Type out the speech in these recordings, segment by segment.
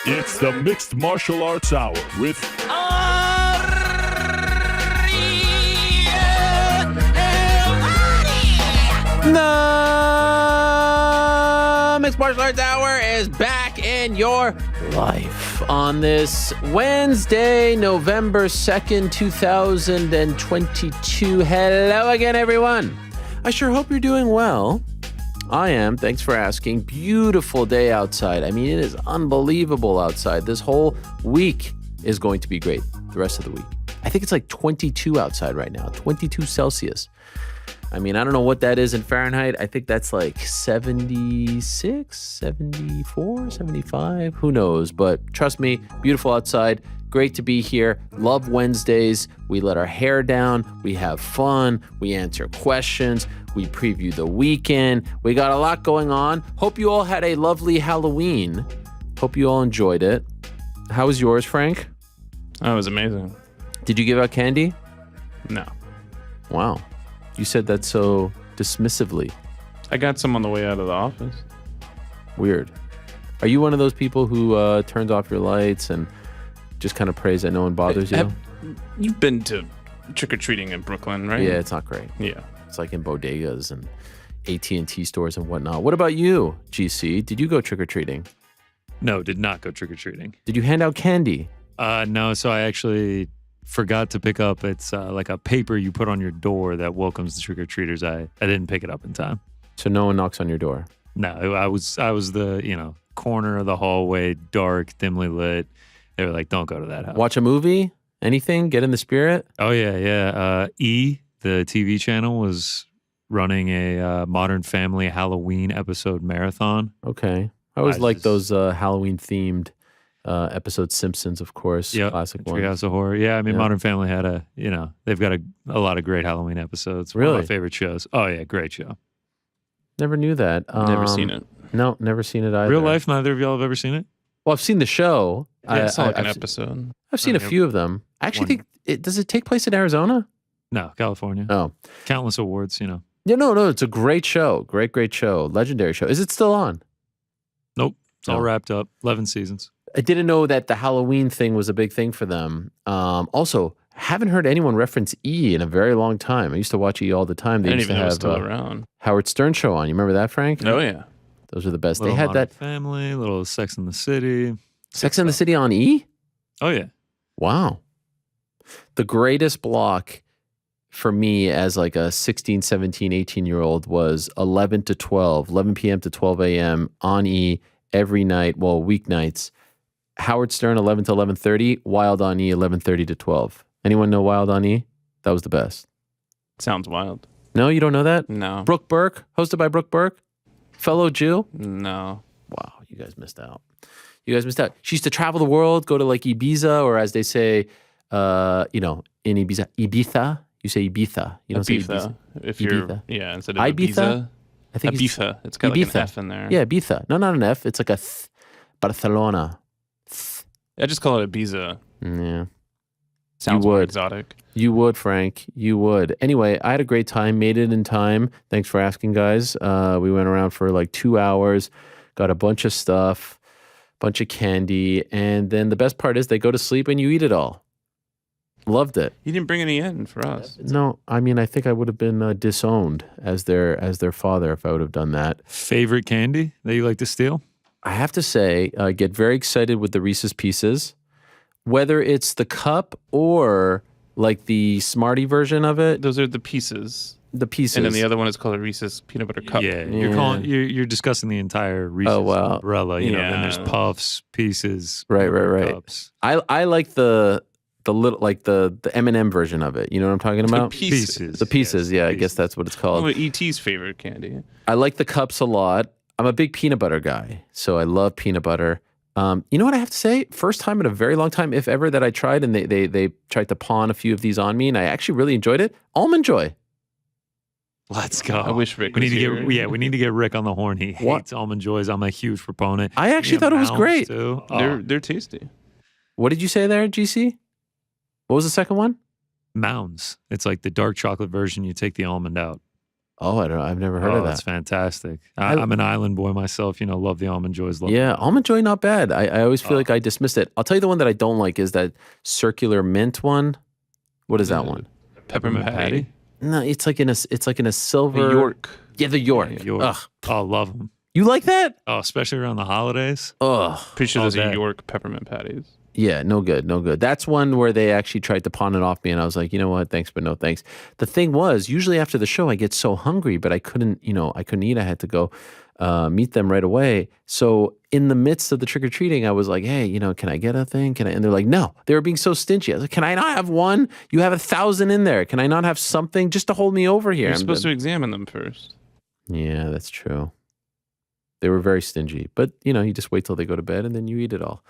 It's the Mixed Martial Arts Hour with The Mixed Martial Arts Hour is back in your life on this Wednesday, November 2nd, 2022. Hello again, everyone. I sure hope you're doing well. I am. Thanks for asking. Beautiful day outside. I mean, it is unbelievable outside. This whole week is going to be great. The rest of the week. I think it's like 22 outside right now, 22 Celsius. I mean, I don't know what that is in Fahrenheit. I think that's like 76, 74, 75. Who knows? But trust me, beautiful outside. Great to be here. Love Wednesdays. We let our hair down. We have fun. We answer questions. We preview the weekend. We got a lot going on. Hope you all had a lovely Halloween. Hope you all enjoyed it. How was yours, Frank? Oh, it was amazing. Did you give out candy? No. Wow. You said that so dismissively. I got some on the way out of the office. Weird. Are you one of those people who turns off your lights and just kind of prays that no one bothers you? You've been to trick-or-treating in Brooklyn, right? Yeah, it's not great. Yeah. It's like in bodegas and AT&T stores and whatnot. What about you, GC? Did you go trick-or-treating? No, did not go trick-or-treating. Did you hand out candy? No, so I actually forgot to pick up. It's like a paper you put on your door that welcomes the trick-or-treaters. I didn't pick it up in time. So no one knocks on your door? No, I was the, corner of the hallway, dark, dimly lit. They were like, don't go to that house. Watch a movie? Anything? Get in the spirit? Oh, yeah. The TV channel, was running a Modern Family Halloween episode marathon. Okay. I always like those Halloween-themed episodes. Simpsons, of course. Yep. Classic ones. Treehouse of Horror. Yeah, I mean, Yeah. Modern Family had they've got a lot of great Halloween episodes. One Really? of my favorite shows. Oh, yeah, great show. Never knew that. Never seen it. No, never seen it either. Real life, neither of y'all have ever seen it? Well, I've seen the show. Yeah, I saw like an I've- episode. I've seen a few of them. I actually think does it take place in Arizona? No, California. Oh. Countless awards, Yeah, no. It's a great show. Great show. Legendary show. Is it still on? Nope. It's all No. wrapped up. 11 seasons. I didn't know that the Halloween thing was a big thing for them. Also, haven't heard anyone reference E in a very long time. I used to watch E all the time. I They didn't used even to know it was have still around. Howard Stern show on. You remember that, Frank? Oh, yeah. Those are the best. Little They had Modern that Family, little Sex in the City. Sex and the City on E? Oh, yeah. Wow. The greatest block for me as like a 16, 17, 18-year-old was 11 p.m. to 12 a.m. on E every night, well, weeknights. Howard Stern, 11 to 11:30, Wild on E, 11:30 to 12. Anyone know Wild on E? That was the best. Sounds wild. No, you don't know that? No. Brooke Burke, hosted by Brooke Burke, fellow Jew. No. Wow, you guys missed out. She used to travel the world, go to like Ibiza, or as they say, in Ibiza. You say Ibiza. You don't say Ibiza. If you're, Ibiza. yeah, instead of Ibiza? Ibiza. I think Ibiza. It's got like Ibiza. an F in there. Yeah, Ibiza. No, not an F. It's like a th. Barcelona. I just call it Ibiza. Yeah. Sounds You more would. exotic. You would, Frank. You would. Anyway, I had a great time. Made it in time. Thanks for asking, guys. We went around for like 2 hours. Got a bunch of stuff, bunch of candy, and then the best part is they go to sleep and you eat it all. Loved it. You didn't bring any in for us. No, I mean I think I would have been disowned as their father if I would have done that. Favorite candy that you like to steal? I have to say, get very excited with the Reese's Pieces, whether it's the cup or like the Smartie version of it. Those are the pieces. The pieces. And then the other one is called a Reese's peanut butter cup. Yeah, Yeah. you're discussing the entire Reese's Oh, wow. umbrella. Then there's Yeah. puffs, pieces, Right. cups. I like the little like the M&M version of it. You know what I'm talking about? Pieces. The pieces. Yes, Yeah, I pieces. guess that's what it's Oh, called. E.T.'s favorite candy. I like the cups a lot. I'm a big peanut butter guy, so I love peanut butter. You know what I have to say? First time in a very long time, if ever, that I tried, and they tried to pawn a few of these on me, and I actually really enjoyed it. Almond Joy. Let's go. I wish Rick we was need to here. get we need to get Rick on the horn. He What? hates almond joys. I'm a huge proponent. I actually thought it was Mounds, great. Too. Oh, They're tasty. What did you say there, GC? What was the second one? Mounds. It's like the dark chocolate version. You take the almond out. Oh, I don't know. I've never heard of that. That's fantastic. I'm an island boy myself. Love the Almond Joys. Almond Joy, not bad. I always feel like I dismissed it. I'll tell you the one that I don't like is that circular mint one. What is that one? Peppermint patty. No, it's like in a silver. The York. Yeah, the York. Yeah, York. Ugh. Oh, love them. You like that? Oh, especially around the holidays. Ugh. Pretty sure there's All a day. York peppermint patties. Yeah, no good. That's one where they actually tried to pawn it off me, and I was like, you know what, thanks, but no thanks. The thing was, usually after the show, I get so hungry, but I couldn't eat. I had to go meet them right away. So in the midst of the trick or treating, I was like, hey, can I get a thing? Can I? And they're like, no. They were being so stingy. I was like, can I not have one? You have 1,000 in there. Can I not have something just to hold me over here? You're supposed to examine them first. Yeah, that's true. They were very stingy, but you just wait till they go to bed and then you eat it all.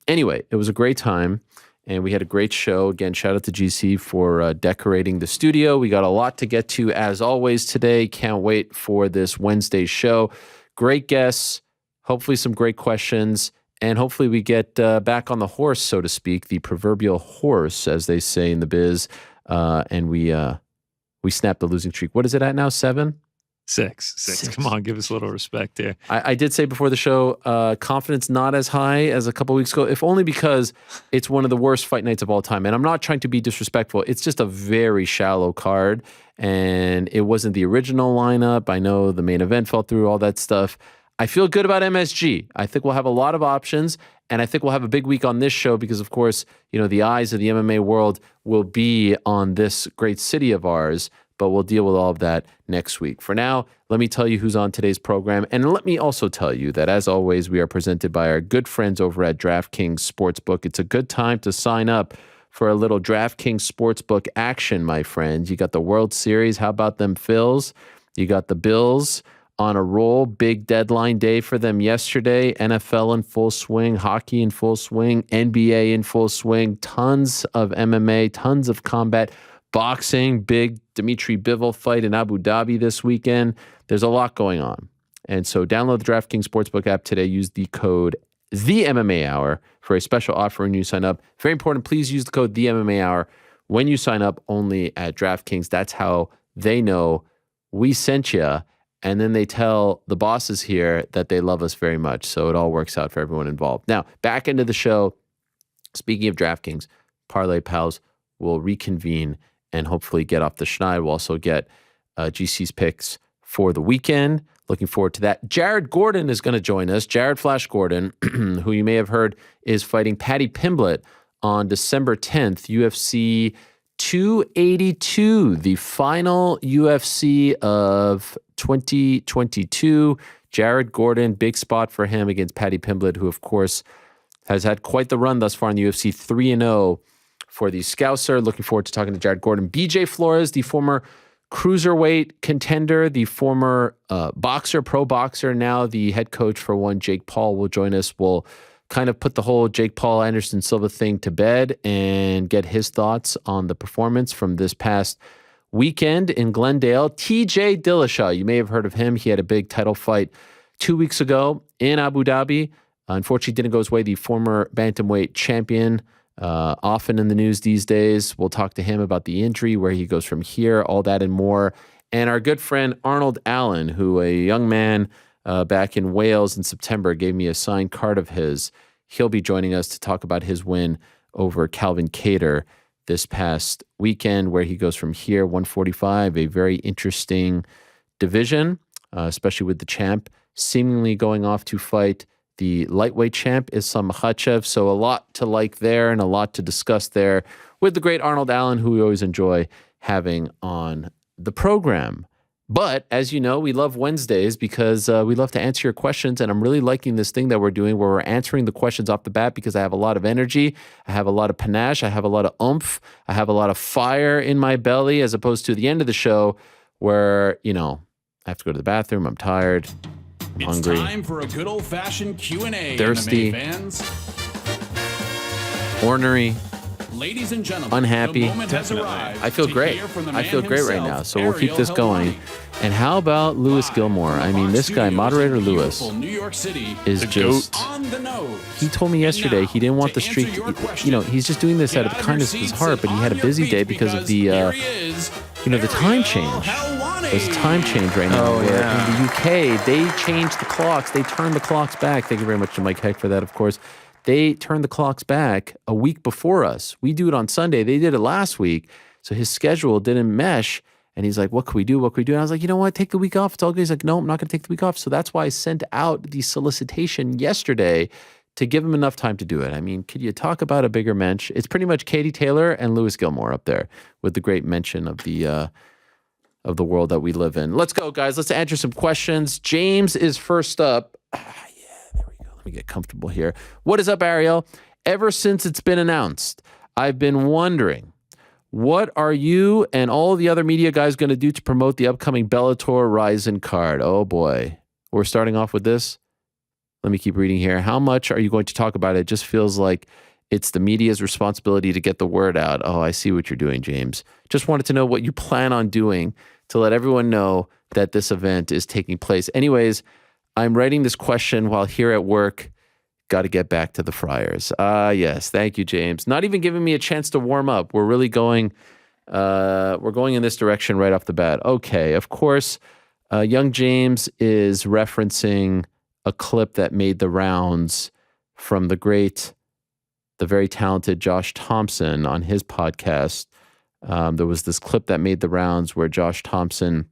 Anyway, it was a great time and we had a great show. Again, shout out to GC for decorating the studio. We got a lot to get to as always today. Can't wait for this Wednesday show. Great guests, hopefully some great questions, and hopefully we get back on the horse, so to speak, the proverbial horse, as they say in the biz, and we snap the losing streak. What is it at now? 7? Six. Come on, give us a little respect here. I did say before the show, confidence not as high as a couple weeks ago, if only because it's one of the worst fight nights of all time. And I'm not trying to be disrespectful. It's just a very shallow card, and it wasn't the original lineup. I know the main event fell through, all that stuff. I feel good about MSG. I think we'll have a lot of options, and I think we'll have a big week on this show because, of course, the eyes of the MMA world will be on this great city of ours. But we'll deal with all of that next week. For now, let me tell you who's on today's program. And let me also tell you that, as always, we are presented by our good friends over at DraftKings Sportsbook. It's a good time to sign up for a little DraftKings Sportsbook action, my friends. You got the World Series. How about them Phils? You got the Bills on a roll. Big deadline day for them yesterday. NFL in full swing. Hockey in full swing. NBA in full swing. Tons of MMA. Tons of combat. Boxing, big Dimitri Bivol fight in Abu Dhabi this weekend. There's a lot going on. And so download the DraftKings Sportsbook app today. Use the code THEMMAHour for a special offer when you sign up. Very important, please use the code THEMMAHour when you sign up only at DraftKings. That's how they know we sent you. And then they tell the bosses here that they love us very much. So it all works out for everyone involved. Now, back into the show. Speaking of DraftKings, Parlay Pals will reconvene and hopefully get off the schneid. We'll also get GC's picks for the weekend. Looking forward to that. Jared Gordon is going to join us. Jared Flash Gordon, who you may have heard is fighting Paddy Pimblett on December 10th, UFC 282, the final UFC of 2022. Jared Gordon, big spot for him against Paddy Pimblett, who, of course, has had quite the run thus far in the UFC, 3-0. For the Scouser. Looking forward to talking to Jared Gordon. BJ Flores, the former cruiserweight contender, the former pro boxer, now the head coach for one, Jake Paul, will join us. We'll kind of put the whole Jake Paul, Anderson Silva thing to bed and get his thoughts on the performance from this past weekend in Glendale. TJ Dillashaw, you may have heard of him. He had a big title fight 2 weeks ago in Abu Dhabi. Unfortunately, didn't go his way. The former bantamweight champion, often in the news these days. We'll talk to him about the injury, where he goes from here, all that and more. And our good friend Arnold Allen, who a young man back in Wales in September gave me a signed card of his. He'll be joining us to talk about his win over Calvin Kattar this past weekend, where he goes from here, 145, a very interesting division, especially with the champ seemingly going off to fight the lightweight champ, Islam Makhachev. So a lot to like there and a lot to discuss there with the great Arnold Allen, who we always enjoy having on the program. But as you know, we love Wednesdays because we love to answer your questions. And I'm really liking this thing that we're doing where we're answering the questions off the bat because I have a lot of energy. I have a lot of panache. I have a lot of oomph. I have a lot of fire in my belly, as opposed to the end of the show where, I have to go to the bathroom. I'm tired. I'm hungry. It's time for a good old-fashioned Q&A, thirsty, MMA fans. ornery, Ladies and gentlemen, unhappy. the moment has arrived I feel to great. hear from the I man feel great right himself, now. So we'll keep Ariel this going. Helwani. And how about Lewis Live Gilmore? from I mean, our this guy, studios moderator in Lewis, beautiful New York City is The just... goat. on the nose. He told me yesterday he didn't want the To answer streak. your question, He's just doing this out of the Get kindness out of his your heart, seats but he had a and on busy your day feet because of the, here he is, the time Ariel change. Helwani. There's a time change right now. In the UK, they changed the clocks. They turned the clocks back. Thank you very much to Mike Heck for that, of course. They turned the clocks back a week before us. We do it on Sunday. They did it last week. So his schedule didn't mesh. And he's like, what can we do? What can we do? And I was like, you know what? Take the week off. It's all good. He's like, no, I'm not going to take the week off. So that's why I sent out the solicitation yesterday to give him enough time to do it. I mean, could you talk about a bigger mensch? It's pretty much Katie Taylor and Lewis Gilmore up there with the great mention of the world that we live in. Let's go, guys. Let's answer some questions. James is first up. There we go. Let me get comfortable here. What is up, Ariel? Ever since it's been announced, I've been wondering, what are you and all the other media guys going to do to promote the upcoming Bellator Rising card? Oh, boy. We're starting off with this. Let me keep reading here. How much are you going to talk about it? It just feels like it's the media's responsibility to get the word out. Oh, I see what you're doing, James. Just wanted to know what you plan on doing to let everyone know that this event is taking place. Anyways, I'm writing this question while here at work. Got to get back to the Friars. Yes. Thank you, James. Not even giving me a chance to warm up. We're really going, we're going in this direction right off the bat. Okay. Of course, young James is referencing a clip that made the rounds from the very talented Josh Thompson on his podcast. There was this clip that made the rounds where Josh Thompson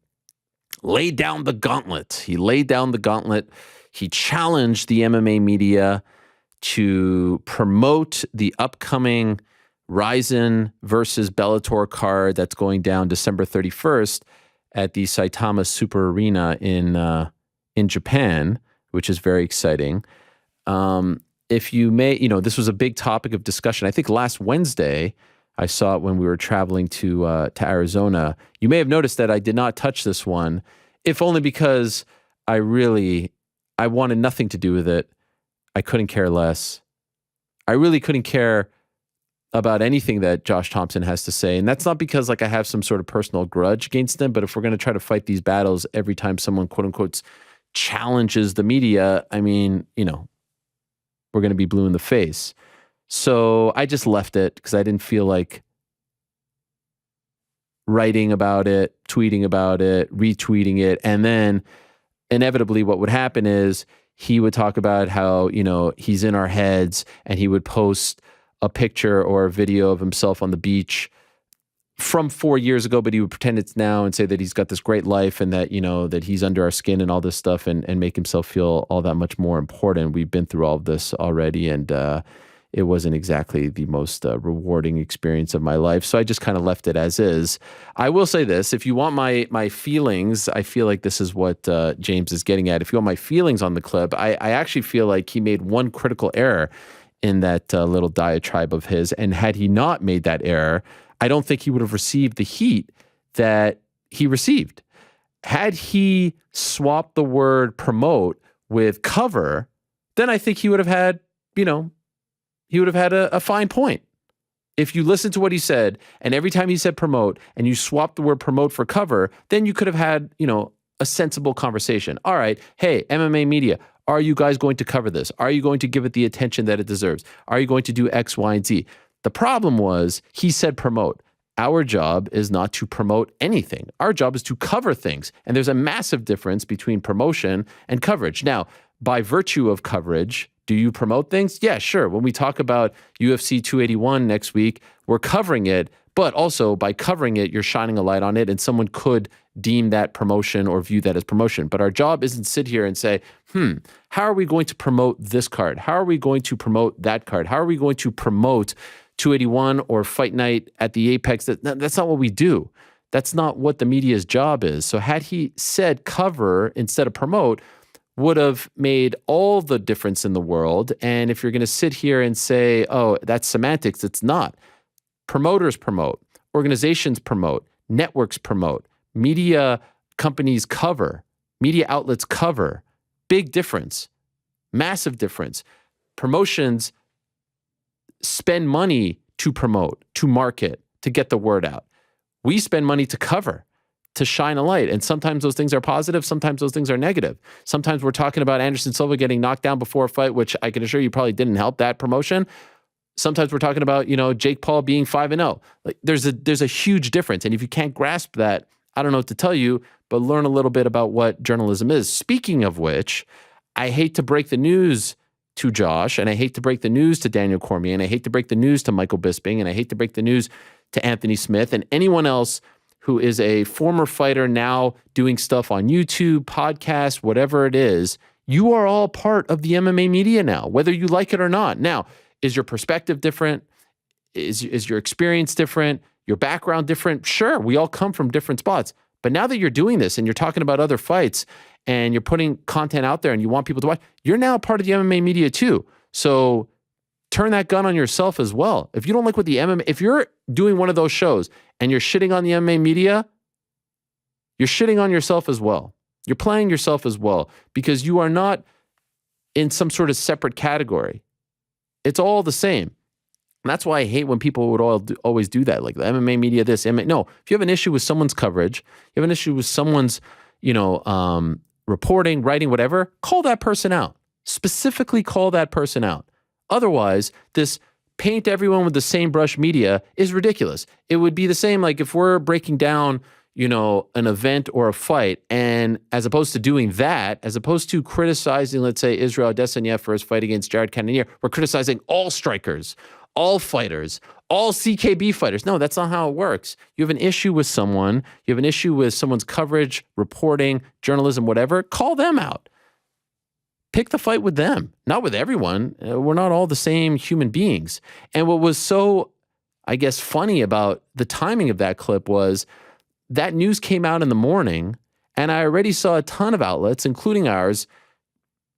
laid down the gauntlet. He laid down the gauntlet. He challenged the MMA media to promote the upcoming Rizin versus Bellator card that's going down December 31st at the Saitama Super Arena in Japan, which is very exciting. If you may, this was a big topic of discussion. I think last Wednesday, I saw it when we were traveling to Arizona. You may have noticed that I did not touch this one, if only because I wanted nothing to do with it. I couldn't care less. I really couldn't care about anything that Josh Thompson has to say. And that's not because I have some sort of personal grudge against him, but if we're going to try to fight these battles every time someone, quote unquote, challenges the media, I mean, we're going to be blue in the face. So I just left it because I didn't feel like writing about it, tweeting about it, retweeting it. And then inevitably what would happen is he would talk about how, he's in our heads, and he would post a picture or a video of himself on the beach from 4 years ago, but he would pretend it's now and say that he's got this great life and that, that he's under our skin and all this stuff, and make himself feel all that much more important. We've been through all of this already, and it wasn't exactly the most rewarding experience of my life. So I just kind of left it as is. I will say this, if you want my feelings, I feel like this is what James is getting at. If you want my feelings on the clip, I actually feel like he made one critical error in that little diatribe of his. And had he not made that error, I don't think he would have received the heat that he received. Had he swapped the word promote with cover, then I think he would have had, a fine point. If you listen to what he said, and every time he said promote, and you swapped the word promote for cover, then you could have had, a sensible conversation. All right, hey, MMA media, are you guys going to cover this? Are you going to give it the attention that it deserves? Are you going to do X, Y, and Z? The problem was he said promote. Our job is not to promote anything. Our job is to cover things. And there's a massive difference between promotion and coverage. Now, by virtue of coverage, do you promote things? Yeah, sure. When we talk about UFC 281 next week, we're covering it, but also by covering it, you're shining a light on it, and someone could deem that promotion or view that as promotion. But our job isn't to sit here and say, how are we going to promote this card? How are we going to promote that card? How are we going to promote 281 or Fight Night at the Apex? That's not what we do. That's not what the media's job is. So had he said cover instead of promote, would have made all the difference in the world. And if you're going to sit here and say, oh, that's semantics, it's not. Promoters promote, organizations promote, networks promote, media companies cover, media outlets cover. Big difference, massive difference. Promotions spend money to promote, to market, to get the word out. We spend money to cover, to shine a light. And sometimes those things are positive, sometimes those things are negative. Sometimes we're talking about Anderson Silva getting knocked down before a fight, which I can assure you probably didn't help that promotion. Sometimes we're talking about, Jake Paul being 5-0. Like there's a huge difference. And if you can't grasp that, I don't know what to tell you, but learn a little bit about what journalism is. Speaking of which, I hate to break the news to Josh, and I hate to break the news to Daniel Cormier, and I hate to break the news to Michael Bisping, and I hate to break the news to Anthony Smith and anyone else who is a former fighter now doing stuff on YouTube, podcasts, whatever it is. You are all part of the MMA media now, whether you like it or not. Now, is your perspective different? Is your experience different? Your background different? Sure, we all come from different spots. But now that you're doing this and you're talking about other fights and you're putting content out there and you want people to watch, you're now part of the MMA media too. So turn that gun on yourself as well. If you don't like what the MMA, if you're doing one of those shows and you're shitting on the MMA media, you're shitting on yourself as well. You're playing yourself as well because you are not in some sort of separate category. It's all the same. And that's why I hate when people would always do that, like the MMA media, this, MMA. No, if you have an issue with someone's coverage, you have an issue with someone's, reporting, writing, whatever, call that person out. Specifically call that person out. Otherwise, this paint everyone with the same brush media is ridiculous. It would be the same like if we're breaking down, an event or a fight, and as opposed to doing that, as opposed to criticizing, let's say, Israel Adesanya for his fight against Jared Cannonier, we're criticizing all strikers, all fighters, all CKB fighters. No, that's not how it works. You have an issue with someone, you have an issue with someone's coverage, reporting, journalism, whatever, call them out. Pick the fight with them, not with everyone. We're not all the same human beings. And what was so, I guess, funny about the timing of that clip was that news came out in the morning, and I already saw a ton of outlets, including ours,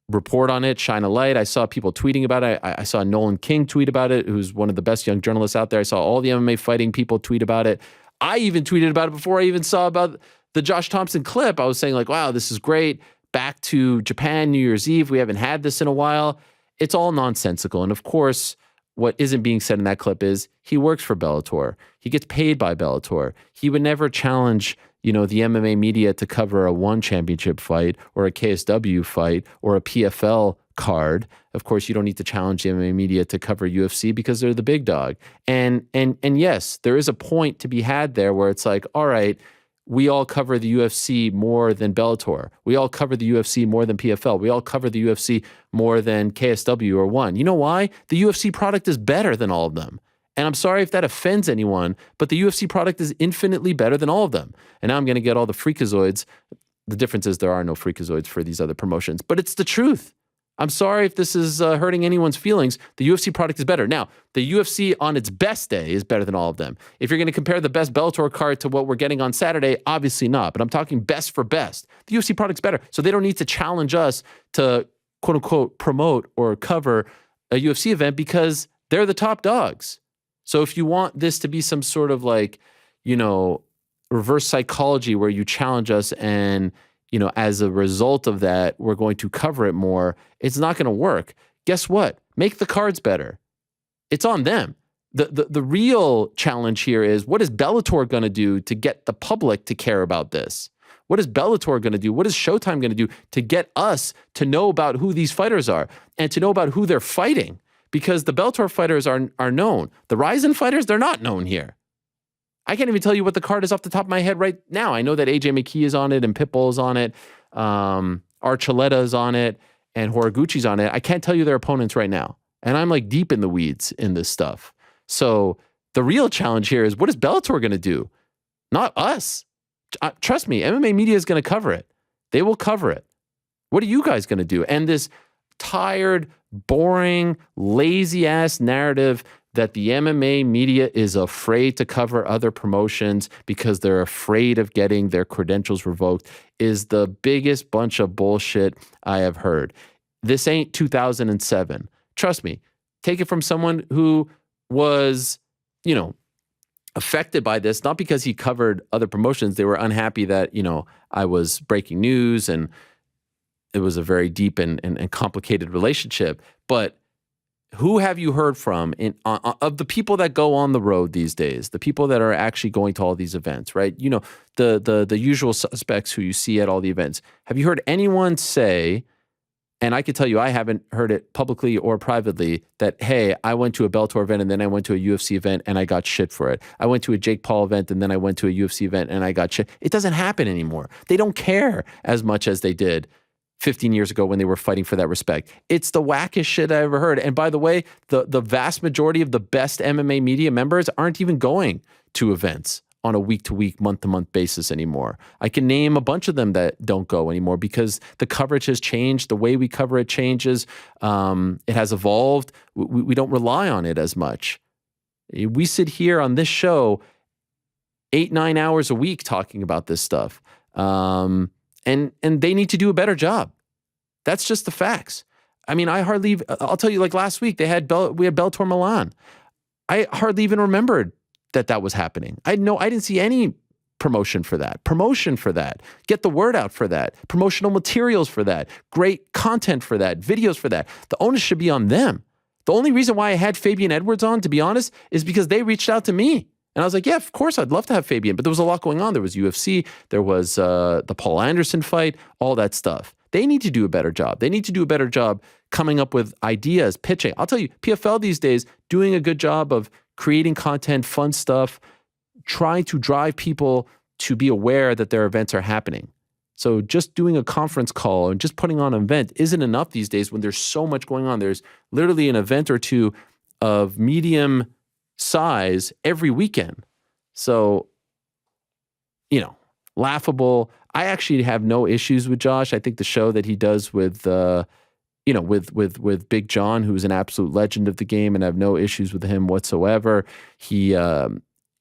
report on it, shine a light. I saw people tweeting about it. I saw Nolan King tweet about it, who's one of the best young journalists out there. I saw all the MMA fighting people tweet about it. I even tweeted about it before I even saw about the Josh Thompson clip. I was saying like, wow, this is great. Back to Japan, New Year's Eve. We haven't had this in a while. It's all nonsensical. And of course, what isn't being said in that clip is he works for Bellator. He gets paid by Bellator. He would never challenge, the MMA media to cover a ONE championship fight or a KSW fight or a PFL card. Of course, you don't need to challenge the MMA media to cover UFC because they're the big dog. And yes, there is a point to be had there where it's like, all right, we all cover the UFC more than Bellator. We all cover the UFC more than PFL. We all cover the UFC more than KSW or ONE. You know why? The UFC product is better than all of them. And I'm sorry if that offends anyone, but the UFC product is infinitely better than all of them. And now I'm going to get all the freakazoids. The difference is there are no freakazoids for these other promotions, but it's the truth. I'm sorry if this is hurting anyone's feelings. The UFC product is better. Now, the UFC on its best day is better than all of them. If you're going to compare the best Bellator card to what we're getting on Saturday, obviously not. But I'm talking best for best. The UFC product's better. So they don't need to challenge us to, quote unquote, promote or cover a UFC event because they're the top dogs. So if you want this to be some sort of like, reverse psychology where you challenge us and, as a result of that, we're going to cover it more, it's not going to work. Guess what? Make the cards better. It's on them. The real challenge here is, what is Bellator going to do to get the public to care about this? What is Bellator going to do? What is Showtime going to do to get us to know about who these fighters are and to know about who they're fighting? Because the Bellator fighters are known. The Ryzen fighters, they're not known here. I can't even tell you what the card is off the top of my head right now. I know that AJ McKee is on it and Pitbull is on it. Archuleta is on it and Horiguchi's on it. I can't tell you their opponents right now. And I'm like deep in the weeds in this stuff. So the real challenge here is, what is Bellator going to do? Not us. Trust me, MMA media is going to cover it. They will cover it. What are you guys going to do? And this tired, boring, lazy-ass narrative that the MMA media is afraid to cover other promotions because they're afraid of getting their credentials revoked is the biggest bunch of bullshit I have heard. This ain't 2007. Trust me. Take it from someone who was, affected by this, not because he covered other promotions. They were unhappy that, I was breaking news and it was a very deep and complicated relationship. But who have you heard from of the people that go on the road these days, the people that are actually going to all these events, right? The usual suspects who you see at all the events. Have you heard anyone say And I can tell you, I haven't heard it publicly or privately that, hey, I went to a Bellator event and then I went to a UFC event and I got shit for it. I went to a Jake Paul event and then I went to a UFC event and I got shit. It doesn't happen anymore. They don't care as much as they did 15 years ago when they were fighting for that respect. It's the wackest shit I ever heard. And by the way, the vast majority of the best MMA media members aren't even going to events on a week-to-week, month-to-month basis anymore. I can name a bunch of them that don't go anymore because the coverage has changed. The way we cover it changes. It has evolved. We don't rely on it as much. We sit here on this show 8-9 hours a week talking about this stuff. And they need to do a better job. That's just the facts. I mean, I'll tell you, like last week, we had Bellator Milan. I hardly even remembered that was happening. I didn't see any promotion for that, get the word out for that, promotional materials for that, great content for that, videos for that. The onus should be on them. The only reason why I had Fabian Edwards on, to be honest, is because they reached out to me. And I was like, yeah, of course, I'd love to have Fabian. But there was a lot going on. There was UFC, there was the Paul Anderson fight, all that stuff. They need to do a better job. They need to do a better job coming up with ideas, pitching. I'll tell you, PFL these days, doing a good job of creating content, fun stuff, trying to drive people to be aware that their events are happening. So just doing a conference call and just putting on an event isn't enough these days when there's so much going on. There's literally an event or two of medium size every weekend. So, laughable. I actually have no issues with Josh. I think the show that he does with Big John, who's an absolute legend of the game, and I have no issues with him whatsoever. He's a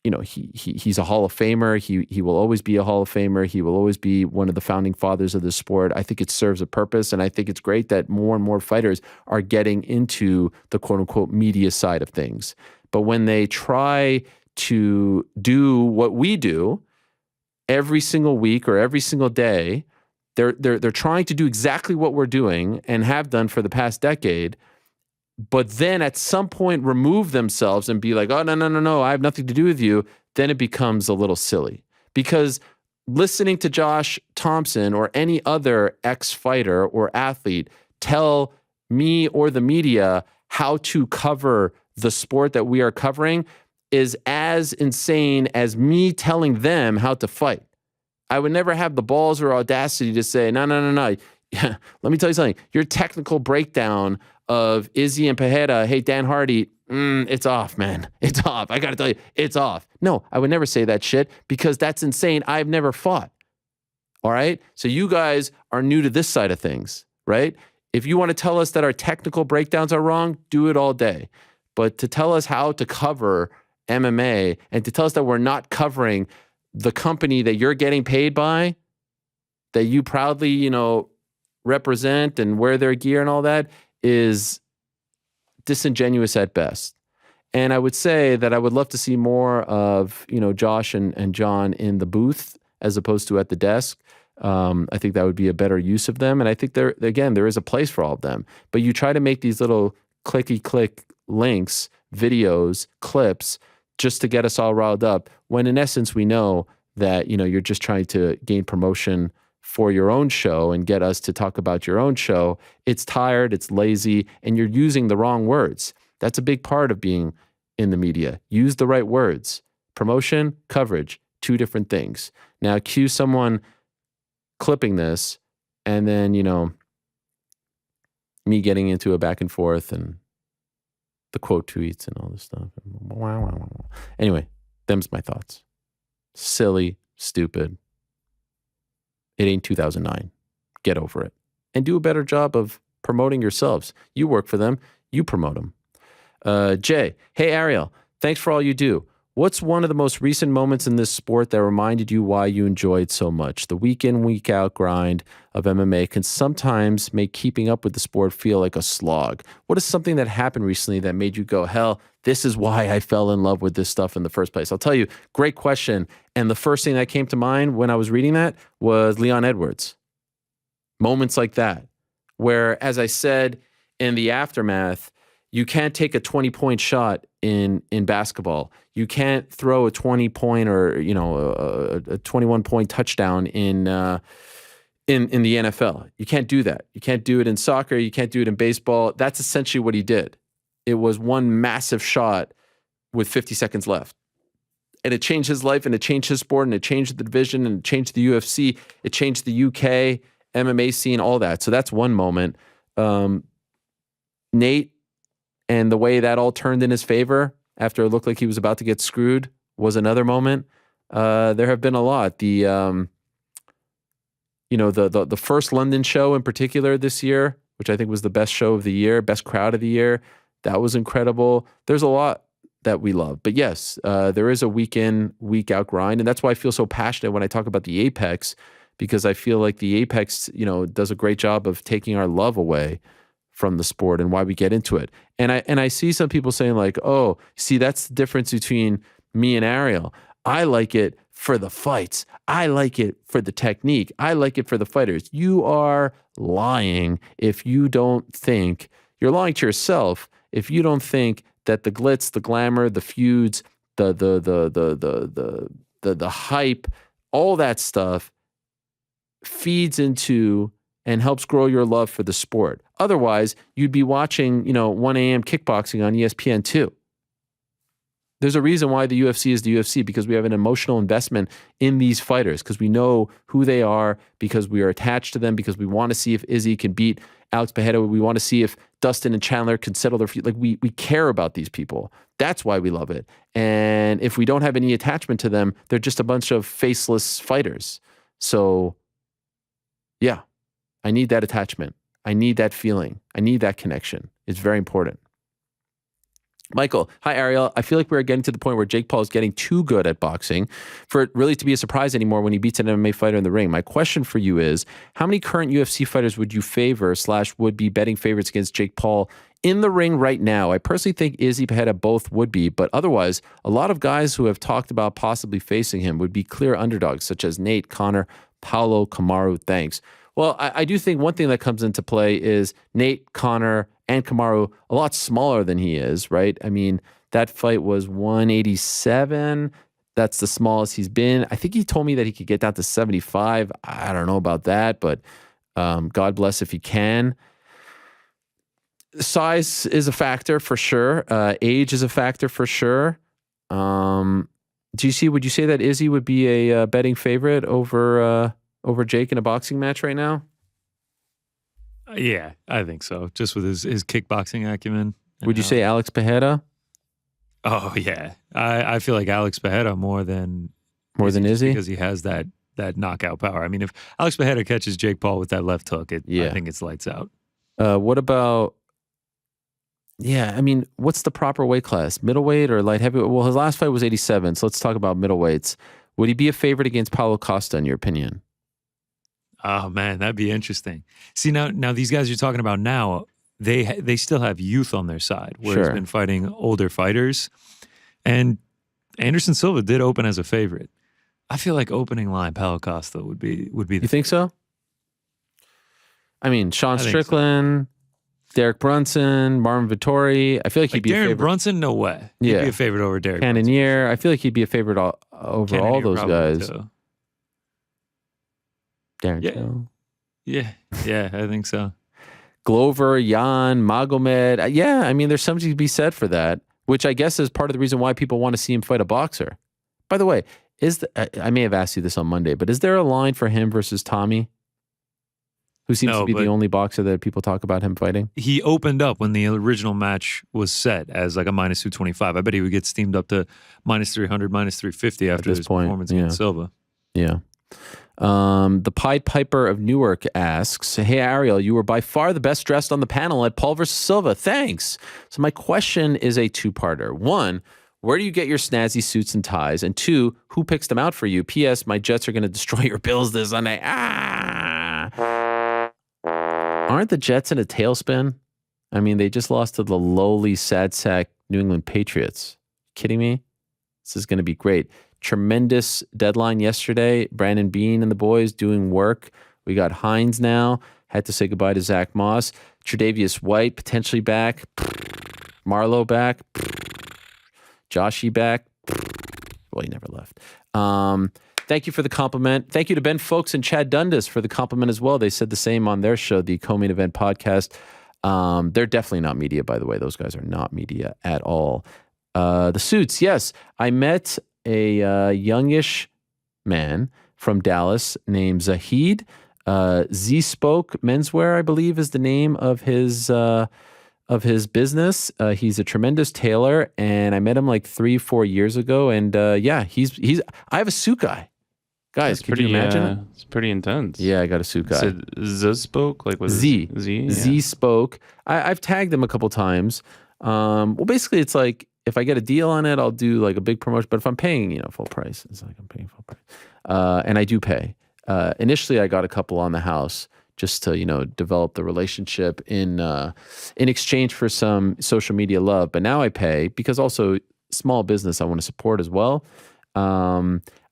Hall of Famer. He will always be a Hall of Famer. He will always be one of the founding fathers of the sport. I think it serves a purpose, and I think it's great that more and more fighters are getting into the quote-unquote media side of things. But when they try to do what we do every single week or every single day, they're trying to do exactly what we're doing and have done for the past decade, but then at some point remove themselves and be like, oh, no, I have nothing to do with you, then it becomes a little silly. Because listening to Josh Thompson or any other ex-fighter or athlete tell me or the media how to cover the sport that we are covering is as insane as me telling them how to fight. I would never have the balls or audacity to say, no. Let me tell you something. Your technical breakdown of Izzy and Pajeda, hey, Dan Hardy, it's off, man. It's off. I got to tell you, it's off. No, I would never say that shit because that's insane. I've never fought. All right? So you guys are new to this side of things, right? If you want to tell us that our technical breakdowns are wrong, do it all day. But to tell us how to cover MMA and to tell us that we're not covering the company that you're getting paid by, that you proudly, represent and wear their gear and all that, is disingenuous at best. And I would say that I would love to see more of, Josh and John in the booth as opposed to at the desk. I think that would be a better use of them. And I think there is a place for all of them. But you try to make these little clicky-click links, videos, clips, just to get us all riled up, when in essence we know that, you're just trying to gain promotion for your own show and get us to talk about your own show. It's tired, it's lazy, and you're using the wrong words. That's a big part of being in the media. Use the right words. Promotion, coverage, two different things. Now cue someone clipping this and then, me getting into a back and forth and the quote tweets and all this stuff. Anyway, them's my thoughts. Silly, stupid. It ain't 2009. Get over it. And do a better job of promoting yourselves. You work for them. You promote them. Jay, hey, Ariel, thanks for all you do. What's one of the most recent moments in this sport that reminded you why you enjoyed so much? The week in, week out grind of MMA can sometimes make keeping up with the sport feel like a slog. What is something that happened recently that made you go, hell, this is why I fell in love with this stuff in the first place? I'll tell you, great question. And the first thing that came to mind when I was reading that was Leon Edwards. Moments like that, where, as I said in the aftermath, you can't take a 20-point shot in basketball. You can't throw a 20-point or a 21-point touchdown in in the NFL. You can't do that. You can't do it in soccer. You can't do it in baseball. That's essentially what he did. It was one massive shot with 50 seconds left. And it changed his life, and it changed his sport, and it changed the division, and it changed the UFC. It changed the UK, MMA scene, all that. So that's one moment. Nate and the way that all turned in his favor after it looked like he was about to get screwed was another moment. There have been a lot. The first London show in particular this year, which I think was the best show of the year, best crowd of the year, that was incredible. There's a lot that we love. But yes, there is a week in, week out grind. And that's why I feel so passionate when I talk about the Apex, because I feel like the Apex, does a great job of taking our love away from the sport and why we get into it. And I see some people saying like, oh, see, that's the difference between me and Ariel. I like it for the fights. I like it for the technique. I like it for the fighters. You are lying if you don't think, you're lying to yourself if you don't think that the glitz, the glamour, the feuds, the hype, all that stuff feeds into and helps grow your love for the sport. Otherwise, you'd be watching, 1 a.m. kickboxing on ESPN2. There's a reason why the UFC is the UFC, because we have an emotional investment in these fighters, because we know who they are, because we are attached to them, because we want to see if Izzy can beat Alex Pereira. We want to see if Dustin and Chandler can settle their feud. Like we care about these people. That's why we love it. And if we don't have any attachment to them, they're just a bunch of faceless fighters. So, yeah, I need that attachment. I need that feeling. I need that connection. It's very important. Michael, hi Ariel. I feel like we're getting to the point where Jake Paul is getting too good at boxing for it really to be a surprise anymore when he beats an MMA fighter in the ring. My question for you is, how many current UFC fighters would you favor / would be betting favorites against Jake Paul in the ring right now? I personally think Izzy, Pereira both would be, but otherwise, a lot of guys who have talked about possibly facing him would be clear underdogs, such as Nate, Connor, Paulo, Kamaru. Thanks. Well, I do think one thing that comes into play is Nate, Connor, and Kamaru a lot smaller than he is, right? I mean, that fight was 187. That's the smallest he's been. I think he told me that he could get down to 75. I don't know about that, but God bless if he can. Size is a factor for sure. Age is a factor for sure. Would you say that Izzy would be a betting favorite over Jake in a boxing match right now? Yeah, I think so. Just with his kickboxing acumen. Would you say Alex Pereira? Oh yeah, I feel like Alex Pereira more than Izzy because he has that knockout power. I mean, if Alex Pereira catches Jake Paul with that left hook, I think it's lights out. What about? Yeah, I mean, what's the proper weight class? Middleweight or light heavyweight? Well, his last fight was 87, so let's talk about middleweights. Would he be a favorite against Paulo Costa, in your opinion? Oh man, that'd be interesting. See, now these guys you're talking about now, they still have youth on their side, where he's been fighting older fighters. And Anderson Silva did open as a favorite. I feel like opening line Paulo Costa would be. You think so? I mean, Sean Strickland, Derek Brunson, Marvin Vittori. I feel like he'd be a favorite. Brunson, no way. He'd be a favorite over Derek Cannonier. I feel like he'd be a favorite over all those guys. Too. Darren Till. Yeah, I think so. Glover, Jan, Magomed. I mean, there's something to be said for that, which I guess is part of the reason why people want to see him fight a boxer. By the way, I may have asked you this on Monday, but is there a line for him versus Tommy, who seems to be the only boxer that people talk about him fighting? He opened up when the original match was set as like a minus 225. I bet he would get steamed up to minus 300, minus 350 after his performance against Silva. Yeah. The Pied Piper of Newark asks, hey, Ariel, you were by far the best dressed on the panel at Paul versus Silva. Thanks. So my question is a two-parter. One, where do you get your snazzy suits and ties? And two, who picks them out for you? P.S. My Jets are going to destroy your Bills this Sunday. Aren't the Jets in a tailspin? I mean, they just lost to the lowly, sad sack New England Patriots. Kidding me? This is going to be great. Tremendous deadline yesterday. Brandon Beane and the boys doing work. We got Hines now. Had to say goodbye to Zach Moss. Tre'Davious White potentially back. Marlowe back. Joshy back. Well, he never left. Thank you for the compliment. Thank you to Ben Folks and Chad Dundas for the compliment as well. They said the same on their show, the Co-Main Event podcast. They're definitely not media, by the way. Those guys are not media at all. The suits, yes. I met a youngish man from Dallas named Zahid. Z-Spoke Menswear, I believe, is the name of his business. He's a tremendous tailor, and I met him like 3-4 years ago. And yeah, he's. I have a suit guy. Guys, could you imagine it? It's pretty intense. Yeah, I got a suit guy. So Z-Spoke? Like what? Z. Z? Z-Spoke. I've tagged him a couple times. Well, basically, it's like if I get a deal on it, I'll do like a big promotion. But if I'm paying, full price, it's like I'm paying full price. And I do pay. Initially, I got a couple on the house just to, develop the relationship in exchange for some social media love. But now I pay because also small business I want to support as well.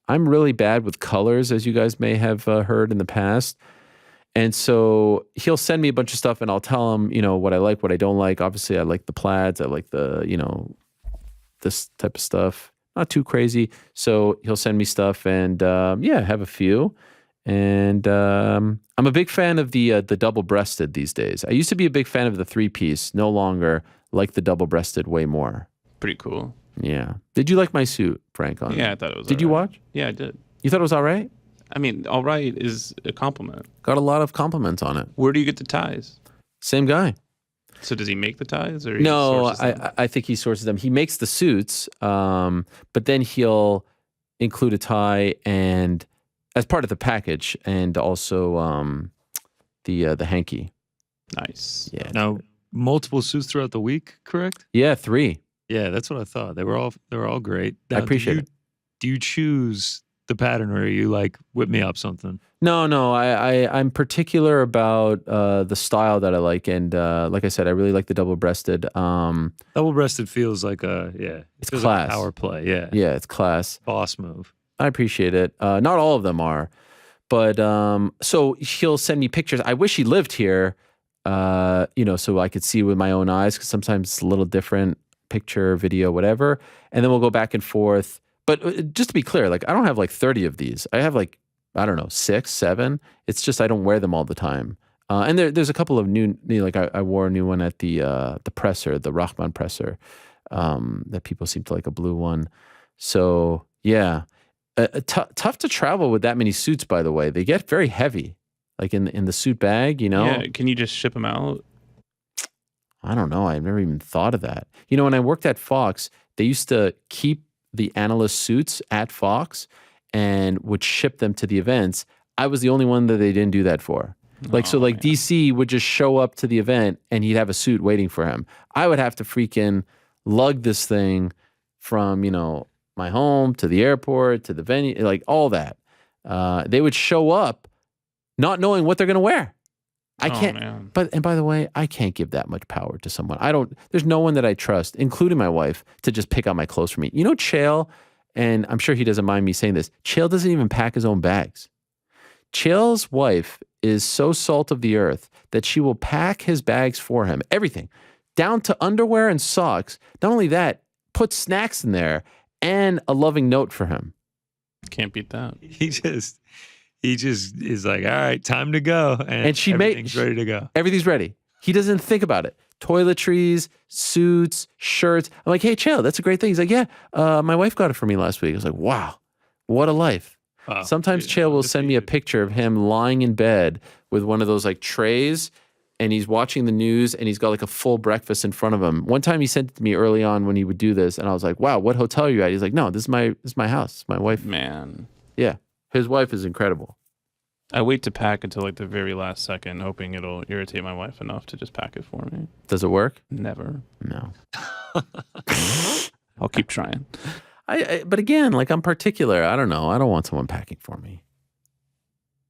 I'm really bad with colors, as you guys may have heard in the past. And so he'll send me a bunch of stuff and I'll tell him, what I like, what I don't like. Obviously, I like the plaids. I like the, this type of stuff. Not too crazy. So he'll send me stuff and yeah, have a few. And I'm a big fan of the double-breasted these days. I used to be a big fan of the three-piece. No longer like the double-breasted way more. Pretty cool. Yeah. Did you like my suit, Frank? Yeah, I thought it was Did you watch? Yeah, I did. You thought it was all right? I mean, all right is a compliment. Got a lot of compliments on it. Where do you get the ties? Same guy. So does he make the ties? Or he No, sources them? I think he sources them. He makes the suits, but then he'll include a tie and as part of the package, and also the hanky. Nice. Yeah. Now, multiple suits throughout the week, correct? Yeah, 3. Yeah, that's what I thought. They were all great. Now, I appreciate it. Do you choose the pattern, or are you like whip me up something? No. I'm particular about the style that I like, and like I said, I really like the double-breasted. Double-breasted feels like It's feels class. Like a power play. Yeah, Yeah, it's class. boss move. I appreciate it. Not all of them are, but so he'll send me pictures. I wish he lived here, so I could see with my own eyes, because sometimes it's a little different, picture, video, whatever, and then we'll go back and forth. But just to be clear, like I don't have like 30 of these. I have like, I don't know, 6, 7. It's just I don't wear them all the time. And there's a couple of new, like I wore a new one at the presser, the Rahman presser, that people seem to like, a blue one. So yeah, tough to travel with that many suits. By the way, they get very heavy, like in the suit bag. Yeah. Can you just ship them out? I don't know. I've never even thought of that. When I worked at Fox, they used to keep the analyst suits at Fox and would ship them to the events. I was the only one that they didn't do that for. Man. DC would just show up to the event and he'd have a suit waiting for him. I would have to freaking lug this thing from, my home to the airport to the venue, like all that. They would show up not knowing what they're going to wear. I can't, man. and by the way, I can't give that much power to someone. There's no one that I trust, including my wife, to just pick out my clothes for me. Chael, and I'm sure he doesn't mind me saying this, Chael doesn't even pack his own bags. Chael's wife is so salt of the earth that she will pack his bags for him, everything, down to underwear and socks. Not only that, put snacks in there and a loving note for him. Can't beat that. He just is like, all right, time to go. And everything's ready to go. Everything's ready. He doesn't think about it. Toiletries, suits, shirts. I'm like, hey, Chael, that's a great thing. He's like, yeah, my wife got it for me last week. I was like, wow, what a life. Wow. Sometimes Chael will send me a picture of him lying in bed with one of those like trays, and he's watching the news, and he's got like a full breakfast in front of him. One time he sent it to me early on when he would do this, and I was like, wow, what hotel are you at? He's like, no, this is my house. My wife. Man. Yeah. His wife is incredible. I wait to pack until like the very last second, hoping it'll irritate my wife enough to just pack it for me. Does it work? Never. No. I'll keep trying. But again, like I'm particular. I don't know. I don't want someone packing for me.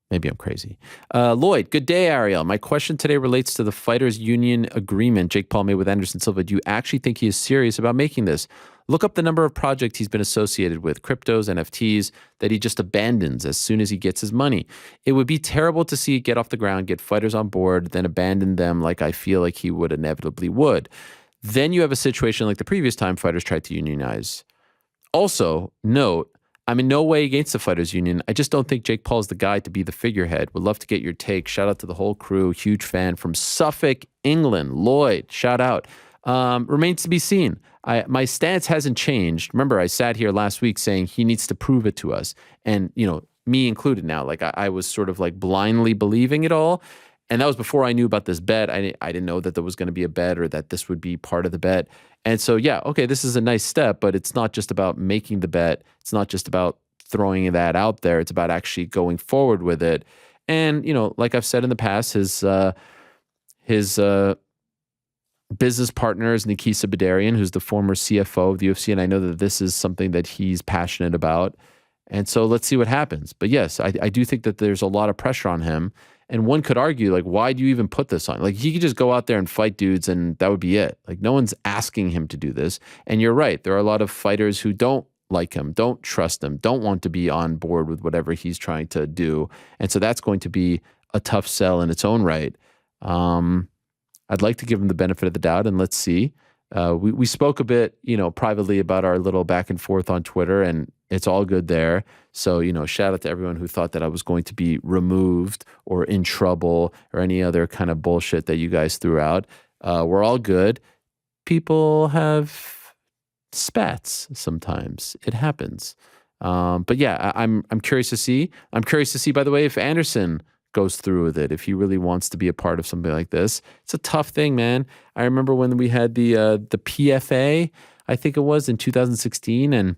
Maybe I'm crazy. Lloyd, good day, Ariel. My question today relates to the Fighters Union agreement Jake Paul made with Anderson Silva. Do you actually think he is serious about making this? Look up the number of projects he's been associated with, cryptos, NFTs, that he just abandons as soon as he gets his money. It would be terrible to see it get off the ground, get fighters on board, then abandon them like I feel like he would inevitably would. Then you have a situation like the previous time fighters tried to unionize. Also, note, I'm in no way against the Fighters Union. I just don't think Jake Paul's the guy to be the figurehead. Would love to get your take. Shout out to the whole crew. Huge fan from Suffolk, England. Lloyd, shout out. Remains to be seen. My stance hasn't changed. Remember, I sat here last week saying he needs to prove it to us. And, me included now. Like, I was sort of like blindly believing it all. And that was before I knew about this bet. I didn't know that there was going to be a bet or that this would be part of the bet. And so, yeah, okay, this is a nice step, but it's not just about making the bet. It's not just about throwing that out there. It's about actually going forward with it. And, like I've said in the past, his business partner is Nikisa Badarian, who's the former CFO of the UFC. And I know that this is something that he's passionate about. And so let's see what happens. But yes, I do think that there's a lot of pressure on him. And one could argue, like, why do you even put this on? Like, he could just go out there and fight dudes and that would be it. Like, no one's asking him to do this. And you're right. There are a lot of fighters who don't like him, don't trust him, don't want to be on board with whatever he's trying to do. And so that's going to be a tough sell in its own right. I'd like to give him the benefit of the doubt and let's see. We spoke a bit, privately about our little back and forth on Twitter, and it's all good there. So, shout out to everyone who thought that I was going to be removed or in trouble or any other kind of bullshit that you guys threw out. We're all good. People have spats sometimes. It happens. But yeah, I'm curious to see. I'm curious to see, by the way, if Anderson goes through with it, if he really wants to be a part of something like this. It's a tough thing, man. I remember when we had the PFA, I think it was in 2016, and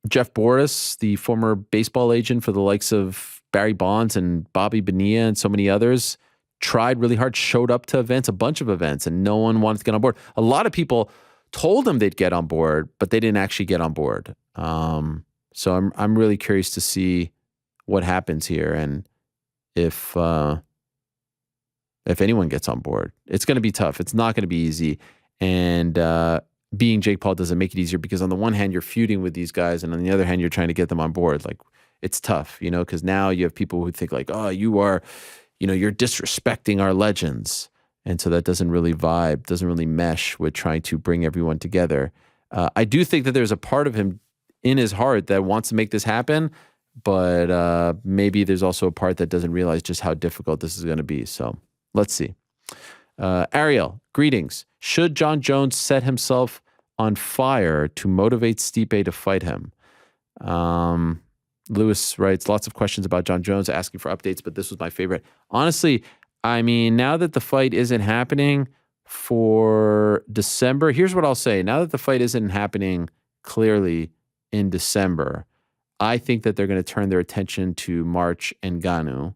Jeff Boris, the former baseball agent for the likes of Barry Bonds and Bobby Bonilla and so many others, tried really hard, showed up to events, a bunch of events, and no one wanted to get on board. A lot of people told him they'd get on board, but they didn't actually get on board. So I'm really curious to see what happens here and if anyone gets on board. It's going to be tough. It's not going to be easy. And being Jake Paul doesn't make it easier because on the one hand, you're feuding with these guys, and on the other hand, you're trying to get them on board. Like, it's tough, because now you have people who think like, oh, you're disrespecting our legends. And so that doesn't really vibe, doesn't really mesh with trying to bring everyone together. I do think that there's a part of him in his heart that wants to make this happen, but maybe there's also a part that doesn't realize just how difficult this is going to be. So let's see. Ariel, greetings. Should John Jones set himself on fire to motivate Stipe to fight him? Lewis writes, lots of questions about John Jones, asking for updates, but this was my favorite. Honestly, I mean, now that the fight isn't happening for December, here's what I'll say. Now that the fight isn't happening clearly in December, I think that they're going to turn their attention to March and Ngannou.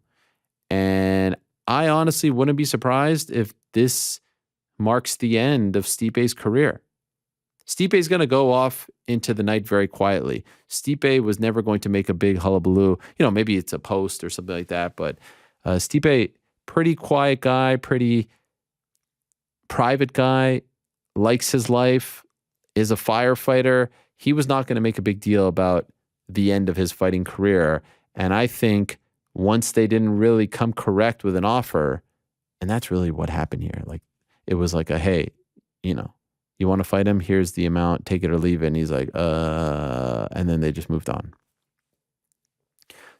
And I honestly wouldn't be surprised if this marks the end of Stipe's career. Stipe's going to go off into the night very quietly. Stipe was never going to make a big hullabaloo. Maybe it's a post or something like that, but Stipe, pretty quiet guy, pretty private guy, likes his life, is a firefighter. He was not going to make a big deal about the end of his fighting career. And I think once they didn't really come correct with an offer, and that's really what happened here. Like, it was like a, hey, you want to fight him? Here's the amount, take it or leave it. And he's like, and then they just moved on.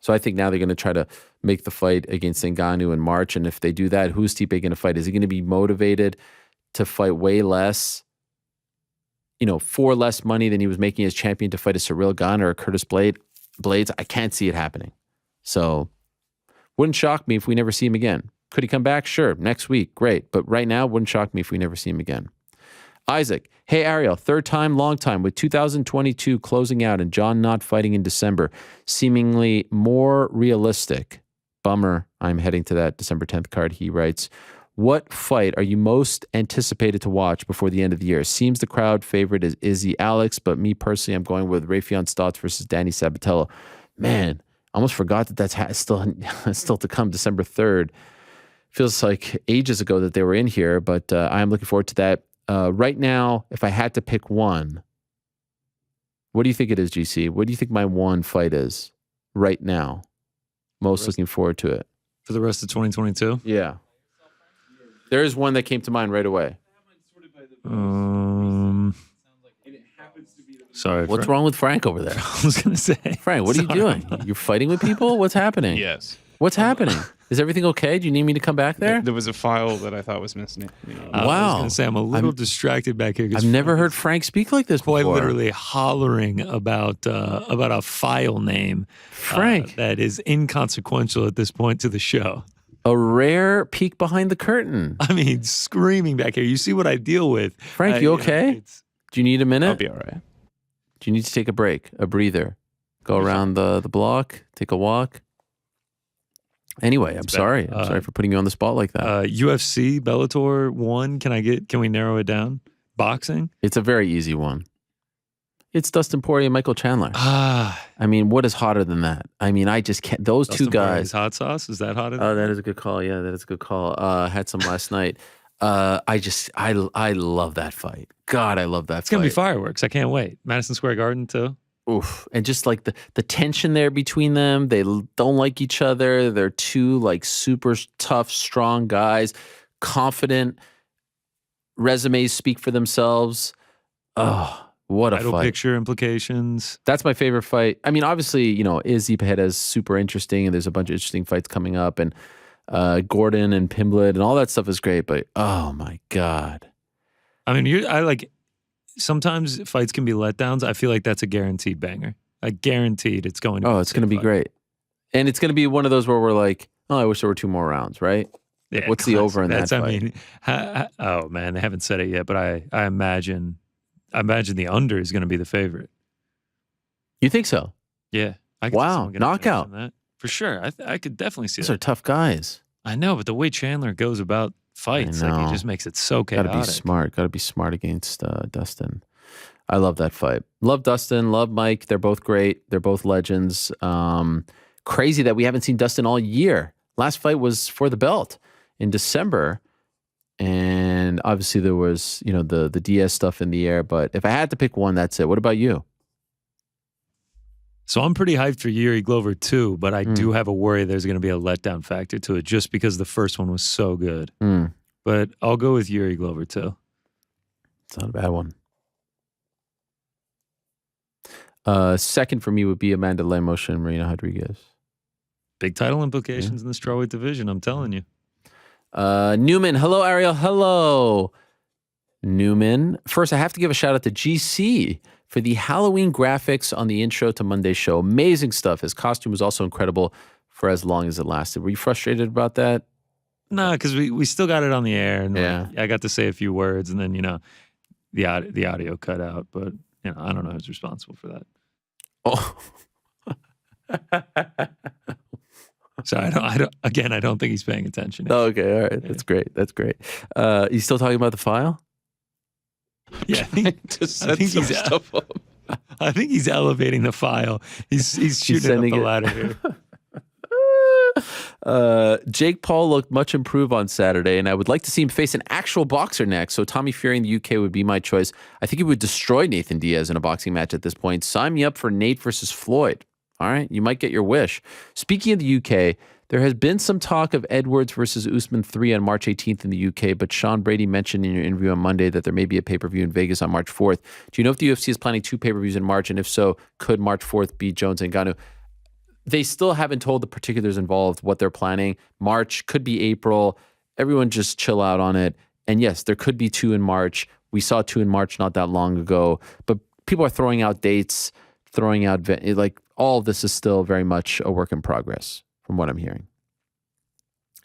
So I think now they're going to try to make the fight against Ngannou in March. And if they do that, who's Stipe going to fight? Is he going to be motivated to fight way less, for less money than he was making as champion to fight a Cyril Gane or a Curtis Blades? I can't see it happening. So wouldn't shock me if we never see him again. Could he come back? Sure. Next week. Great. But right now, wouldn't shock me if we never see him again. Isaac, hey Ariel, third time, long time. With 2022 closing out and John not fighting in December, seemingly more realistic. Bummer, I'm heading to that December 10th card, he writes. What fight are you most anticipated to watch before the end of the year? Seems the crowd favorite is Izzy Alex, but me personally, I'm going with Rafion Stotts versus Danny Sabatello. Man, I almost forgot that that's still to come, December 3rd. Feels like ages ago that they were in here, but I am looking forward to that. Right now, if I had to pick one, what do you think it is, GC? What do you think my one fight is right now? Most looking forward to it. For the rest of 2022? Yeah. There is one that came to mind right away. Sorry. What's wrong with Frank over there? I was going to say. Frank, what are you doing? You're fighting with people? What's happening? Yes. What's happening? Is everything okay? Do you need me to come back there? There was a file that I thought was missing. I was Wow. going to say I'm a little distracted back here. 'Cause I've never Frank heard is Frank speak like this quite before. literally hollering about a file name, Frank. that is inconsequential at this point to the show. A rare peek behind the curtain. I mean, screaming back here. You see what I deal with. Frank, you okay? It's Do you need a minute? I'll be all right. Do you need to take a break, a breather? Go around the block, take a walk? Anyway, I'm sorry. I'm sorry for putting you on the spot like that. UFC, Bellator 1. Can we narrow it down? Boxing? It's a very easy one. It's Dustin Poirier and Michael Chandler. Ah, I mean, what is hotter than that? I mean, I just can't. Those two Dustin Poirier's guys. hot sauce? Is that hotter? Oh, that is a good call. Yeah, that is a good call. Had some last night. I love that fight. God, I love that It's going to be fight. fireworks. I can't wait. Madison Square Garden, too. Oof. And just like the tension there between them, they don't like each other. They're two like super tough, strong guys, confident. Resumes speak for themselves. Oh, what a Title fight. picture implications. That's my favorite fight. I mean, obviously, Izzy Pajeda is super interesting, and there's a bunch of interesting fights coming up, and Gordon and Pimblett and all that stuff is great. But oh my God, I mean, sometimes fights can be letdowns. I feel like that's a guaranteed banger. I guaranteed it's going to. it's going to be great, and it's going to be one of those where we're like, oh, I wish there were 2 more rounds, right? Yeah, What's the over in that I fight? mean, oh man, they haven't said it yet, but I imagine the under is going to be the favorite. You think so? Yeah. I could see Wow, someone getting knockout. finished on that. For sure. I could definitely see Those that. are tough guys. I know, but the way Chandler goes about fights, I like know. he just makes it so Got chaotic. to be smart. Got to be smart against Dustin. I love that fight. Love Dustin. Love Mike. They're both great. They're both legends. Crazy that we haven't seen Dustin all year. Last fight was for the belt in December. And obviously there was, the Diaz stuff in the air. But if I had to pick one, that's it. What about you? So I'm pretty hyped for Yuri Glover too, but I do have a worry there's going to be a letdown factor to it just because the first one was so good. But I'll go with Yuri Glover too. It's not a bad one. Second for me would be Amanda Lemos and Marina Rodriguez. Big title implications in the strawweight division, I'm telling you. Newman. Hello, Ariel. Hello, Newman. First, I have to give a shout out to GC for the Halloween graphics on the intro to Monday's show. Amazing stuff. His costume was also incredible for as long as it lasted. Were you frustrated about that? No, because we still got it on the air, and Yeah. I got to say a few words, and then the audio cut out. But I don't know who's responsible for that. Oh, So I don't think he's paying attention. okay. All right. That's great. That's great. You still talking about the file? Yeah, I think he's elevating the file. He's shooting sending up the it. ladder here. Jake Paul looked much improved on Saturday, and I would like to see him face an actual boxer next. So Tommy Fury in the UK would be my choice. I think he would destroy Nathan Diaz in a boxing match at this point. Sign me up for Nate versus Floyd. All right, you might get your wish. Speaking of the UK, there has been some talk of Edwards versus Usman 3 on March 18th in the UK, but Sean Brady mentioned in your interview on Monday that there may be a pay-per-view in Vegas on March 4th. Do you know if the UFC is planning 2 pay-per-views in March, and if so, could March 4th be Jones and Ngannou? They still haven't told the particulars involved, what they're planning. March, could be April. Everyone just chill out on it. And yes, there could be 2 in March. We saw 2 in March not that long ago, but people are throwing out dates, throwing out, all of this is still very much a work in progress from what I'm hearing.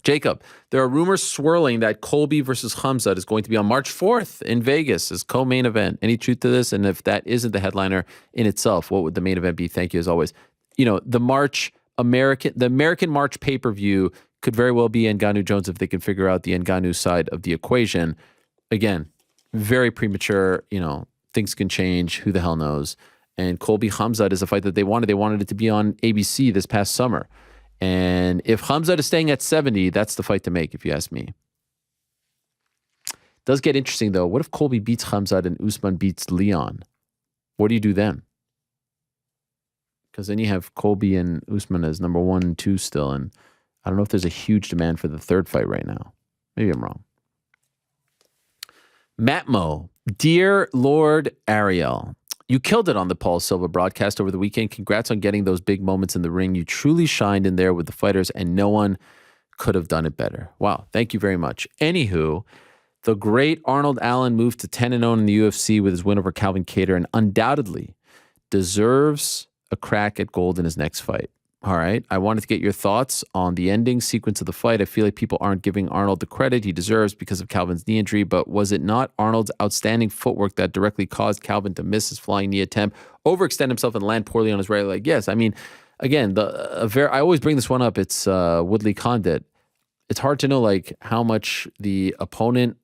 Jacob, there are rumors swirling that Colby versus Khamzat is going to be on March 4th in Vegas as co-main event. Any truth to this? And if that isn't the headliner in itself, what would the main event be? Thank you as always. The American March pay-per-view could very well be Ngannou Jones if they can figure out the Ngannou side of the equation. Again, very premature, things can change. Who the hell knows? And Colby Khamzat is a fight that they wanted. They wanted it to be on ABC this past summer. And if Khamzat is staying at 70, that's the fight to make, if you ask me. Does get interesting, though. What if Colby beats Khamzat and Usman beats Leon? What do you do then? Because then you have Colby and Usman as number 1 and 2 still. And I don't know if there's a huge demand for the third fight right now. Maybe I'm wrong. Matmo, dear Lord Ariel, You killed it on the Paul Silva broadcast over the weekend. Congrats on getting those big moments in the ring. You truly shined in there with the fighters, and no one could have done it better. Wow, thank you very much. Anywho, the great Arnold Allen moved to 10-0 in the UFC with his win over Calvin Kattar and undoubtedly deserves a crack at gold in his next fight. All right, I wanted to get your thoughts on the ending sequence of the fight. I feel like people aren't giving Arnold the credit he deserves because of Calvin's knee injury, but was it not Arnold's outstanding footwork that directly caused Calvin to miss his flying knee attempt, overextend himself, and land poorly on his right leg? Yes, I mean, again, I always bring this one up. It's Woodley Condit. It's hard to know like how much the opponent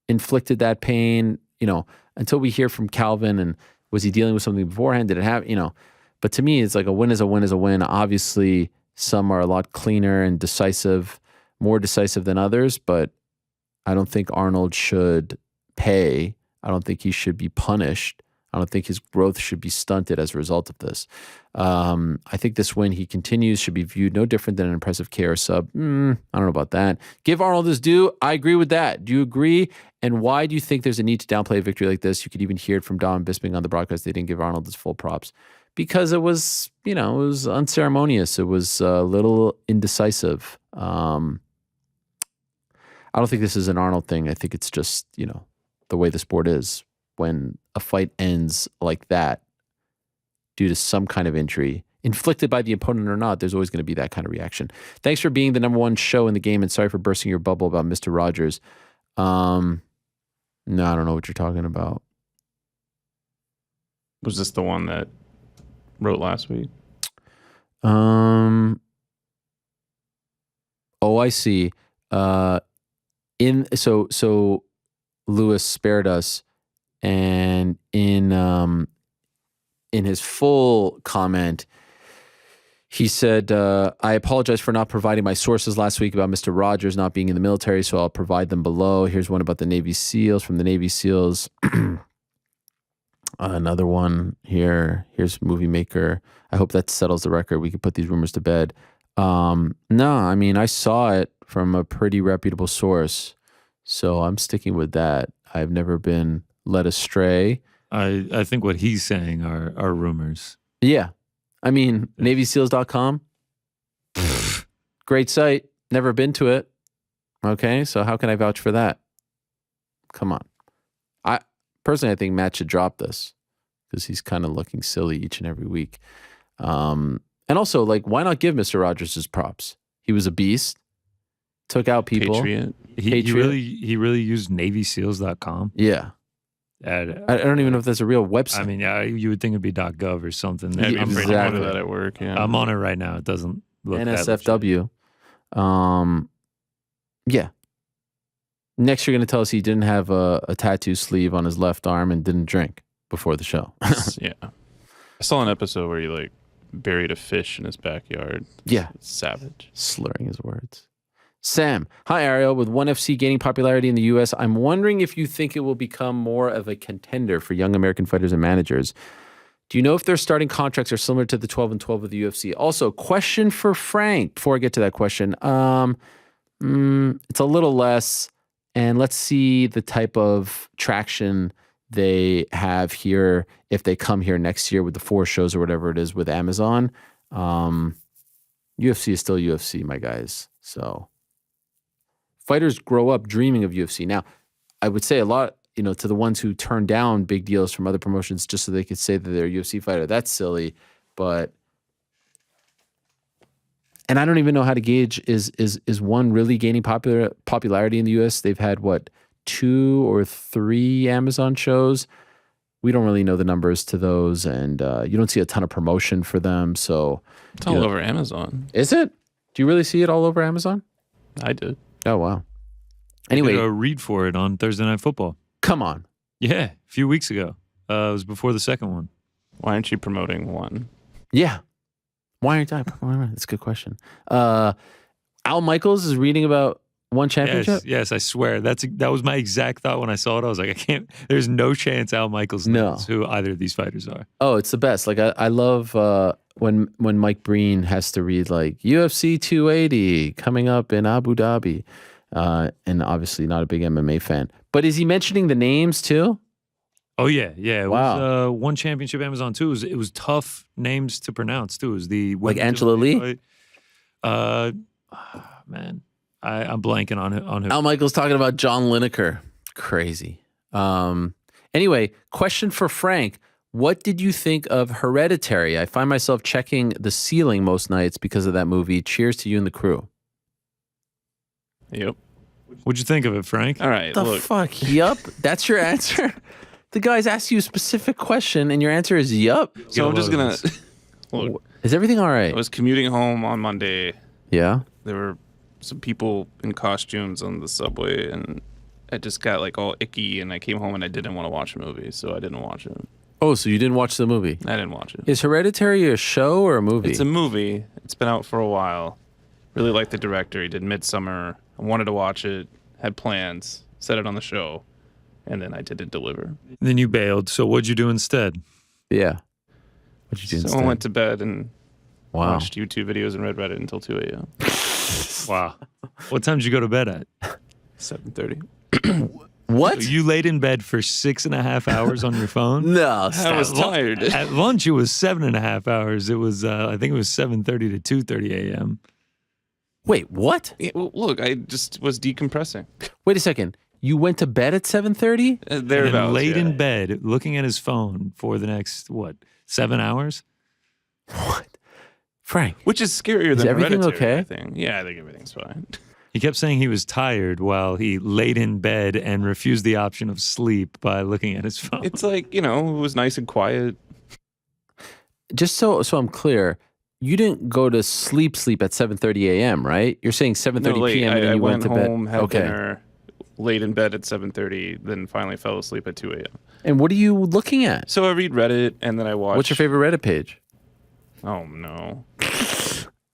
inflicted that pain, until we hear from Calvin, and was he dealing with something beforehand? Did it have, But to me, it's like a win is a win is a win. Obviously, some are a lot cleaner and decisive, more decisive than others, but I don't think Arnold should pay. I don't think he should be punished. I don't think his growth should be stunted as a result of this. I think this win, he continues, should be viewed no different than an impressive KO sub. I don't know about that. Give Arnold his due. I agree with that. Do you agree? And why do you think there's a need to downplay a victory like this? You could even hear it from Don Bisping on the broadcast. They didn't give Arnold his full props because it was, it was unceremonious. It was a little indecisive. I don't think this is an Arnold thing. I think it's just, the way the sport is. When a fight ends like that due to some kind of injury, inflicted by the opponent or not, there's always going to be that kind of reaction. Thanks for being the number one show in the game, and sorry for bursting your bubble about Mr. Rogers. No, I don't know what you're talking about. Was this the one that wrote last week? Oh, I see. So Lewis spared us. And in his full comment, he said, I apologize for not providing my sources last week about Mr. Rogers not being in the military, so I'll provide them below. Here's one about the Navy SEALs from the Navy SEALs. Another one here. Here's Movie Maker. I hope that settles the record. We could put these rumors to bed. No, I mean, I saw it from a pretty reputable source, so I'm sticking with that. I've never been led astray. I think what he's saying are rumors. Yeah. I mean, NavySeals.com. Great site. Never been to it. Okay, so how can I vouch for that? Come on. I think Matt should drop this because he's kind of looking silly each and every week. And also, like, why not give Mr. Rogers his props? He was a beast. Took out people. Patriot. He really used NavySeals.com. Yeah. I don't even know if that's a real website. I mean, yeah, you would think it'd be .gov or something. Yeah, I'm exactly. afraid to that at work. Yeah. I'm on it right now. It doesn't look NSFW. Yeah. Next, you're going to tell us he didn't have a tattoo sleeve on his left arm and didn't drink before the show. Yeah. I saw an episode where he like buried a fish in his backyard. Yeah. It's savage. Slurring his words. Sam, hi Ariel. With ONE FC gaining popularity in the U.S., I'm wondering if you think it will become more of a contender for young American fighters and managers. Do you know if their starting contracts are similar to the 12 and 12 of the UFC? Also, question for Frank. Before I get to that question, it's a little less, and let's see the type of traction they have here if they come here next year with the 4 shows or whatever it is with Amazon. UFC is still UFC, my guys. So fighters grow up dreaming of UFC. Now, I would say a lot, to the ones who turn down big deals from other promotions just so they could say that they're a UFC fighter. That's silly, but and I don't even know how to gauge is one really gaining popularity in the US? They've had 2 or 3 Amazon shows. We don't really know the numbers to those, and you don't see a ton of promotion for them. So it's all over Amazon. Is it? Do you really see it all over Amazon? I did. Oh wow. Anyway, I did a read for it on Thursday Night Football. Come on. Yeah, a few weeks ago. It was before the second one. Why aren't you promoting one? Yeah. Why aren't I? That's a good question. Al Michaels is reading about one championship? Yes, I swear. That was my exact thought when I saw it. I was like, there's no chance Al Michaels knows who either of these fighters are. Oh, it's the best. Like I love when Mike Breen has to read like UFC 280 coming up in Abu Dhabi. And obviously not a big MMA fan. But is he mentioning the names too? Oh yeah. It Wow. was one championship, Amazon 2. It was tough names to pronounce too. It was the Like women's Angela MMA Lee? fight. Man, I'm blanking on it. Al Michaels talking about John Lineker. Crazy. Anyway, question for Frank. What did you think of Hereditary? I find myself checking the ceiling most nights because of that movie. Cheers to you and the crew. Yep. What'd you think of it, Frank? All right. The Look, fuck? Yup? That's your answer? The guy's asked you a specific question and your answer is yup? so I'm just Gotta gonna look. Is everything all right? I was commuting home on Monday. Yeah? There were some people in costumes on the subway, and I just got like all icky. And I came home and I didn't want to watch a movie, so I didn't watch it. Oh, so you didn't watch the movie? I didn't watch it. Is Hereditary a show or a movie? It's a movie. It's been out for a while. Really like the director. He did Midsummer. I wanted to watch it. Had plans. Said it on the show, and then I didn't deliver. Then you bailed. So what'd you do instead? Yeah. What'd you do So instead? I went to bed and Wow. watched YouTube videos and read Reddit until 2 a.m. Wow. What time did you go to bed at? 7:30. What? You laid in bed for 6.5 hours on your phone? No, I stop. was tired. At lunch, it was 7.5 hours. It was, I think it was 7:30 to 2:30 a.m. Wait, what? Yeah, well, look, I just was decompressing. Wait a second. You went to bed at 7:30? And Thereabouts, laid yeah. in bed, looking at his phone for the next, 7 hours? What? Frank. Which is scarier than everything Hereditary, okay? I think. Yeah, I think everything's fine. He kept saying he was tired while he laid in bed and refused the option of sleep by looking at his phone. It's like, it was nice and quiet. Just so I'm clear, you didn't go to sleep at 7:30 a.m., right? You're saying 7:30 No, late. p.m. and then I you went went to bed. home, had Okay. dinner, laid in bed at 7:30, then finally fell asleep at 2 a.m. And what are you looking at? So I read Reddit, and then I watch. What's your favorite Reddit page? Oh, no.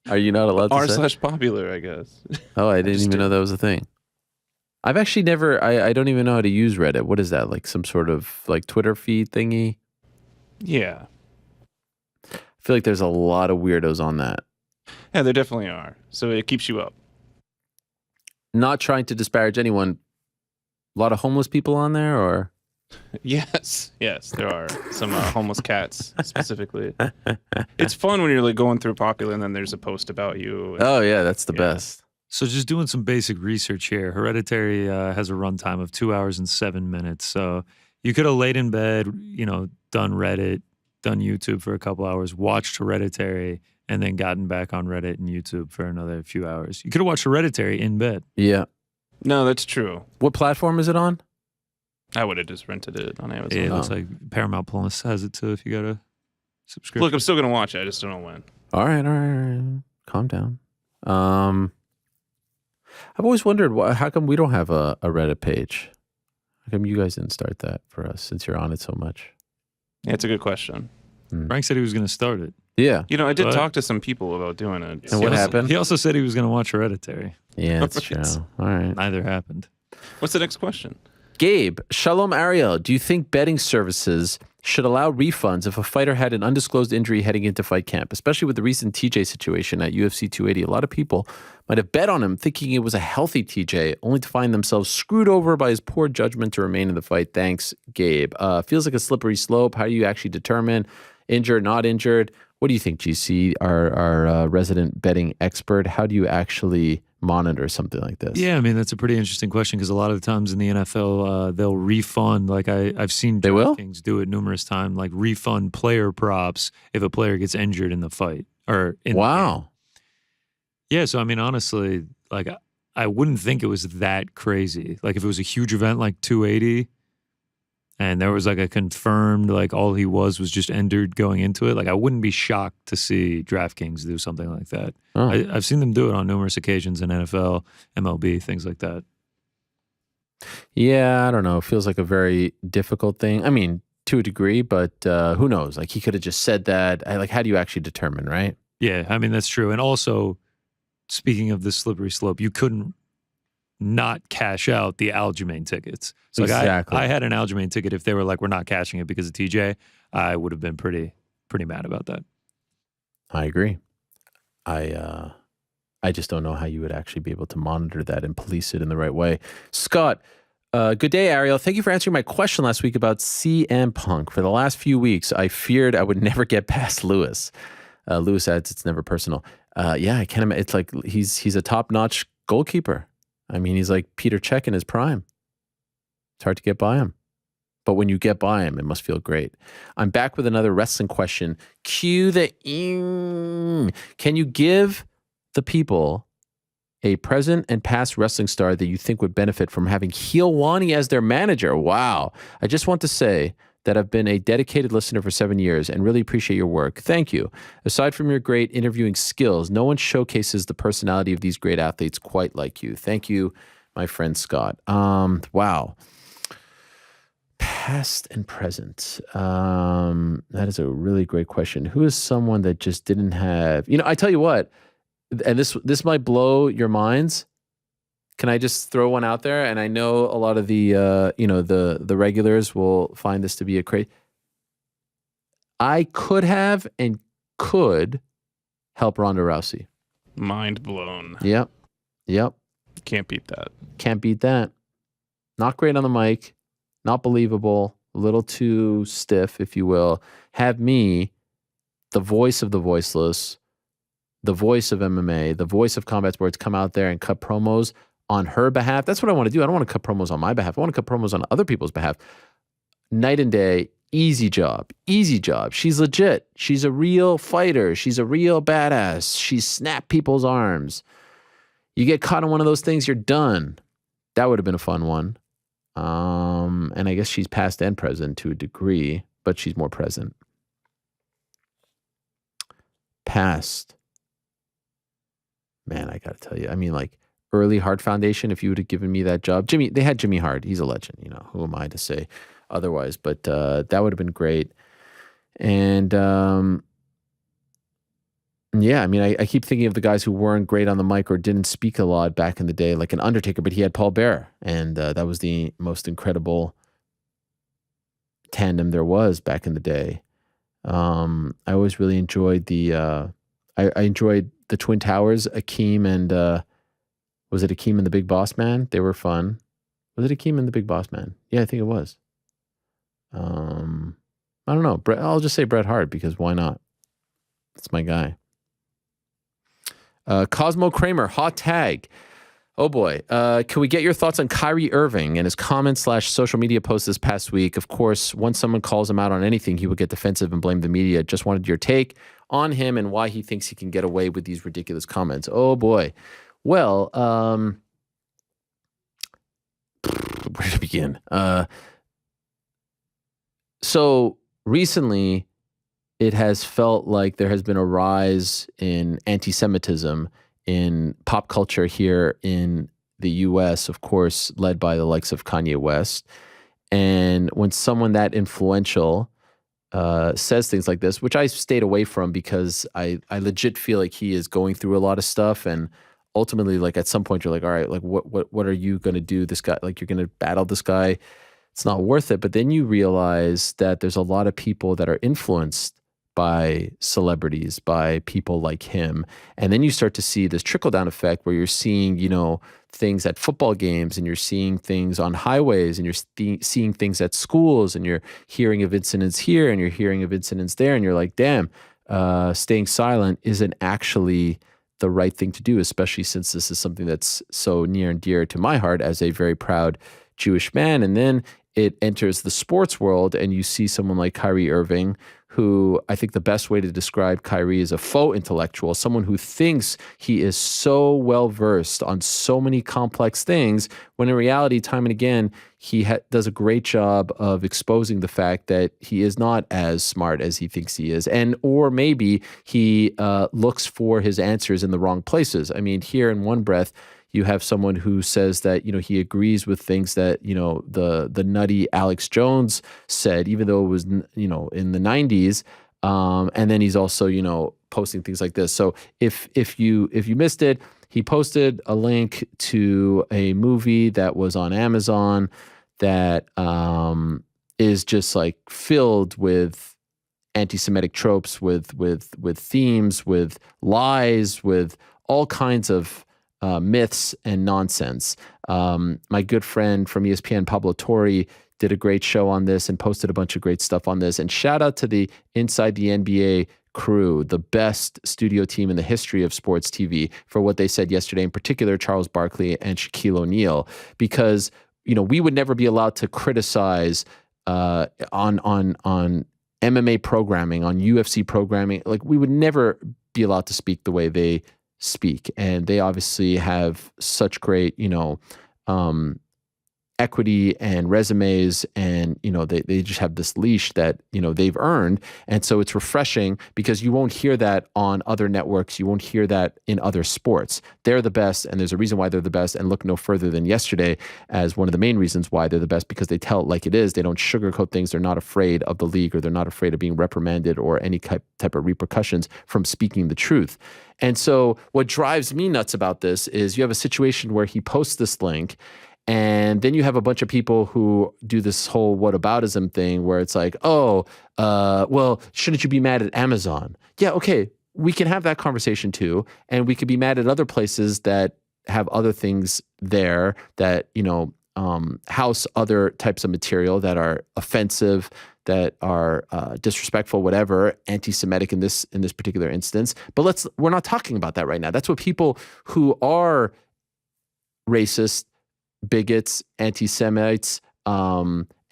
Are you not allowed to say? r/popular, I guess. Oh, I didn't just even know that was a thing. I've actually never, I don't even know how to use Reddit. What is that? Like some sort of like Twitter feed thingy? Yeah. I feel like there's a lot of weirdos on that. Yeah, there definitely are. So it keeps you up. Not trying to disparage anyone. A lot of homeless people on there or? Yes, there are some homeless cats specifically. It's fun when you're like going through Popular and then there's a post about you. Oh yeah, that's the Yeah. best. So just doing some basic research here. Hereditary has a runtime of 2 hours and 7 minutes. So you could have laid in bed, done Reddit, done YouTube for a couple hours, watched Hereditary, and then gotten back on Reddit and YouTube for another few hours. You could have watched Hereditary in bed. Yeah. No, that's true. What platform is it on? I would have just rented it on Amazon. It looks Oh. like Paramount Plus has it too if you got a subscription. Look, I'm still gonna watch it. I just don't know when. All right. Calm down. I've always wondered how come we don't have a Reddit page? How come you guys didn't start that for us since you're on it so much? Yeah, it's a good question. Frank said he was going to start it. Yeah. I did What? talk to some people about doing it. And what happened? He also said he was going to watch Hereditary. Yeah, that's true. All right. Neither happened. What's the next question? Gabe, Shalom Ariel, do you think betting services should allow refunds if a fighter had an undisclosed injury heading into fight camp, especially with the recent TJ situation at UFC 280? A lot of people might have bet on him thinking it was a healthy TJ, only to find themselves screwed over by his poor judgment to remain in the fight. Thanks, Gabe. Feels like a slippery slope. How do you actually determine injured, not injured? What do you think, GC, our resident betting expert? How do you actually monitor something like this? Yeah, I mean, that's a pretty interesting question because a lot of the times in the NFL, they'll refund, like I've seen They will? DraftKings do it numerous times, like refund player props if a player gets injured in the fight. Or in the game. Wow. Yeah, so I mean, honestly, like I wouldn't think it was that crazy. Like if it was a huge event like 280 and there was like a confirmed, like all he was just injured going into it, like I wouldn't be shocked to see DraftKings do something like that. Oh. I've seen them do it on numerous occasions in NFL, MLB, things like that. Yeah, I don't know. It feels like a very difficult thing. I mean, to a degree, but who knows? Like he could have just said that. Like, how do you actually determine, right? Yeah, I mean, that's true. And also, speaking of the slippery slope, you couldn't not cash out the Aljamain tickets. So like Exactly. I had an Aljamain ticket. If they were like, we're not cashing it because of TJ, I would have been pretty mad about that. I agree. I just don't know how you would actually be able to monitor that and police it in the right way. Scott, Good day, Ariel. Thank you for answering my question last week about CM Punk. For the last few weeks, I feared I would never get past Lewis. Lewis adds, it's never personal. Yeah, I can't imagine. It's like he's a top-notch goalkeeper. I mean, he's like Peter Cech in his prime. It's hard to get by him. But when you get by him, it must feel great. I'm back with another wrestling question. Cue the Can you give the people a present and past wrestling star that you think would benefit from having Helwani as their manager? Wow. I just want to say that I've been a dedicated listener for 7 years and really appreciate your work. Thank you. Aside from your great interviewing skills, no one showcases the personality of these great athletes quite like you. Thank you, my friend Scott. Wow. Past and present. That is a really great question. Who is someone that just didn't have, I tell you what, and this might blow your minds. Can I just throw one out there? And I know a lot of the the regulars will find this to be a crazy. I could have and could help Ronda Rousey. Mind blown. Yep. Can't beat that. Can't beat that. Not great on the mic. Not believable. A little too stiff, if you will. Have me, the voice of the voiceless, the voice of MMA, the voice of combat sports, come out there and cut promos on her behalf. That's what I want to do. I don't want to cut promos on my behalf. I want to cut promos on other people's behalf. Night and day, easy job. She's legit. She's a real fighter. She's a real badass. She snapped people's arms. You get caught on one of those things, you're done. That would have been a fun one. And I guess she's past and present to a degree, but she's more present. Past. Man, I got to tell you. I mean, like, early Hart Foundation, if you would have given me that job. They had Jimmy Hart. He's a legend, who am I to say otherwise? But that would have been great. And yeah, I mean, I keep thinking of the guys who weren't great on the mic or didn't speak a lot back in the day, like an Undertaker, but he had Paul Bearer. And that was the most incredible tandem there was back in the day. I always really enjoyed I enjoyed the Twin Towers, Akeem and was it Akeem and the Big Boss Man? They were fun. Was it Akeem and the Big Boss Man? Yeah, I think it was. I don't know. I'll just say Bret Hart because why not? That's my guy. Cosmo Kramer, hot tag. Oh boy. Can we get your thoughts on Kyrie Irving and his comments/social media posts this past week? Of course, once someone calls him out on anything, he would get defensive and blame the media. Just wanted your take on him and why he thinks he can get away with these ridiculous comments. Oh boy. Well, where to begin? So recently, it has felt like there has been a rise in anti-Semitism in pop culture here in the U.S., of course, led by the likes of Kanye West. And when someone that influential says things like this, which I stayed away from because I legit feel like he is going through a lot of stuff, and ultimately, like at some point, you're like, all right, like what are you going to do? This guy, like you're going to battle this guy. It's not worth it. But then you realize that there's a lot of people that are influenced by celebrities, by people like him. And then you start to see this trickle-down effect where you're seeing, things at football games, and you're seeing things on highways, and you're seeing things at schools, and you're hearing of incidents here, and you're hearing of incidents there, and you're like, damn, staying silent isn't actually the right thing to do, especially since this is something that's so near and dear to my heart as a very proud Jewish man. And then it enters the sports world, and you see someone like Kyrie Irving, who I think the best way to describe Kyrie is a faux intellectual, someone who thinks he is so well-versed on so many complex things, when in reality, time and again, he does a great job of exposing the fact that he is not as smart as he thinks he is. Or maybe he looks for his answers in the wrong places. I mean, here in one breath, you have someone who says that, he agrees with things that, the nutty Alex Jones said, even though it was, in the 90s. And then he's also, posting things like this. So if you missed it, he posted a link to a movie that was on Amazon that is just like filled with anti-Semitic tropes, with themes, with lies, with all kinds of myths and nonsense. My good friend from ESPN, Pablo Torre, did a great show on this and posted a bunch of great stuff on this. And shout out to the Inside the NBA crew, the best studio team in the history of sports TV, for what they said yesterday, in particular, Charles Barkley and Shaquille O'Neal, because, we would never be allowed to criticize on MMA programming, on UFC programming. Like, we would never be allowed to speak the way they speak. And they obviously have such great, equity and resumes, and they just have this leash that they've earned. And so it's refreshing, because you won't hear that on other networks, you won't hear that in other sports. They're the best, and there's a reason why they're the best. And look no further than yesterday as one of the main reasons why they're the best, because they tell it like it is. They don't sugarcoat things. They're not afraid of the league, or they're not afraid of being reprimanded or any type of repercussions from speaking the truth. And so what drives me nuts about this is you have a situation where he posts this link, and then you have a bunch of people who do this whole whataboutism thing where it's like, well, shouldn't you be mad at Amazon? Yeah, okay, we can have that conversation too. And we could be mad at other places that have other things there that, house other types of material that are offensive, that are disrespectful, whatever, anti-Semitic in this particular instance. But we're not talking about that right now. That's what people who are racist, bigots, anti-Semites,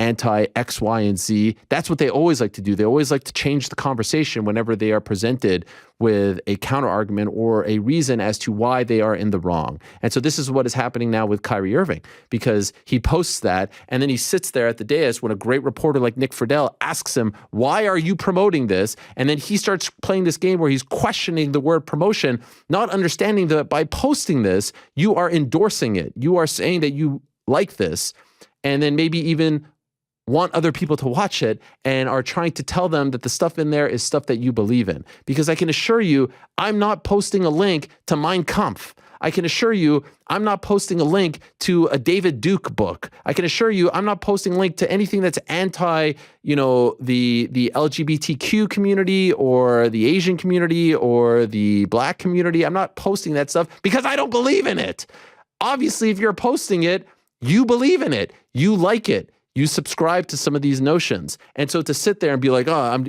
anti-X, Y, and Z. That's what they always like to do. They always like to change the conversation whenever they are presented with a counter-argument or a reason as to why they are in the wrong. And so this is what is happening now with Kyrie Irving, because he posts that, and then he sits there at the dais when a great reporter like Nick Friedel asks him, why are you promoting this? And then he starts playing this game where he's questioning the word promotion, not understanding that by posting this, you are endorsing it. You are saying that you like this, and then maybe even want other people to watch it, and are trying to tell them that the stuff in there is stuff that you believe in. Because I can assure you, I'm not posting a link to Mein Kampf. I can assure you, I'm not posting a link to a David Duke book. I can assure you, I'm not posting a link to anything that's anti, the LGBTQ community or the Asian community or the Black community. I'm not posting that stuff because I don't believe in it. Obviously, if you're posting it, you believe in it. You like it. You subscribe to some of these notions. And so to sit there and be like, I'm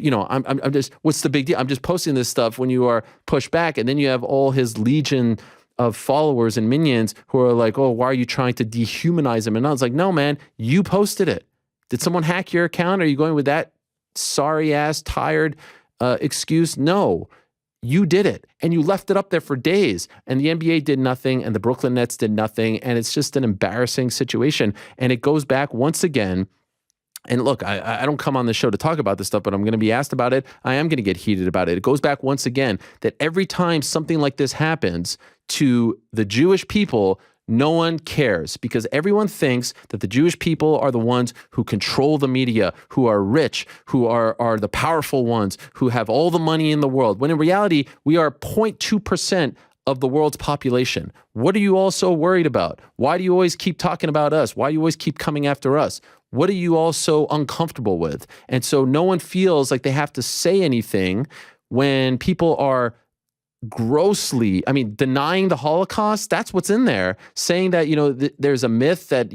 just, what's the big deal? I'm just posting this stuff, when you are pushed back. And then you have all his legion of followers and minions who are like, oh, why are you trying to dehumanize him? And I was like, no, man, you posted it. Did someone hack your account? Are you going with that sorry ass, tired excuse? No. You did it, and you left it up there for days, and the NBA did nothing, and the Brooklyn Nets did nothing, and it's just an embarrassing situation. And it goes back once again. And look, I don't come on the show to talk about this stuff, but I'm going to be asked about it. I am going to get heated about it. It goes back once again that every time something like this happens to the Jewish people, no one cares, because everyone thinks that the Jewish people are the ones who control the media, who are rich, who are the powerful ones, who have all the money in the world, when in reality, we are 0.2% of the world's population. What are you all so worried about? Why do you always keep talking about us? Why do you always keep coming after us? What are you all so uncomfortable with? And so no one feels like they have to say anything when people are grossly, denying the Holocaust. That's what's in there. Saying that, there's a myth that,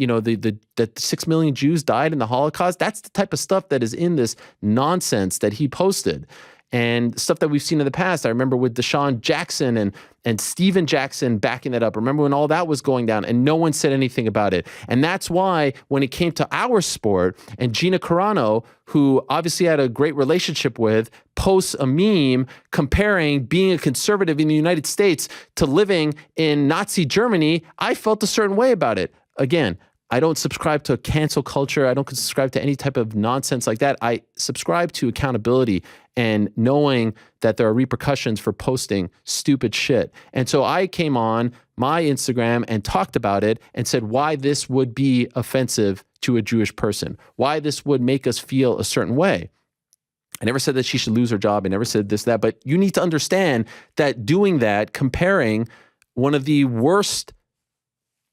that 6 million Jews died in the Holocaust. That's the type of stuff that is in this nonsense that he posted. And stuff that we've seen in the past. I remember with Deshaun Jackson and Steven Jackson backing that up. Remember when all that was going down and no one said anything about it. And that's why when it came to our sport, and Gina Carano, who obviously had a great relationship with, posts a meme comparing being a conservative in the United States to living in Nazi Germany, I felt a certain way about it. Again, I don't subscribe to cancel culture. I don't subscribe to any type of nonsense like that. I subscribe to accountability and knowing that there are repercussions for posting stupid shit. And so I came on my Instagram and talked about it and said why this would be offensive to a Jewish person, why this would make us feel a certain way. I never said that she should lose her job. I never said this, that, but you need to understand that doing that, comparing one of the worst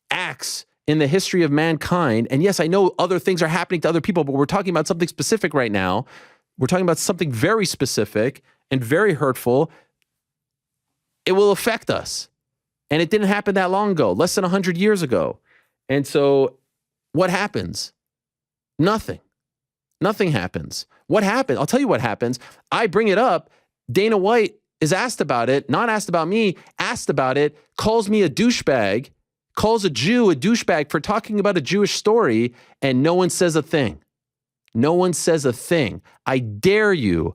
acts in the history of mankind. And yes, I know other things are happening to other people, but we're talking about something specific right now. We're talking about something very specific and very hurtful. It will affect us. And it didn't happen that long ago, less than 100 years ago. And so what happens? Nothing. Nothing happens. What happens? I'll tell you what happens. I bring it up. Dana White is asked about it, not asked about me, asked about it, calls me a douchebag, calls a Jew a douchebag for talking about a Jewish story, and no one says a thing. No one says a thing. I dare you,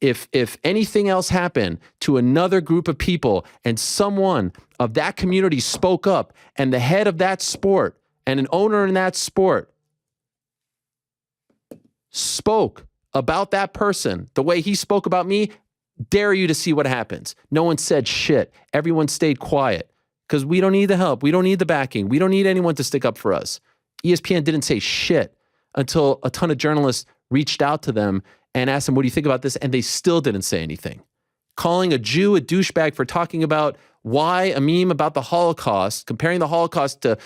if anything else happened to another group of people and someone of that community spoke up and the head of that sport and an owner in that sport spoke about that person the way he spoke about me, dare you to see what happens. No one said shit. Everyone stayed quiet because we don't need the help. We don't need the backing. We don't need anyone to stick up for us. ESPN didn't say shit until a ton of journalists reached out to them and asked them, what do you think about this? And they still didn't say anything. Calling a Jew a douchebag for talking about why a meme about the Holocaust, comparing the Holocaust to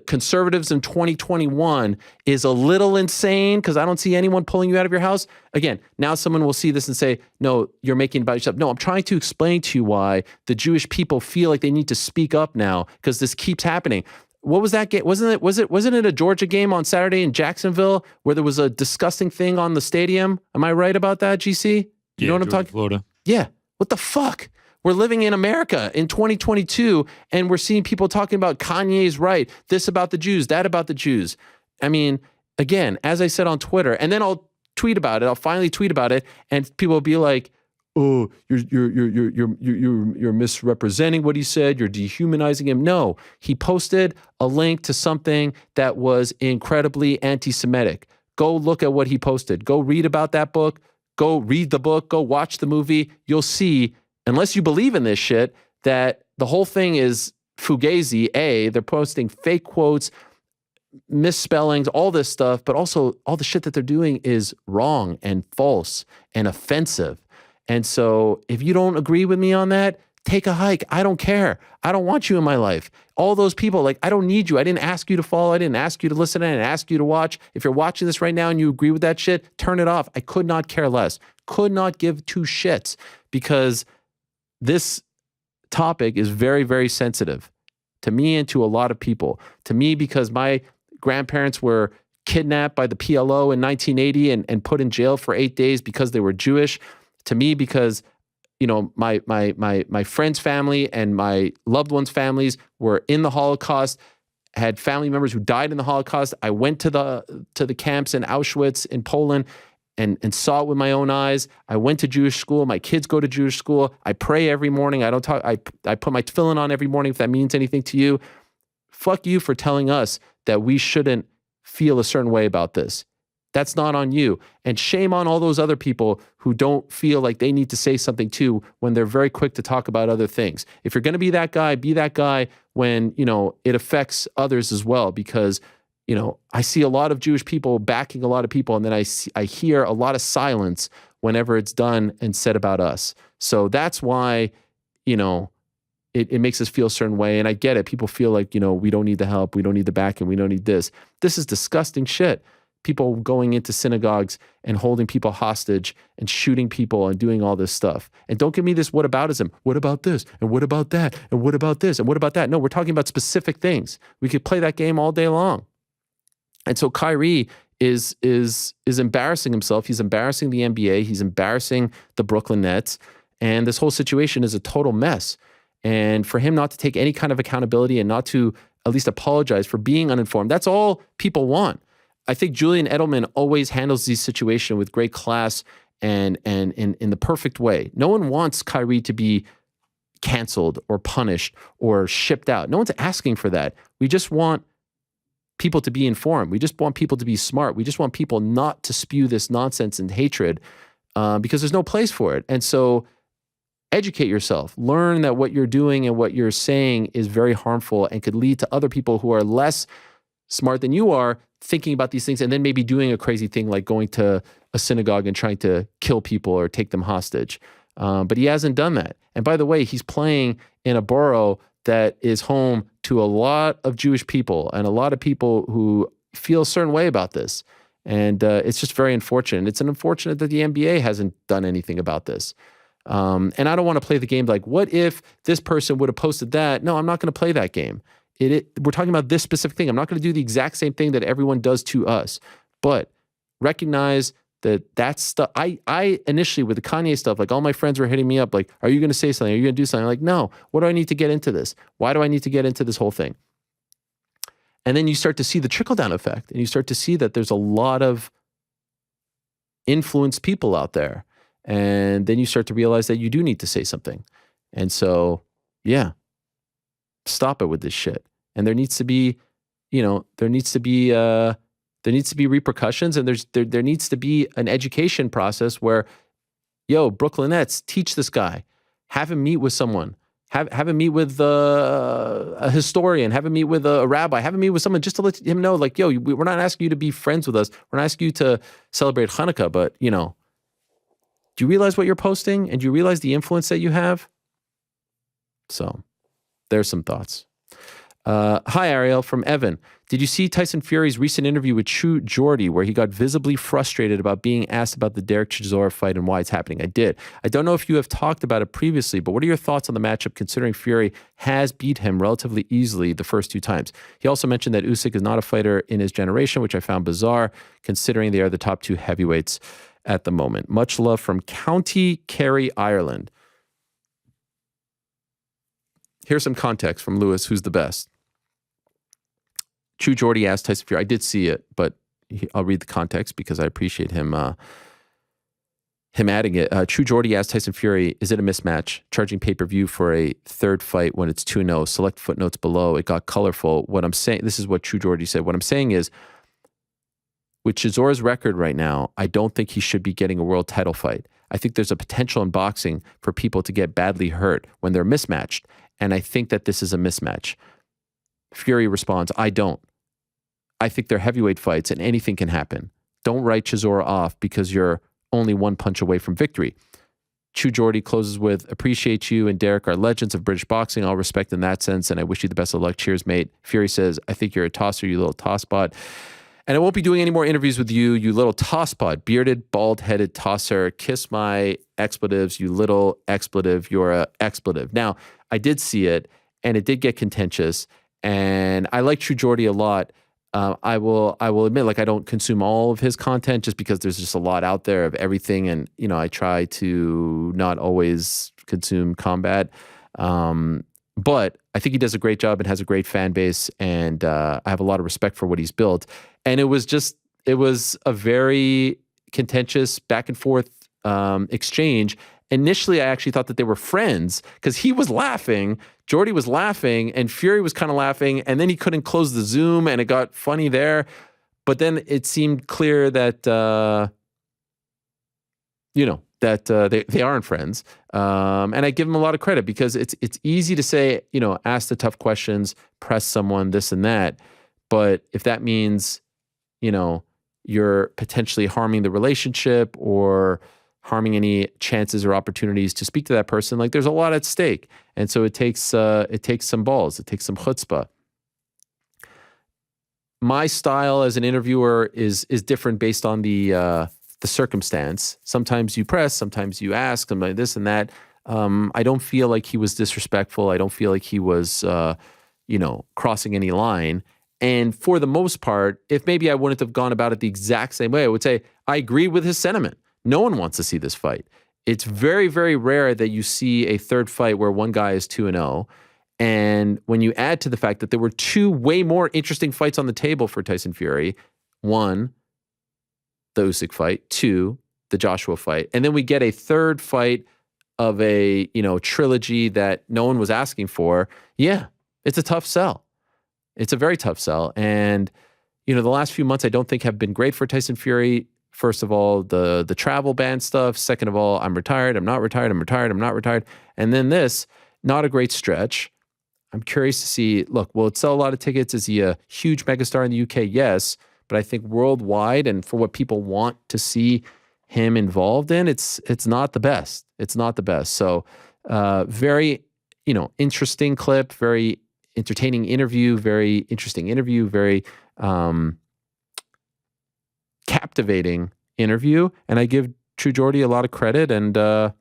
conservatives in 2021 is a little insane because I don't see anyone pulling you out of your house. Again, now someone will see this and say, no, you're making it about yourself. No, I'm trying to explain to you why the Jewish people feel like they need to speak up now because this keeps happening. What was that game? Wasn't it a Georgia game on Saturday in Jacksonville where there was a disgusting thing on the stadium? Am I right about that, GC? You know what I'm talking? Florida. Yeah. What the fuck? We're living in America in 2022, and we're seeing people talking about Kanye's right, this about the Jews, that about the Jews. I mean, again, as I said on Twitter, and then I'll tweet about it. I'll finally tweet about it, and people will be like, "Oh, you're misrepresenting what he said. You're dehumanizing him." No, he posted a link to something that was incredibly anti-Semitic. Go look at what he posted. Go read about that book. Go read the book. Go watch the movie. You'll see. Unless you believe in this shit, that the whole thing is fugazi. They're posting fake quotes, misspellings, all this stuff, but also all the shit that they're doing is wrong and false and offensive. And so if you don't agree with me on that, take a hike. I don't care. I don't want you in my life. All those people, like, I don't need you. I didn't ask you to follow. I didn't ask you to listen. I didn't ask you to watch. If you're watching this right now and you agree with that shit, turn it off. I could not care less. Could not give two shits because this topic is very, very sensitive to me and to a lot of people. To me, because my grandparents were kidnapped by the PLO in 1980 and put in jail for 8 days because they were Jewish. To me, because my friend's family and my loved ones' families were in the Holocaust, had family members who died in the Holocaust. I went to the camps in Auschwitz in Poland and saw it with my own eyes. I went to Jewish school. My kids go to Jewish school. I pray every morning. I don't talk. I put my tefillin on every morning if that means anything to you. Fuck you for telling us that we shouldn't feel a certain way about this. That's not on you. And shame on all those other people who don't feel like they need to say something too when they're very quick to talk about other things. If you're going to be that guy when, it affects others as well, because, I see a lot of Jewish people backing a lot of people, and then I hear a lot of silence whenever it's done and said about us. So that's why, it makes us feel a certain way. And I get it. People feel like, we don't need the help. We don't need the backing. We don't need this. This is disgusting shit. People going into synagogues and holding people hostage and shooting people and doing all this stuff. And don't give me this whataboutism. What about this? And what about that? And what about this? And what about that? No, we're talking about specific things. We could play that game all day long. And so Kyrie is embarrassing himself. He's embarrassing the NBA. He's embarrassing the Brooklyn Nets. And this whole situation is a total mess. And for him not to take any kind of accountability and not to at least apologize for being uninformed, that's all people want. I think Julian Edelman always handles these situations with great class and in the perfect way. No one wants Kyrie to be canceled or punished or shipped out. No one's asking for that. We just want people to be informed. We just want people to be smart. We just want people not to spew this nonsense and hatred because there's no place for it. And so educate yourself. Learn that what you're doing and what you're saying is very harmful and could lead to other people who are less smart than you are thinking about these things and then maybe doing a crazy thing like going to a synagogue and trying to kill people or take them hostage. But he hasn't done that. And by the way, he's playing in a borough that is home to a lot of Jewish people and a lot of people who feel a certain way about this. And it's just very unfortunate. It's unfortunate that the NBA hasn't done anything about this. And I don't want to play the game like, what if this person would have posted that? No, I'm not going to play that game. we're talking about this specific thing. I'm not going to do the exact same thing that everyone does to us, but recognize that that's stuff. I initially with the Kanye stuff, like all my friends were hitting me up, like, are you going to say something? Are you going to do something? I'm like, no. What do I need to get into this? Why do I need to get into this whole thing? And then you start to see the trickle down effect, and you start to see that there's a lot of influenced people out there. And then you start to realize that you do need to say something. And so, yeah, stop it with this shit. And there needs to be, there needs to be repercussions, and there needs to be an education process where, Brooklynettes, teach this guy, have him meet with someone, have him meet with a historian, have him meet with a rabbi, have him meet with someone just to let him know, like, we're not asking you to be friends with us. We're not asking you to celebrate Hanukkah, but, do you realize what you're posting? And do you realize the influence that you have? So there's some thoughts. Hi, Ariel, from Evan. Did you see Tyson Fury's recent interview with True Geordie where he got visibly frustrated about being asked about the Derek Chisora fight and why it's happening? I did. I don't know if you have talked about it previously, but what are your thoughts on the matchup considering Fury has beat him relatively easily the first 2 times? He also mentioned that Usyk is not a fighter in his generation, which I found bizarre considering they are the top 2 heavyweights at the moment. Much love from County Kerry, Ireland. Here's some context from Lewis, who's the best. True Geordie asked Tyson Fury. I did see it, but I'll read the context because I appreciate him adding it. True Geordie asked Tyson Fury, is it a mismatch? Charging pay-per-view for a third fight when it's 2-0. Select footnotes below. It got colorful. What I'm saying, this is what True Geordie said. What I'm saying is, with Chisora's record right now, I don't think he should be getting a world title fight. I think there's a potential in boxing for people to get badly hurt when they're mismatched. And I think that this is a mismatch. Fury responds, I don't. I think they're heavyweight fights and anything can happen. Don't write Chisora off because you're only 1 punch away from victory. True Geordie closes with, appreciate you and Derek are legends of British boxing. All respect in that sense, and I wish you the best of luck. Cheers, mate. Fury says, I think you're a tosser, you little tosspot. And I won't be doing any more interviews with you, you little tosspot, bearded, bald-headed tosser. Kiss my expletives, you little expletive. You're a expletive. Now, I did see it, and it did get contentious, and I like True Geordie a lot. I will admit, like, I don't consume all of his content just because there's just a lot out there of everything, and I try to not always consume combat. But I think he does a great job and has a great fan base, and I have a lot of respect for what he's built. And it was a very contentious back and forth exchange. Initially, I actually thought that they were friends because he was laughing, Geordie was laughing, and Fury was kind of laughing, and then he couldn't close the Zoom, and it got funny there. But then it seemed clear that, they aren't friends. And I give him a lot of credit because it's easy to say, ask the tough questions, press someone, this and that. But if that means, you're potentially harming the relationship or harming any chances or opportunities to speak to that person, like there's a lot at stake. And so it takes some balls, it takes some chutzpah. My style as an interviewer is different based on the circumstance. Sometimes you press, sometimes you ask, sometimes this and that. I don't feel like he was disrespectful. I don't feel like he was, crossing any line. And for the most part, if maybe I wouldn't have gone about it the exact same way, I would say I agree with his sentiment. No one wants to see this fight. It's very, very rare that you see a third fight where one guy is 2-0. And when you add to the fact that there were 2 way more interesting fights on the table for Tyson Fury, 1, the Usyk fight, 2, the Joshua fight, and then we get a third fight of a, trilogy that no one was asking for. Yeah, it's a tough sell. It's a very tough sell. And, the last few months I don't think have been great for Tyson Fury. First of all, the travel ban stuff. Second of all, I'm retired, I'm not retired, I'm retired, I'm not retired. And then this, not a great stretch. I'm curious to see, look, will it sell a lot of tickets? Is he a huge megastar in the UK? Yes. But I think worldwide and for what people want to see him involved in, it's not the best. It's not the best. So very, interesting clip, very entertaining interview, very interesting interview, very captivating interview. And I give True Geordie a lot of credit. And, I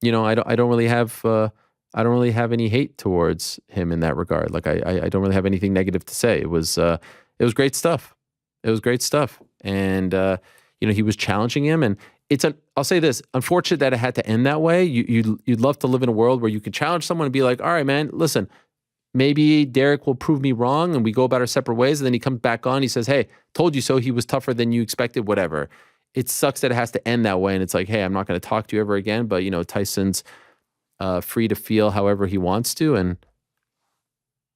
don't really have a I don't really have any hate towards him in that regard. Like I don't really have anything negative to say. It was great stuff. It was great stuff. And he was challenging him, and I'll say this, unfortunate that it had to end that way. You'd love to live in a world where you can challenge someone and be like, all right, man, listen, maybe Derek will prove me wrong and we go about our separate ways. And then he comes back on, he says, hey, told you so. He was tougher than you expected, whatever. It sucks that it has to end that way. And it's like, hey, I'm not going to talk to you ever again. But, Tyson's free to feel however he wants to. And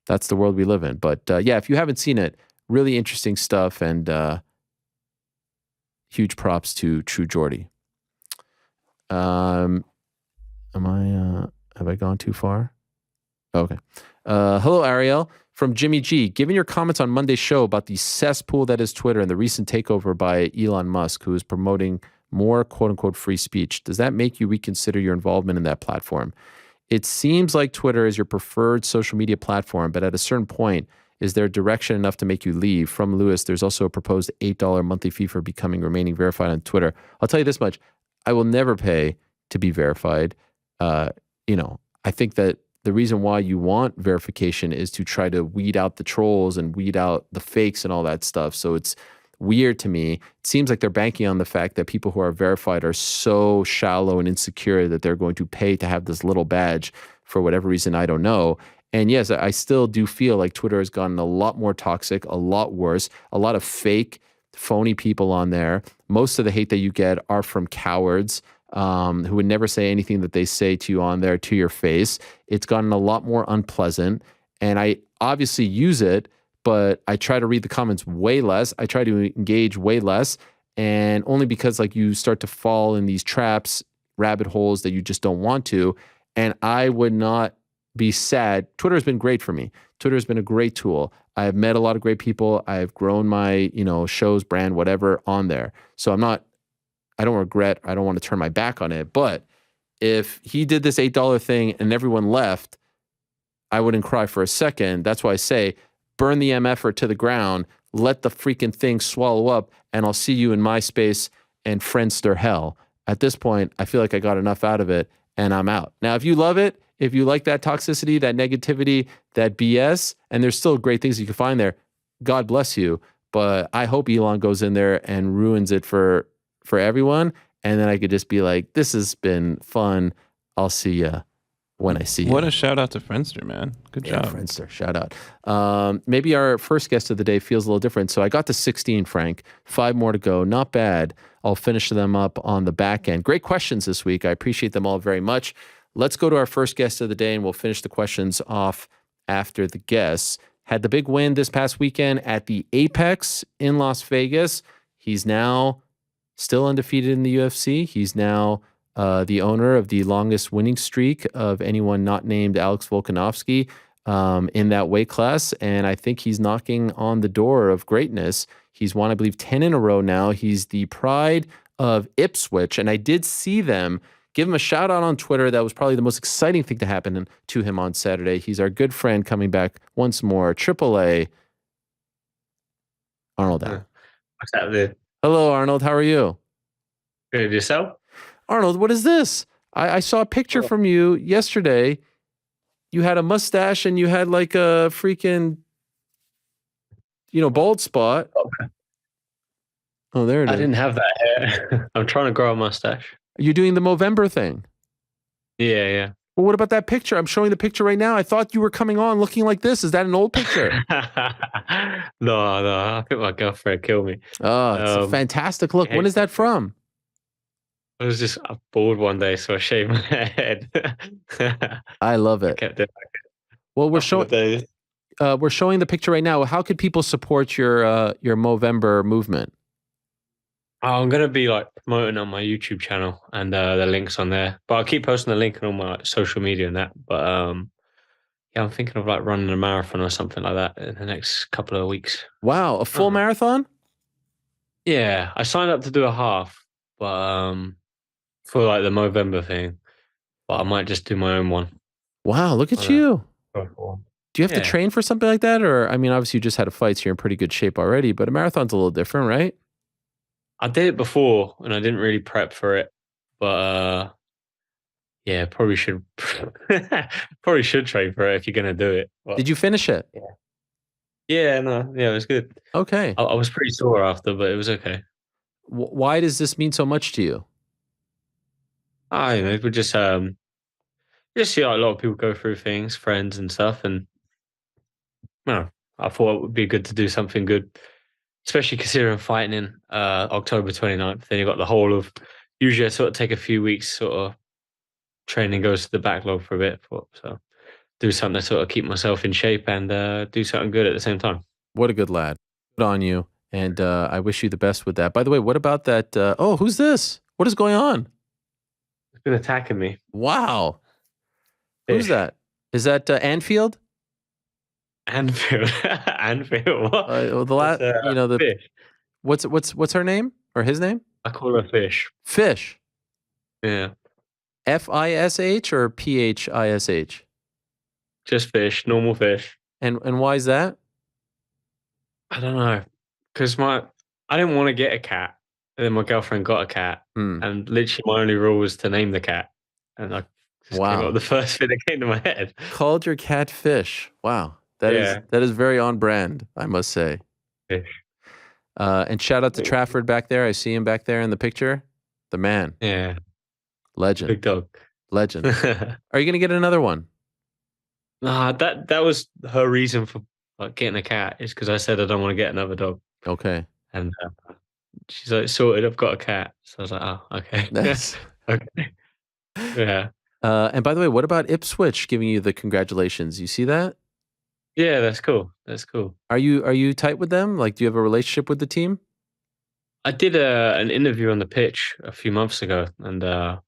that's the world we live in. But yeah, if you haven't seen it, really interesting stuff. And huge props to True Geordie. Have I gone too far? Okay. Hello, Ariel. From Jimmy G. Given your comments on Monday's show about the cesspool that is Twitter and the recent takeover by Elon Musk, who is promoting more quote-unquote free speech, does that make you reconsider your involvement in that platform? It seems like Twitter is your preferred social media platform, but at a certain point, is there direction enough to make you leave? From Lewis, there's also a proposed $8 monthly fee for remaining verified on Twitter. I'll tell you this much. I will never pay to be verified. I think that the reason why you want verification is to try to weed out the trolls and weed out the fakes and all that stuff. So it's weird to me. It seems like they're banking on the fact that people who are verified are so shallow and insecure that they're going to pay to have this little badge for whatever reason, I don't know. And yes, I still do feel like Twitter has gotten a lot more toxic, a lot worse, a lot of fake, phony people on there. Most of the hate that you get are from cowards who would never say anything that they say to you on there to your face. It's gotten a lot more unpleasant. And I obviously use it, but I try to read the comments way less. I try to engage way less. And only because you start to fall in these traps, rabbit holes that you just don't want to. And I would not be sad. Twitter has been great for me. Twitter has been a great tool. I've met a lot of great people. I've grown my, shows, brand, whatever on there. So I don't regret, I don't want to turn my back on it. But if he did this $8 thing and everyone left, I wouldn't cry for a second. That's why I say, burn the MFer to the ground, let the freaking thing swallow up, and I'll see you in MySpace and Friendster hell. At this point, I feel like I got enough out of it and I'm out. Now, if you love it, if you like that toxicity, that negativity, that BS, and there's still great things you can find there, God bless you. But I hope Elon goes in there and ruins it for everyone. And then I could just be like, this has been fun. I'll see you when I see you. What a shout out to Friendster, man. Good job. Friendster, shout out. Maybe our first guest of the day feels a little different. So I got to 16, Frank. 5 more to go. Not bad. I'll finish them up on the back end. Great questions this week. I appreciate them all very much. Let's go to our first guest of the day, and we'll finish the questions off after the guests. Had the big win this past weekend at the Apex in Las Vegas. He's now still undefeated in the UFC. He's now the owner of the longest winning streak of anyone not named Alex Volkanovski in that weight class. And I think he's knocking on the door of greatness. He's won, I believe, 10 in a row now. He's the pride of Ipswich. And I did see them give him a shout out on Twitter. That was probably the most exciting thing to happen to him on Saturday. He's our good friend coming back once more. AAA, Arnold Allen. What's that there? Hello, Arnold. How are you? Good. Yourself? Arnold, what is this? I saw a picture from you yesterday. You had a mustache and you had like a freaking, bald spot. Okay. Oh, there it is. I didn't have that hair. I'm trying to grow a mustache. You're doing the Movember thing. Yeah. Well, what about that picture? I'm showing the picture right now. I thought you were coming on looking like this. Is that an old picture? No. I think my girlfriend killed me. Oh, it's a fantastic look. When is that from? I was just bored one day, so I shaved my head. I love it. I kept it back. Well, we're showing the picture right now. How could people support your Movember movement? I'm gonna be promoting on my YouTube channel and the links on there. But I'll keep posting the link on all my social media and that. But yeah, I'm thinking of running a marathon or something like that in the next couple of weeks. Wow, a full marathon? Yeah, I signed up to do a half, but for the Movember thing. But I might just do my own one. Wow, look at you. Do Do you have to train for something like that? Or, I mean, obviously you just had a fight, so you're in pretty good shape already, but a marathon's a little different, right? I did it before and I didn't really prep for it. But yeah, probably should probably should train for it if you're gonna do it. But Did you finish it? yeah, no, yeah, it was good. Okay. I was pretty sore after, but it was okay. Why does this mean so much to you? I don't know, we just see like, a lot of people go through things, friends and stuff, and no, I thought it would be good to do something good, especially considering fighting in October 29th. Then you got the whole of usually I sort of take a few weeks sort of training goes to the backlog for a bit, so do something to sort of keep myself in shape and do something good at the same time. What a good lad. Good on you. And I wish you the best with that. By the way, what about that? Oh, who's this? What is going on? It's been attacking me. Wow. Who's Fish. that? Is that Anfield? Anfield. Anfield. What? Well, the last, the fish. what's her name or his name? I call her fish. Fish. Yeah. Fish or Phish? Just fish, normal fish. And why is that? I don't know. Because I didn't want to get a cat. And then my girlfriend got a cat. And literally my only rule was to name the cat. And I just came up with the first thing that came to my head. Called your cat Fish. Wow. That is very on brand, I must say. Fish. And shout out to Trafford back there. I see him back there in the picture. The man. Yeah. Legend. Big dog. Legend. Are you going to get another one? Nah, that was her reason for like getting a cat. Is because I said I don't want to get another dog. Okay. And she's like, sorted, I've got a cat. So I was like, oh, okay. Nice. Okay. Yeah. And by the way, what about Ipswich giving you the congratulations? You see that? Yeah, that's cool. That's cool. Are you tight with them? Like, do you have a relationship with the team? I did an interview on the pitch a few months ago, and that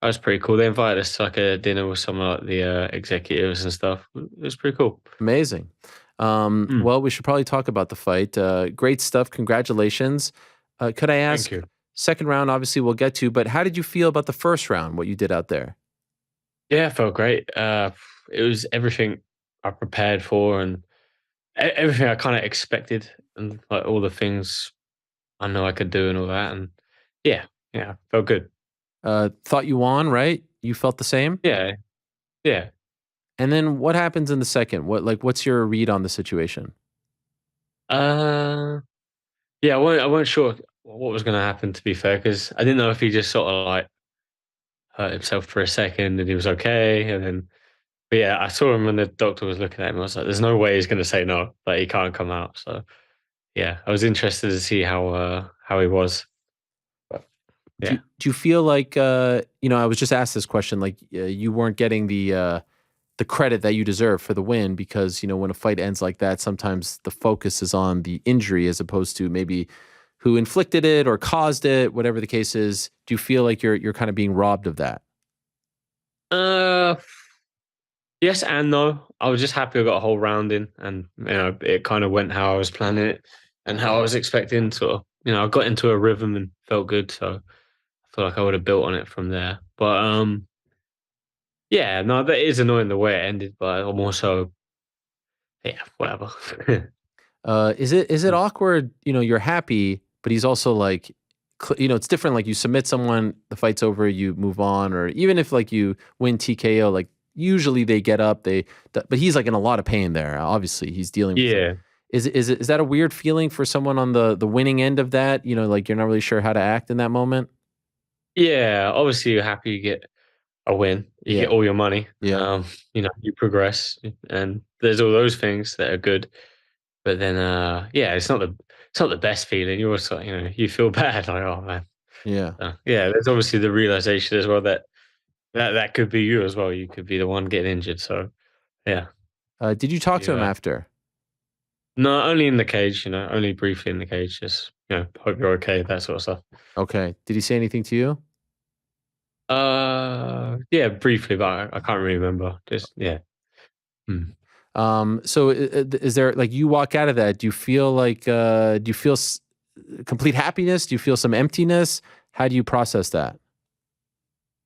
was pretty cool. They invited us to like a dinner with some of like, the executives and stuff. It was pretty cool. Amazing. Well, we should probably talk about the fight. Great stuff. Congratulations. Could I ask, Thank you. second round, obviously we'll get to, but how did you feel about the first round, what you did out there? Yeah, it felt great. It was everything I prepared for and everything I kind of expected and like all the things I know I could do and all that. And yeah, felt good. Thought you won, right? You felt the same? Yeah, yeah. And then what happens in the second? What's your read on the situation? Yeah, I weren't sure what was going to happen, to be fair, because I didn't know if he just sort of like hurt himself for a second and he was okay. And then, but yeah, I saw him when the doctor was looking at him. I was like, there's no way he's going to say no, like he can't come out. So yeah, I was interested to see how he was. But, yeah. Do you feel like, I was just asked this question, like you weren't getting the credit that you deserve for the win because, when a fight ends like that, sometimes the focus is on the injury as opposed to maybe who inflicted it or caused it, whatever the case is. Do you feel like you're kind of being robbed of that? Yes and no. I was just happy I got a whole round in and, it kind of went how I was planning it and how I was expecting. Sort of, I got into a rhythm and felt good. So I feel like I would have built on it from there. But, yeah, no, that is annoying the way it ended, but I'm also, yeah, whatever. Is it awkward? You're happy, but he's also like, it's different. Like you submit someone, the fight's over, you move on, or even if like you win TKO, like usually they get up, but he's like in a lot of pain there. Obviously, he's dealing with. Yeah. Is that a weird feeling for someone on the winning end of that? Like you're not really sure how to act in that moment. Yeah, obviously you're happy you get a win. You get all your money. Yeah. You progress, and there's all those things that are good. But then, it's not the best feeling. You also, you feel bad, like, oh man. Yeah. Yeah. There's obviously the realization as well that could be you as well. You could be the one getting injured. So, yeah. Did you talk to him after? No, only in the cage. Only briefly in the cage. Just hope you're okay. That sort of stuff. Okay. Did he say anything to you? Yeah, briefly, but I can't really remember. Just yeah. So is there like you walk out of that? Do you feel like complete happiness? Do you feel some emptiness? How do you process that?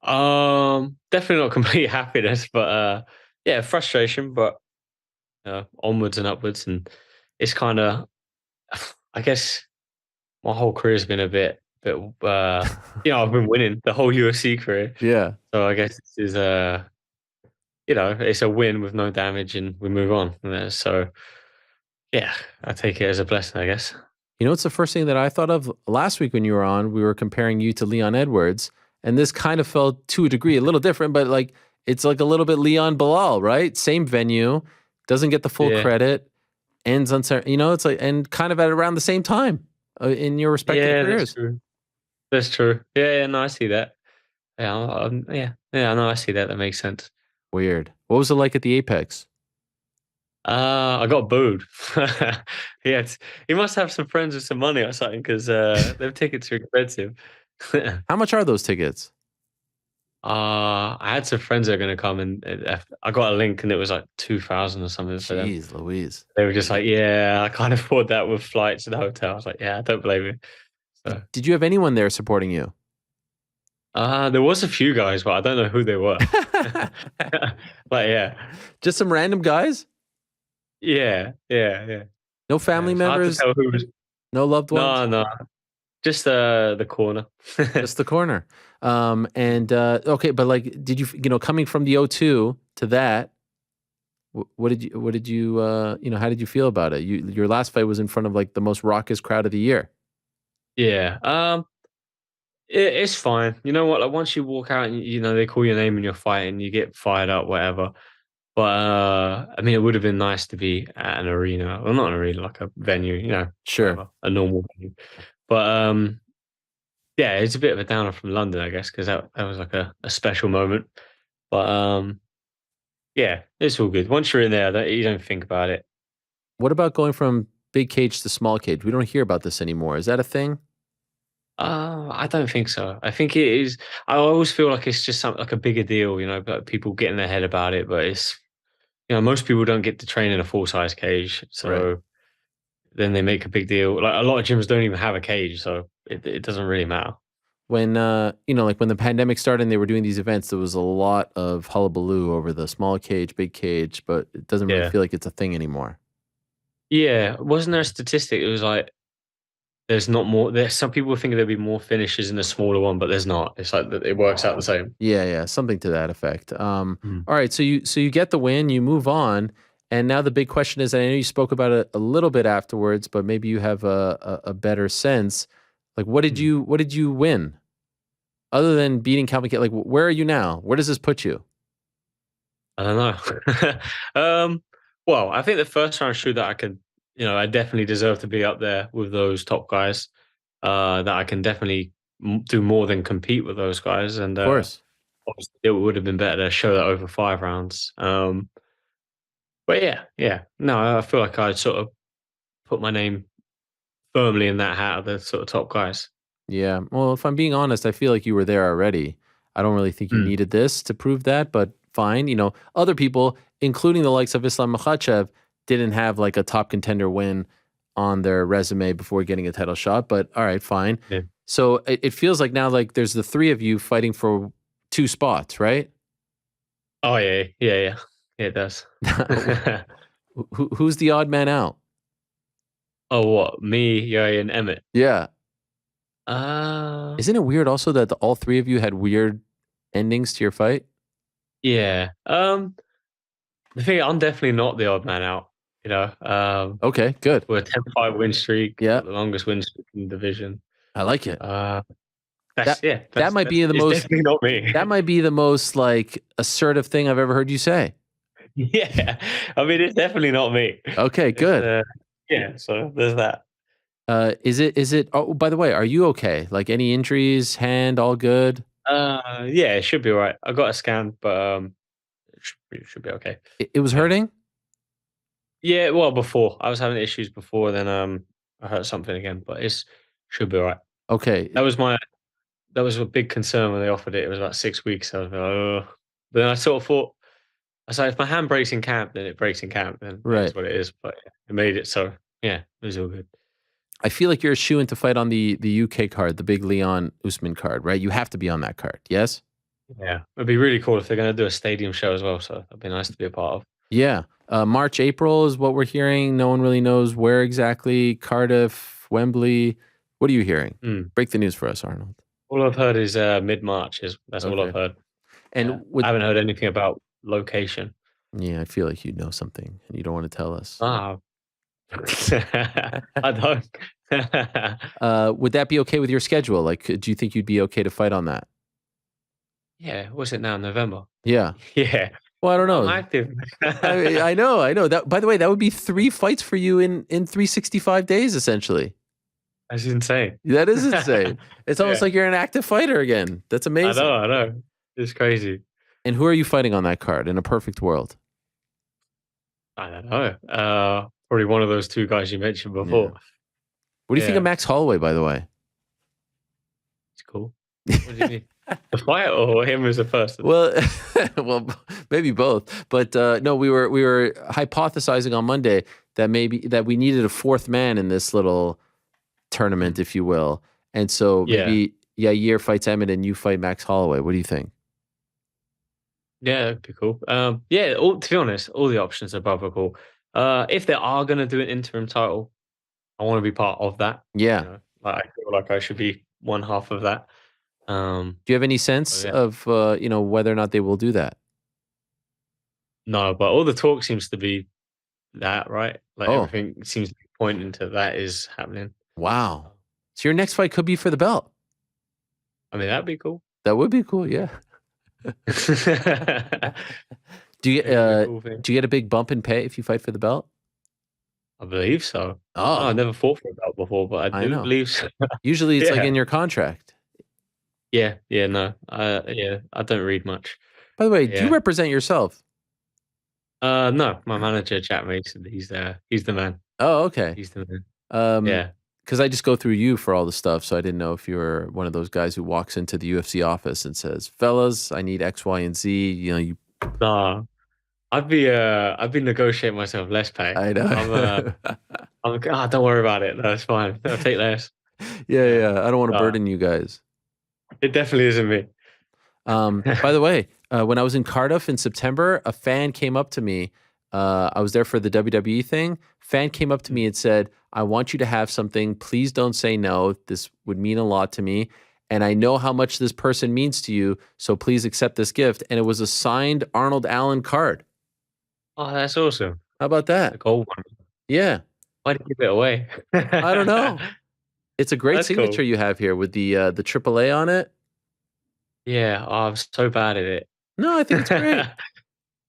Definitely not complete happiness, but yeah, frustration, but onwards and upwards, and it's kind of, I guess, my whole career's been a bit bit, I've been winning the whole UFC career. Yeah. So I guess this is it's a win with no damage, and we move on. So yeah, I take it as a blessing, I guess. You know, it's the first thing that I thought of last week when you were on. We were comparing you to Leon Edwards, and this kind of felt to a degree a little different, but like it's like a little bit Leon Bilal, right? Same venue, doesn't get the full credit, ends on, it's like, and kind of at around the same time in your respective careers. That's true. That's true. Yeah, no, I see that. Yeah, no, I see that. That makes sense. Weird. What was it like at the Apex? I got booed. He must have some friends with some money or something, because their tickets are expensive. How much are those tickets? I had some friends that are going to come, and I got a link, and it was like 2,000 or something for them. Jeez Louise. They were just like, yeah, I can't afford that with flights and the hotel. I was like, yeah, I don't blame you. So, Did you have anyone there supporting you? there was a few guys, but I don't know who they were. But yeah. Just some random guys? Yeah. No family It's hard to members? tell who was. No loved ones? No. Just the corner. Just the corner. Okay, but like, did you, coming from the O2 to that, what did you, how did you feel about it? Your last fight was in front of like the most raucous crowd of the year. Yeah. It's fine. You know what? Like, once you walk out and they call your name and you're fighting, you get fired up, whatever. But I mean, it would have been nice to be at an arena, well, not an arena, like a venue, Sure. whatever, a normal venue. But yeah, it's a bit of a downer from London, I guess, because that was like a special moment. But yeah, it's all good. Once you're in there, you don't think about it. What about going from big cage to small cage? We don't hear about this anymore. Is that a thing? I don't think so. I think it is. I always feel like it's just something like a bigger deal, but people get in their head about it. But it's, most people don't get to train in a full size cage, so then they make a big deal. Like, a lot of gyms don't even have a cage, so it doesn't really matter. When like when the pandemic started and they were doing these events, there was a lot of hullabaloo over the small cage, big cage, but it doesn't really feel like it's a thing anymore. Yeah, wasn't there a statistic? It was like there's not more. There's some people think there'd be more finishes in the smaller one, but there's not. It's like it works out the same. Yeah, something to that effect. All right, so you get the win, you move on, and now the big question is, and I know you spoke about it a little bit afterwards, but maybe you have a better sense. Like, what did you win? Other than beating Calvin Kattar, like, where are you now? Where does this put you? I don't know. Well, I think the first round showed that I could, I definitely deserve to be up there with those top guys. That I can definitely do more than compete with those guys. And of course, obviously it would have been better to show that over 5 rounds. But yeah. No, I feel like I'd sort of put my name firmly in that hat of the sort of top guys. Yeah. Well, if I'm being honest, I feel like you were there already. I don't really think you needed this to prove that, but fine. Other people, including the likes of Islam Makhachev, didn't have like a top contender win on their resume before getting a title shot, but all right, fine. Yeah. So it feels like now like there's the 3 of you fighting for 2 spots, right? Oh, yeah. Yeah, it does. Who's the odd man out? Oh, what? Me, Yuri, and Emmett? Yeah. Isn't it weird also that all 3 of you had weird endings to your fight? Yeah. The thing, I'm definitely not the odd man out. Okay, good. We're a 10-5 win streak. Yeah, the longest win streak in the division. I like it. That might be the most. Definitely not me. That might be the most like assertive thing I've ever heard you say. Yeah, I mean, it's definitely not me. Okay, good. Yeah, so there's that. Is it? Oh, by the way, are you okay? Like, any injuries? Hand, all good? Yeah, it should be all right. I got a scan, but it should be okay. It was hurting? Yeah, well, before I was having issues before, then I hurt something again, but it should be all right. Okay. That was a big concern when they offered it. It was about 6 weeks. I was like, oh. But then I sort of thought, I was like, if my hand breaks in camp, then it breaks in camp. Then that's what it is. But it made it, so yeah, it was all good. I feel like you're a shoo-in to fight on the UK card, the big Leon Usman card, right? You have to be on that card, yes? Yeah, it'd be really cool if they're going to do a stadium show as well. So it'd be nice to be a part of. Yeah, March, April is what we're hearing. No one really knows where exactly. Cardiff, Wembley. What are you hearing? Mm. Break the news for us, Arnold. All I've heard is mid-March. That's all I've heard. And I haven't heard anything about location. Yeah, I feel like you know something and you don't want to tell us. Ah, I don't. Would that be okay with your schedule? Like, do you think you'd be okay to fight on that? Yeah, what's it now? November. Yeah. Yeah. Well, I don't know. I'm active. I know. That, by the way, that would be 3 fights for you in 365 days, essentially. That's insane. That is insane. It's almost like you're an active fighter again. That's amazing. I know. It's crazy. And who are you fighting on that card in a perfect world? I don't know. Probably one of those two guys you mentioned before. Yeah. What do you think of Max Holloway, by the way? It's cool. What do you mean? The fight or him as a person? Well, well, maybe both. But no, we were hypothesizing on Monday that we needed a fourth man in this little tournament, if you will. And so maybe Yair fights Emmett and you fight Max Holloway. What do you think? Yeah, that'd be cool. To be honest, all the options above are cool. If they are going to do an interim title, I want to be part of that. Yeah. You know? Like, I feel like I should be one half of that. Do you have any sense of whether or not they will do that? No, but all the talk seems to be that, right? Like everything seems to be pointing to that is happening. Wow. So your next fight could be for the belt. I mean, that'd be cool. That would be cool, yeah. Do you get a big bump in pay if you fight for the belt? I believe so. Oh, I never fought for a belt before, but I do believe so. Usually it's like in your contract. Yeah, no. I don't read much. By the way, do you represent yourself? No, my manager, Jack Mason, he's the man. Oh, okay. He's the man. Yeah. Because I just go through you for all the stuff, so I didn't know if you were one of those guys who walks into the UFC office and says, "Fellas, I need X, Y, and Z." You know, Nah, I'd be negotiating myself less pay. I know. Don't worry about it. That's fine. I'll take less. Yeah. I don't want to burden you guys. It definitely isn't me. By the way, when I was in Cardiff in September, a fan came up to me. I was there for the WWE thing. Fan came up to me and said, "I want you to have something. Please don't say no. This would mean a lot to me. And I know how much this person means to you. So please accept this gift." And it was a signed Arnold Allen card. Oh, that's awesome. How about that? The gold one. Yeah. Why did you give it away? I don't know. It's a great signature you have here with the AAA on it. Yeah. Oh, I'm so bad at it. No, I think it's great.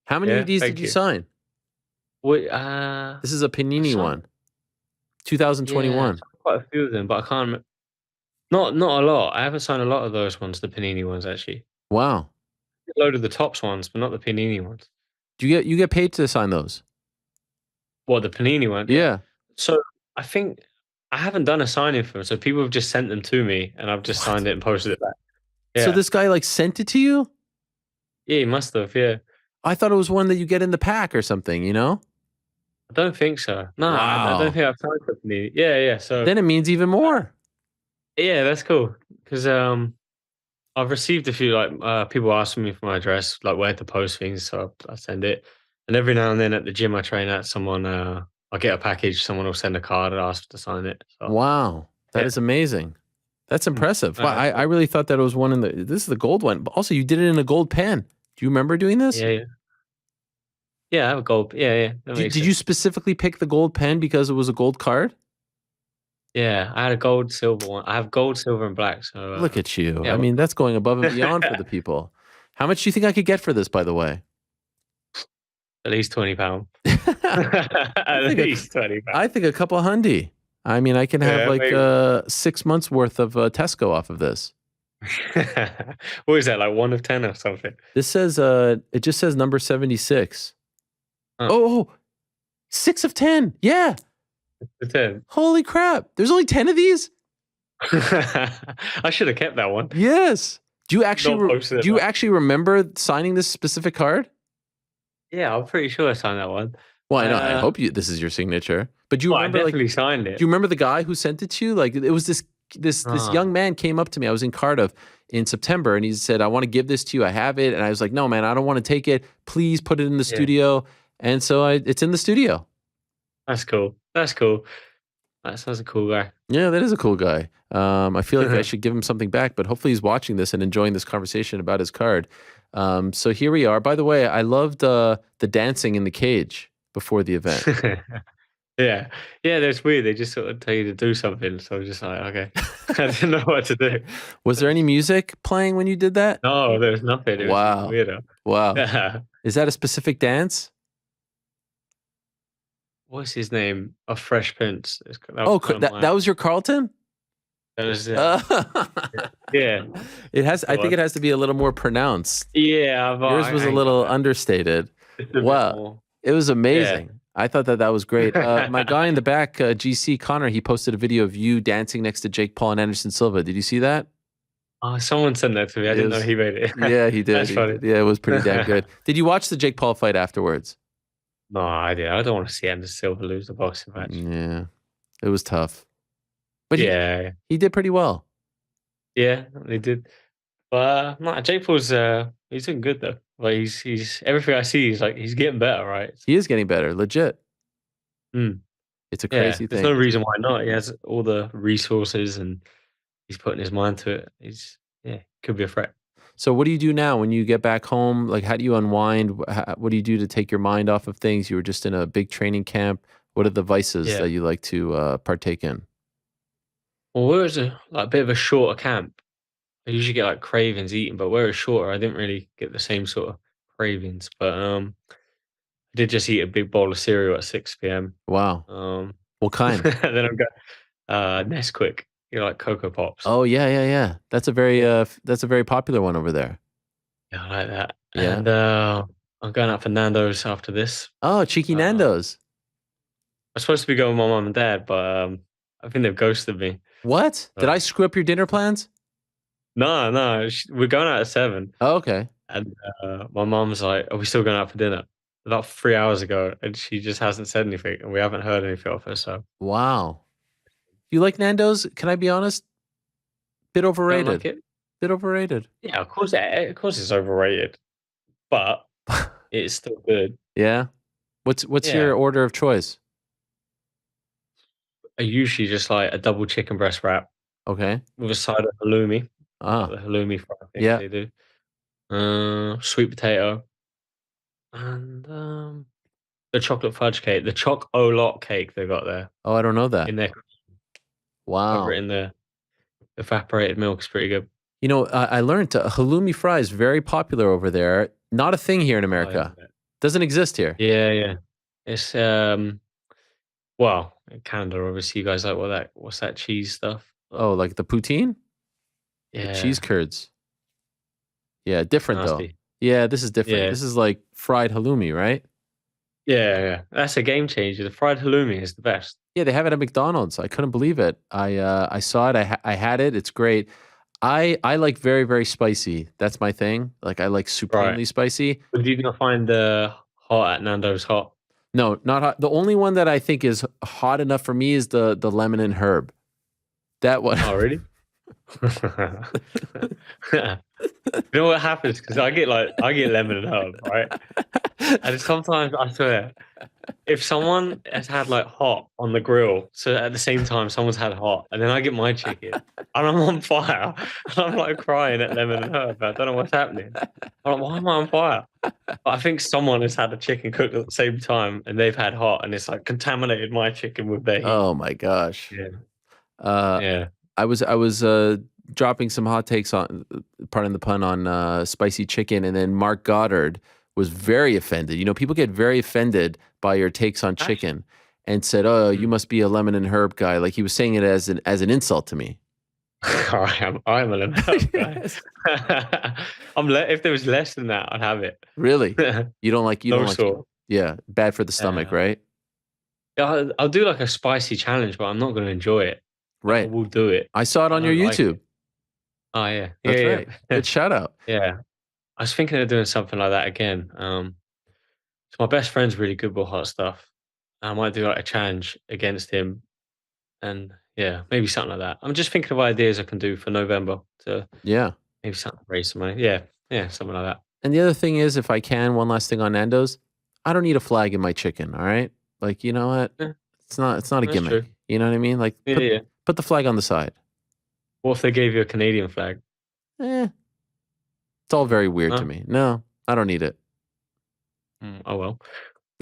How many of these did you sign? What, this is a Panini one. 2021. Yeah, quite a few of them, but I can't. Not a lot. I haven't signed a lot of those ones, the Panini ones, actually. Wow. A load of the Tops ones, but not the Panini ones. Do you get paid to sign those? What, the Panini one? Yeah. So I think I haven't done a signing for them. So people have just sent them to me, and I've just signed it and posted it back. Yeah. So this guy like sent it to you? Yeah, he must have. Yeah. I thought it was one that you get in the pack or something. You know? I don't think so. No, wow. I don't think I've signed for Panini. Yeah. So then it means even more. Yeah, that's cool. Because I've received a few people asking me for my address, like where to post things, so I send it. And every now and then at the gym I train at, someone I get a package, someone will send a card and ask to sign it. So. Wow, that is amazing. That's impressive. Wow, I really thought that it was one this is the gold one. But also, you did it in a gold pen. Do you remember doing this? Yeah. Yeah, I have a gold. Yeah. Did you specifically pick the gold pen because it was a gold card? Yeah, I had a gold, silver one. I have gold, silver, and black. So look at you. Yeah, I mean, that's going above and beyond for the people. How much do you think I could get for this, by the way? At least £20. At least £20. I think a couple hundy. I mean, I can have 6 months worth of Tesco off of this. What is that, like 1 of 10 or something? This says, it just says number 76. Oh, 6 of 10. Yeah. 10. Holy crap. There's only 10 of these? I should have kept that one. Yes. Do you actually remember signing this specific card? Yeah, I'm pretty sure I signed that one. Well, I know. I hope this is your signature. But do you remember? I definitely signed it. Do you remember the guy who sent it to you? Like it was this young man came up to me. I was in Cardiff in September, and he said, "I want to give this to you. I have it." And I was like, "No, man, I don't want to take it. Please put it in the studio." And so it's in the studio. That's cool. That's cool. That sounds a cool guy. Yeah, that is a cool guy. I feel like I should give him something back, but hopefully he's watching this and enjoying this conversation about his card. So here we are. By the way, I loved the dancing in the cage before the event. Yeah. Yeah, that's weird. They just sort of tell you to do something. So I was just like, okay. I didn't know what to do. Was there any music playing when you did that? No, there was nothing. It was Wow. weirdo. Wow. Yeah. Is that a specific dance? What's his name? A Fresh Prince. That was your Carlton? That was it. Yeah. Yeah. I think it has to be a little more pronounced. Yeah. Yours was a little understated. Wow. It was amazing. Yeah. I thought that was great. My guy in the back, GC Connor, he posted a video of you dancing next to Jake Paul and Anderson Silva. Did you see that? Oh, someone sent that to me. I didn't know he made it. Yeah, he did. That's funny. Yeah, it was pretty damn good. Did you watch the Jake Paul fight afterwards? No, I did. I don't want to see Anderson Silva lose the boxing match. Yeah, it was tough. But he did pretty well. Yeah, he did. But no, Jake Paul's he's doing good though. Like he's everything I see, he's getting better, right? He is getting better, legit. It's a crazy thing. There's no reason why not. He has all the resources and he's putting his mind to it. Could be a threat. So what do you do now when you get back home? Like, how do you unwind? What do you do to take your mind off of things? You were just in a big training camp. What are the vices that you like to partake in? Well, it was a bit of a shorter camp. I usually get like cravings eating, but where it's shorter, I didn't really get the same sort of cravings. But I did just eat a big bowl of cereal at 6 p.m. Wow. What kind? And then I'm going Nesquik. Like Cocoa Pops. Oh yeah. That's a very popular one over there. Yeah, I like that. Yeah. And I'm going out for Nando's after this. Oh, cheeky Nando's. I'm supposed to be going with my mom and dad, but I think they've ghosted me. What? Did I screw up your dinner plans? No, we're going out at 7. Oh, okay. And my mom's like, "Are we still going out for dinner?" About 3 hours ago, and she just hasn't said anything, and we haven't heard anything of her. So wow. You like Nando's? Can I be honest? Bit overrated. Don't like it? Bit overrated. Yeah, of course it's overrated, but it's still good. Yeah. What's your order of choice? I usually just like a double chicken breast wrap. Okay. With a side of halloumi. The halloumi fry thing they do. Sweet potato. And the chocolate fudge cake. The choc-o-lot cake they got there. Oh, I don't know that. In there. Wow. Over it in the evaporated milk is pretty good. You know, I learned halloumi fry is very popular over there. Not a thing here in America. Doesn't exist here. Yeah. It's well, in Canada, obviously, you guys like what's that cheese stuff? Oh, like the poutine? Yeah. The cheese curds. Yeah, different though. Yeah, this is different. Yeah. This is like fried halloumi, right? Yeah. That's a game changer. The fried halloumi is the best. Yeah, they have it at McDonald's. I couldn't believe it. I saw it. I had it. It's great. I like very, very spicy. That's my thing. Like I like supremely spicy. But do you not find the hot at Nando's hot? No, not hot. The only one that I think is hot enough for me is the lemon and herb. That one. Oh, really? You know what happens? Because I get lemon and herb, right? And sometimes I swear, if someone has had like hot on the grill, so at the same time someone's had hot, and then I get my chicken, and I'm on fire, and I'm like crying at lemon and herb. I don't know what's happening. I'm like, why am I on fire? But I think someone has had the chicken cooked at the same time, and they've had hot, and it's like contaminated my chicken with their heat. Oh my gosh. Yeah. I was dropping some hot takes on, pardon the pun, on spicy chicken, and then Mark Goddard was very offended. You know, people get very offended by your takes on chicken, and said, "Oh, you must be a lemon and herb guy." Like he was saying it as an insult to me. I'm a lemon and herb guy. If there was less than that, I'd have it. Really? You don't like salt. Yeah, bad for the stomach, right? Yeah, I'll do like a spicy challenge, but I'm not going to enjoy it. Right. I will do it. I saw it on your YouTube. Oh yeah, that's right. Good shout out. Yeah, I was thinking of doing something like that again. So my best friend's really good with hot stuff. I might do like a challenge against him, and yeah, maybe something like that. I'm just thinking of ideas I can do for November to maybe something raise some money. Yeah, something like that. And the other thing is, if I can, one last thing on Nando's, I don't need a flag in my chicken. All right, like you know what? It's not a gimmick. True. You know what I mean? Like, Yeah. put the flag on the side. What if they gave you a Canadian flag? It's all very weird to No? me. No, I don't need it. Oh well.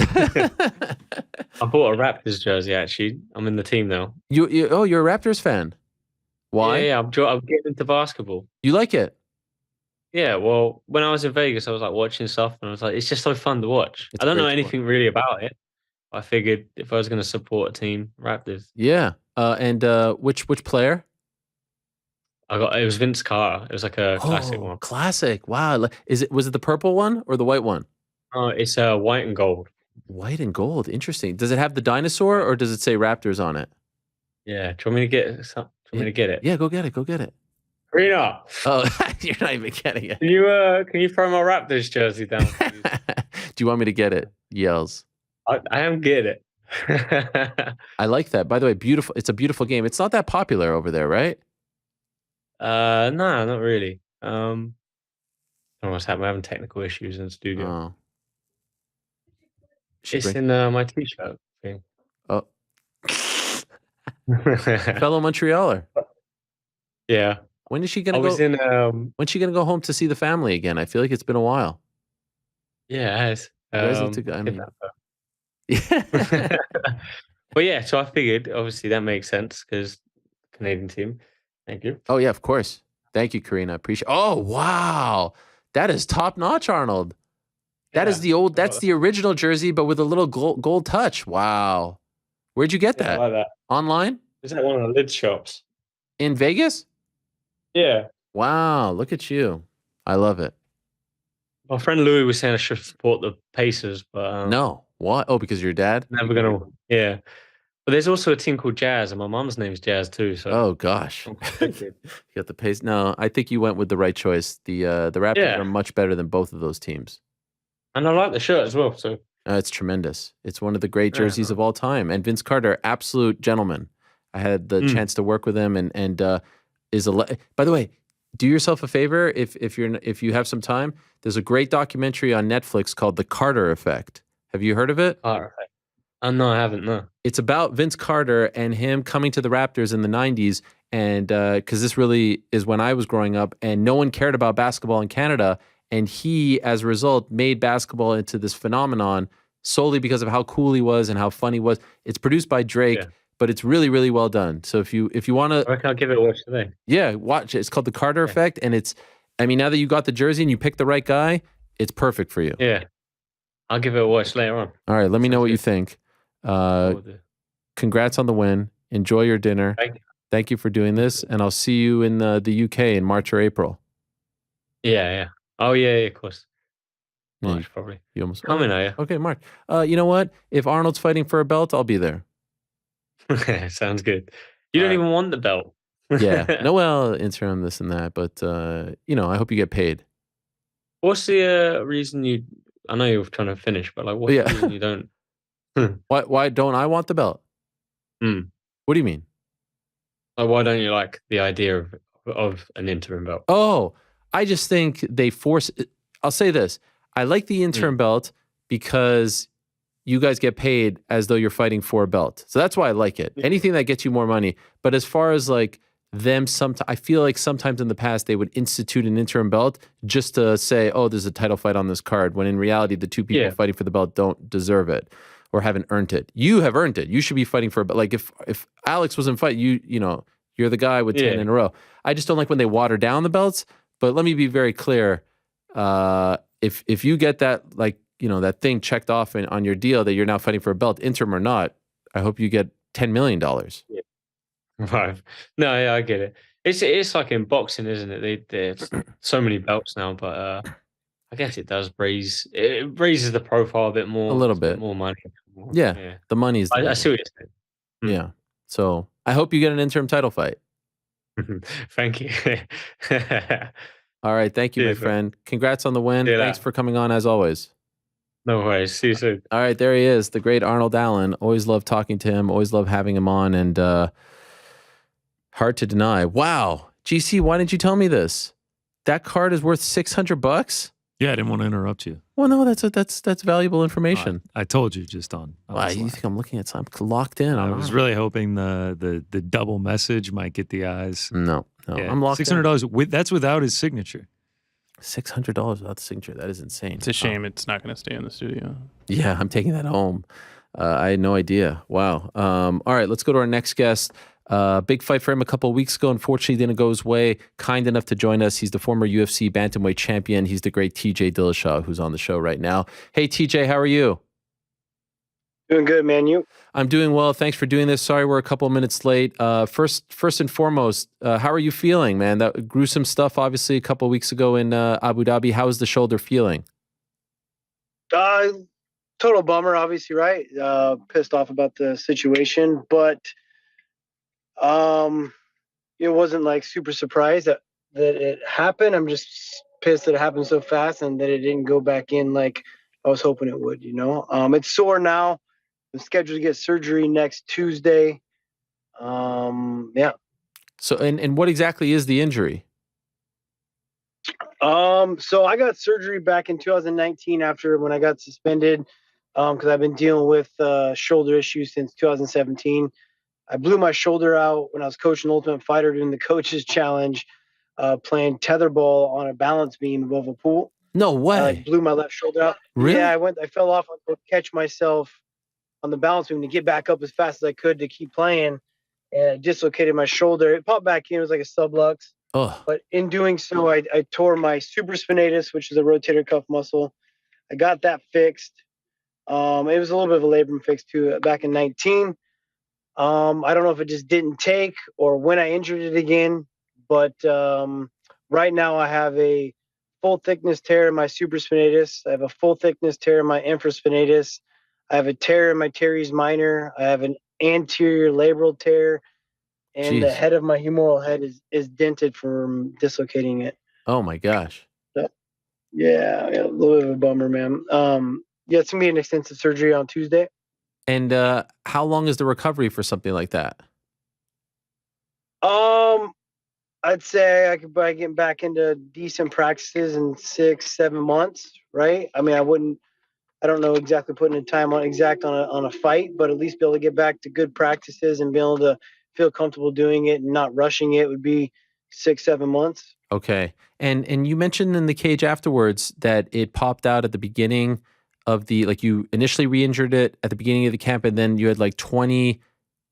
I bought a Raptors jersey actually. I'm in the team now. You're a Raptors fan. Why? Yeah, I'm getting into basketball. You like it? Yeah, well, when I was in Vegas, I was like watching stuff, and I was like, it's just so fun to watch. It's I don't know great to anything really about it. I figured if I was going to support a team, Raptors. Yeah. And which player? It was Vince Carter. It was like a classic one. Classic. Wow. Was it the purple one or the white one? Oh, it's white and gold. White and gold. Interesting. Does it have the dinosaur or does it say Raptors on it? Yeah. Do you want me to get it? Do you want me to get it? Yeah, go get it. Go get it. Rena, Oh, you're not even getting it. can you throw my Raptors jersey down, please? Do you want me to get it? Yells. I am getting it. I like that. By the way, beautiful. It's a beautiful game. It's not that popular over there, right? No, not really. I don't know what's happening. We're having technical issues in the studio. Oh. It's in my t-shirt thing. Oh. Fellow Montrealer. Yeah. When is she gonna I go? was in When's she gonna go home to see the family again? I feel like it's been a while. Yeah, it has. You guys need to go. I mean, yeah. But yeah, so I figured obviously that makes sense because Canadian team. Thank you. Oh yeah, of course. Thank you, Karina. Appreciate. Oh wow, that is top notch, Arnold. That is That's the original jersey, but with a little gold touch. Wow. Where'd you get that? I like that. Online? Is that one of the lid shops? In Vegas? Yeah. Wow, look at you. I love it. My friend Louis was saying I should support the Pacers, but No. What? Oh, because your dad? never gonna. Yeah. But there's also a team called Jazz, and my mom's name's Jazz too. So Oh gosh. I'm You conflicted. got the pace. No, I think you went with the right choice. The Raptors Yeah. are much better than both of those teams. And I like the shirt as well. So It's tremendous. It's one of the great Yeah. jerseys of all time. And Vince Carter, absolute gentleman. I had the chance to work with him, and by the way, do yourself a favor if you have some time. There's a great documentary on Netflix called The Carter Effect. Have you heard of it? no, I haven't. No. It's about Vince Carter and him coming to the Raptors in the 90s. And because this really is when I was growing up and no one cared about basketball in Canada. And he, as a result, made basketball into this phenomenon solely because of how cool he was and how fun he was. It's produced by Drake, but it's really, really well done. So if you want to... I reckon I'll give it a watch today. Yeah, watch it. It's called The Carter Effect. And now that you got the jersey and you picked the right guy, it's perfect for you. Yeah. I'll give it a watch later on. All right, let me know what you think. I will do. Congrats on the win. Enjoy your dinner. Thank you. Thank you for doing this. And I'll see you in the UK in March or April. Yeah. Oh, yeah, of course. Yeah, March, probably. You almost Coming, are you? Okay, March. You know what? If Arnold's fighting for a belt, I'll be there. Sounds good. You don't even want the belt. Yeah. No, well, interim, this and that. But, I hope you get paid. What's the reason you... I know you're trying to finish, but what's the reason you don't... Why don't I want the belt? What do you mean? Why don't you like the idea of an interim belt? Oh, I just think they force... I'll say this. I like the interim belt because you guys get paid as though you're fighting for a belt. So that's why I like it. Anything that gets you more money. But as far as I feel like sometimes in the past they would institute an interim belt just to say, oh, there's a title fight on this card, when in reality the two people fighting for the belt don't deserve it or haven't earned it. You have earned it. You should be fighting for a belt. Like if Alex wasn't fighting, you're the guy with 10 in a row. I just don't like when they water down the belts. But let me be very clear. If you get that, that thing checked off on your deal that you're now fighting for a belt, interim or not, I hope you get $10 million. Yeah. Right. No, yeah, I get it. It's like in boxing, isn't it? There's so many belts now, but I guess it raises the profile a bit more. A little bit. More money. Yeah. The money's I see what you're saying. Yeah. So I hope you get an interim title fight. Thank you. All right. Thank you, my friend. Congrats on the win. Thanks for coming on as always. No worries. See you soon. All right. There he is, the great Arnold Allen. Always love talking to him. Always love having him on. And hard to deny. Wow. GC, why didn't you tell me this? That card is worth $600? Yeah, I didn't want to interrupt you. Well, no, that's valuable information. I told you just on. Wow, you think I'm looking at something locked in? I was really hoping the double message might get the eyes. No, Yeah, I'm locked in. $600. That's without his signature. $600 without the signature. That is insane. It's a shame it's not going to stay in the studio. Yeah, I'm taking that home. I had no idea. Wow. All right, let's go to our next guest. Big fight for him a couple of weeks ago. Unfortunately, didn't go his way. Kind enough to join us. He's the former UFC bantamweight champion. He's the great TJ Dillashaw, who's on the show right now. Hey, TJ, how are you? Doing good, man. You? I'm doing well. Thanks for doing this. Sorry we're a couple of minutes late. First and foremost, how are you feeling, man? That gruesome stuff, obviously, a couple of weeks ago in Abu Dhabi. How is the shoulder feeling? Total bummer, obviously, right? Pissed off about the situation, but it wasn't like super surprised that it happened. I'm just pissed that it happened so fast and that it didn't go back in like I was hoping it would, It's sore now. I'm scheduled to get surgery next Tuesday. Yeah. So, and what exactly is the injury? So I got surgery back in 2019 after when I got suspended, because I've been dealing with shoulder issues since 2017. I blew my shoulder out when I was coaching Ultimate Fighter doing the coaches challenge, playing tetherball on a balance beam above a pool. No way. I blew my left shoulder out. Really? Yeah, I fell off to catch myself on the balance beam to get back up as fast as I could to keep playing, and I dislocated my shoulder. It popped back in. It was like a sublux. Oh. But in doing so, I tore my supraspinatus, which is a rotator cuff muscle. I got that fixed. It was a little bit of a labrum fix too back in 19. I don't know if it just didn't take or when I injured it again, but right now I have a full thickness tear in my supraspinatus. I have a full thickness tear in my infraspinatus. I have a tear in my teres minor. I have an anterior labral tear, and the head of my humeral head is dented from dislocating it. Oh my gosh. So, yeah, a little bit of a bummer, man. Yeah, it's gonna be an extensive surgery on Tuesday. And how long is the recovery for something like that? I'd say I could probably get back into decent practices in 6-7 months, right? I mean, I don't know exactly putting a time on a fight, but at least be able to get back to good practices and be able to feel comfortable doing it and not rushing it would be 6-7 months. Okay. And you mentioned in the cage afterwards that it popped out at the beginning of you initially re-injured it at the beginning of the camp, and then you had like 20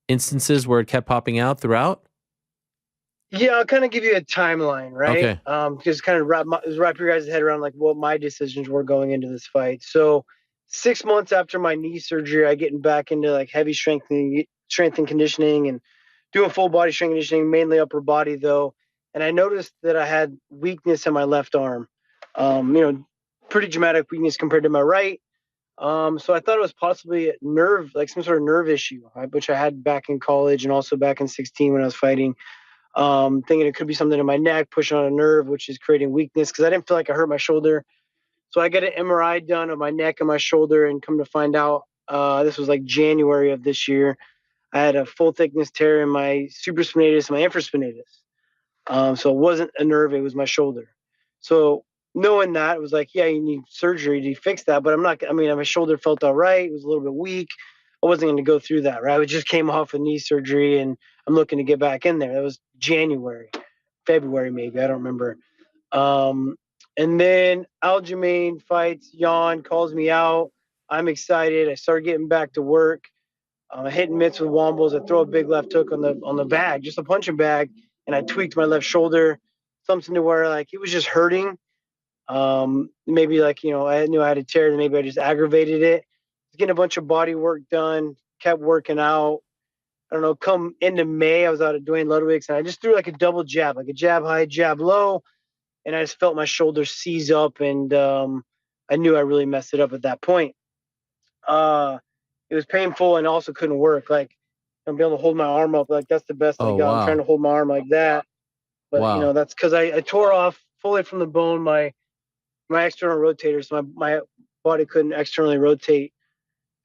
instances where it kept popping out throughout? Yeah, I'll kind of give you a timeline, right? Okay. Because kind of wrap your guys' head around like what my decisions were going into this fight. So 6 months after my knee surgery, I getting back into like heavy strength and conditioning and doing full body strength and conditioning, mainly upper body though. And I noticed that I had weakness in my left arm. Pretty dramatic weakness compared to my right. So I thought it was possibly a nerve, like some sort of nerve issue, right? Which I had back in college and also back in 16 when I was fighting. Thinking it could be something in my neck, pushing on a nerve, which is creating weakness because I didn't feel like I hurt my shoulder. So I got an MRI done of my neck and my shoulder, and come to find out, this was like January of this year, I had a full thickness tear in my supraspinatus and my infraspinatus. So it wasn't a nerve, it was my shoulder. So knowing that, it was like, yeah, you need surgery to fix that. But my shoulder felt all right. It was a little bit weak. I wasn't going to go through that, right? I just came off of knee surgery and I'm looking to get back in there. That was February maybe. I don't remember. And then Aljamain fights, Jan calls me out. I'm excited. I start getting back to work. Hitting mitts with wombles. I throw a big left hook on the bag, just a punching bag, and I tweaked my left shoulder, something to where like it was just hurting. Maybe like, I knew I had a tear, and maybe I just aggravated it. Getting a bunch of body work done, kept working out. I don't know, come into May, I was out at Dwayne Ludwig's, and I just threw like a double jab, like a jab high, jab low, and I just felt my shoulder seize up, and I knew I really messed it up at that point. It was painful and also couldn't work. Like, I'm able to hold my arm up, like that's the best I got. Wow. I'm trying to hold my arm like that. But, Wow. That's because I tore off fully from the bone my external rotator, so my body couldn't externally rotate.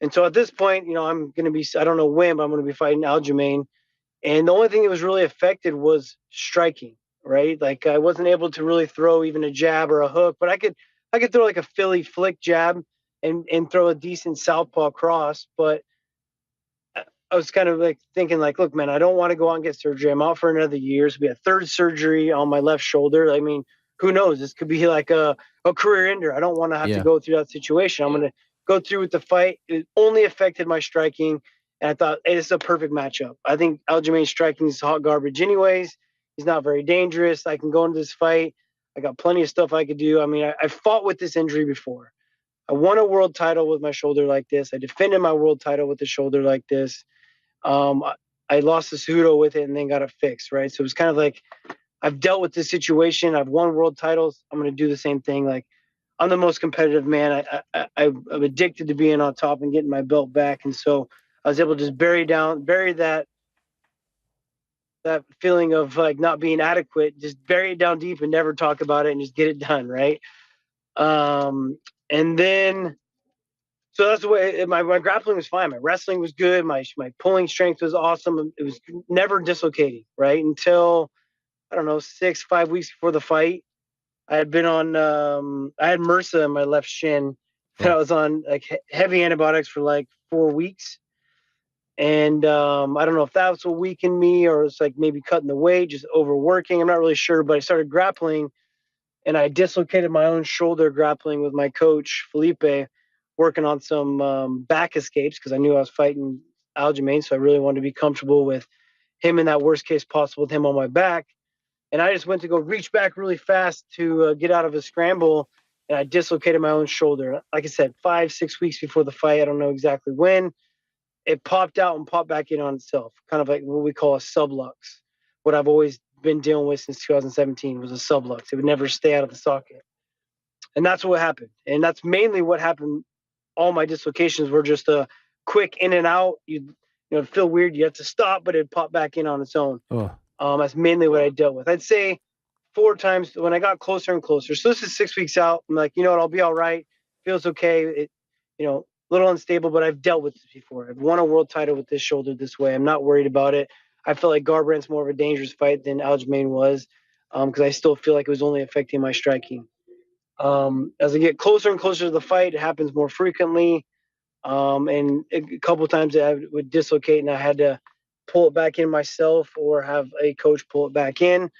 And so at this point, I'm going to be, I don't know when, but I'm going to be fighting Aljamain. And the only thing that was really affected was striking, right? Like I wasn't able to really throw even a jab or a hook, but I could I could throw like a Philly flick jab and throw a decent southpaw cross, but I was kind of like thinking like, look, man, I don't want to go out and get surgery. I'm out for another year. This will be a third surgery on my left shoulder. I mean, who knows? This could be like a career ender. I don't want to have to go through that situation. I'm going to go through with the fight. It only affected my striking. And I thought, hey, this is a perfect matchup. I think Aljamain's striking is hot garbage anyways. He's not very dangerous. I can go into this fight. I got plenty of stuff I could do. I mean, I fought with this injury before. I won a world title with my shoulder like this. I defended my world title with the shoulder like this. I lost the Cejudo with it and then got it fixed, right? So it was kind of like I've dealt with this situation. I've won world titles. I'm going to do the same thing. Like I'm the most competitive man. I'm addicted to being on top and getting my belt back, and so I was able to just bury that feeling of like not being adequate, just bury it down deep and never talk about it and just get it done, right? And then so that's the way my grappling was fine. My wrestling was good. My pulling strength was awesome. It was never dislocating, right? Until I don't know, 5 weeks before the fight. I had been on I had MRSA in my left shin. And I was on like heavy antibiotics for like 4 weeks. And I don't know if that was what weakened me or it's like maybe cutting the weight, just overworking. I'm not really sure, but I started grappling and I dislocated my own shoulder grappling with my coach, Felipe, working on some back escapes because I knew I was fighting Aljamain. So I really wanted to be comfortable with him in that worst case possible with him on my back. And I just went to go reach back really fast to get out of a scramble. And I dislocated my own shoulder. Like I said, 5-6 weeks before the fight. I don't know exactly when. It popped out and popped back in on itself, kind of like what we call a sublux. What I've always been dealing with since 2017 was a sublux. It would never stay out of the socket. And that's what happened. And that's mainly what happened. All my dislocations were just a quick in and out. You feel weird. You have to stop, but it popped back in on its own. That's mainly what I dealt with. I'd say 4 times when I got closer and closer. So this is 6 weeks out. I'm like, you know what? I'll be all right. Feels okay. It, a little unstable, but I've dealt with this before. I've won a world title with this shoulder this way. I'm not worried about it. I feel like Garbrandt's more of a dangerous fight than Aljamain was because I still feel like it was only affecting my striking. As I get closer and closer to the fight, it happens more frequently. And a couple of times I would dislocate and I had to pull it back in myself or have a coach pull it back in.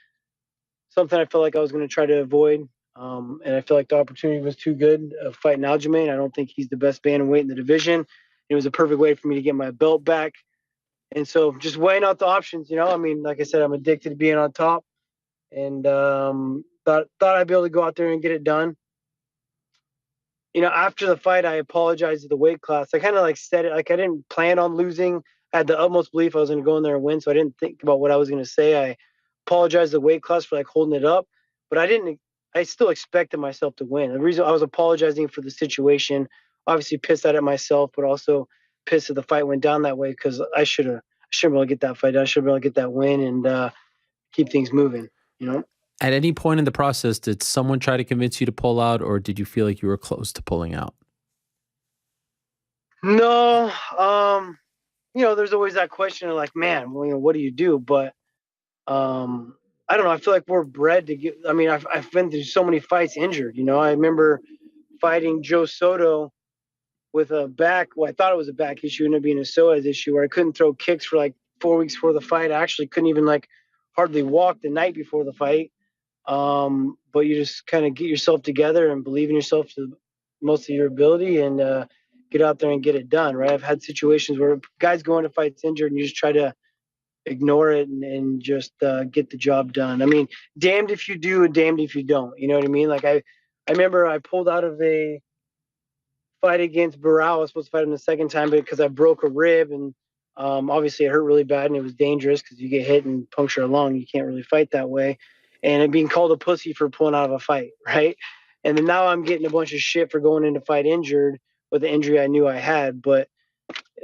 Something I felt like I was going to try to avoid. And I feel like the opportunity was too good of fighting Aljamain. I don't think he's the best bantamweight in the division. It was a perfect way for me to get my belt back. And so just weighing out the options, I mean, like I said, I'm addicted to being on top and thought I'd be able to go out there and get it done. After the fight, I apologized to the weight class. I kind of like said it, like I didn't plan on losing. I had the utmost belief I was going to go in there and win. So I didn't think about what I was going to say. I apologized to the weight class for like holding it up, but I still expected myself to win. The reason I was apologizing for the situation, obviously pissed at it myself, but also pissed that the fight went down that way because I should be able to get that fight. I should be able to get that win and keep things moving, At any point in the process, did someone try to convince you to pull out, or did you feel like you were close to pulling out? No, there's always that question of like, man, well, what do you do? But I don't know. I feel like we're bred to get. I mean, I've been through so many fights injured. I remember fighting Joe Soto with a back. Well, I thought it was a back issue, ended up being a psoas issue where I couldn't throw kicks for like 4 weeks before the fight. I actually couldn't even like hardly walk the night before the fight. But you just kind of get yourself together and believe in yourself to most of your ability and get out there and get it done, right? I've had situations where guys go into fights injured and you just try to ignore it and just get the job done. I mean, damned if you do and damned if you don't. You know what I mean? Like I remember I pulled out of a fight against Barao. I was supposed to fight him the second time because I broke a rib and obviously it hurt really bad and it was dangerous because you get hit and puncture a lung. You can't really fight that way. And I'm being called a pussy for pulling out of a fight, right? And then now I'm getting a bunch of shit for going into fight injured with the injury I knew I had, but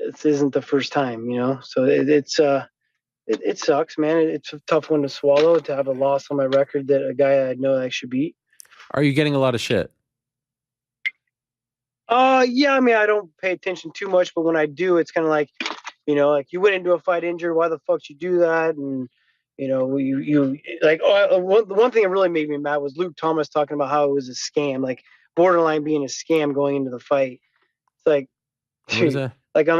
this isn't the first time, So it sucks, man. It's a tough one to swallow to have a loss on my record that a guy I know I should beat. Are you getting a lot of shit? Yeah. I mean, I don't pay attention too much, but when I do, it's kind of like, like you went into a fight injured. Why the fuck you do that? And You know, you like one thing that really made me mad was Luke Thomas talking about how it was a scam, like borderline being a scam going into the fight. It's like, What is dude, that? like I'm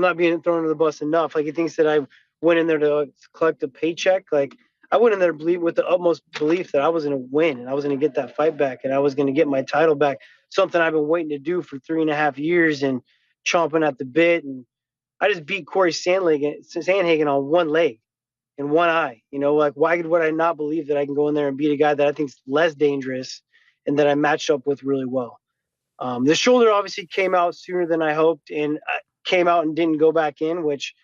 not being thrown under the bus enough. Like he thinks that I went in there to collect a paycheck. Like I went in there with the utmost belief that I was going to win and I was going to get that fight back and I was going to get my title back. Something I've been waiting to do for 3.5 years and chomping at the bit. And I just beat Corey Sandhagen on one leg and one eye. You know, like why would I not believe that I can go in there and beat a guy that I think is less dangerous and that I matched up with really well? The shoulder obviously came out sooner than I hoped and came out and didn't go back in, which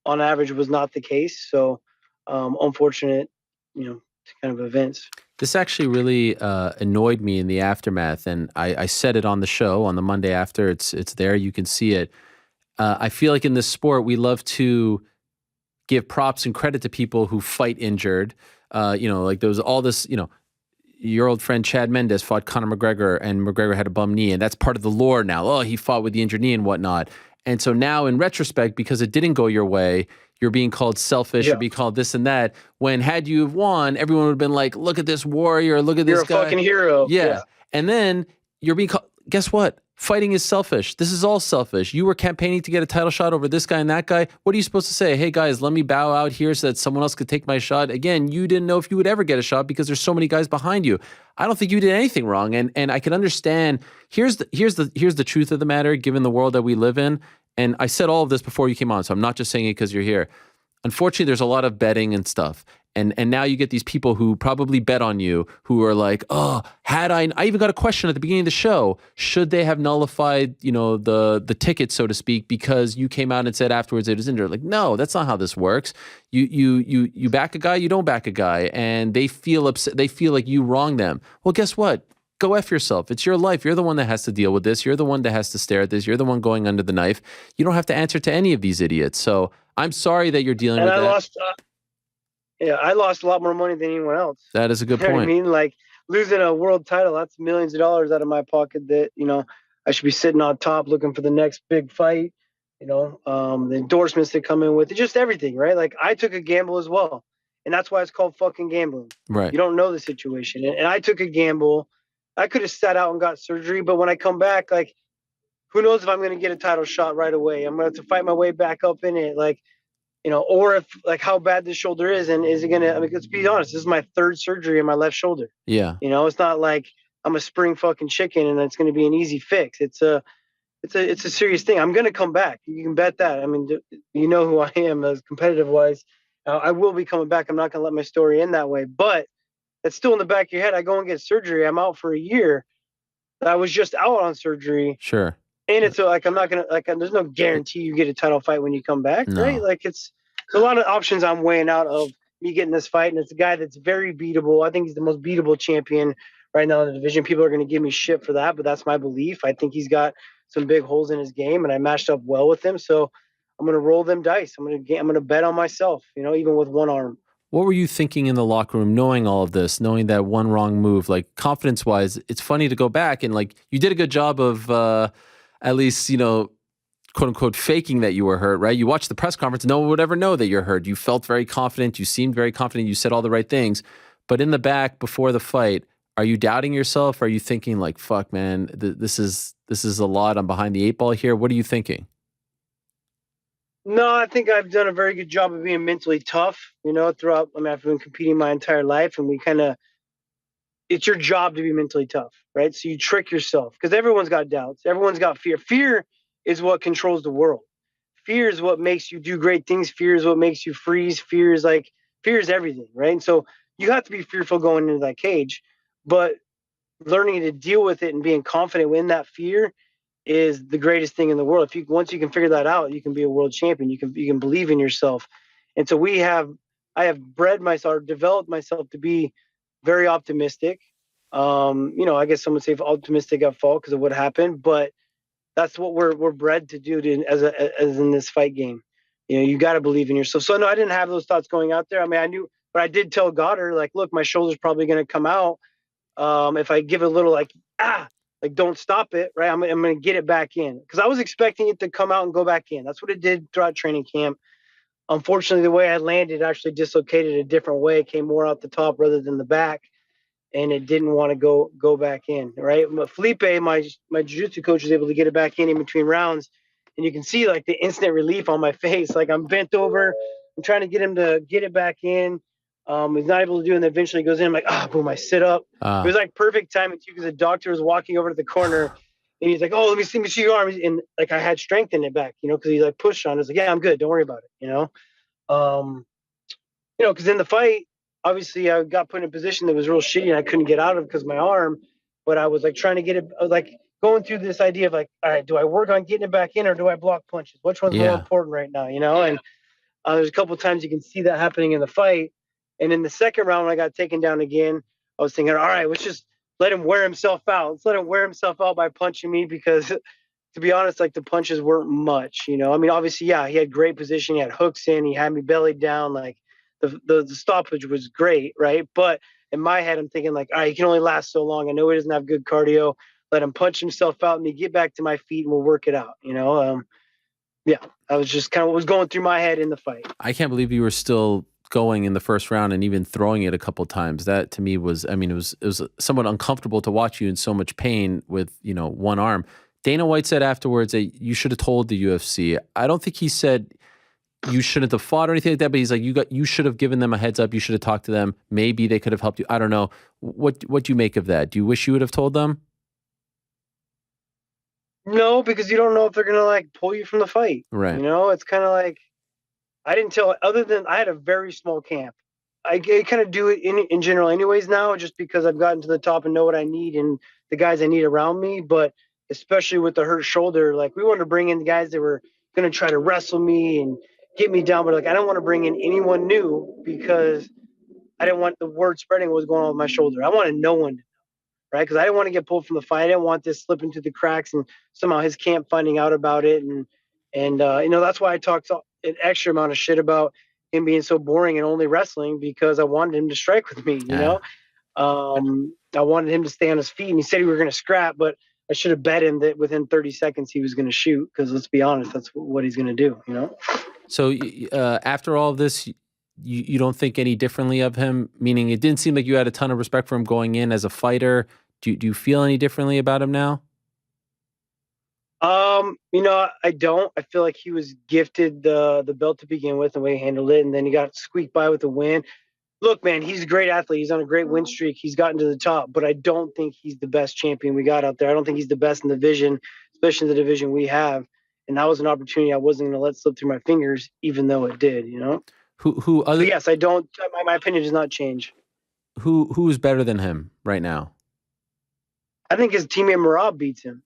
on average was not the case. So unfortunate, kind of events. This actually really annoyed me in the aftermath, and I said it on the show on the Monday after. It's there. You can see it. I feel like in this sport, we love to give props and credit to people who fight injured. Like there was all this, your old friend Chad Mendes fought Conor McGregor, and McGregor had a bum knee, and that's part of the lore now. Oh, he fought with the injured knee and whatnot. And so now, in retrospect, because it didn't go your way, you're being called selfish, you're being called this and that. When had you have won, everyone would have been like, look at this warrior, look at this guy. You're a fucking hero. Yeah. And then you're being called, guess what? Fighting is selfish. This is all selfish. You were campaigning to get a title shot over this guy and that guy. What are you supposed to say? Hey, guys, let me bow out here so that someone else could take my shot. Again, you didn't know if you would ever get a shot because there's so many guys behind you. I don't think you did anything wrong. And I can understand. Here's the truth of the matter, given the world that we live in. And I said all of this before you came on, so I'm not just saying it because you're here. Unfortunately, there's a lot of betting and stuff. And now you get these people who probably bet on you who are like, oh, I even got a question at the beginning of the show. Should they have nullified, the ticket, so to speak, because you came out and said afterwards it was injured? Like, no, that's not how this works. You back a guy, you don't back a guy, and they feel upset. They feel like you wronged them. Well, guess what? Go F yourself. It's your life. You're the one that has to deal with this. You're the one that has to stare at this. You're the one going under the knife. You don't have to answer to any of these idiots. So I'm sorry that you're dealing with that. I lost a lot more money than anyone else. That is a good You know point. what I mean? Like losing a world title, that's millions of dollars out of my pocket that, I should be sitting on top looking for the next big fight, the endorsements that come in with it, just everything, right? Like I took a gamble as well. And that's why it's called fucking gambling. Right. You don't know the situation. And I took a gamble. I could have sat out and got surgery, but when I come back, like, who knows if I'm going to get a title shot right away? I'm going to have to fight my way back up in it. Like, or if like how bad this shoulder is, and is it going to, let's be honest, this is my third surgery in my left shoulder. Yeah. It's not like I'm a spring fucking chicken and it's going to be an easy fix. It's a serious thing. I'm going to come back. You can bet that. I mean, you know who I am as competitive wise. I will be coming back. I'm not going to let my story end that way, but it's still in the back of your head. I go and get surgery. I'm out for a year. I was just out on surgery. Sure. And it's like, I'm not going to, there's no guarantee you get a title fight when you come back, No. right? Like it's a lot of options I'm weighing out of me getting this fight. And it's a guy that's very beatable. I think he's the most beatable champion right now in the division. People are going to give me shit for that, but that's my belief. I think he's got some big holes in his game and I matched up well with him. So I'm going to roll them dice. I'm going to bet on myself, even with one arm. What were you thinking in the locker room, knowing all of this, knowing that one wrong move, like confidence-wise? It's funny to go back and like you did a good job of at least, quote unquote, faking that you were hurt, right? You watched the press conference, no one would ever know that you're hurt. You felt very confident. You seemed very confident. You said all the right things. But in the back before the fight, are you doubting yourself? Are you thinking like, fuck, man, this is a lot. I'm behind the eight ball here. What are you thinking? No, I think I've done a very good job of being mentally tough, throughout. I mean, I've been competing my entire life and it's your job to be mentally tough, right? So you trick yourself because everyone's got doubts. Everyone's got fear. Fear is what controls the world. Fear is what makes you do great things. Fear is what makes you freeze. Fear is everything, right? And so you have to be fearful going into that cage, but learning to deal with it and being confident in that fear is the greatest thing in the world. Once you can figure that out, you can be a world champion. You can believe in yourself. And so I have developed myself to be very optimistic. I guess some would say optimistic at fault because of what happened, but that's what we're bred to do as in this fight game. You got to believe in yourself. So no, I didn't have those thoughts going out there. I mean, I knew, but I did tell Goddard, like, look, my shoulder's probably going to come out. If I give it a little don't stop it, right? I'm going to get it back in because I was expecting it to come out and go back in. That's what it did throughout training camp. Unfortunately, the way I landed actually dislocated a different way. It came more out the top rather than the back, and it didn't want to go back in. Right, but Felipe, my jiu-jitsu coach, was able to get it back in between rounds, and you can see like the instant relief on my face. Like I'm bent over, I'm trying to get him to get it back in. He's not able to do it, and eventually goes in. I'm like, boom! I sit up. It was like perfect timing too, because the doctor was walking over to the corner. And he's like, "Oh, let me see your arm." And like I had strength in it back, because he like pushed on. I was like, "Yeah, I'm good. Don't worry about it." Because in the fight, obviously I got put in a position that was real shitty, and I couldn't get out of because of my arm. But I was like trying to get it, I was like going through this idea of like, all right, do I work on getting it back in, or do I block punches? Which one's more important right now? And there's a couple of times you can see that happening in the fight. And in the second round, when I got taken down again, I was thinking, all right, let's just let him wear himself out. Let's let him wear himself out by punching me, because to be honest, like the punches weren't much, I mean, obviously, yeah, he had great position. He had hooks in, he had me bellied down. Like the stoppage was great. Right. But in my head, I'm thinking like, all right, he can only last so long. I know he doesn't have good cardio. Let him punch himself out and me get back to my feet and we'll work it out. Yeah, I was just kind of what was going through my head in the fight. I can't believe you were still going in the first round and even throwing it a couple times. That to me was, I mean, it was somewhat uncomfortable to watch you in so much pain with, one arm. Dana White said afterwards that you should have told the UFC. I don't think he said you shouldn't have fought or anything like that, but he's like, you should have given them a heads up. You should have talked to them. Maybe they could have helped you. I don't know. What do you make of that? Do you wish you would have told them? No, because you don't know if they're gonna like pull you from the fight. Right. It's kind of like I didn't tell. Other than I had a very small camp. I kind of do it in general, anyways. Now, just because I've gotten to the top and know what I need and the guys I need around me. But especially with the hurt shoulder, like we wanted to bring in the guys that were gonna try to wrestle me and get me down. But like I don't want to bring in anyone new because I didn't want the word spreading what was going on with my shoulder. I wanted no one to know, right? Because I didn't want to get pulled from the fight. I didn't want this slipping through the cracks and somehow his camp finding out about it. And that's why I talked an extra amount of shit about him being so boring and only wrestling, because I wanted him to strike with me. I wanted him to stay on his feet, and he said we were going to scrap, but I should have bet him that within 30 seconds he was going to shoot, because let's be honest, that's what he's going to do. So after all of this, you don't think any differently of him? Meaning, it didn't seem like you had a ton of respect for him going in as a fighter. Do you feel any differently about him now? I don't. I feel like he was gifted the belt to begin with, the way he handled it, and then he got squeaked by with the win. Look, man, he's a great athlete. He's on a great win streak. He's gotten to the top, but I don't think he's the best champion we got out there. I don't think he's the best in the division, especially in the division we have. And that was an opportunity I wasn't going to let slip through my fingers, even though it did. Who other? So yes, I don't. My opinion does not change. Who's better than him right now? I think his teammate Marab beats him.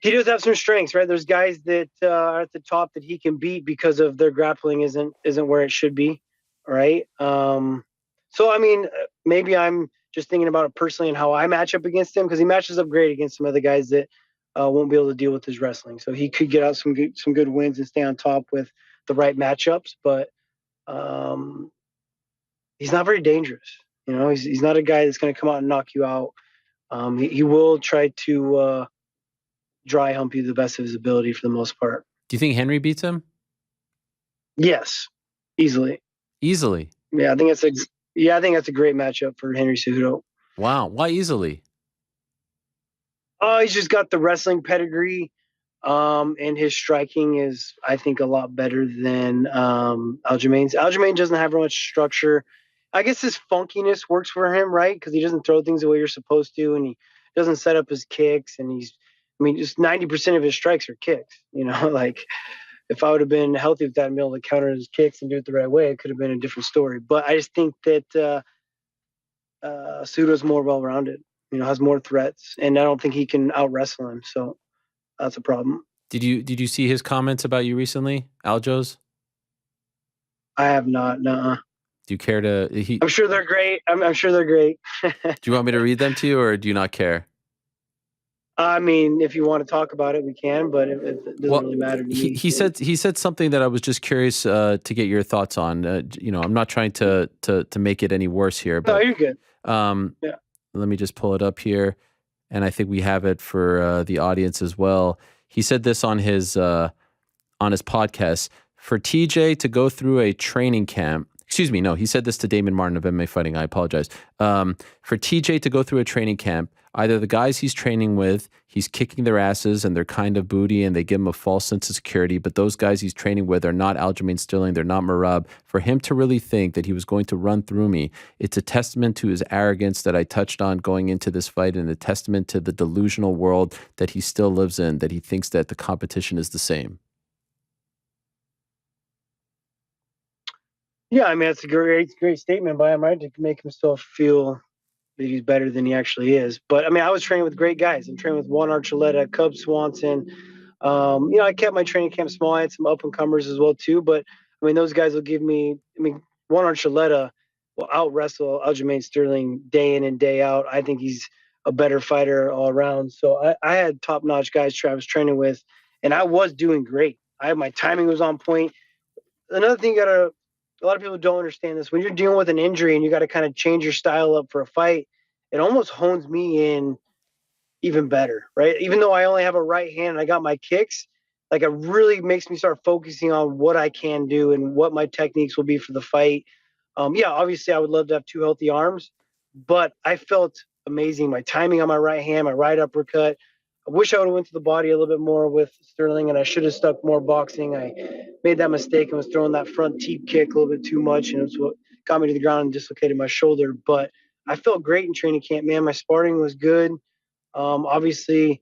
He does have some strengths, right? There's guys that are at the top that he can beat because of their grappling isn't where it should be, right? So I mean, maybe I'm just thinking about it personally and how I match up against him, because he matches up great against some other guys that won't be able to deal with his wrestling. So he could get out some good wins and stay on top with the right matchups, but he's not very dangerous. He's not a guy that's going to come out and knock you out. He will try to dry hump you to the best of his ability for the most part. Do you think Henry beats him? Yes, easily. Easily? Yeah, I think that's a great matchup for Henry Cejudo. Wow, why easily? He's just got the wrestling pedigree, and his striking is, I think, a lot better than Aljamain's. Aljamain doesn't have much structure. I guess his funkiness works for him, right? Because he doesn't throw things the way you're supposed to, and he doesn't set up his kicks, and just 90% of his strikes are kicks. Like if I would have been healthy with that and be able to counter his kicks and do it the right way, it could have been a different story. But I just think that Cejudo's more well-rounded, has more threats, and I don't think he can out-wrestle him. So that's a problem. Did you see his comments about you recently, Aljo's? I have not, nuh-uh. Do you care to? I'm sure they're great. I'm sure they're great. Do you want me to read them to you, or do you not care? I mean, if you want to talk about it, we can, but it doesn't really matter to me. He said something that I was just curious to get your thoughts on. I'm not trying to make it any worse here, but no, you're good. Yeah. Let me just pull it up here, and I think we have it for the audience as well. He said this on his on his podcast for TJ to go through a training camp. Excuse me, no, he said this to Damon Martin of MMA Fighting. I apologize. For TJ to go through a training camp, either the guys he's training with, he's kicking their asses and they're kind of booty and they give him a false sense of security, but those guys he's training with are not Aljamain Sterling, they're not Marab. For him to really think that he was going to run through me, it's a testament to his arrogance that I touched on going into this fight, and a testament to the delusional world that he still lives in, that he thinks that the competition is the same. Yeah, I mean, that's a great statement by him, right? To make himself feel that he's better than he actually is. But I mean, I was training with great guys. I'm training with Juan Archuleta, Cub Swanson. I kept my training camp small. I had some up and comers as well too. But I mean, those guys will give me. I mean, Juan Archuleta will out wrestle Aljamain Sterling day in and day out. I think he's a better fighter all around. So I had top notch guys I was training with, and I was doing great. My timing was on point. Another thing a lot of people don't understand this. When you're dealing with an injury and you got to kind of change your style up for a fight, it almost hones me in even better, right? Even though I only have a right hand and I got my kicks, like it really makes me start focusing on what I can do and what my techniques will be for the fight. Obviously I would love to have two healthy arms, but I felt amazing. My timing on my right hand, my right uppercut. I wish I would have went to the body a little bit more with Sterling, and I should have stuck more boxing. I made that mistake and was throwing that front teep kick a little bit too much, and it was what got me to the ground and dislocated my shoulder. But I felt great in training camp, man. My sparring was good. Obviously,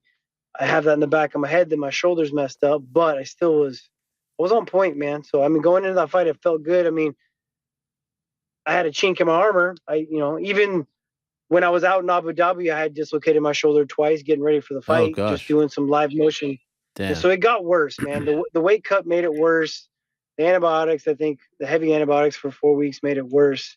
I have that in the back of my head that my shoulder's messed up, but I was on point, man. So I mean, going into that fight, it felt good. I mean, I had a chink in my armor. Even when I was out in Abu Dhabi, I had dislocated my shoulder twice getting ready for the fight, just doing some live motion. Damn. And so it got worse, man. The weight cut made it worse. The antibiotics, I think the heavy antibiotics for 4 weeks made it worse.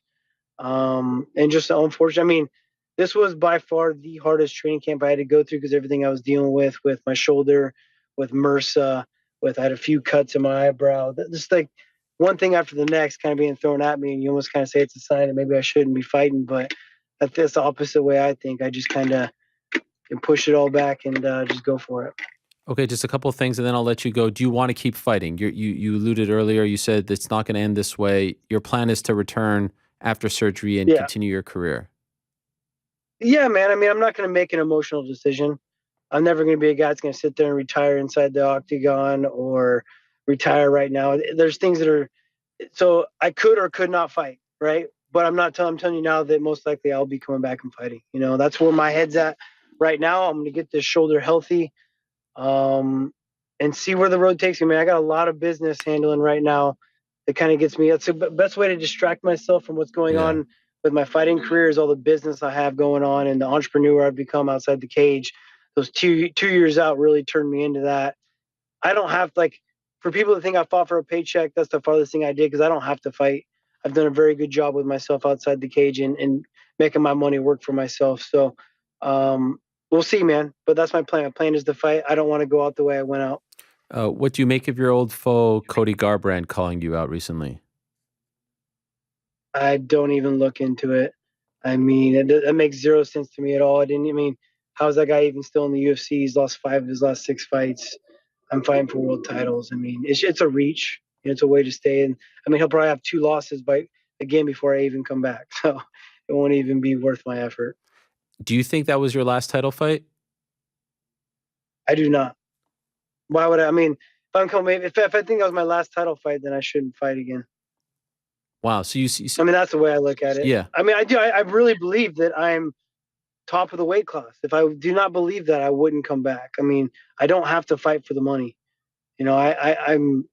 And just unfortunate. I mean, this was by far the hardest training camp I had to go through because everything I was dealing with my shoulder, with MRSA, I had a few cuts in my eyebrow. Just like one thing after the next kind of being thrown at me, and you almost kind of say it's a sign that maybe I shouldn't be fighting, but that's the opposite way I think. I just kind of can push it all back and just go for it. Okay, just a couple of things, and then I'll let you go. Do you want to keep fighting? You alluded earlier. You said it's not going to end this way. Your plan is to return after surgery and continue your career. Yeah, man. I mean, I'm not going to make an emotional decision. I'm never going to be a guy that's going to sit there and retire inside the octagon or retire right now. There's things that are so I could or could not fight, right? But I'm telling you now that most likely I'll be coming back and fighting. That's where my head's at right now. I'm going to get this shoulder healthy, and see where the road takes me. Man, I got a lot of business handling right now that kind of gets me. That's the best way to distract myself from what's going on with my fighting career is all the business I have going on and the entrepreneur I've become outside the cage. Those two years out really turned me into that. I don't have for people to think I fought for a paycheck, that's the farthest thing I did because I don't have to fight. I've done a very good job with myself outside the cage and making my money work for myself. So we'll see, man. But that's my plan. My plan is to fight. I don't want to go out the way I went out. What do you make of your old foe, Cody Garbrandt, calling you out recently? I don't even look into it. I mean, it makes zero sense to me at all. How's that guy even still in the UFC? He's lost 5 of his last 6 fights. I'm fighting for world titles. I mean, it's a reach. It's a way to stay in. I mean, he'll probably have 2 losses before I even come back. So it won't even be worth my effort. Do you think that was your last title fight? I do not. Why would I? I mean, if I think that was my last title fight, then I shouldn't fight again. Wow. So I mean, that's the way I look at it. Yeah. I mean, I do. I really believe that I'm top of the weight class. If I do not believe that, I wouldn't come back. I mean, I don't have to fight for the money. I'm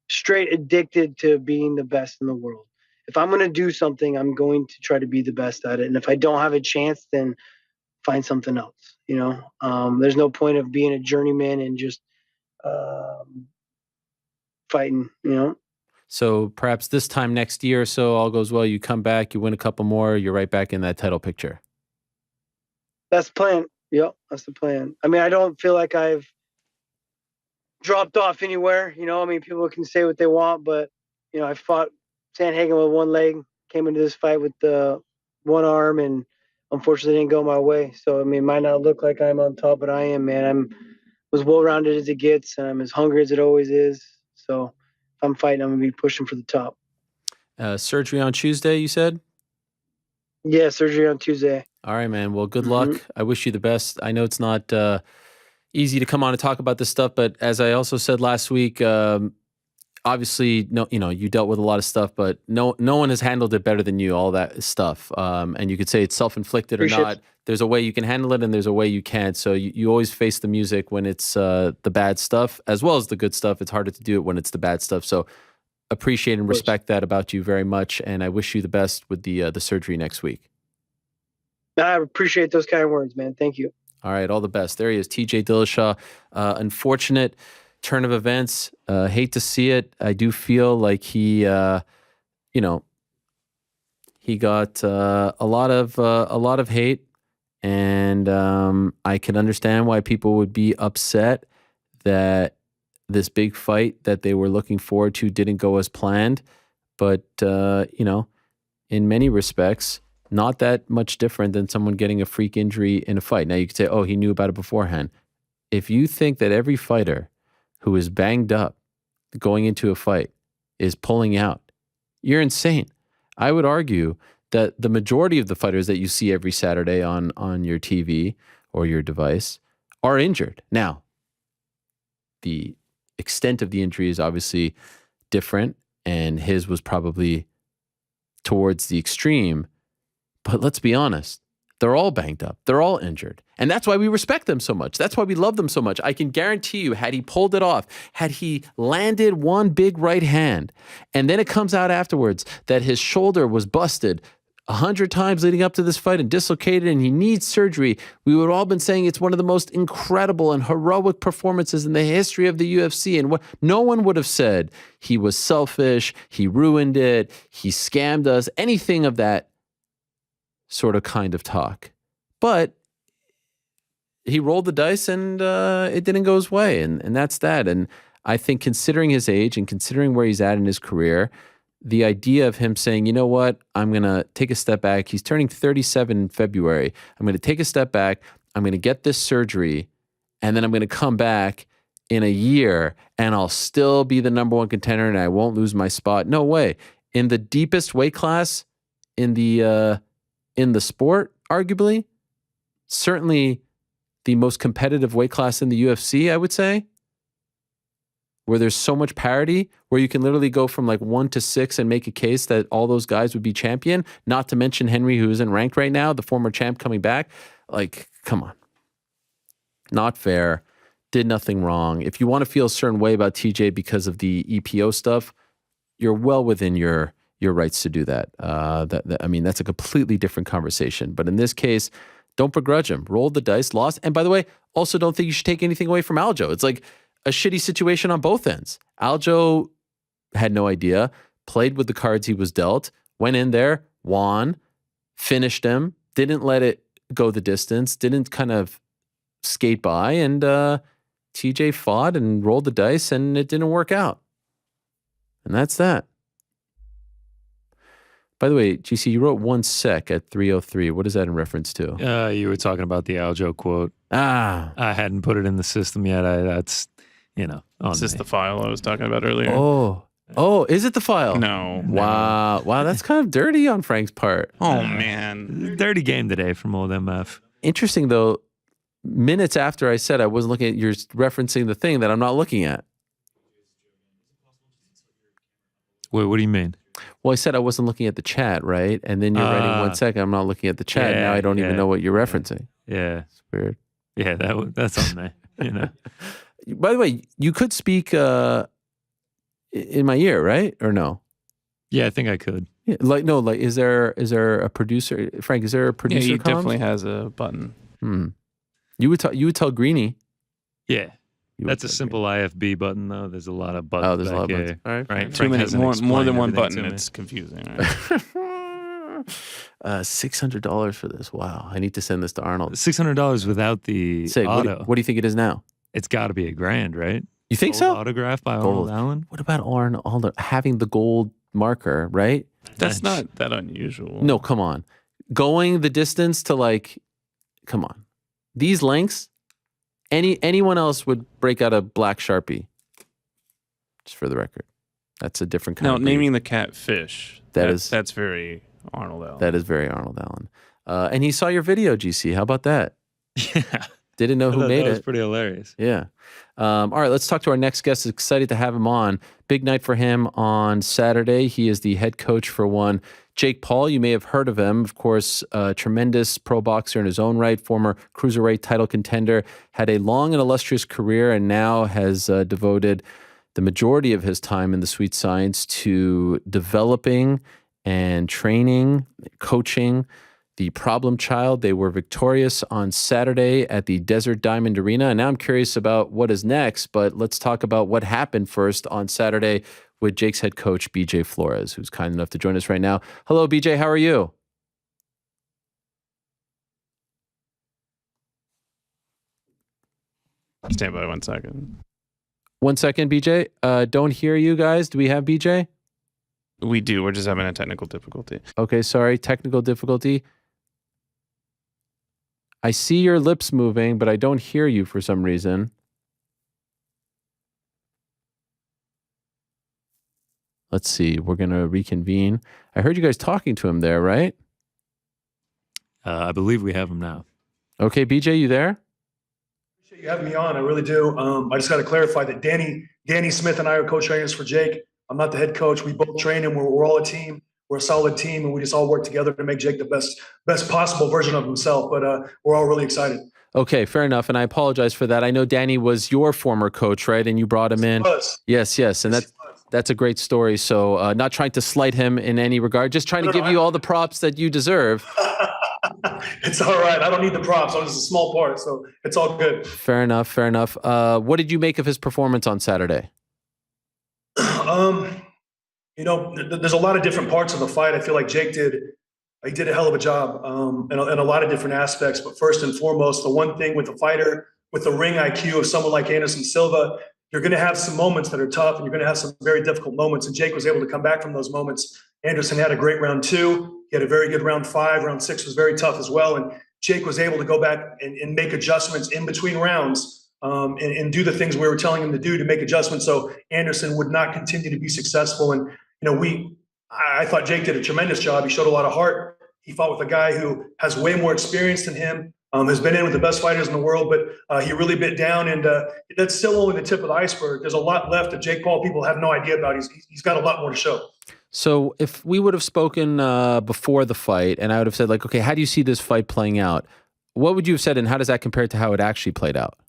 straight addicted to being the best in the world. If I'm going to do something, I'm going to try to be the best at it. And if I don't have a chance, then find something else. There's no point of being a journeyman and just fighting, So perhaps this time next year or so, all goes well, you come back, you win a couple more, you're right back in that title picture. That's the plan. Yep, that's the plan. I mean, I don't feel like I've dropped off anywhere. I mean, people can say what they want, but, I fought Sandhagen with one leg, came into this fight with the one arm, and unfortunately didn't go my way. So, I mean, it might not look like I'm on top, but I am, man. I'm as well-rounded as it gets. I'm as hungry as it always is. So if I'm fighting, I'm going to be pushing for the top. Surgery on Tuesday, you said? Yeah, surgery on Tuesday. All right, man. Well, good luck. I wish you the best. I know it's not easy to come on and talk about this stuff, but as I also said last week, obviously, no, you dealt with a lot of stuff, but no one has handled it better than you. All that stuff, and you could say it's self-inflicted or not. There's a way you can handle it, and there's a way you can't. So you always face the music when it's the bad stuff, as well as the good stuff. It's harder to do it when it's the bad stuff. So appreciate and respect that about you very much, and I wish you the best with the surgery next week. I appreciate those kind words, man. Thank you. All right, all the best. There he is, TJ Dillashaw. Unfortunate turn of events. Hate to see it. I do feel like he got a lot of hate, and I can understand why people would be upset that this big fight that they were looking forward to didn't go as planned. But in many respects, not that much different than someone getting a freak injury in a fight. Now you could say, oh, he knew about it beforehand. If you think that every fighter who is banged up going into a fight is pulling out, you're insane. I would argue that the majority of the fighters that you see every Saturday on your TV or your device are injured. Now, the extent of the injury is obviously different, and his was probably towards the extreme. But let's be honest, they're all banged up. They're all injured. And that's why we respect them so much. That's why we love them so much. I can guarantee you, had he pulled it off, had he landed one big right hand, and then it comes out afterwards that his shoulder was busted 100 times leading up to this fight and dislocated and he needs surgery, we would have all been saying it's one of the most incredible and heroic performances in the history of the UFC. And no one would have said he was selfish, he ruined it, he scammed us, anything of that sort of kind of talk. But he rolled the dice and it didn't go his way. And that's that. And I think considering his age and considering where he's at in his career, the idea of him saying, you know what, I'm going to take a step back. He's turning 37 in February. I'm going to take a step back. I'm going to get this surgery. And then I'm going to come back in a year and I'll still be the number one contender and I won't lose my spot. No way. In the deepest weight class in the sport, arguably, certainly the most competitive weight class in the UFC, I would say, where there's so much parity, where you can literally go from like 1 to 6 and make a case that all those guys would be champion, not to mention Henry, who isn't ranked right now, the former champ coming back. Like, come on. Not fair. Did nothing wrong. If you want to feel a certain way about TJ because of the EPO stuff, you're well within your rights to do that. I mean, that's a completely different conversation. But in this case, don't begrudge him. Rolled the dice, lost. And by the way, also don't think you should take anything away from Aljo. It's like a shitty situation on both ends. Aljo had no idea, played with the cards he was dealt, went in there, won, finished him, didn't let it go the distance, didn't kind of skate by, and TJ fought and rolled the dice, and it didn't work out. And that's that. By the way, GC, you wrote 1 sec at 3:03. What is that in reference to? You were talking about the Aljo quote. Ah. I hadn't put it in the system yet. That's, Is this the file I was talking about earlier? Oh, is it the file? No. Wow, that's kind of dirty on Frank's part. Oh, man. Dirty game today from old MF. Interesting, though. Minutes after I said I wasn't looking at, you're referencing the thing that I'm not looking at. Wait, what do you mean? Well, I said I wasn't looking at the chat, right? And then you're writing 1 second. I'm not looking at the chat. Now I don't even know what you're referencing. Yeah. It's weird. Yeah, that's on me. By the way, you could speak in my ear, right? Or no? Yeah, I think I could. Yeah, is there a producer? Frank, is there a producer? Yeah, he definitely has a button. You would tell Greeny. Yeah. That's a simple IFB button, though. There's a lot of buttons. Oh, there's a lot of buttons. All right. Right. Too many, more than one button. It's confusing. Right? $600 for this. Wow. I need to send this to Arnold. $600 without the auto. What do you think it is now? It's got to be $1,000, right? You think gold so? Autograph by Arnold Allen. What about Arnold having the gold marker, right? That's not that unusual. No, come on. Going the distance to come on. These lengths, Anyone else would break out a black Sharpie. Just for the record, that's a different kind. Now, of breed. naming the cat Fish. That's very Arnold Allen. That is very Arnold Allen. And he saw your video, GC. How about that? Yeah. Didn't know who made it. That was pretty hilarious. Yeah. All right, let's talk to our next guest. Excited to have him on. Big night for him on Saturday. He is the head coach for one Jake Paul. You may have heard of him. Of course, a tremendous pro boxer in his own right, former cruiserweight title contender, had a long and illustrious career, and now has devoted the majority of his time in the sweet science to developing and training, coaching the problem child. They were victorious on Saturday at the Desert Diamond Arena. And now I'm curious about what is next, but let's talk about what happened first on Saturday with Jake's head coach, BJ Flores, who's kind enough to join us right now. Hello, BJ. How are you? Stand by 1 second. 1 second, BJ. Don't hear you guys. Do we have BJ? We do. We're just having a technical difficulty. Okay, sorry. Technical difficulty. I see your lips moving, but I don't hear you for some reason. Let's see. We're going to reconvene. I heard you guys talking to him there, right? I believe we have him now. Okay, BJ, you there? You having me on. I really do. I just got to clarify that Danny Smith and I are co-trainers for Jake. I'm not the head coach. We both train him. We're all a team. We're a solid team, and we just all work together to make Jake the best possible version of himself. But we're all really excited. Okay, fair enough. And I apologize for that. I know Danny was your former coach, right? And you brought him in. Yes. And that's a great story. So not trying to slight him in any regard, just trying to give you all the props that you deserve. It's all right. I don't need the props. I was a small part, so it's all good. Fair enough. What did you make of his performance on Saturday? There's a lot of different parts of the fight. I feel like Jake did a hell of a job in a lot of different aspects. But first and foremost, the one thing with a fighter with the ring IQ of someone like Anderson Silva, you're going to have some moments that are tough, and you're going to have some very difficult moments. And Jake was able to come back from those moments. Anderson had a great round 2. He had a very good round 5. Round 6 was very tough as well. And Jake was able to go back and make adjustments in between rounds and do the things we were telling him to do to make adjustments so Anderson would not continue to be successful. And, I thought Jake did a tremendous job. He showed a lot of heart. He fought with a guy who has way more experience than him, has been in with the best fighters in the world, but he really bit down. And that's still only the tip of the iceberg. There's a lot left that Jake Paul people have no idea about. He's got a lot more to show. So if we would have spoken before the fight and I would have said, like, okay, how do you see this fight playing out? What would you have said, and how does that compare to how it actually played out?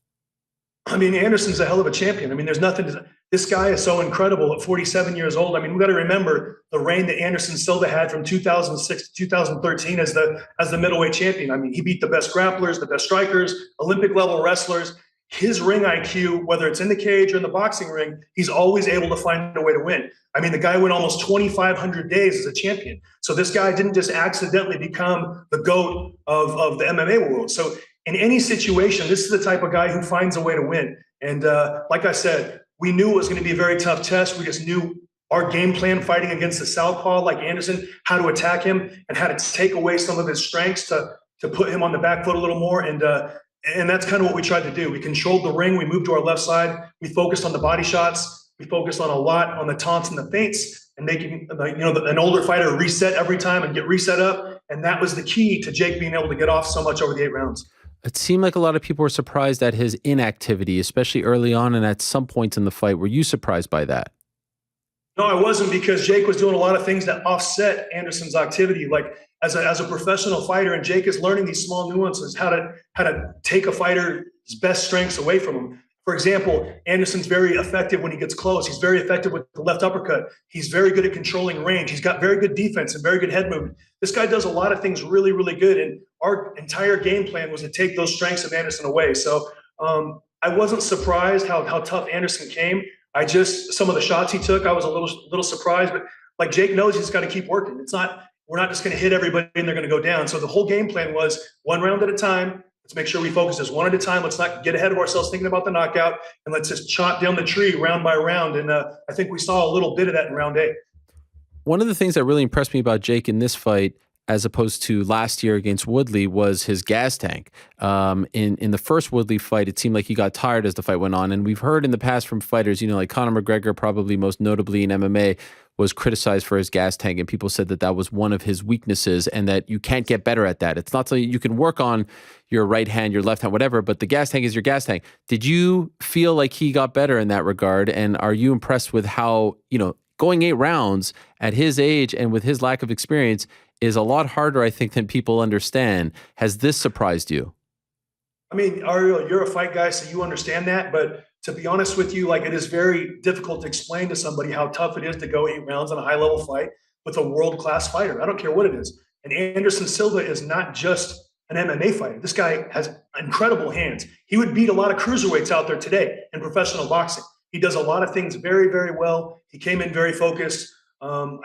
I mean, Anderson's a hell of a champion. I mean, there's nothing this guy is so incredible at 47 years old. I mean, we got to remember the reign that Anderson Silva had from 2006 to 2013 as the middleweight champion. I mean, he beat the best grapplers, the best strikers, Olympic level wrestlers. His ring IQ, whether it's in the cage or in the boxing ring, he's always able to find a way to win. I mean, the guy went almost 2,500 days as a champion. So this guy didn't just accidentally become the GOAT of the MMA world. So in any situation, this is the type of guy who finds a way to win. And like I said, we knew it was going to be a very tough test. We just knew our game plan fighting against the southpaw like Anderson, how to attack him and how to take away some of his strengths to put him on the back foot a little more. And that's kind of what we tried to do. We controlled the ring. We moved to our left side. We focused on the body shots. We focused on a lot on the taunts and the feints and making an older fighter reset every time and get reset up. And that was the key to Jake being able to get off so much over the 8 rounds. It seemed like a lot of people were surprised at his inactivity, especially early on and at some points in the fight. Were you surprised by that? No, I wasn't, because Jake was doing a lot of things that offset Anderson's activity. Like as a professional fighter, and Jake is learning these small nuances, how to take a fighter's best strengths away from him. For example, Anderson's very effective when he gets close. He's very effective with the left uppercut. He's very good at controlling range. He's got very good defense and very good head movement. This guy does a lot of things really, really good. And our entire game plan was to take those strengths of Anderson away. So I wasn't surprised how tough Anderson came. Some of the shots he took, I was a little surprised. But like Jake knows, he's got to keep working. We're not just going to hit everybody and they're going to go down. So the whole game plan was 1 round at a time. Let's make sure we focus this one at a time. Let's not get ahead of ourselves thinking about the knockout, and let's just chop down the tree round by round. And I think we saw a little bit of that in round 8. One of the things that really impressed me about Jake in this fight, as opposed to last year against Woodley, was his gas tank. In the first Woodley fight, it seemed like he got tired as the fight went on. And we've heard in the past from fighters, like Conor McGregor, probably most notably in MMA, was criticized for his gas tank. And people said that that was one of his weaknesses and that you can't get better at that. It's not something you can work on your right hand, your left hand, whatever, but the gas tank is your gas tank. Did you feel like he got better in that regard? And are you impressed with how, going 8 rounds at his age and with his lack of experience is a lot harder, I think, than people understand. Has this surprised you? I mean, Ariel, you're a fight guy, so you understand that. But to be honest with you, it is very difficult to explain to somebody how tough it is to go 8 rounds on a high-level fight with a world-class fighter. I don't care what it is. And Anderson Silva is not just an MMA fighter. This guy has incredible hands. He would beat a lot of cruiserweights out there today in professional boxing. He does a lot of things very, very well. He came in very focused.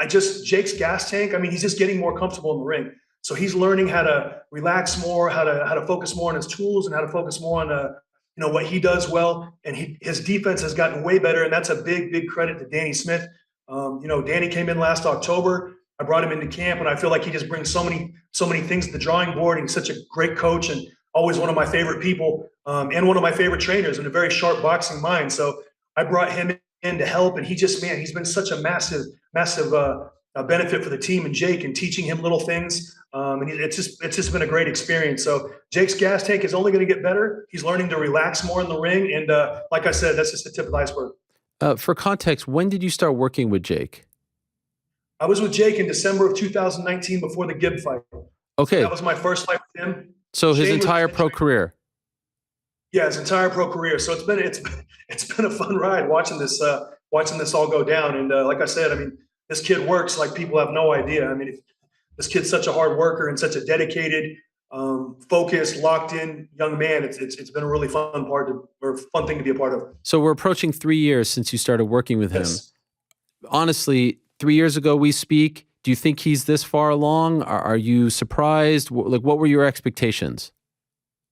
Jake's gas tank, he's just getting more comfortable in the ring. So he's learning how to relax more, how to focus more on his tools and how to focus more on, what he does well. And his defense has gotten way better. And that's a big, big credit to Danny Smith. Danny came in last October. I brought him into camp and I feel like he just brings so many things to the drawing board. He's such a great coach and always one of my favorite people, and one of my favorite trainers and a very sharp boxing mind. So I brought him in to help. And he's been such a massive benefit for the team and Jake and teaching him little things. And it's just been a great experience. So Jake's gas tank is only going to get better. He's learning to relax more in the ring. And like I said, that's just the tip of the iceberg. For context, when did you start working with Jake? I was with Jake in December of 2019 before the Gibb fight. Okay. So that was my first fight with him. So his entire pro career. Yeah, his entire pro career. So it's been a fun ride watching this all go down. And like I said, this kid works like people have no idea. This kid's such a hard worker and such a dedicated, focused, locked in young man. It's been a really fun thing to be a part of. So we're approaching 3 years since you started working with him. Yes. Honestly, 3 years ago we speak. Do you think he's this far along? Are you surprised? What were your expectations?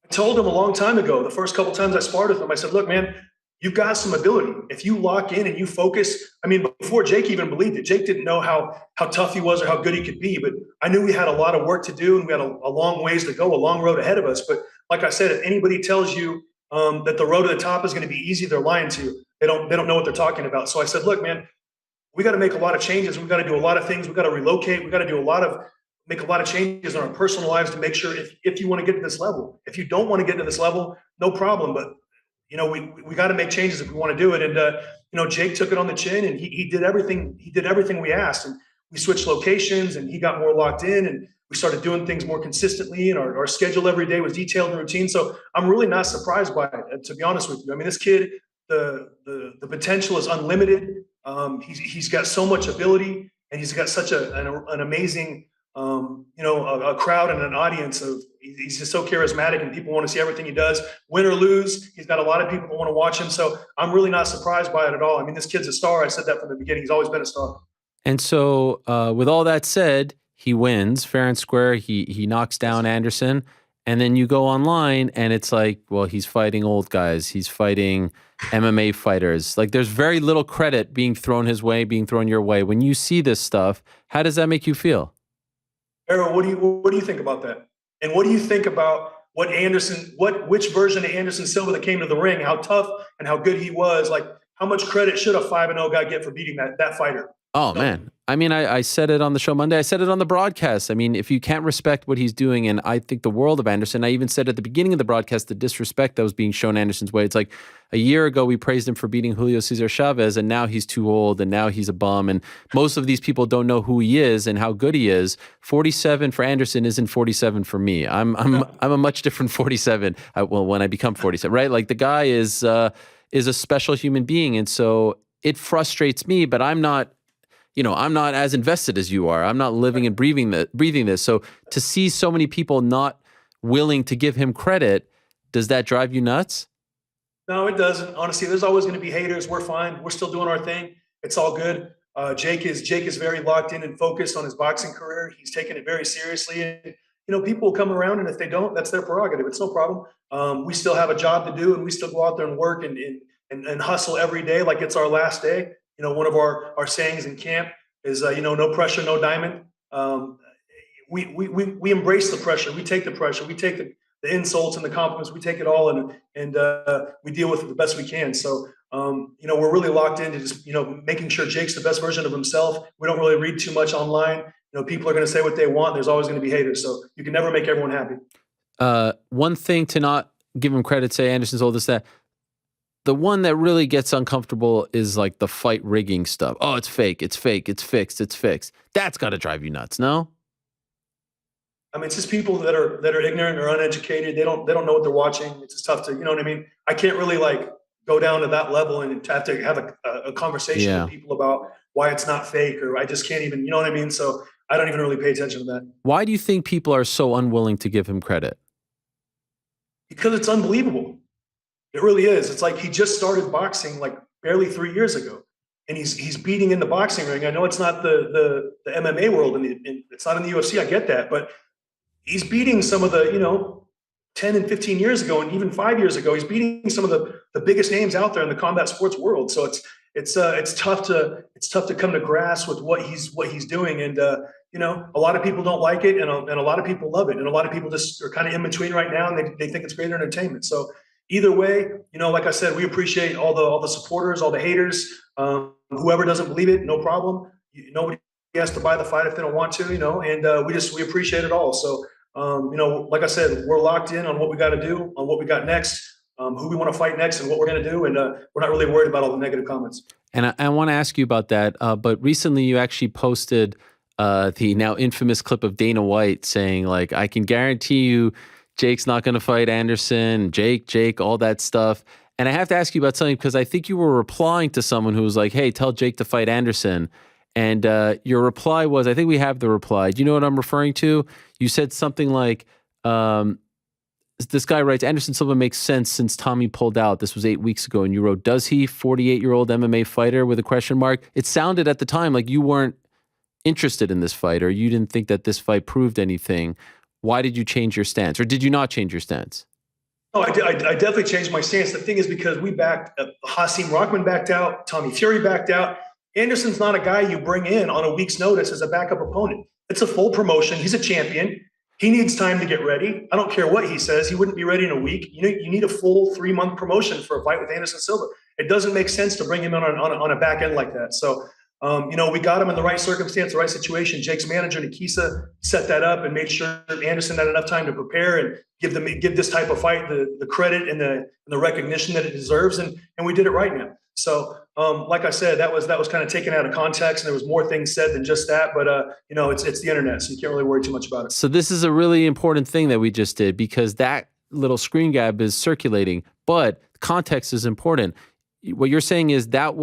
I told him a long time ago, the first couple times I sparred with him, I said, look, man, you've got some ability. If you lock in and you focus, before Jake even believed it, Jake didn't know how tough he was or how good he could be, but I knew we had a lot of work to do and we had a long ways to go, a long road ahead of us. But like I said, if anybody tells you that the road to the top is going to be easy, they're lying to you. They don't know what they're talking about. So I said, look, man, we got to make a lot of changes. We got to do a lot of things. We got to relocate. We got to make a lot of changes in our personal lives to make sure if you want to get to this level. If you don't want to get to this level, no problem. But we got to make changes if we want to do it. And Jake took it on the chin and he did everything. He did everything we asked, and we switched locations and he got more locked in and we started doing things more consistently. And our schedule every day was detailed and routine. So I'm really not surprised by it, to be honest with you. This kid, the potential is unlimited. He's got so much ability and he's got such an amazing, a crowd and an audience he's just so charismatic and people want to see everything he does, win or lose. He's got a lot of people that want to watch him. So I'm really not surprised by it at all. This kid's a star. I said that from the beginning. He's always been a star. And so with all that said, he wins fair and square. He knocks down Anderson. And then you go online and it's like, well, he's fighting old guys. He's fighting MMA fighters. There's very little credit being thrown his way, being thrown your way. When you see this stuff, how does that make you feel? Errol, what do you think about that? And what do you think about which version of Anderson Silva that came to the ring, how tough and how good he was? How much credit should a 5-0 guy get for beating that fighter? Oh, man. I said it on the show Monday. I said it on the broadcast. If you can't respect what he's doing, and I think the world of Anderson, I even said at the beginning of the broadcast, the disrespect that was being shown Anderson's way. It's like a year ago, we praised him for beating Julio Cesar Chavez, and now he's too old, and now he's a bum. And most of these people don't know who he is and how good he is. 47 for Anderson isn't 47 for me. I'm a much different 47. When I become 47, right? The guy is a special human being. And so it frustrates me, but I'm not as invested as you are. I'm not living and breathing this. So to see so many people not willing to give him credit, does that drive you nuts? No, it doesn't. Honestly, there's always going to be haters. We're fine. We're still doing our thing. It's all good. Jake is very locked in and focused on his boxing career. He's taking it very seriously. And, people will come around, and if they don't, that's their prerogative. It's no problem. We still have a job to do, and we still go out there and work and hustle every day like it's our last day. One of our sayings in camp is, no pressure, no diamond. we embrace the pressure. We take the pressure. We take the insults and the compliments. We take it all and we deal with it the best we can. So, we're really locked into just, making sure Jake's the best version of himself. We don't really read too much online. People are going to say what they want. There's always going to be haters. So you can never make everyone happy. One thing to not give him credit, say Anderson's all this, that. The one that really gets uncomfortable is like the fight rigging stuff. Oh, it's fake. It's fake. It's fixed. It's fixed. That's got to drive you nuts, no? I mean, it's just people that are ignorant or uneducated. They don't know what they're watching. It's just tough to, you know what I mean? I can't really like go down to that level and have to have a conversation with people about why it's not fake, or I just can't even, you know what I mean? So I don't even really pay attention to that. Why do you think people are so unwilling to give him credit? Because it's unbelievable. It really is. It's like he just started boxing like barely 3 years ago, and he's beating in the boxing ring. I know it's not the MMA world, and it's not in the UFC. I get that, but he's beating some of the 10 and 15 years ago, and even 5 years ago, he's beating some of the biggest names out there in the combat sports world. So it's tough to come to grasp with what he's doing, and a lot of people don't like it, and a lot of people love it, and a lot of people just are kind of in between right now, and they think it's great entertainment. So either way, like I said, we appreciate all the supporters, all the haters, whoever doesn't believe it, no problem. Nobody has to buy the fight if they don't want to, and we appreciate it all. So, like I said, we're locked in on what we got to do, on what we got next, who we want to fight next, and what we're going to do. And we're not really worried about all the negative comments. And I want to ask you about that. But recently you actually posted the now infamous clip of Dana White saying, like, I can guarantee you Jake's not going to fight Anderson, Jake, all that stuff. And I have to ask you about something, because I think you were replying to someone who was like, hey, tell Jake to fight Anderson. And your reply was, I think we have the reply. Do you know what I'm referring to? You said something like, this guy writes, Anderson Silva makes sense since Tommy pulled out. This was 8 weeks ago. And you wrote, does he? 48-year-old MMA fighter with a question mark. It sounded at the time like you weren't interested in this fight, or you didn't think that this fight proved anything. Why did you change your stance, or did you not change your stance? No, I definitely changed my stance. The thing is, because we backed, Hasim Rockman backed out, Tommy Fury backed out. Anderson's not a guy you bring in on a week's notice as a backup opponent. It's a full promotion. He's a champion. He needs time to get ready. I don't care what he says. He wouldn't be ready in a week. You need a full 3-month promotion for a fight with Anderson Silva. It doesn't make sense to bring him in on a back end like that. So, we got him in the right circumstance, the right situation. Jake's manager, Nikisa, set that up and made sure Anderson had enough time to prepare and give this type of fight the credit and the recognition that it deserves. And we did it right now. So, like I said, that was kind of taken out of context, and there was more things said than just that. But it's the internet, so you can't really worry too much about it. So this is a really important thing that we just did, because that little screen grab is circulating, but context is important. What you're saying is that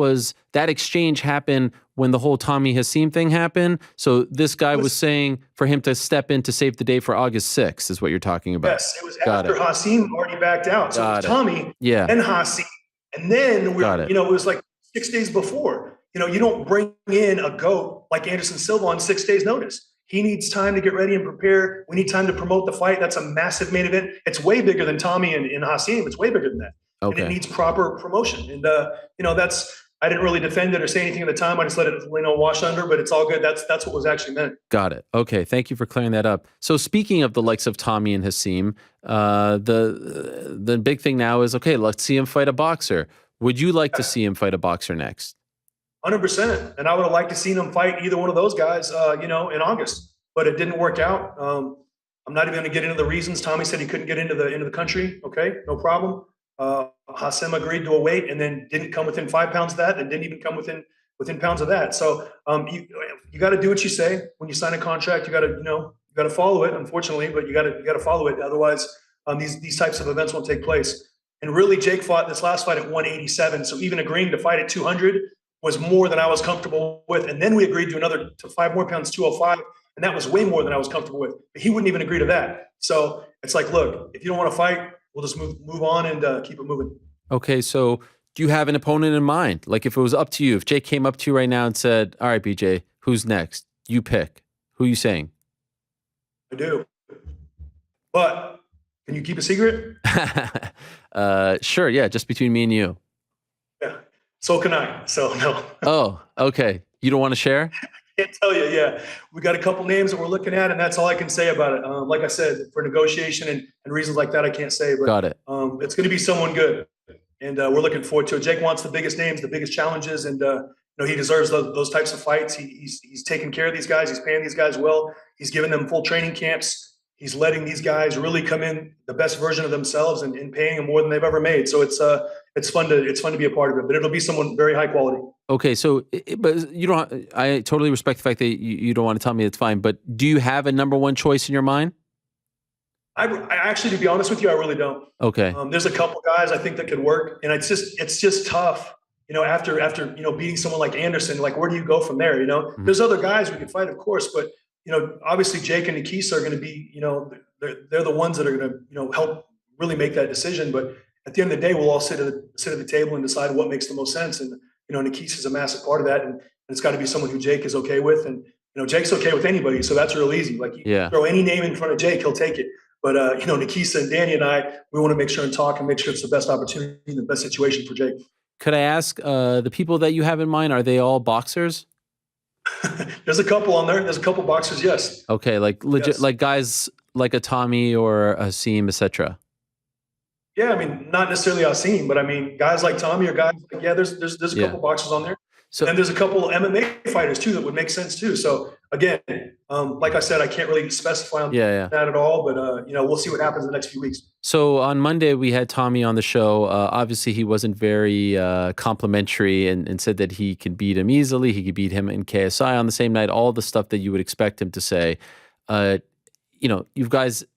exchange happened when the whole Tommy Hasim thing happened. So this guy was saying for him to step in to save the day for August 6th is what you're talking about. Yes, it was after Hasim already backed out. So it was Tommy and Hasim. And then it was like 6 days before. You don't bring in a GOAT like Anderson Silva on 6 days notice. He needs time to get ready and prepare. We need time to promote the fight. That's a massive main event. It's way bigger than Tommy and Hasim. It's way bigger than that. Okay. And it needs proper promotion. And, I didn't really defend it or say anything at the time. I just let it, wash under, but it's all good. That's what was actually meant. Got it. Okay. Thank you for clearing that up. So speaking of the likes of Tommy and Hasim, the big thing now is, okay, let's see him fight a boxer. Would you like to see him fight a boxer next? 100%. And I would have liked to see him fight either one of those guys, in August, but it didn't work out. I'm not even going to get into the reasons. Tommy said he couldn't get into the country. Okay, no problem. Hasim agreed to a weight and then didn't come within 5 pounds of that, and didn't even come within pounds of that. So you got to do what you say when you sign a contract. You got to follow it, unfortunately, but you got to follow it. Otherwise, these types of events won't take place. And really, Jake fought this last fight at 187. So even agreeing to fight at 200 was more than I was comfortable with. And then we agreed to 5 more pounds, 205. And that was way more than I was comfortable with. But he wouldn't even agree to that. So it's like, look, if you don't want to fight, we'll just move on and keep it moving. Okay, so do you have an opponent in mind? Like, if it was up to you, if Jake came up to you right now and said, all right, BJ, who's next? You pick. Who are you saying? I do. But can you keep a secret? Sure, yeah, just between me and you. Yeah, so can I. So no. Oh, okay. You don't want to share? can't tell you. Yeah, we got a couple names that we're looking at, and that's all I can say about it. Like I said, for negotiation and reasons like that, I can't say. But Got it. It's going to be someone good, and we're looking forward to it. Jake wants the biggest names, the biggest challenges, and he deserves those types of fights. He's taking care of these guys. He's paying these guys well. He's giving them full training camps. He's letting these guys really come in the best version of themselves and paying them more than they've ever made. So it's fun to be a part of it, but it'll be someone very high quality. Okay, so but you don't. I totally respect the fact that you don't want to tell me. It's fine. But do you have a number one choice in your mind? I actually, to be honest with you, I really don't. Okay. There's a couple guys I think that could work, and it's just tough. After beating someone like Anderson, like where do you go from there? Mm-hmm. There's other guys we can fight, of course, but obviously Jake and Nikisa are going to be, they're the ones that are going to, help really make that decision. But at the end of the day, we'll all sit at the table and decide what makes the most sense. And Nikisa is a massive part of that, and it's got to be someone who Jake is okay with, and Jake's okay with anybody, so that's real easy. Like you throw any name in front of Jake, he'll take it. But Nikisa and Danny and I, we want to make sure and talk and make sure it's the best opportunity, the best situation for Jake. Could I ask the people that you have in mind? Are they all boxers? There's a couple on there. There's a couple boxers, yes. Okay, like legit, yes. Like guys like a Tommy or a Hasim, etc. Yeah, I mean, not necessarily Asim, but I mean, guys like Tommy or guys like, there's a couple boxers on there. So, and there's a couple MMA fighters too that would make sense too. So again, like I said, I can't really specify on that at all, but we'll see what happens in the next few weeks. So on Monday we had Tommy on the show. Obviously he wasn't very complimentary and said that he could beat him easily. He could beat him in KSI on the same night. All the stuff that you would expect him to say.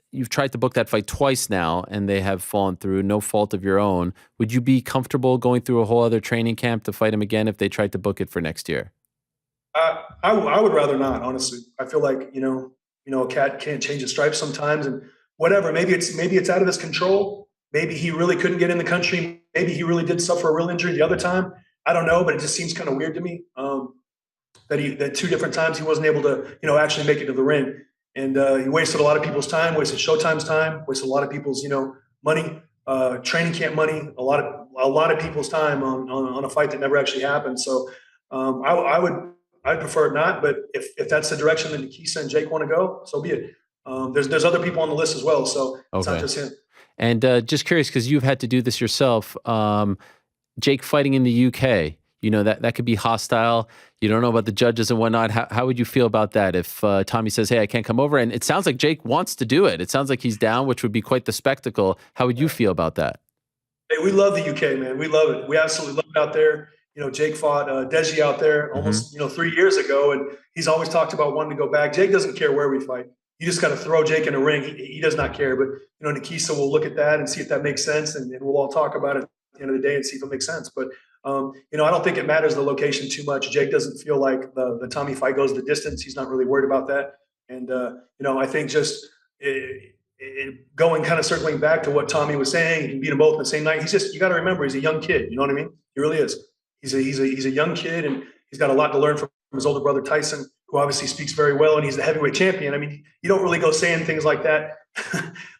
You've tried to book that fight twice now, and they have fallen through, no fault of your own. Would you be comfortable going through a whole other training camp to fight him again if they tried to book it for next year? I would rather not, honestly. I feel like a cat can't change its stripes sometimes, and whatever. Maybe it's out of his control. Maybe he really couldn't get in the country. Maybe he really did suffer a real injury the other time. I don't know, but it just seems kind of weird to me that two different times he wasn't able to actually make it to the ring. And he wasted a lot of people's time, wasted Showtime's time, wasted a lot of people's, money, training camp money, a lot of people's time on a fight that never actually happened. So I'd prefer it not. But if that's the direction that Nikisa and Jake want to go, so be it. There's other people on the list as well, so it's not just him. And just curious, because you've had to do this yourself, Jake fighting in the UK. That could be hostile. You don't know about the judges and whatnot. How would you feel about that if Tommy says, hey, I can't come over? And it sounds like Jake wants to do it. It sounds like he's down, which would be quite the spectacle. How would you feel about that? Hey, we love the UK, man. We love it. We absolutely love it out there. Jake fought Deji out there almost 3 years ago, and he's always talked about wanting to go back. Jake doesn't care where we fight. You just got to throw Jake in a ring. He does not care. But, Nikisa will look at that and see if that makes sense, and we'll all talk about it at the end of the day and see if it makes sense. But I don't think it matters the location too much. Jake doesn't feel like the Tommy fight goes the distance. He's not really worried about that. And, I think just going kind of circling back to what Tommy was saying, he can beat them both in the same night. You got to remember, he's a young kid. You know what I mean? He really is. He's a young kid, and he's got a lot to learn from his older brother, Tyson, who obviously speaks very well, and he's the heavyweight champion. I mean, you don't really go saying things like that,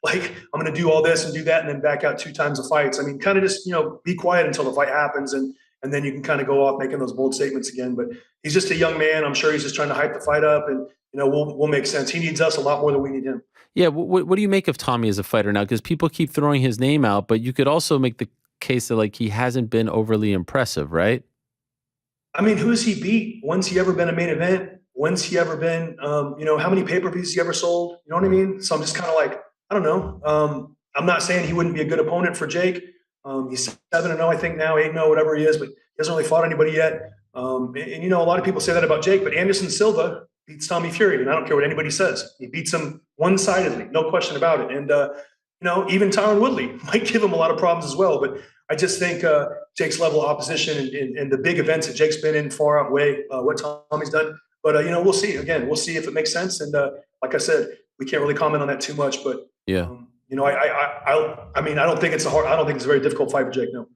like I'm going to do all this and do that and then back out 2 times of fights. I mean, kind of just, be quiet until the fight happens, and then you can kind of go off making those bold statements again. But he's just a young man. I'm sure he's just trying to hype the fight up, and, we'll make sense. He needs us a lot more than we need him. Yeah. What do you make of Tommy as a fighter now? Because people keep throwing his name out, but you could also make the case that he hasn't been overly impressive, right? I mean, who's he beat? When's he ever been a main event? When's he ever been, how many pay-per-views he ever sold? You know what I mean? So I'm just kind of I don't know. I'm not saying he wouldn't be a good opponent for Jake. He's 7-0, I think now, 8-0, whatever he is, but he hasn't really fought anybody yet. A lot of people say that about Jake, but Anderson Silva beats Tommy Fury, and I don't care what anybody says. He beats him one-sidedly, no question about it. And, even Tyron Woodley might give him a lot of problems as well, but I just think Jake's level of opposition and the big events that Jake's been in far outweigh what Tommy's done. But, we'll see. Again, we'll see if it makes sense. And like I said, we can't really comment on that too much. But, yeah, I mean, I don't think it's a very difficult fight for Jake, no.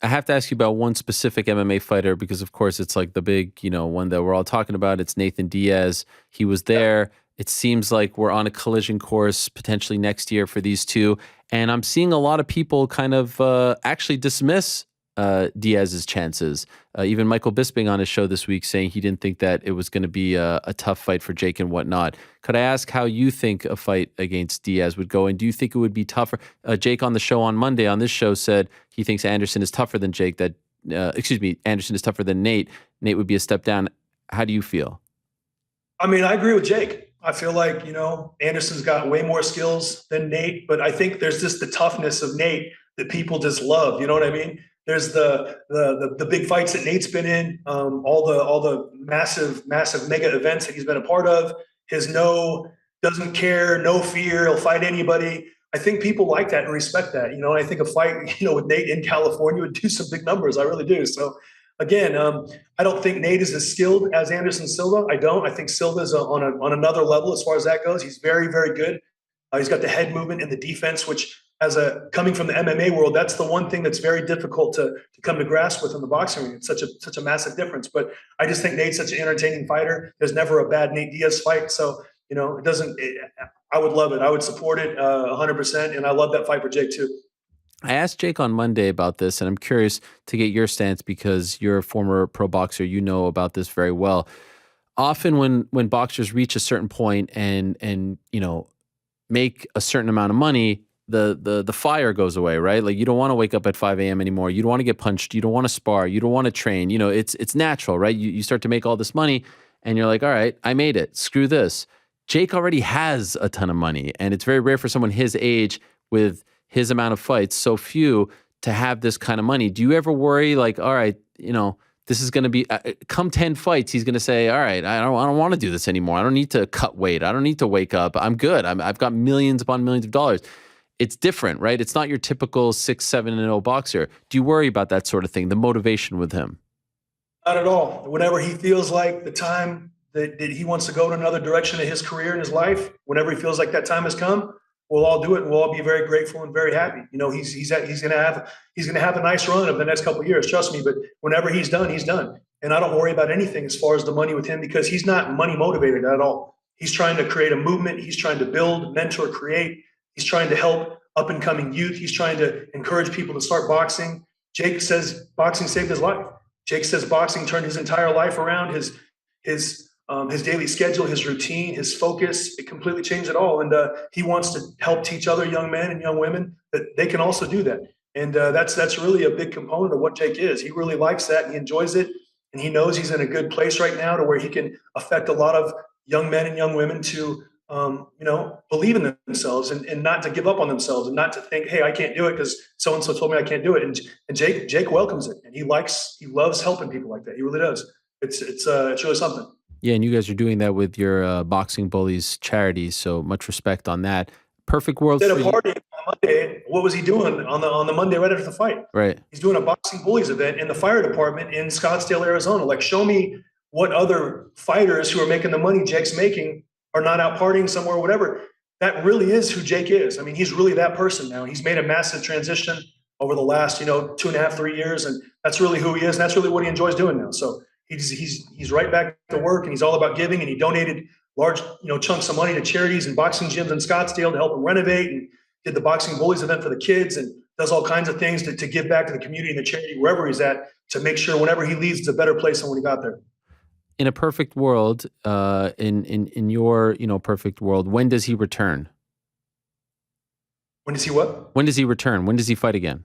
I have to ask you about one specific MMA fighter because, of course, it's the big, one that we're all talking about. It's Nathan Diaz. He was there. Yeah. It seems like we're on a collision course potentially next year for these two. And I'm seeing a lot of people kind of actually dismiss Diaz's chances. Even Michael Bisping on his show this week saying he didn't think that it was going to be a tough fight for Jake and whatnot. Could I ask how you think a fight against Diaz would go? And do you think it would be tougher? Jake on the show on Monday on this show said he thinks Anderson is tougher than Jake. Anderson is tougher than Nate. Nate would be a step down. How do you feel? I mean, I agree with Jake. I feel like, Anderson's got way more skills than Nate, but I think there's just the toughness of Nate that people just love. You know what I mean? There's the big fights that Nate's been in, all the massive mega events that he's been a part of. His doesn't care, no fear, he'll fight anybody. I think people like that and respect that. I think a fight, with Nate in California would do some big numbers. I really do. So again, I don't think Nate is as skilled as Anderson Silva. I don't. I think Silva's on another level as far as that goes. He's very, very good. He's got the head movement and the defense, which coming from the MMA world, that's the one thing that's very difficult to come to grasp with in the boxing ring. It's such a massive difference. But I just think Nate's such an entertaining fighter. There's never a bad Nate Diaz fight. So, I would love it. I would support it 100%. And I love that fight for Jake too. I asked Jake on Monday about this, and I'm curious to get your stance because you're a former pro boxer. You know about this very well. Often when boxers reach a certain point and make a certain amount of money, the fire goes away, right? Like you don't want to wake up at 5 a.m. anymore. You don't want to get punched. You don't want to spar. You don't want to train. It's natural, right? You start to make all this money, and you're like, all right, I made it. Screw this. Jake already has a ton of money, and it's very rare for someone his age with his amount of fights, so few, to have this kind of money. Do you ever worry like, all right, this is going to be, come 10 fights, he's going to say, all right, I don't want to do this anymore. I don't need to cut weight. I don't need to wake up. I'm good. I've got millions upon millions of dollars. It's different, right? It's not your typical 6-7-0 boxer. Do you worry about that sort of thing, the motivation with him? Not at all. Whenever he feels like the time that he wants to go in another direction in his career and his life, whenever he feels like that time has come, we'll all do it, and we'll all be very grateful and very happy. He's gonna have a nice run over the next couple of years, trust me. But whenever he's done, he's done, and I don't worry about anything as far as the money with him because he's not money motivated at all. He's trying to create a movement. He's trying to build, mentor, create. He's trying to help up and coming youth. He's trying to encourage people to start boxing. Jake says boxing saved his life. Jake says boxing turned his entire life around. His daily schedule, his routine, his focus, it completely changed it all. And he wants to help teach other young men and young women that they can also do that. And that's really a big component of what Jake is. He really likes that and he enjoys it. And he knows he's in a good place right now to where he can affect a lot of young men and young women to, believe in themselves and not to give up on themselves and not to think, hey, I can't do it because so-and-so told me I can't do it. And Jake welcomes it. And he loves helping people like that. He really does. It's really something. Yeah, and you guys are doing that with your Boxing Bullies charities, so much respect on that. Perfect world. At a party on Monday, what was he doing on the Monday right after the fight? Right. He's doing a Boxing Bullies event in the fire department in Scottsdale, Arizona. Like, show me what other fighters who are making the money Jake's making are not out partying somewhere or whatever. That really is who Jake is. I mean, he's really that person now. He's made a massive transition over the last, 2.5, 3 years, and that's really who he is, and that's really what he enjoys doing now. So he's right back to work, and he's all about giving, and he donated large chunks of money to charities and boxing gyms in Scottsdale to help him renovate, and did the Boxing Bullies event for the kids, and does all kinds of things to give back to the community and the charity wherever he's at to make sure whenever he leaves it's a better place than when he got there. In a perfect world, in your perfect world, when does he return? When does he what? When does he return? When does he fight again?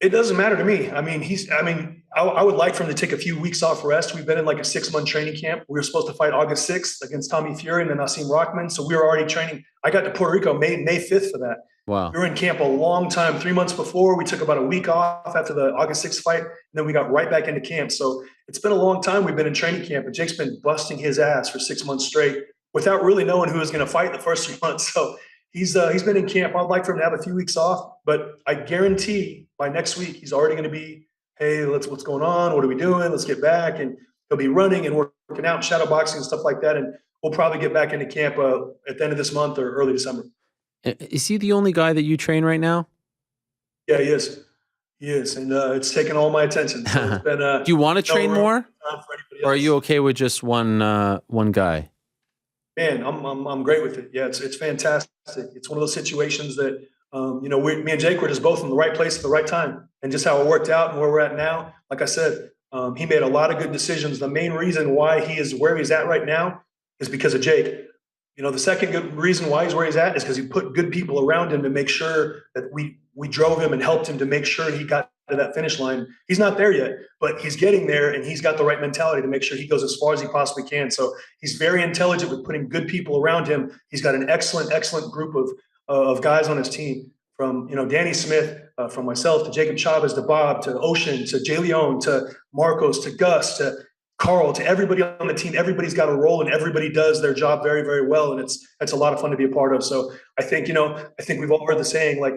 It doesn't matter to me. I mean, I would like for him to take a few weeks off rest. We've been in like a 6-month training camp. We were supposed to fight August 6th against Tommy Fury and then Nassim Rockman. So we were already training. I got to Puerto Rico May 5th for that. Wow. We were in camp a long time, 3 months before. We took about a week off after the August 6th fight, and then we got right back into camp. So it's been a long time we've been in training camp, and Jake's been busting his ass for 6 months straight without really knowing who was going to fight the first 3 months. So he's been in camp. I'd like for him to have a few weeks off, but I guarantee by next week he's already going to be, hey, what's going on? What are we doing? Let's get back. And he'll be running and working out, shadow boxing and stuff like that. And we'll probably get back into camp at the end of this month or early December. Is he the only guy that you train right now? Yeah, he is. He is. And it's taken all my attention. So it's been, do you want to train more? Or are you okay with just one guy? Man, I'm great with it. Yeah, it's fantastic. It's one of those situations that Me and Jake were just both in the right place at the right time, and just how it worked out and where we're at now. Like I said, he made a lot of good decisions. The main reason why he is where he's at right now is because of Jake. The second good reason why he's where he's at is because he put good people around him to make sure that we drove him and helped him to make sure he got to that finish line. He's not there yet, but he's getting there, and he's got the right mentality to make sure he goes as far as he possibly can. So he's very intelligent with putting good people around him. He's got an excellent group of guys on his team, from Danny Smith, from myself to Jacob Chavez to Bob to Ocean to Jay Leone to Marcos to Gus to Carl, to everybody on the team. Everybody's got a role, and everybody does their job very, very well, and it's a lot of fun to be a part of. So I think we've all heard the saying, like,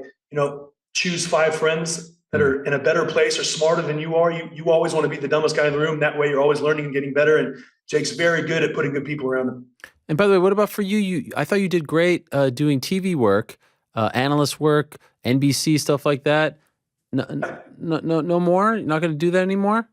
choose 5 friends that are in a better place or smarter than you are. You always want to be the dumbest guy in the room. That way you're always learning and getting better, and Jake's very good at putting good people around him. And by the way, what about for you? I thought you did great doing TV work, analyst work, NBC, stuff like that. No more? You're not going to do that anymore?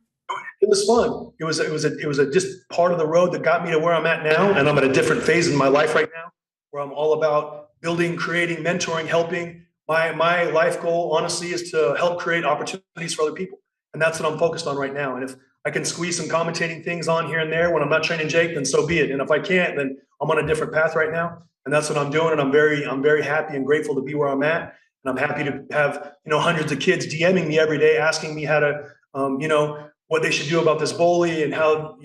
It was fun. It was a just part of the road that got me to where I'm at now. And I'm at a different phase in my life right now, where I'm all about building, creating, mentoring, helping. My life goal, honestly, is to help create opportunities for other people. And that's what I'm focused on right now. And if I can squeeze some commentating things on here and there when I'm not training Jake, then so be it. And if I can't, then I'm on a different path right now. And that's what I'm doing. And I'm very happy and grateful to be where I'm at. And I'm happy to have, hundreds of kids DMing me every day, asking me how to, what they should do about this bully, and how,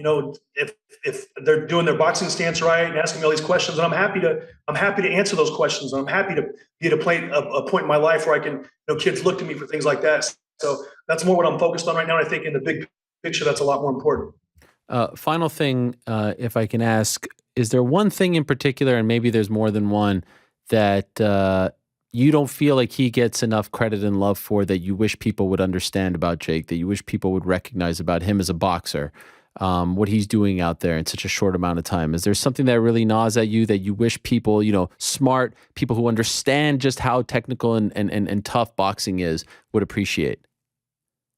if they're doing their boxing stance right, and asking me all these questions. And I'm happy to answer those questions. And I'm happy to be at a point in my life where I can, kids look to me for things like that. So that's more what I'm focused on right now. And I think in the big picture, that's a lot more important. Final thing, if I can ask, is there one thing in particular, and maybe there's more than one, that you don't feel like he gets enough credit and love for, that you wish people would understand about Jake, that you wish people would recognize about him as a boxer, what he's doing out there in such a short amount of time? Is there something that really gnaws at you that you wish people, smart people who understand just how technical and tough boxing is, would appreciate?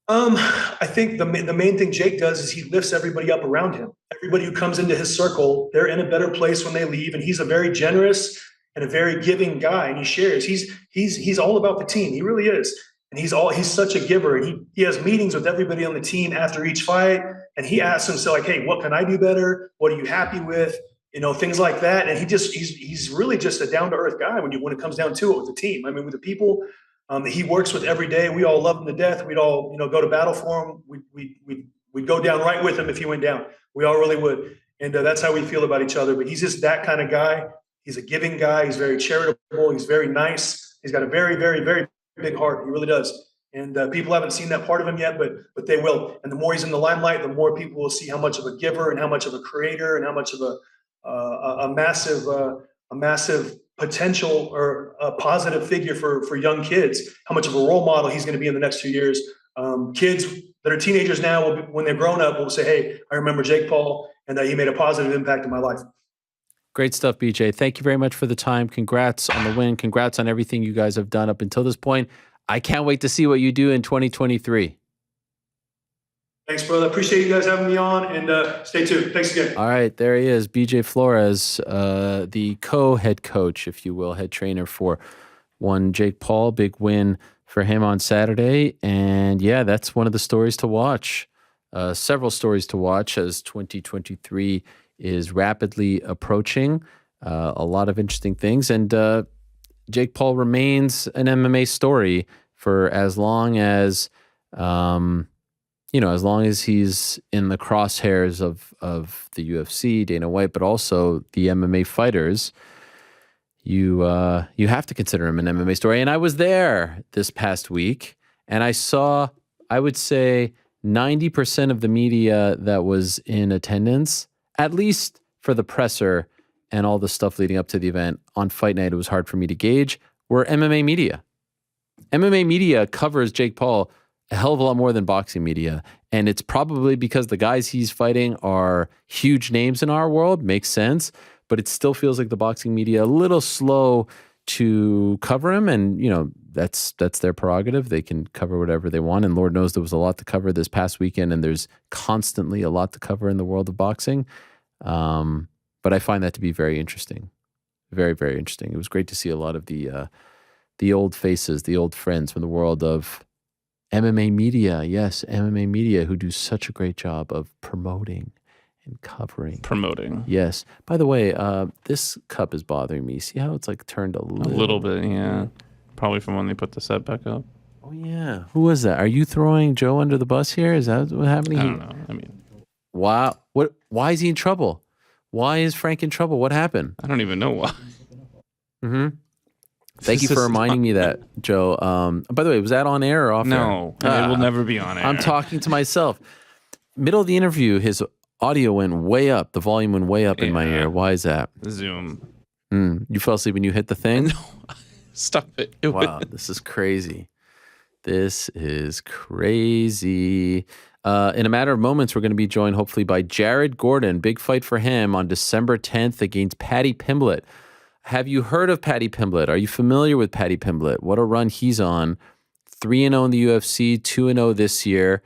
I think the main thing Jake does is he lifts everybody up around him. Everybody who comes into his circle, they're in a better place when they leave. And he's a very generous and a very giving guy, and he shares. He's all about the team. He really is. And he's such a giver. And he has meetings with everybody on the team after each fight, and he asks himself, like, hey, what can I do better? What are you happy with? Things like that. And he's really just a down-to-earth guy when it comes down to it with the team. I mean, with the people that he works with every day, we all love him to death. We'd all, go to battle for him. We'd go down right with him if he went down. We all really would. And that's how we feel about each other. But he's just that kind of guy. He's a giving guy. He's very charitable. He's very nice. He's got a very, very, very big heart. He really does. And people haven't seen that part of him yet, but they will. And the more he's in the limelight, the more people will see how much of a giver and how much of a creator and how much of a massive potential or a positive figure for young kids, how much of a role model he's going to be in the next 2 years. Kids that are teenagers now, when they're grown up, will say, hey, I remember Jake Paul, and he made a positive impact in my life. Great stuff, BJ. Thank you very much for the time. Congrats on the win. Congrats on everything you guys have done up until this point. I can't wait to see what you do in 2023. Thanks, brother. Appreciate you guys having me on, and stay tuned. Thanks again. All right, there he is, BJ Flores, the co-head coach, if you will, head trainer for one Jake Paul. Big win for him on Saturday. And yeah, that's one of the stories to watch. Several stories to watch as 2023 is rapidly approaching. A lot of interesting things. And Jake Paul remains an MMA story for as long as, as long as he's in the crosshairs of the UFC, Dana White, but also the MMA fighters. You have to consider him an MMA story. And I was there this past week, and I saw, I would say, 90% of the media that was in attendance, at least for the presser and all the stuff leading up to the event. On fight night, it was hard for me to gauge, were MMA media. MMA media covers Jake Paul a hell of a lot more than boxing media. And it's probably because the guys he's fighting are huge names in our world. Makes sense. But it still feels like the boxing media a little slow to cover him. And, that's their prerogative. They can cover whatever they want. And Lord knows there was a lot to cover this past weekend. And there's constantly a lot to cover in the world of boxing. But I find that to be very interesting. Very, very interesting. It was great to see a lot of the the old faces, the old friends from the world of MMA media. Yes, MMA media, who do such a great job of promoting and covering. Promoting. Yes. By the way, this cup is bothering me. See how it's like turned a little bit, yeah. Probably from when they put the set back up. Oh, yeah. Who was that? Are you throwing Joe under the bus here? Is that what's happening? I don't know. I mean, wow. Why is he in trouble? Why is Frank in trouble? What happened? I don't even know why. Mm-hmm. Thank you for reminding me that, Joe. By the way, was that on air or off air? No, it will never be on air. I'm talking to myself. Middle of the interview, his audio went way up. The volume went way up in my ear. Why is that? Zoom. You fell asleep when you hit the thing? No. Stop it. Wow, this is crazy. This is crazy. In a matter of moments, we're going to be joined hopefully by Jared Gordon. Big fight for him on December 10th against Paddy Pimblett. Have you heard of Paddy Pimblett? Are you familiar with Paddy Pimblett? What a run he's on. 3-0 in the UFC, 2-0 this year.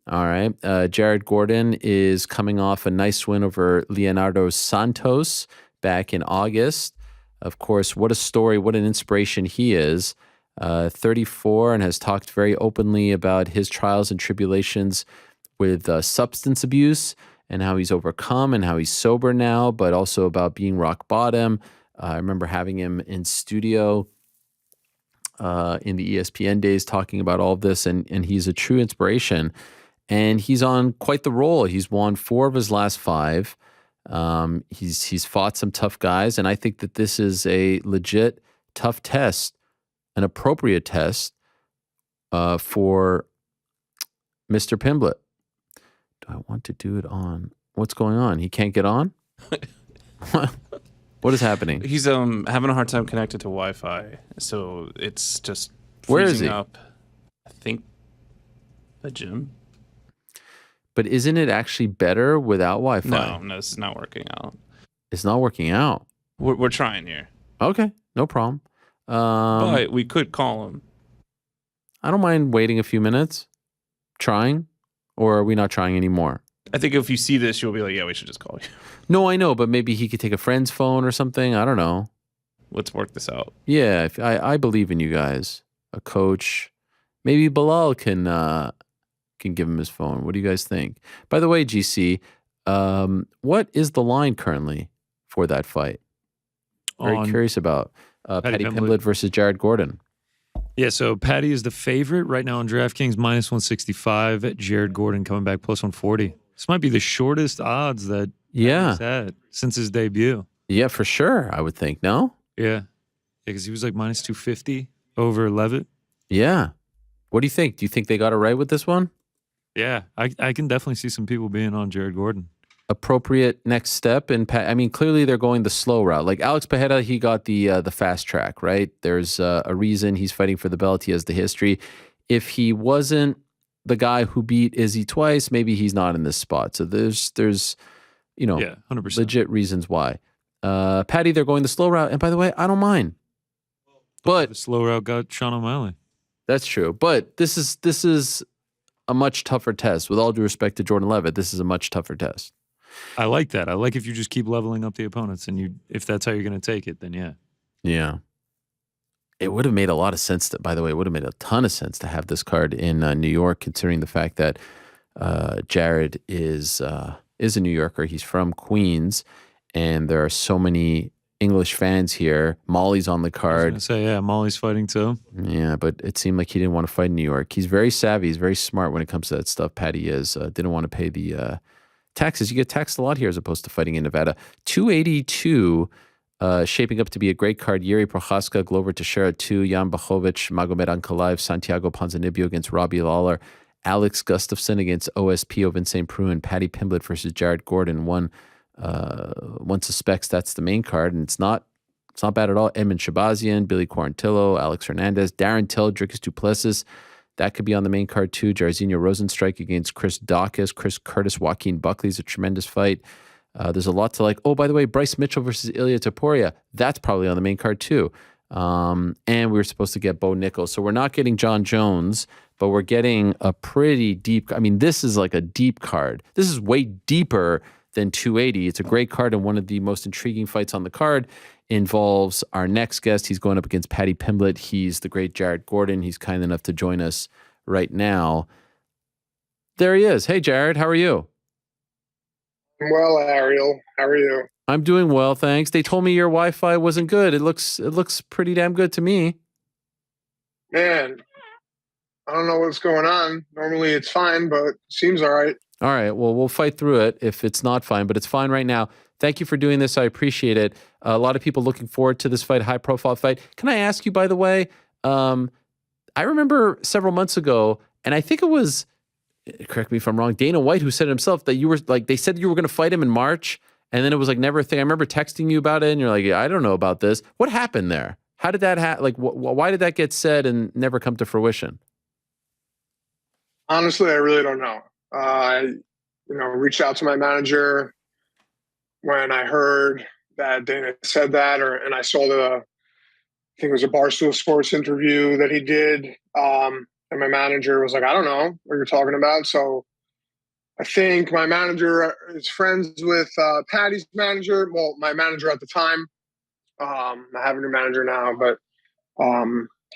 All right. Jared Gordon is coming off a nice win over Leonardo Santos back in August. Of course, what a story, what an inspiration he is. 34 and has talked very openly about his trials and tribulations with substance abuse and how he's overcome and how he's sober now, but also about being rock bottom. I remember having him in studio in the ESPN days talking about all of this, and he's a true inspiration. And he's on quite the roll. He's won 4 of his last 5. He's fought some tough guys, and I think that this is a legit tough test, an appropriate test for Mr. Pimblett. Do I want to do it on? What's going on? He can't get on? What is happening? He's having a hard time connected to Wi-Fi, so it's just Where is freezing he? up. I think the gym. But isn't it actually better without Wi-Fi? No, this is not working out. It's not working out. We're trying here. Okay, no problem. But we could call him. I don't mind waiting a few minutes, trying, or are we not trying anymore? I think if you see this, you'll be like, yeah, we should just call you. No, I know, but maybe he could take a friend's phone or something. I don't know. Let's work this out. Yeah, I believe in you guys. A coach. Maybe Bilal can give him his phone. What do you guys think? By the way, GC, what is the line currently for that fight? Very curious about Paddy Pimblett versus Jared Gordon. Yeah, so Paddy is the favorite right now on DraftKings, minus 165. Jared Gordon coming back plus 140. This might be the shortest odds that he's had since his debut. Yeah, for sure, I would think. No? Yeah. Because he was like minus 250 over Levitt. Yeah. What do you think? Do you think they got it right with this one? Yeah, I can definitely see some people being on Jared Gordon. Appropriate next step, and I mean, clearly they're going the slow route. Like Alex Pereira, he got the fast track, right? There's a reason he's fighting for the belt. He has the history. If he wasn't the guy who beat Izzy twice, maybe he's not in this spot. So there's 100%. legit reasons why. Paddy, they're going the slow route, and by the way, I don't mind. But the slow route got Sean O'Malley. That's true. But this is a much tougher test. With all due respect to Jordan Levitt, this is a much tougher test. I like that. I like if you just keep leveling up the opponents, and if that's how you're going to take it, then yeah. Yeah. It would have made a lot of sense. By the way, it would have made a ton of sense to have this card in New York, considering the fact that Jared is a New Yorker. He's from Queens, and there are so many English fans here. Molly's on the card. I was going to say, yeah, Molly's fighting too. Yeah, but it seemed like he didn't want to fight in New York. He's very savvy. He's very smart when it comes to that stuff. Paddy is. Didn't want to pay the taxes. You get taxed a lot here as opposed to fighting in Nevada. 282, shaping up to be a great card. Yuri Prochaska, Glover Teixeira 2, Jan Blachowicz, Magomed Ankalaev, Santiago Ponzinibbio against Robbie Lawler, Alex Gustafsson against OSP, Vincent Prue, and Paddy Pimblett versus Jared Gordon. One suspects that's the main card, and it's not bad at all. Edmund Shabazian, Billy Quarantillo, Alex Hernandez, Darren Till, Dricus Duplessis. That could be on the main card too. Jairzinho Rosenstrike against Chris Dawkins, Chris Curtis, Joaquin Buckley is a tremendous fight. There's a lot to like. Oh, by the way, Bryce Mitchell versus Ilya Taporia. That's probably on the main card too. And we were supposed to get Bo Nichols. So we're not getting John Jones, but we're getting a pretty deep. I mean, this is like a deep card. This is way deeper than 280. It's a great card, and one of the most intriguing fights on the card involves our next guest. He's going up against Paddy Pimblett. He's the great Jared Gordon. He's kind enough to join us right now. There he is. Hey, Jared, how are you? Well, Ariel, how are you? I'm doing well, thanks. They told me your Wi-Fi wasn't good. It looks pretty damn good to me. Man, I don't know what's going on. Normally it's fine, but seems all right. All right. Well, we'll fight through it if it's not fine, but it's fine right now. Thank you for doing this. I appreciate it. A lot of people looking forward to this fight, high-profile fight. Can I ask you, by the way, I remember several months ago, and I think it was, correct me if I'm wrong, Dana White who said himself that you were like, they said you were going to fight him in March, and then it was like never a thing. I remember texting you about it, and you're like, yeah, I don't know about this. What happened there? How did that why did that get said and never come to fruition? Honestly, I really don't know. I reached out to my manager when I heard that Dana said that, and I saw I think it was a Barstool Sports interview that he did. And my manager was like, I don't know what you're talking about. So I think my manager is friends with Paddy's manager. Well, my manager at the time. I have a new manager now, but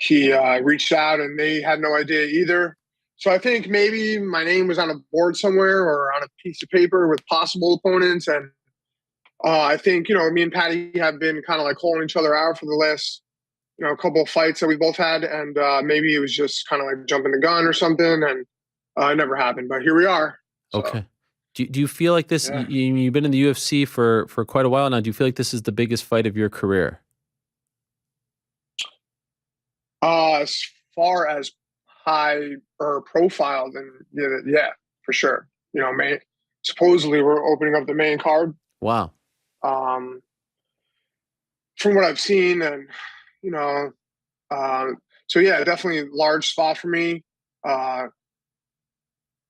he reached out and they had no idea either. So I think maybe my name was on a board somewhere or on a piece of paper with possible opponents. And I think, me and Paddy have been kind of like calling each other out for the last, couple of fights that we both had. And maybe it was just kind of like jumping the gun or something. And it never happened, but here we are. So. Okay. Do you feel like this, Yeah. you've been in the UFC for quite a while now. Do you feel like this is the biggest fight of your career? As far as high or profile, then yeah, for sure. Supposedly we're opening up the main card. Wow. From what I've seen, and so yeah, definitely a large spot for me.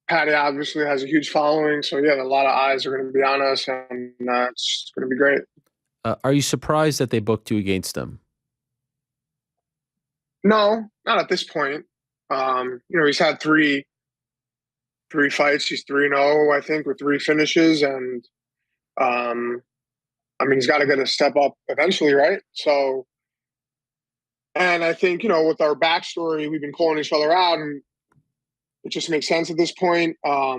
Paddy obviously has a huge following, so yeah, a lot of eyes are going to be on us, and it's going to be great. Are you surprised that they booked you against him? No, not at this point. He's had three fights. He's 3-0, I think, with 3 finishes, and he's got to get a step up eventually, right? So, and I think with our backstory, we've been calling each other out, and it just makes sense at this point. I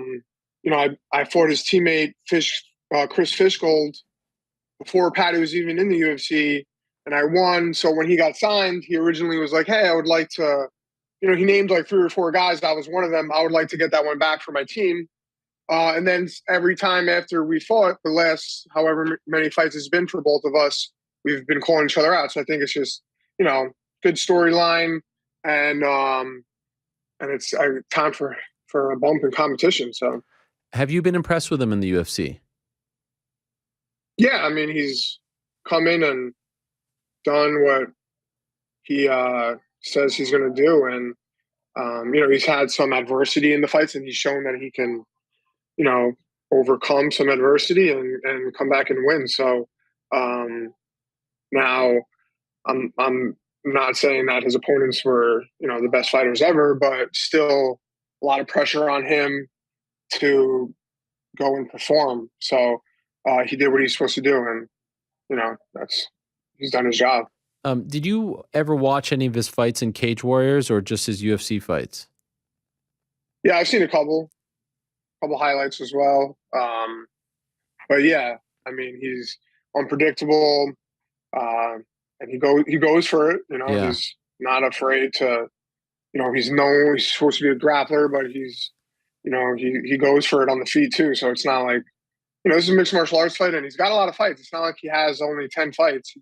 fought his teammate Chris Fishgold before Paddy was even in the UFC, and I won. So when he got signed, he originally was like, hey, I would like to, he named like 3 or 4 guys. I was one of them. I would like to get that one back for my team. And then every time after we fought, the last however many fights it's been for both of us, we've been calling each other out. So I think it's just, good storyline, and it's time for a bump in competition. So, have you been impressed with him in the UFC? Yeah, he's come in and done what he says he's going to do, and he's had some adversity in the fights, and he's shown that he can, overcome some adversity and come back and win. So now I'm not saying that his opponents were, the best fighters ever, but still a lot of pressure on him to go and perform. So he did what he's supposed to do, and he's done his job. Did you ever watch any of his fights in Cage Warriors or just his UFC fights? Yeah, I've seen a couple highlights as well. But yeah, he's unpredictable, and he goes for it. Yeah. He's not afraid to. He's supposed to be a grappler, but he's, he goes for it on the feet too. So it's not like, this is a mixed martial arts fight, and he's got a lot of fights. It's not like he has only 10 fights.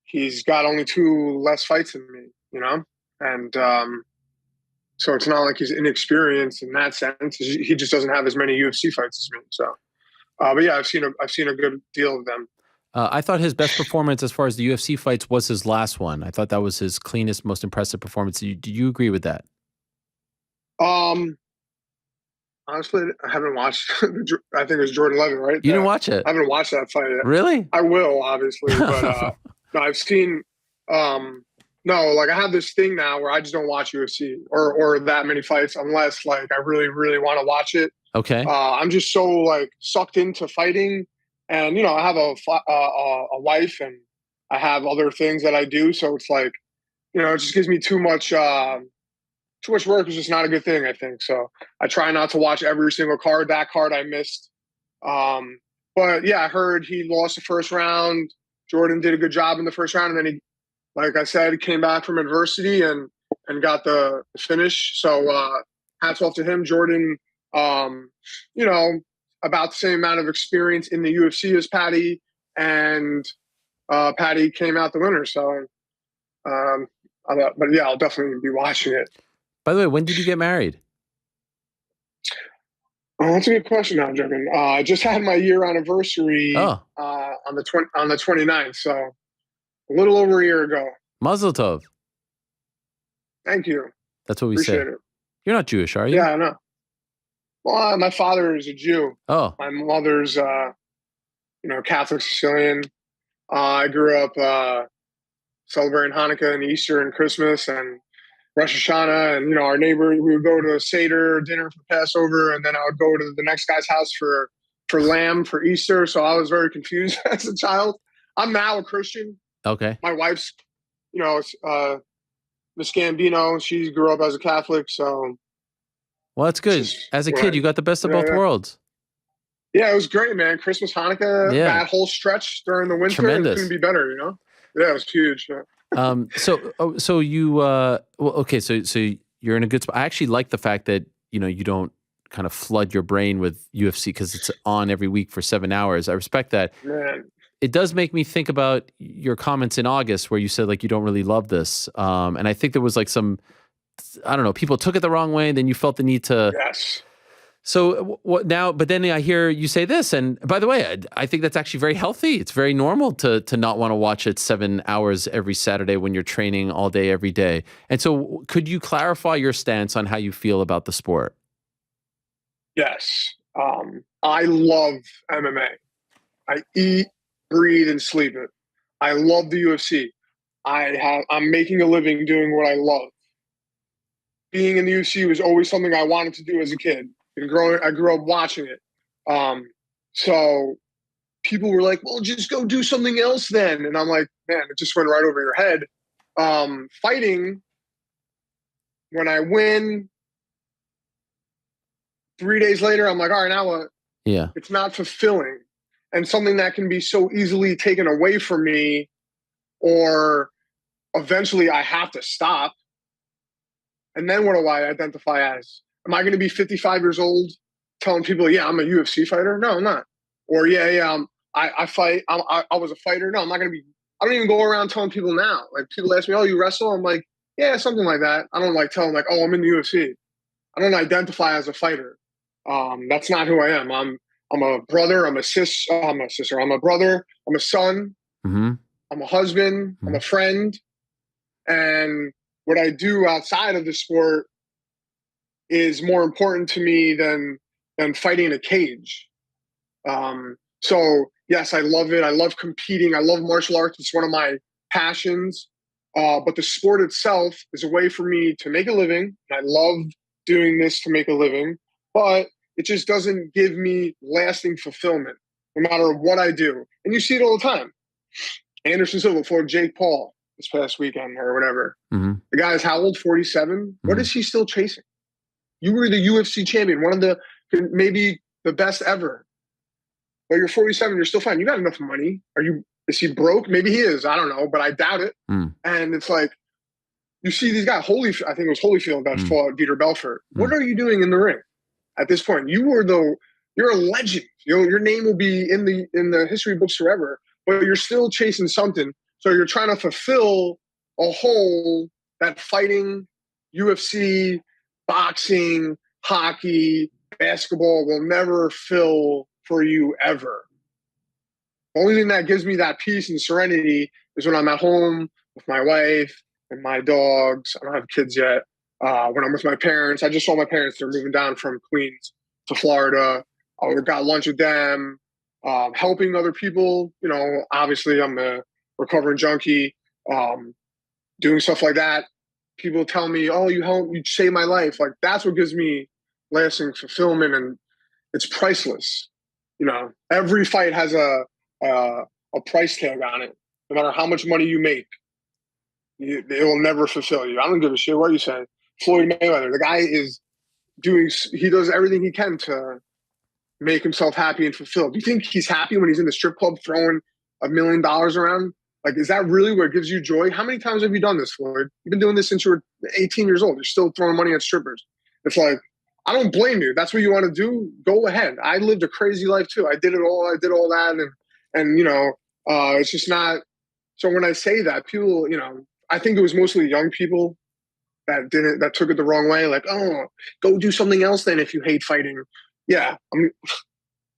He's got only 2 less fights than me, and so it's not like he's inexperienced in that sense. He just doesn't have as many UFC fights as me. So, but yeah, I've seen a good deal of them. I thought his best performance as far as the UFC fights was his last one. I thought that was his cleanest, most impressive performance. Do you agree with that? Honestly, I haven't watched. I think it was Jordan Levin, right? You didn't watch it? I haven't watched that fight yet. Really? I will, obviously, but no, I've seen. I have this thing now where I just don't watch UFC or that many fights unless like I really, really want to watch it. Okay. I'm just so like sucked into fighting, and I have a wife, and I have other things that I do. So it's like, it just gives me too much work is just not a good thing, I think. So I try not to watch every single card. That card I missed. But yeah, I heard he lost the first round. Jordan did a good job in the first round, and then he, like I said, came back from adversity and got the finish. So hats off to him. Jordan, about the same amount of experience in the UFC as Paddy, and Paddy came out the winner. So, but yeah, I'll definitely be watching it. By the way, when did you get married? Oh, that's a good question now, Jurgen. I just had my year anniversary on the 29th, so a little over a year ago. Mazel tov. Thank you. That's what we Appreciate say. It. You're not Jewish, are you? Yeah, I know. Well, my father is a Jew. Oh. My mother's, Catholic Sicilian. I grew up celebrating Hanukkah and Easter and Christmas and Rosh Hashanah, and our neighbor, we would go to a Seder dinner for Passover, and then I would go to the next guy's house for lamb for Easter. So I was very confused as a child. I'm now a Christian. Okay. My wife's, Miss Gambino, she grew up as a Catholic. So, well, that's good. As a kid, you got the best of both worlds. Yeah, it was great, man. Christmas, Hanukkah, that whole stretch during the winter, tremendous. It couldn't be better. Yeah, it was huge. Yeah. So you so you're in a good spot. I actually like the fact that you don't kind of flood your brain with UFC because it's on every week for 7 hours. I respect that. Man. It does make me think about your comments in August where you said like you don't really love this, and I think there was like some, I don't know, people took it the wrong way, and then you felt the need to. Yes. So what now? But then I hear you say this, and by the way, I think that's actually very healthy. It's very normal to not want to watch it 7 hours every Saturday when you're training all day every day. And so, could you clarify your stance on how you feel about the sport? Yes, I love MMA. I eat, breathe, and sleep it. I love the UFC. I'm making a living doing what I love. Being in the UFC was always something I wanted to do as a kid. I grew up watching it. So people were like, well, just go do something else then. And I'm like, man, it just went right over your head. Fighting, when I win, 3 days later, I'm like, all right, now what? Yeah. It's not fulfilling. And something that can be so easily taken away from me, or eventually I have to stop. And then what do I identify as? Am I going to be 55 years old telling people, yeah, I'm a UFC fighter? No, I'm not. Or I fight. I was a fighter. No, I'm not going to be. I don't even go around telling people now. Like people ask me, oh, you wrestle? I'm like, yeah, something like that. I don't like tell them like, oh, I'm in the UFC. I don't identify as a fighter. That's not who I am. I'm a brother. I'm a sister. I'm a brother. I'm a son. Mm-hmm. I'm a husband. I'm a friend. And what I do outside of the sport is more important to me than fighting in a cage. So yes, I love it. I love competing. I love martial arts. It's one of my passions. But the sport itself is a way for me to make a living. I love doing this to make a living, but it just doesn't give me lasting fulfillment no matter what I do. And you see it all the time. Anderson Silva for Jake Paul this past weekend or whatever. Mm-hmm. The guy is how old? 47? Mm-hmm. What is he still chasing? You were the UFC champion, one of the, maybe the best ever. But you're 47, you're still fine. You got enough money. Is he broke? Maybe he is. I don't know, but I doubt it. Mm. And it's like, you see these guys, I think it was Holyfield that fought Vitor Belfort. What are you doing in the ring at this point? You're a legend. Your name will be in the history books forever, but you're still chasing something. So you're trying to fulfill a hole that fighting, UFC, boxing, hockey, basketball will never fill for you ever. The only thing that gives me that peace and serenity is when I'm at home with my wife and my dogs. I don't have kids yet. When I'm with my parents, I just saw my parents. They're moving down from Queens to Florida. I got lunch with them, helping other people. Obviously I'm a recovering junkie, doing stuff like that. People tell me, oh, you saved my life. Like that's what gives me lasting fulfillment. And it's priceless. You know, every fight has a price tag on it. No matter how much money you make, it will never fulfill you. I don't give a shit what you say. Floyd Mayweather, the guy he does everything he can to make himself happy and fulfilled. Do you think he's happy when he's in the strip club throwing $1 million around? Like, is that really what gives you joy? How many times have you done this, Floyd? You've been doing this since you were 18 years old. You're still throwing money at strippers. It's like, I don't blame you. That's what you want to do. Go ahead. I lived a crazy life too. I did it all. I did all that. And you know, it's just not. So when I say that, people, you know, I think it was mostly young people that took it the wrong way. Like, oh, go do something else then if you hate fighting. Yeah. I mean,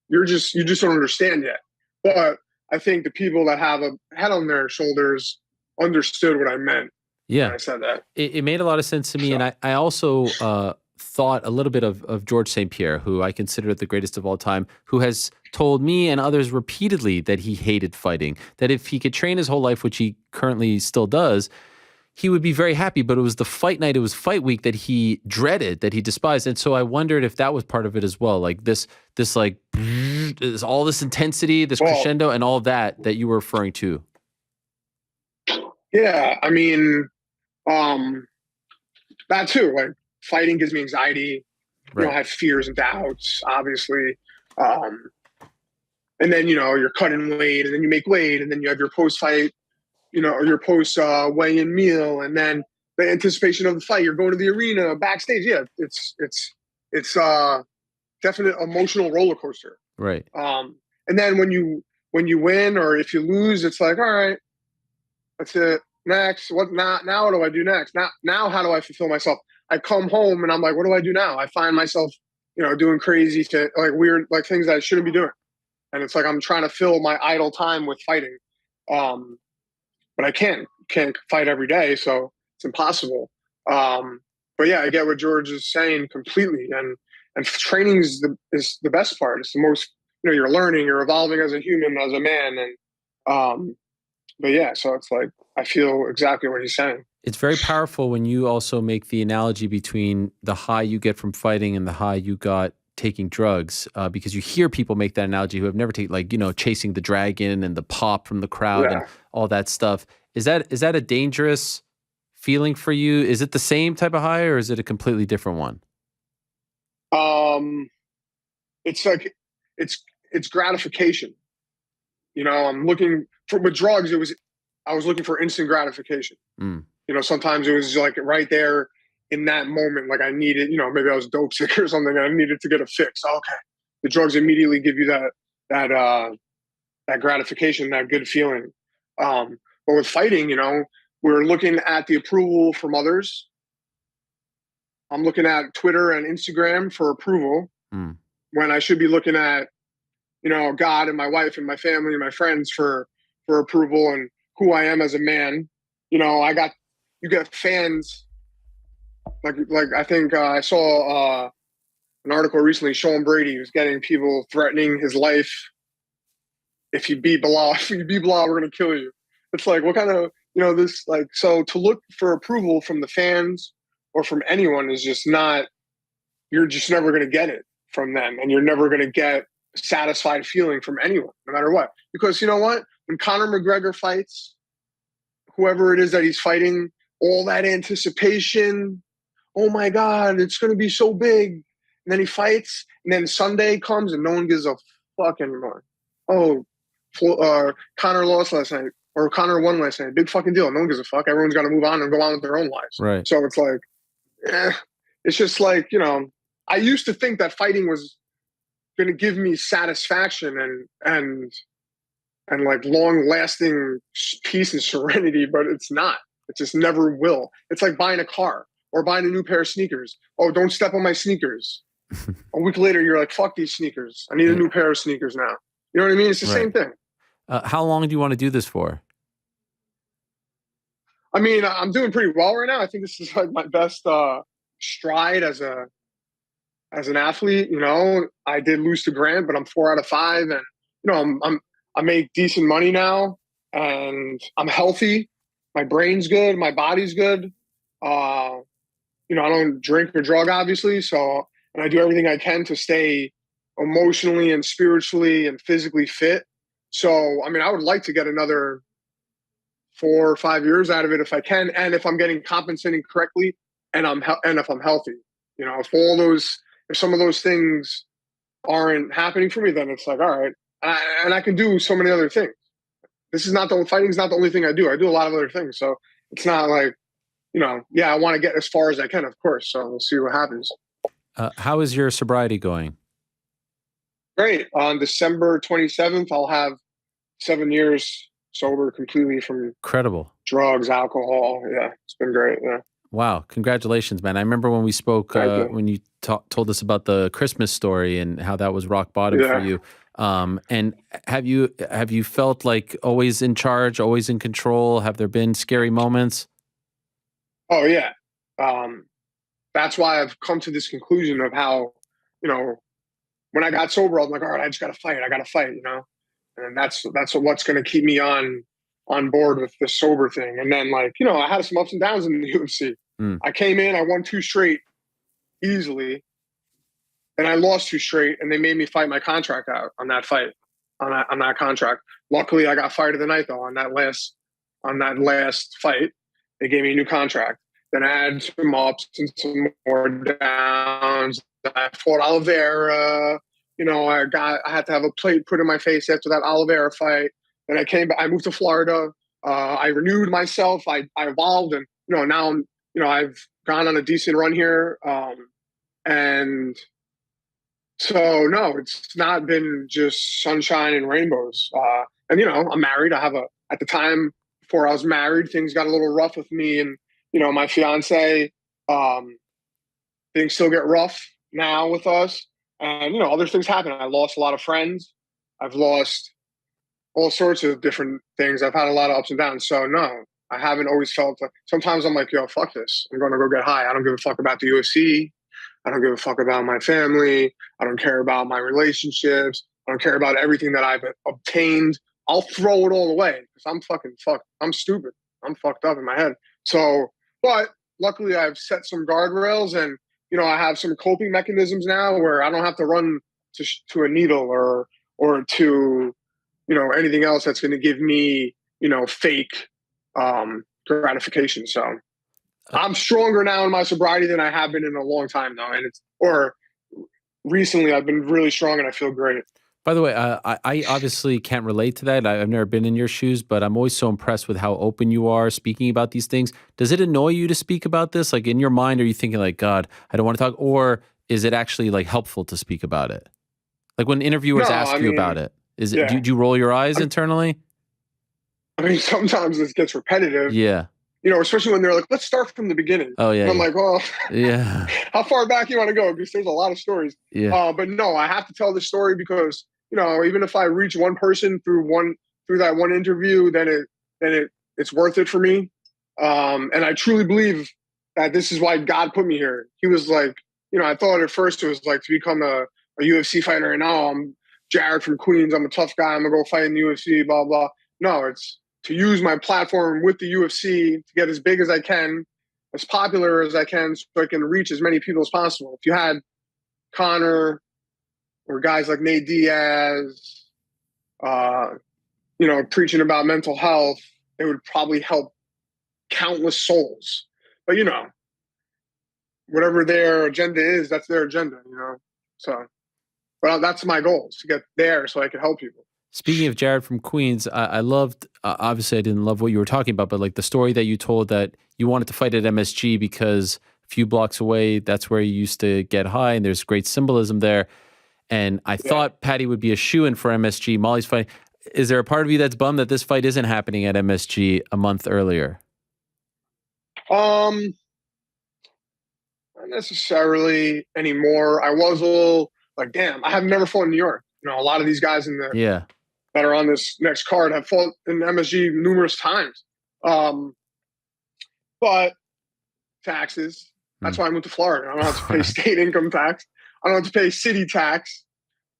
you just don't understand yet. But I think the people that have a head on their shoulders understood what I meant. Yeah. When I said that. It made a lot of sense to me. And I also thought a little bit of George St. Pierre, who I consider the greatest of all time, who has told me and others repeatedly that he hated fighting, that if he could train his whole life, which he currently still does, he would be very happy, but it was the fight night, it was fight week that he dreaded, that he despised. And so I wondered if that was part of it as well. Like this like, all this intensity, this crescendo, and all that you were referring to. Yeah, I mean, that too. Like, fighting gives me anxiety. Right. You know, I have fears and doubts, obviously. And then, you know, you're cutting weight, and then you make weight, and then you have your post-fight, you know, or your post-weigh-in meal, and then the anticipation of the fight. You're going to the arena, backstage. Yeah, it's definite emotional roller coaster. Right. And then when you win, or if you lose, it's like, all right, that's it. Next, what now? Now what do I do next? Now how do I fulfill myself? I come home and I'm like, what do I do now? I find myself, you know, doing crazy shit, like weird, like things that I shouldn't be doing. And it's like I'm trying to fill my idle time with fighting. But I can't fight every day, so it's impossible. But yeah, I get what George is saying completely. And training is the best part. It's the most, you know, you're learning, you're evolving as a human, as a man. And but yeah, so it's like I feel exactly what he's saying. It's very powerful when you also make the analogy between the high you get from fighting and the high you got taking drugs, because you hear people make that analogy who have never taken, like, you know, chasing the dragon and the pop from the crowd and all that stuff. Is that a dangerous feeling for you? Is it the same type of high, or is it a completely different one? It's like it's gratification. You know, I'm looking for, with drugs, I was looking for instant gratification. You know, sometimes it was like right there in that moment, like I needed, you know, maybe I was dope sick or something, and I needed to get a fix. Okay. The drugs immediately give you that gratification, that good feeling. But with fighting, you know, we're looking at the approval from others. I'm looking at Twitter and Instagram for approval when I should be looking at, you know, God and my wife and my family and my friends for approval and who I am as a man. You know, you get fans. Like I think I saw an article recently. Sean Brady was getting people threatening his life. If you beat Bilal, we're gonna kill you. It's like, what kind of, you know, this, like, so to look for approval from the fans or from anyone is just not. You're just never gonna get it from them, and you're never gonna get a satisfied feeling from anyone, no matter what. Because you know what? When Conor McGregor fights, whoever it is that he's fighting, all that anticipation. Oh my God, it's going to be so big. And then he fights, and then Sunday comes and no one gives a fuck anymore. Oh, Conor lost last night, or Conor won last night. Big fucking deal. No one gives a fuck. Everyone's got to move on and go on with their own lives. Right. So it's like, it's just like, you know, I used to think that fighting was going to give me satisfaction and like long-lasting peace and serenity, but it's not. It just never will. It's like buying a car or buying a new pair of sneakers. Oh, don't step on my sneakers. A week later, you're like, fuck these sneakers. I need a new pair of sneakers now. You know what I mean? It's the same thing. How long do you want to do this for? I mean, I'm doing pretty well right now. I think this is like my best stride as an athlete. You know, I did lose to Grant, but I'm 4 out of 5, and you know, I make decent money now, and I'm healthy. My brain's good. My body's good. You know, I don't drink or drug, obviously. So, and I do everything I can to stay emotionally and spiritually and physically fit. So, I mean, I would like to get another 4 or 5 years out of it if I can, and if I'm getting compensating correctly, and if I'm healthy. You know, if some of those things aren't happening for me, then it's like, all right, and I can do so many other things. Fighting is not the only thing I do. I do a lot of other things, so it's not like, you know, yeah, I want to get as far as I can, of course. So we'll see what happens. How is your sobriety going? Great. On December 27th, I'll have 7 years sober completely from Incredible. drugs, alcohol. Yeah, it's been great. Yeah. Wow. Congratulations, man. I remember when we spoke, when you told us about the Christmas story and how that was rock bottom for you. And have you felt like always in charge, always in control? Have there been scary moments? Oh, yeah. That's why I've come to this conclusion of how, you know, when I got sober, I was like, all right, I just got to fight. I got to fight, you know? And that's what's going to keep me on board with the sober thing. And then, like, you know, I had some ups and downs in the UFC. I came in, I won 2 straight easily, and I lost 2 straight, and they made me fight my contract out on that fight, on that contract. Luckily, I got fight of the night though on that last fight. They gave me a new contract. Then I had some ups and some more downs. I fought Oliveira. You know, I had to have a plate put in my face after that Oliveira fight. Then I came back. I moved to Florida. I renewed myself. I evolved, and you know, now I'm, you know, I've gone on a decent run here. And so, no, it's not been just sunshine and rainbows. And, you know, I'm married. At the time before I was married, things got a little rough with me and, you know, my fiance. Things still get rough now with us. And, you know, other things happen. I lost a lot of friends. I've lost all sorts of different things. I've had a lot of ups and downs. So, no. I haven't always felt like, sometimes I'm like, yo, fuck this. I'm going to go get high. I don't give a fuck about the UFC. I don't give a fuck about my family. I don't care about my relationships. I don't care about everything that I've obtained. I'll throw it all away because I'm fucking fucked. I'm stupid. I'm fucked up in my head. So, but luckily I've set some guardrails and, you know, I have some coping mechanisms now where I don't have to run to a needle or to, you know, anything else that's going to give me, you know, fake gratification. So I'm stronger now in my sobriety than I have been in a long time now. And recently I've been really strong and I feel great. By the way, I obviously can't relate to that. I've never been in your shoes, but I'm always so impressed with how open you are speaking about these things. Does it annoy you to speak about this? Like in your mind, are you thinking like, God, I don't want to talk? Or is it actually like helpful to speak about it? Like when interviewers ask you about it, do you roll your eyes internally? I mean, sometimes it gets repetitive. Yeah. You know, especially when they're like, let's start from the beginning. Oh, yeah. And I'm like, well, yeah. How far back you want to go? Because there's a lot of stories. Yeah. But no, I have to tell the story because, you know, even if I reach one person through that one interview, then it's worth it for me. And I truly believe that this is why God put me here. He was like, you know, I thought at first it was like to become a UFC fighter. And now I'm Jared from Queens. I'm a tough guy. I'm going to go fight in the UFC, blah, blah. No, it's to use my platform with the UFC to get as big as I can, as popular as I can, so I can reach as many people as possible. If you had Conor or guys like Nate Diaz, you know, preaching about mental health, it would probably help countless souls. But, you know, whatever their agenda is, that's their agenda, you know. So, but that's my goal, is to get there so I can help people. Speaking of Jared from Queens, I loved, obviously I didn't love what you were talking about, but like the story that you told that you wanted to fight at MSG because a few blocks away, that's where you used to get high and there's great symbolism there. And I thought Paddy would be a shoo-in for MSG. Molly's fight. Is there a part of you that's bummed that this fight isn't happening at MSG a month earlier? Not necessarily anymore. I was a little like, damn, I have never fought in New York. You know, a lot of these guys in the that are on this next card have fought in MSG numerous times. But taxes, that's why I moved to Florida. I don't have to pay state income tax. I don't have to pay city tax.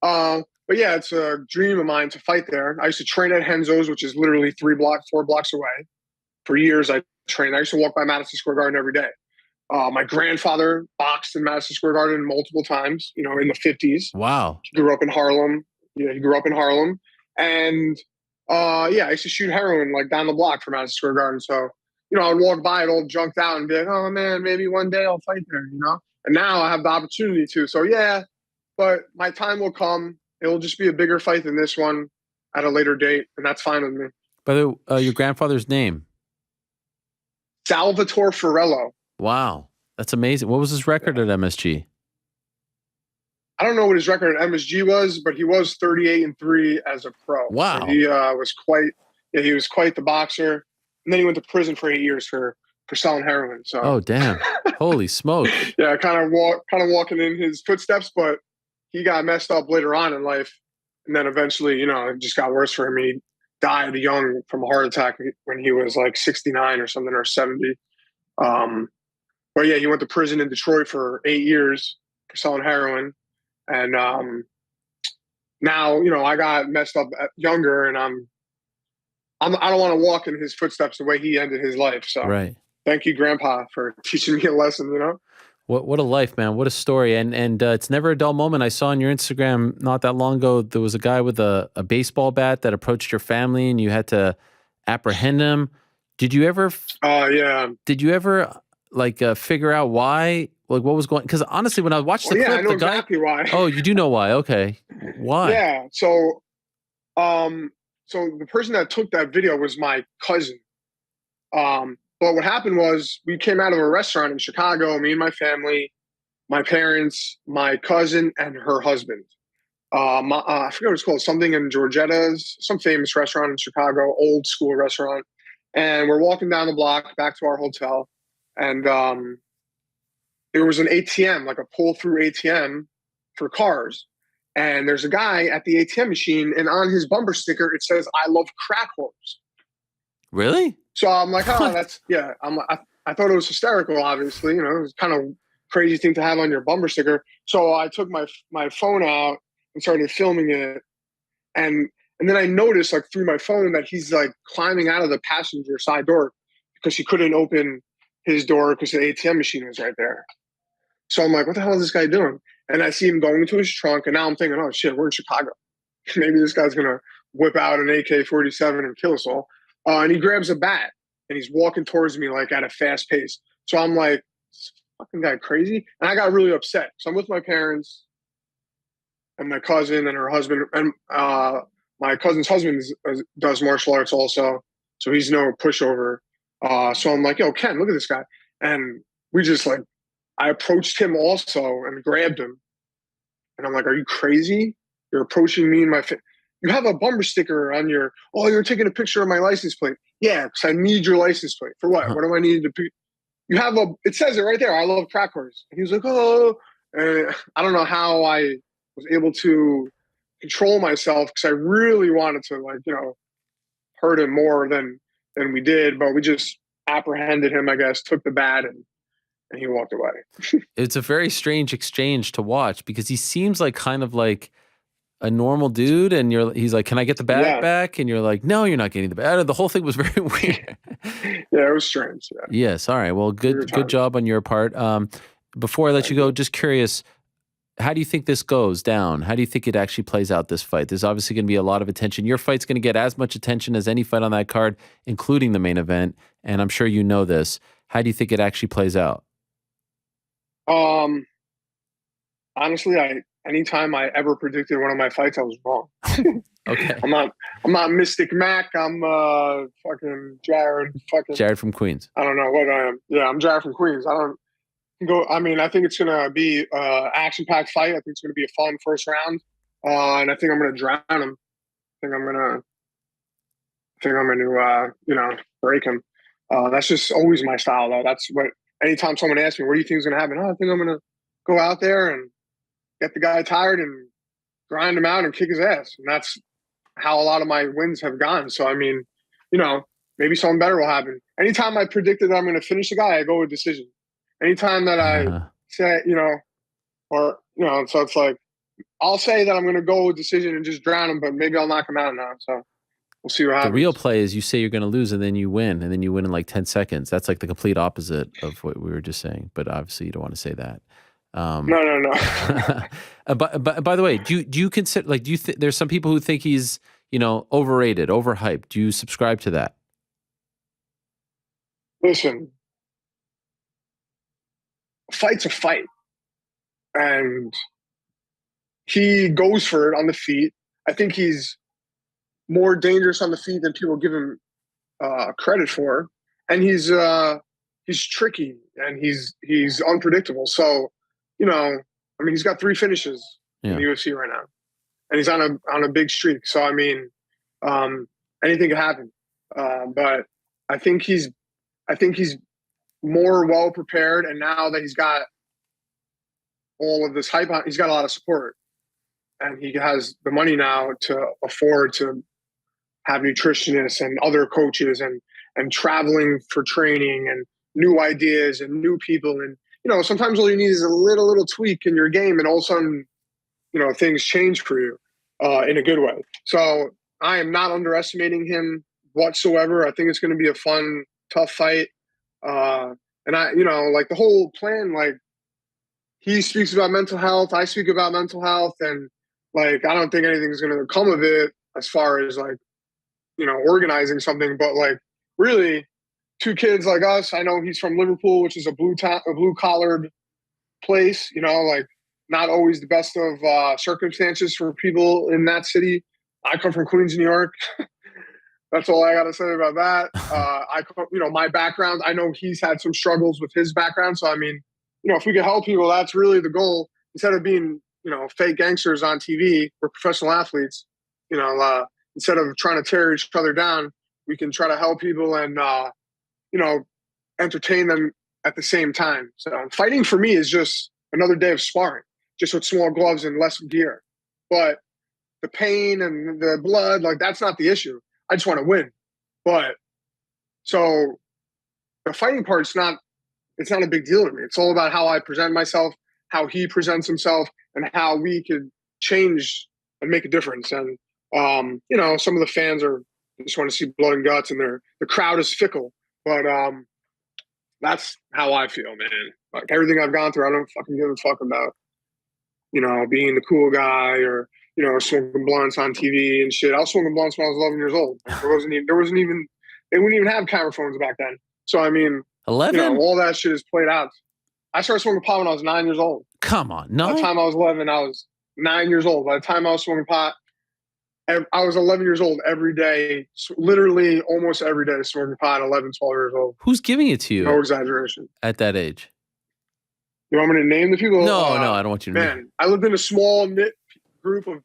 But yeah, it's a dream of mine to fight there. I used to train at Henzo's, which is literally 4 blocks away. For years, I trained. I used to walk by Madison Square Garden every day. My grandfather boxed in Madison Square Garden multiple times, in the 50s. Wow. He grew up in Harlem. Yeah, he grew up in Harlem. And I used to shoot heroin like down the block from Madison Square Garden. So, I'd walk by it all junked out and be like, oh man, maybe one day I'll fight there, And now I have the opportunity to. So yeah, but my time will come. It'll just be a bigger fight than this one at a later date, and that's fine with me. By the way, your grandfather's name? Salvatore Farello. Wow. That's amazing. What was his record at MSG? I don't know what his record at MSG was, but he was 38-3 as a pro. Wow. So he was quite the boxer. And then he went to prison for 8 years for selling heroin. So oh damn. Holy smoke. Yeah, kind of walking in his footsteps, but he got messed up later on in life. And then eventually, it just got worse for him. He died young from a heart attack when he was like 69 or something, or 70. But yeah, he went to prison in Detroit for 8 years for selling heroin. And now, I got messed up younger, and I don't want to walk in his footsteps the way he ended his life. So right. Thank you, Grandpa, for teaching me a lesson, What a life, man. What a story. And it's never a dull moment. I saw on your Instagram not that long ago, there was a guy with a baseball bat that approached your family and you had to apprehend him. Did you ever figure out why? Like what was going, because honestly, when I watched the clip, I know the guy, exactly why. Oh, you do know why. Okay. Why? Yeah. So the person that took that video was my cousin. But what happened was we came out of a restaurant in Chicago, me and my family, my parents, my cousin, and her husband. I forget what it's called, something in Georgetta's, some famous restaurant in Chicago, old school restaurant. And we're walking down the block back to our hotel. And there was an ATM, like a pull-through ATM for cars. And there's a guy at the ATM machine, and on his bumper sticker, it says, "I love crack whores." Really? So I'm like, oh, that's, yeah. I thought it was hysterical, obviously. It was kind of crazy thing to have on your bumper sticker. So I took my phone out and started filming it. And then I noticed, like, through my phone that he's, like, climbing out of the passenger side door because he couldn't open his door because the ATM machine was right there. So I'm like, what the hell is this guy doing? And I see him going into his trunk, and now I'm thinking, oh, shit, we're in Chicago. Maybe this guy's going to whip out an AK-47 and kill us all. And he grabs a bat, and he's walking towards me, like, at a fast pace. So I'm like, this fucking guy crazy? And I got really upset. So I'm with my parents and my cousin and her husband. And my cousin's husband does martial arts also, so he's no pushover. So I'm like, yo, Ken, look at this guy. And we just, like, I approached him also and grabbed him. And I'm like, are you crazy? You're approaching me in my face. You have a bumper sticker on your, you're taking a picture of my license plate. Yeah, because I need your license plate. For what? What do I need to you have it says it right there. I love crack whores. And he was like, oh. And I don't know how I was able to control myself because I really wanted to, like, hurt him more than we did. But we just apprehended him, I guess, took the bat, and he walked away. It's a very strange exchange to watch because he seems like kind of like a normal dude, and he's like, "Can I get the bat back?" And you're like, "No, you're not getting the bat." The whole thing was very weird. Yeah, it was strange. Yeah. Yes. All right. Well, good job on your part. Before I let you go, just curious, how do you think this goes down? How do you think it actually plays out, this fight? There's obviously going to be a lot of attention. Your fight's going to get as much attention as any fight on that card, including the main event. And I'm sure you know this. How do you think it actually plays out? Honestly, anytime I ever predicted one of my fights, I was wrong. Okay. I'm not Mystic Mac. I'm fucking Jared. Jared from Queens. I don't know what I am. Yeah, I'm Jared from Queens. I think it's gonna be action-packed fight. I think it's gonna be a fun first round. And I think I'm gonna drown him. I think I'm gonna break him. That's just always my style, though. That's what. Anytime someone asks me, what do you think is going to happen? I think I'm going to go out there and get the guy tired and grind him out and kick his ass. And that's how a lot of my wins have gone. So, I mean, maybe something better will happen. Anytime I predicted that I'm going to finish the guy, I go with decision. Anytime that I say, so it's like, I'll say that I'm going to go with decision and just drown him, but maybe I'll knock him out now. So we'll see what The happens. real play is you say you're going to lose and then you win in like 10 seconds. That's like the complete opposite of what we were just saying. But obviously you don't want to say that. No. But by the way, do you consider, like, there's some people who think he's, overrated, overhyped. Do you subscribe to that? Listen, a fight's a fight. And he goes for it on the feet. I think he's more dangerous on the feet than people give him credit for. And he's tricky and he's unpredictable. So, he's got 3 finishes in the UFC right now, and he's on a big streak. So, anything could happen. But I think he's more well prepared. And now that he's got all of this hype on, he's got a lot of support, and he has the money now to afford to have nutritionists and other coaches and traveling for training and new ideas and new people. And, sometimes all you need is a little tweak in your game, and all of a sudden, things change for you in a good way. So I am not underestimating him whatsoever. I think it's going to be a fun, tough fight. And like the whole plan, like, he speaks about mental health, I speak about mental health, and like, I don't think anything's going to come of it as far as like, organizing something. But like, really, 2 kids like us, I know he's from Liverpool, which is a blue-collared place, like not always the best of circumstances for people in that city. I come from Queens, New York. That's all I got to say about that. My background, I know he's had some struggles with his background. So, if we could help people, that's really the goal. Instead of being, fake gangsters on TV, we're professional athletes. Instead of trying to tear each other down, we can try to help people and, entertain them at the same time. So fighting for me is just another day of sparring, just with small gloves and less gear. But the pain and the blood, like, that's not the issue. I just want to win. But so the fighting part's it's not a big deal to me. It's all about how I present myself, how he presents himself, and how we could change and make a difference. And, some of the fans just want to see blood and guts, and the crowd is fickle. But that's how I feel, man. Like, everything I've gone through, I don't fucking give a fuck about, being the cool guy or, smoking blunts on TV and shit. I was smoking blunts when I was 11 years old. Like, they wouldn't even have camera phones back then. So, 11? All that shit is played out. I started smoking pot when I was 9 years old. Come on. No. By the time I was 11, I was 9 years old. By the time I was smoking pot, I was 11 years old every day, literally almost every day smoking pot, 11, 12 years old. Who's giving it to you? No exaggeration. At that age? You want me to name the people? No, I don't want you to name. Man, I lived in a small knit group of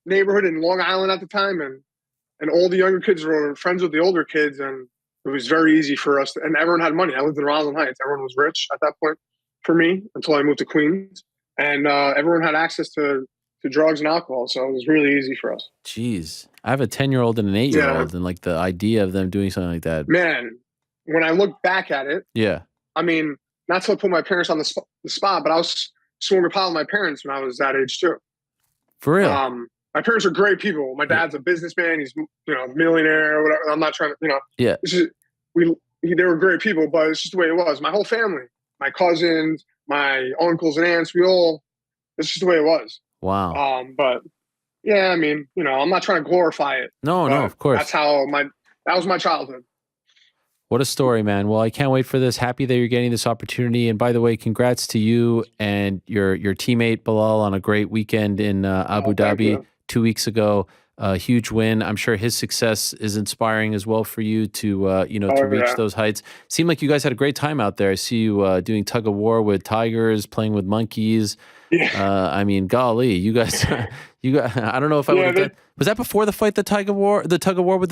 neighborhood in Long Island at the time, and all the younger kids were friends with the older kids, and it was very easy for us. And everyone had money. I lived in Roslyn Heights. Everyone was rich at that point for me until I moved to Queens. And everyone had access to drugs and alcohol. So it was really easy for us. Jeez. I have a 10-year-old and an 8-year-old, and like the idea of them doing something like that. Man, when I look back at it, yeah. Not to put my parents on the spot, but I was smoking pot with my parents when I was that age too. For real? My parents are great people. My dad's a businessman. He's, a millionaire or whatever. I'm not trying to, Yeah. They were great people, but it's just the way it was. My whole family, my cousins, my uncles and aunts, it's just the way it was. Wow. But yeah, I'm not trying to glorify it. No, of course. That's that was my childhood. What a story, man. Well, I can't wait for this. Happy that you're getting this opportunity. And by the way, congrats to you and your teammate Bilal on a great weekend in Abu Dhabi 2 weeks ago. A huge win. I'm sure his success is inspiring as well for you to reach those heights. Seemed like you guys had a great time out there. I see you doing tug of war with tigers, playing with monkeys. Yeah. Golly, you guys, I don't know if I would have done. Was that before the fight, the tug of war with the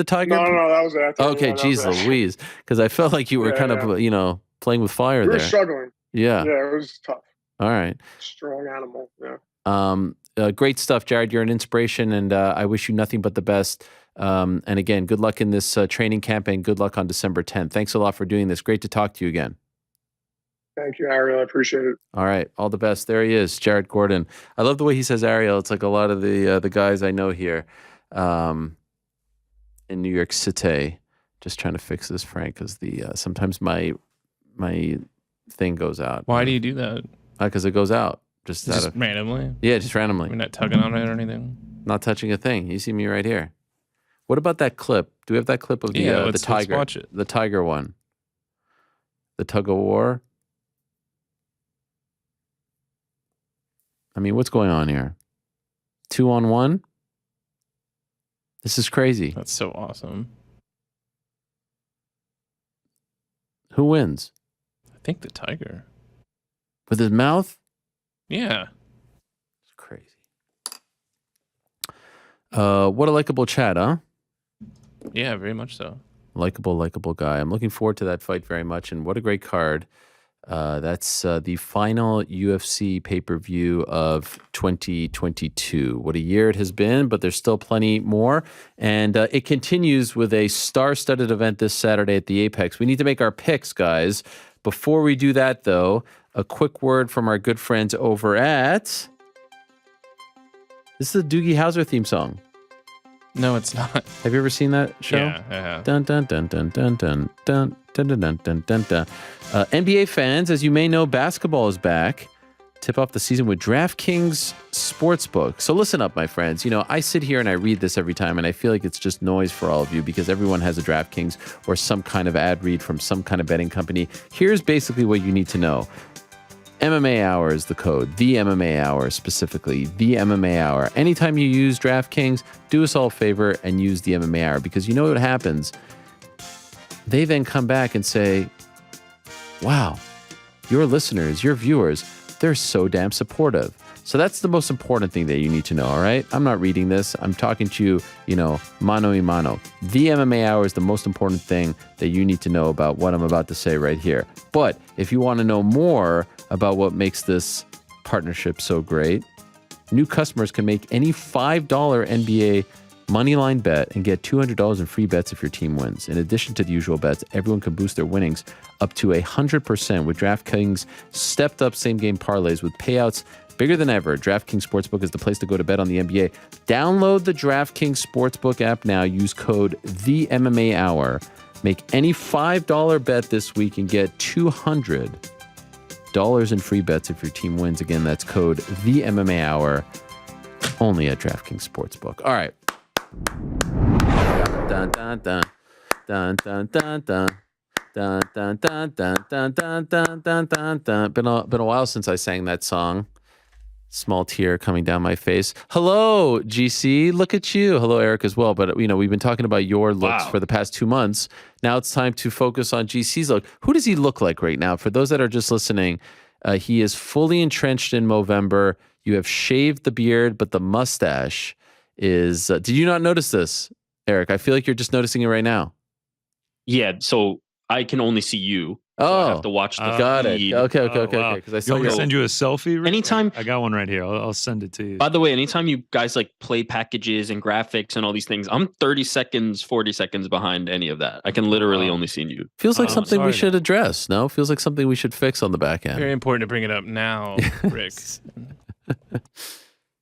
tiger? No, that was after. Okay, geez Louise. Because I felt like you were playing with fire there. We were struggling. Yeah. Yeah, it was tough. All right. Strong animal. Yeah. Great stuff, Jared. You're an inspiration, and I wish you nothing but the best. And again, good luck in this training camp, and good luck on December 10th. Thanks a lot for doing this. Great to talk to you again. Thank you, Ariel. I appreciate it. All right. All the best. There he is, Jared Gordon. I love the way he says Ariel. It's like a lot of the guys I know here. in New York City. Just trying to fix this, Frank, because sometimes my thing goes out. Why do you do that? Because it goes out. Just randomly? Yeah, just randomly. We're not tugging on it or anything? Not touching a thing. You see me right here. What about that clip? Do we have that clip of the tiger? Let's watch it. The tiger one. The tug of war. I mean, what's going on here? 2-on-1? This is crazy. That's so awesome. Who wins? I think the tiger. With his mouth? Yeah. It's crazy. What a likable chat, huh? Yeah, very much so. Likable guy. I'm looking forward to that fight very much, and what a great card. That's the final UFC pay-per-view of 2022. What a year it has been, but there's still plenty more. And it continues with a star-studded event this Saturday at the Apex. We need to make our picks, guys. Before we do that, though, a quick word from our good friends over at... This is the Doogie Howser theme song. No, it's not. Have you ever seen that show? Yeah, I have. Dun dun dun dun dun dun dun dun dun dun dun dun dun. NBA fans, as you may know, basketball is back. Tip off the season with DraftKings Sportsbook. So listen up, my friends. You know, I sit here and I read this every time, and I feel like it's just noise for all of you because everyone has a DraftKings or some kind of ad read from some kind of betting company. Here's basically what you need to know. MMA Hour is the code. The MMA Hour specifically. The MMA Hour. Anytime you use DraftKings, do us all a favor and use the MMA Hour because you know what happens? They then come back and say, wow, your listeners, your viewers, they're so damn supportive. So that's the most important thing that you need to know, all right? I'm not reading this. I'm talking to you, mano y mano. The MMA Hour is the most important thing that you need to know about what I'm about to say right here. But if you want to know more about what makes this partnership so great, new customers can make any $5 NBA moneyline bet and get $200 in free bets if your team wins. In addition to the usual bets, everyone can boost their winnings up to 100% with DraftKings stepped up same game parlays with payouts bigger than ever. DraftKings Sportsbook is the place to go to bet on the NBA. Download the DraftKings Sportsbook app now. Use code THEMMAHour. Make any $5 bet this week and get $200 in free bets if your team wins. Again, that's code THEMMAHour. Only at DraftKings Sportsbook. All right. Dun dun dun dun dun dun dun. Dun, dun, dun, dun, dun, dun, dun, dun, dun, dun. Been a while since I sang that song. Small tear coming down my face. Hello, GC. Look at you. Hello, Eric, as well. But, we've been talking about your looks for the past 2 months. Now it's time to focus on GC's look. Who does he look like right now? For those that are just listening, he is fully entrenched in Movember. You have shaved the beard, but the mustache is... did you not notice this, Eric? I feel like you're just noticing it right now. Yeah, so I can only see you. So I have to watch the got feed. it. Okay. Because I You saw want me to send you a selfie? Rick? Anytime. I got one right here. I'll send it to you. By the way, anytime you guys play packages and graphics and all these things, I'm 30 seconds, 40 seconds behind any of that. I can literally only see you. Feels like something we should address. No, feels like something we should fix on the back end. Very important to bring it up now, Rick.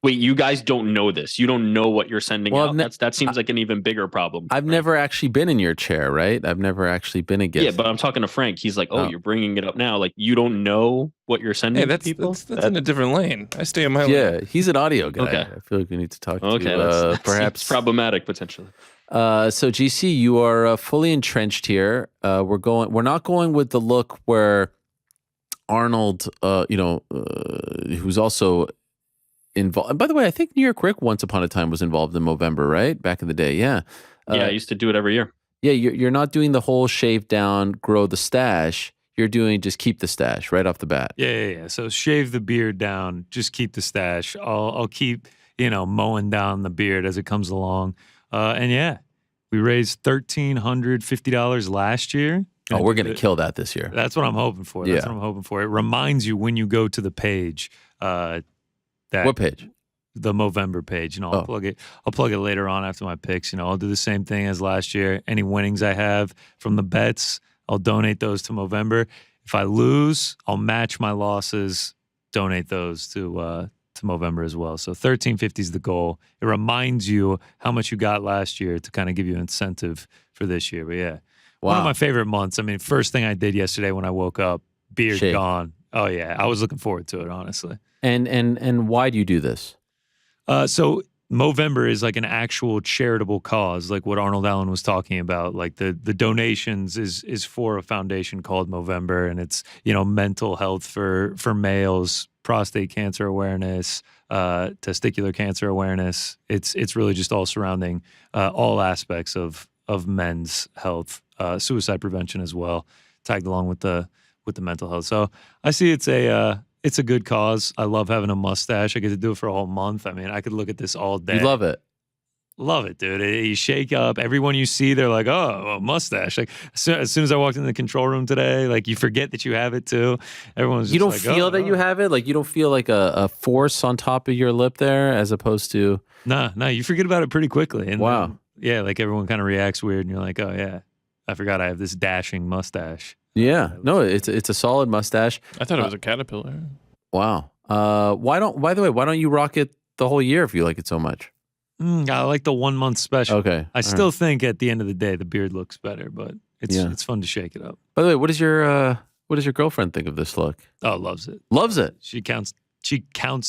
Wait, you guys don't know this. You don't know what you're sending out. That seems like an even bigger problem. I've never actually been in your chair, right? I've never actually been a guest. Yeah, but I'm talking to Frank. He's like, you're bringing it up now. Like, you don't know what you're sending to people? That's in a different lane. I stay in my lane. Yeah, he's an audio guy. Okay. I feel like we need to talk to that's perhaps problematic potentially. So GC, you are fully entrenched here. We're not going with the look where Arnold, who's also involved. And by the way, I think New York Rick once upon a time was involved in Movember, right? Back in the day, yeah. Yeah, I used to do it every year. Yeah, you're not doing the whole shave down, grow the stash. You're doing just keep the stash right off the bat. Yeah. So shave the beard down, just keep the stash. I'll keep, mowing down the beard as it comes along. And yeah, we raised $1,350 last year. Oh, we're going to kill that this year. That's what I'm hoping for. That's what I'm hoping for. It reminds you when you go to the page, what page? The Movember page. I'll plug it. I'll plug it later on after my picks. I'll do the same thing as last year. Any winnings I have from the bets, I'll donate those to Movember. If I lose, I'll match my losses, donate those to to Movember as well. So 1350 is the goal. It reminds you how much you got last year to kind of give you incentive for this year. But yeah, one of my favorite months. I mean, first thing I did yesterday when I woke up, beard gone. Oh yeah, I was looking forward to it, honestly. And why do you do this? So Movember is like an actual charitable cause, like what Arnold Allen was talking about. Like the donations is for a foundation called Movember, and it's, you know, mental health for males, prostate cancer awareness, testicular cancer awareness. It's really just all surrounding all aspects of men's health, suicide prevention as well, tagged along with the mental health. So I see it's a good cause. I love having a mustache. I get to do it for a whole month. I mean, I could look at this all day. You love it. Love it, dude. You shake up. Everyone you see, they're like, oh, a mustache. Like as soon as I walked in the control room today, like you forget that you have it too. Everyone's just You don't like, feel that you have it? Like you don't feel like a force on top of your lip there as opposed to... No, you forget about it pretty quickly. And wow. then, yeah, like everyone kind of reacts weird and you're like, oh yeah, I forgot I have this dashing mustache. Yeah. No, it's a solid mustache. I thought it was a caterpillar. Wow. Why don't you rock it the whole year if you like it so much? I like the 1 month special. Okay. I still think at the end of the day the beard looks better, but it's fun to shake it up. By the way, what does your girlfriend think of this look? Oh, loves it. Loves it. She counts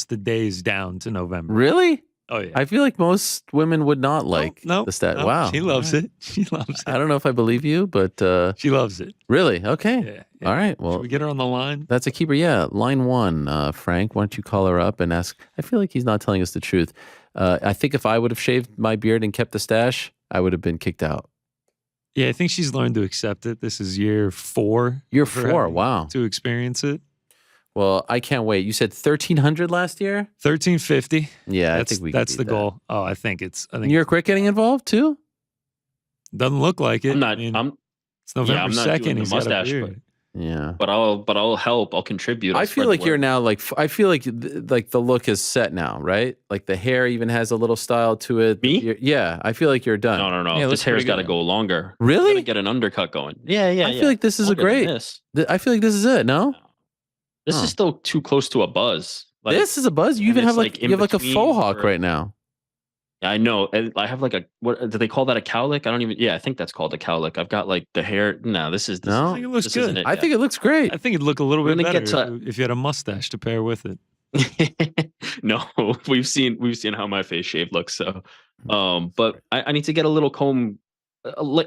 the days down to November. Really? Oh yeah. I feel like most women would not like the stat. Wow. She loves it. She loves it. I don't know if I believe you, but she loves it. Really? Okay. Yeah. All right. Well, should we get her on the line? That's a keeper. Yeah. Line 1, Frank, why don't you call her up and ask? I feel like he's not telling us the truth. I think if I would have shaved my beard and kept the stash, I would have been kicked out. Yeah, I think she's learned to accept it. This is year 4. Year 4. Wow. To experience it. Well, I can't wait. You said 1,300 last year? 1,350. Yeah, I think that's the goal. Oh, I think you're quick getting involved too? Doesn't look like it. I'm not. It's November I'm not 2nd. doing the He's got a mustache, beard. Yeah. But I'll help. I'll contribute. I feel like you're now like I feel like the look is set now, right? Like the hair even has a little style to it. Me? Yeah, I feel like you're done. No. Yeah, This hair's got to go longer. Really? Gotta get an undercut going. Yeah. I feel like this is a great. I feel like this is it. No. This is still too close to a buzz. Like, this is a buzz. You even have like you have like a faux hawk right now. I know. I have like a what do they call that? A cowlick? I don't even. Yeah, I think that's called a cowlick. I've got like the hair. No, this is. No, I think it looks good. I think it looks great. I think it'd look a little bit better if you had a mustache to pair with it. No, we've seen how my face shape looks. So, but I need to get a little comb,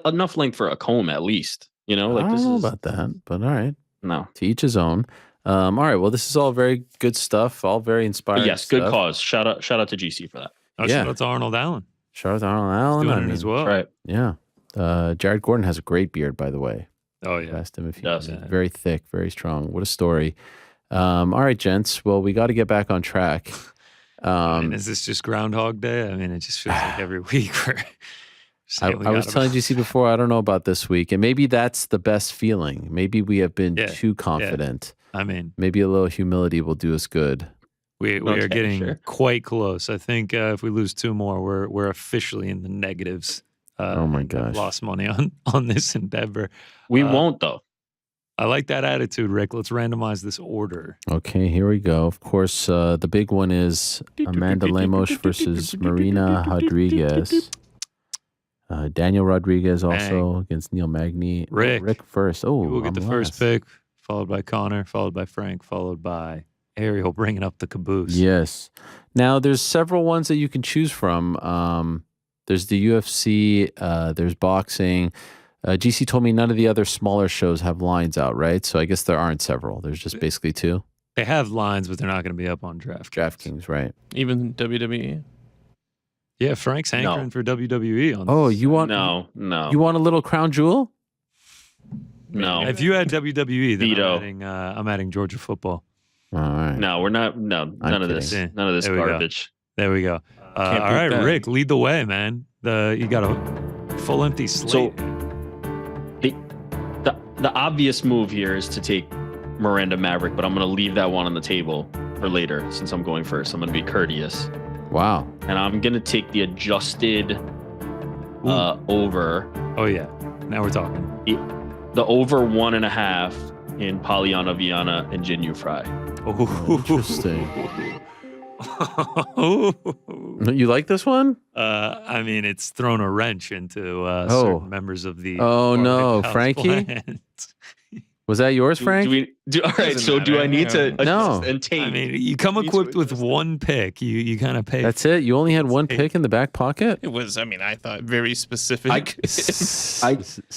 enough length for a comb at least. You know, like I don't know about that, but all right. No, to each his own. All right. Well, this is all very good stuff. All very inspiring. Yes, stuff. good cause. Shout out to GC for that. Shout out to Arnold Allen. Shout out to Arnold Allen. Doing it as well. Right. Yeah. Jared Gordon has a great beard, by the way. Oh yeah. Asked him if he does. Very thick, very strong. What a story. All right, gents. Well, we got to get back on track. Is this just Groundhog Day? I mean, it just feels like every week I was telling GC before, I don't know about this week, and maybe that's the best feeling. Maybe we have been too confident. Yeah. I mean, maybe a little humility will do us good. We are getting quite close. I think if we lose 2 more, we're officially in the negatives. Oh my gosh, lost money on this endeavor. We won't though. I like that attitude, Rick. Let's randomize this order. Okay, here we go. Of course, the big one is Amanda Lemos versus Marina Rodriguez. Daniel Rodriguez also against Neil Magny. Rick first. Oh, we'll get the first pick, followed by Connor, followed by Frank, followed by Ariel bringing up the caboose. Yes. Now, there's several ones that you can choose from. There's the UFC, there's boxing. GC told me none of the other smaller shows have lines out, right? So I guess there aren't several. There's just basically 2. They have lines, but they're not going to be up on DraftKings. Right. Even WWE. Yeah, Frank's hankering for WWE on this. Oh, you want no. You want a little crown jewel? No. If you had WWE, then I'm adding Georgia football. All right. No, we're not. No, none of this. None of this garbage. There we go. All right, Rick, lead the way, man. You got a full empty slate. So the obvious move here is to take Miranda Maverick, but I'm going to leave that one on the table for later since I'm going first. I'm going to be courteous. Wow. And I'm going to take the adjusted over. Oh, yeah. Now we're talking. The over 1.5 in Polyana Viana and Jinyu Fry. Oh, interesting. You like this one? I mean, it's thrown a wrench into Oh. certain members of the. Oh, no. House Frankie? plans. Was that yours, Frank? All right. So do I need to No. and take? I mean, you come equipped with one pick. You kind of pay. That's it? You only had one pick in the back pocket? It was, I mean, I thought very specific.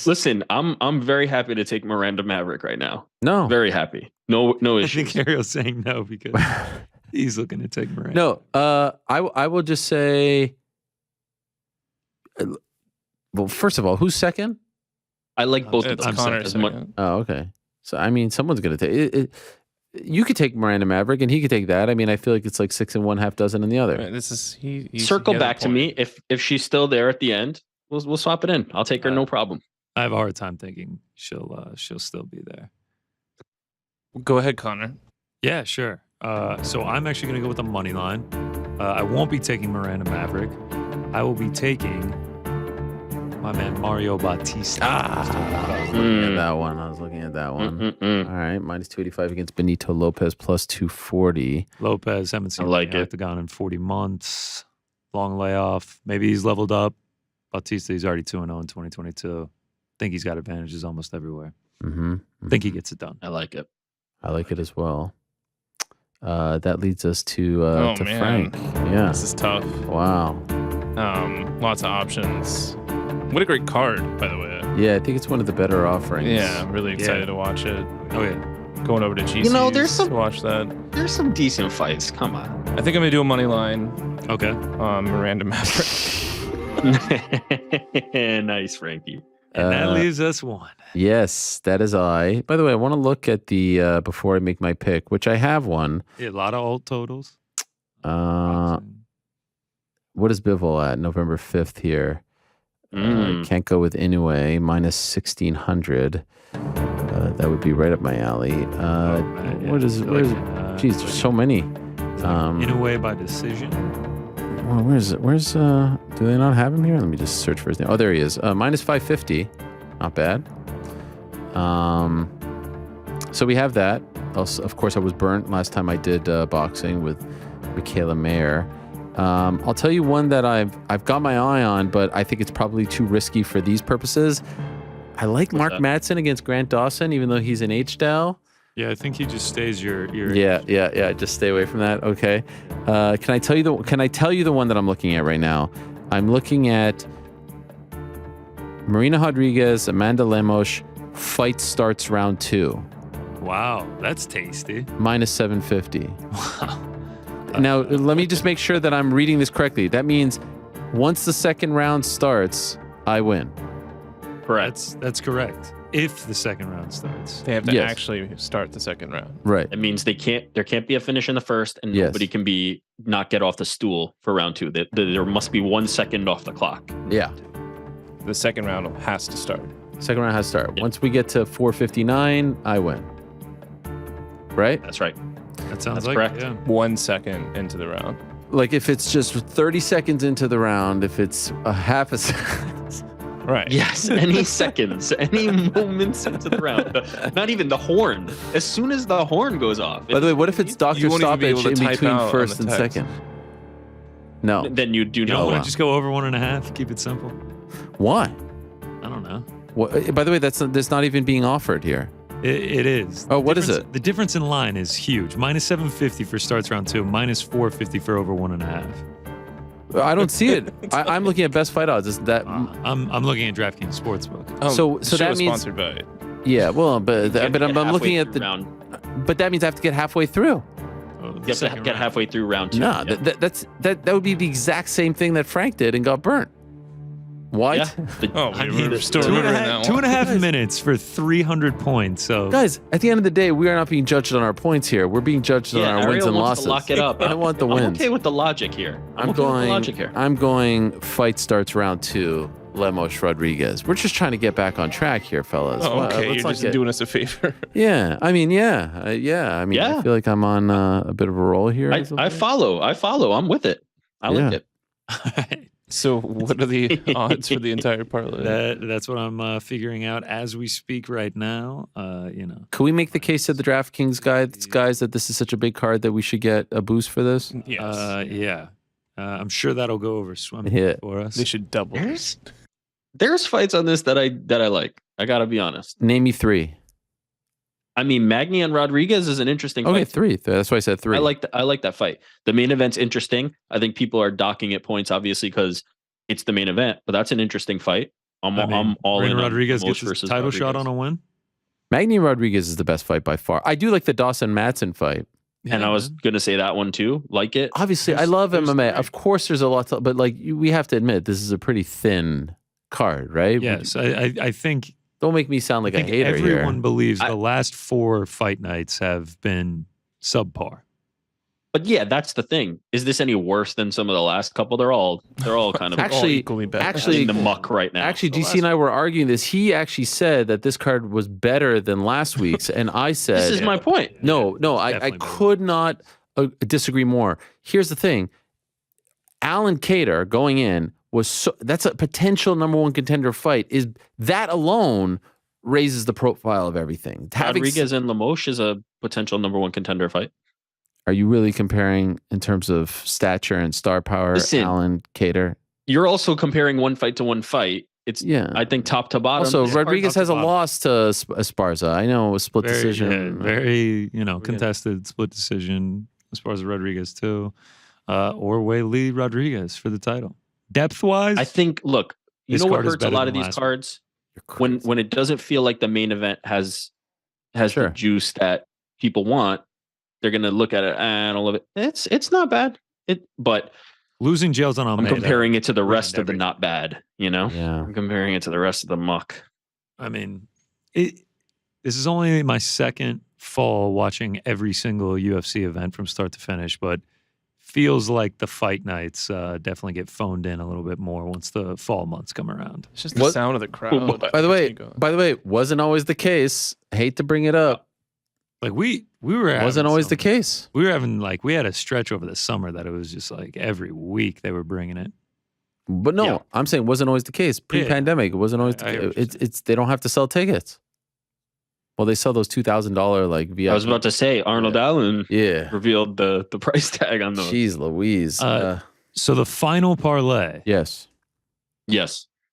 Listen. I'm very happy to take Miranda Maverick right now. No. Very happy. No I issues. think Ariel's saying no because he's looking to take Miranda. No. I will just say. Well, first of all, who's second? I like both of It's them. Connor as much. second. Oh, okay. So I mean, someone's gonna take it. You could take Miranda Maverick, and he could take that. I mean, I feel like it's like 6 and 1/2 dozen in the other. Right, this is Circle back to me if she's still there at the end. We'll swap it in. I'll take her, no problem. I have a hard time thinking she'll still be there. Go ahead, Connor. Yeah, sure. So I'm actually going to go with the money line. I won't be taking Miranda Maverick. I will be taking my man Mario Bautista. I was looking at that one. I was looking at that one. All right, minus 285 against Benito Lopez, plus 240. Lopez, haven't seen I like the it. octagon in 40 months. Long layoff. Maybe he's leveled up. Bautista, he's already 2-0 in 2022. Think he's got advantages almost everywhere. Think he gets it done. I like it. I like it as well. That leads us to Frank. Yeah. This is tough. Wow. Lots of options. What a great card, by the way. Yeah, I think it's one of the better offerings. Yeah, I'm really excited to watch it. Oh, yeah. Going over to GC's there's some to watch that. There's some decent fights. Come on. I think I'm gonna do a money line. Okay. Miranda Maverick. Nice, Frankie. And that leaves us one. Yes, that is I. By the way, I want to look at the before I make my pick, which I have one. Yeah, a lot of old totals. What is Bivol at? November 5th here. Can't go with Inoue, minus 1,600. That would be right up my alley. Where's there's so many. In a way by decision. Well, where's do they not have him here? Let me just search for his name. Oh, there he is. Minus 550. Not bad. So we have that. Also, of course, I was burnt last time I did boxing with Michaela Mayer. I'll tell you one that I've got my eye on, but I think it's probably too risky for these purposes. I like Mark Madsen against Grant Dawson, even though he's an H-Dow. Yeah, I think he just stays your. Yeah. Just stay away from that. Okay. Can I tell you the one that I'm looking at right now? I'm looking at Marina Rodriguez, Amanda Lemos. Fight starts round 2. Wow, that's tasty. Minus 750. Wow. Now, let me just make sure that I'm reading this correctly. That means once the second round starts, I win. Correct. That's correct. If the second round starts. They have to actually start the second round. Right. It means there can't be a finish in the first, and nobody can not get off the stool for round 2. There must be 1 second off the clock. Yeah. The second round has to start. Second round has to start. Yep. Once we get to 459, I win. Right? That's right. That sounds correct. Yeah. 1 second into the round. Like if it's just 30 seconds into the round, if it's a half a second. Right. Yes, any seconds, any moments into the round. Not even the horn. As soon as the horn goes off. By the way, what if it's doctor stoppage in between first and second? No. Then you do You not don't want win. to just go over 1.5. Keep it simple. Why? I don't know. What, by the way, that's not even being offered here. It is. Oh, what is it? The difference in line is huge. Minus 750 for starts round 2. Minus 450 for over 1.5. I don't see it. I'm looking at best fight odds. Is that I'm looking at DraftKings Sportsbook. so that means sponsored by. Yeah, well, but I'm looking at the round. But that means I have to get halfway through. You have to get halfway through round 2. No, yeah. that would be the exact same thing that Frank did and got burnt. What? Yeah. We're still remembering that one. 2.5 minutes for 300 points. So guys, at the end of the day, we are not being judged on our points here. We're being judged on our Ariel wins and wants losses. to lock it up. I want the wins. I'm okay with the logic here. I'm going fight starts round 2. Lemos Rodriguez. We're just trying to get back on track here, fellas. Oh, okay, Let's you're just doing us a favor. Yeah, I mean, I feel like I'm on a bit of a roll here. I follow. I'm with it. I like it. So what are the odds for the entire parlay? That's what I'm figuring out as we speak right now. Can we make the case to the DraftKings guys that this is such a big card that we should get a boost for this? Yes. Yeah. I'm sure that'll go over swimming for us. They should double. There's fights on this that I like. I gotta be honest. Name me 3. I mean, Magny and Rodriguez is an interesting Okay, fight. 3. That's why I said 3. I like that fight. The main event's interesting. I think people are docking it points, obviously, because it's the main event. But that's an interesting fight. I'm all in. Rodriguez on gets his title Rodriguez. shot on a win. Magny Rodriguez is the best fight by far. I do like the Dawson-Madsen fight. And I was going to say that one too. Like it. Obviously, I love MMA. Of course, there's a lot to, but like we have to admit, this is a pretty thin card, right? Yes, I think. Don't make me sound like a hater here. Everyone believes the last 4 fight nights have been subpar. But yeah, that's the thing. Is this any worse than some of the last couple? They're all kind of equally bad. In the muck right now. Actually, DC and I were arguing this. He actually said that this card was better than last week's, and I said this is my point. No, I could not disagree more. Here's the thing: Alan Kattar going in was that's a potential number 1 contender fight. Is that alone raises the profile of everything? Rodriguez and Limoges is a potential number 1 contender fight. Are you really comparing in terms of stature and star power, Alan Kattar? You're also comparing one fight to one fight. It's I think top to bottom. Also, Rodriguez has a loss to Esparza. I know it was split decision. Very contested split decision. Esparza Rodriguez too, or Lee Rodriguez for the title. Depth wise, I think. Look, you know what hurts a lot of these cards when it doesn't feel like the main event has the juice that people want. They're gonna look at it. I don't love it. It's not bad. But losing jails on I'm comparing it to the rest of the not bad. Yeah. I'm comparing it to the rest of the muck. I mean, this is only my second fall watching every single UFC event from start to finish, but feels like the fight nights definitely get phoned in a little bit more once the fall months come around. It's just the sound of the crowd. By the way, wasn't always the case. Hate to bring it up. Like we were wasn't always the case. We were having we had a stretch over the summer that it was just like every week they were bringing it. But no, I'm saying it wasn't always the case. Pre-pandemic, it wasn't always the case. It's they don't have to sell tickets. Well, they sell those $2,000 VIP. I was about to say Arnold Allen revealed the price tag on those. Jeez Louise. So the final parlay. Yes.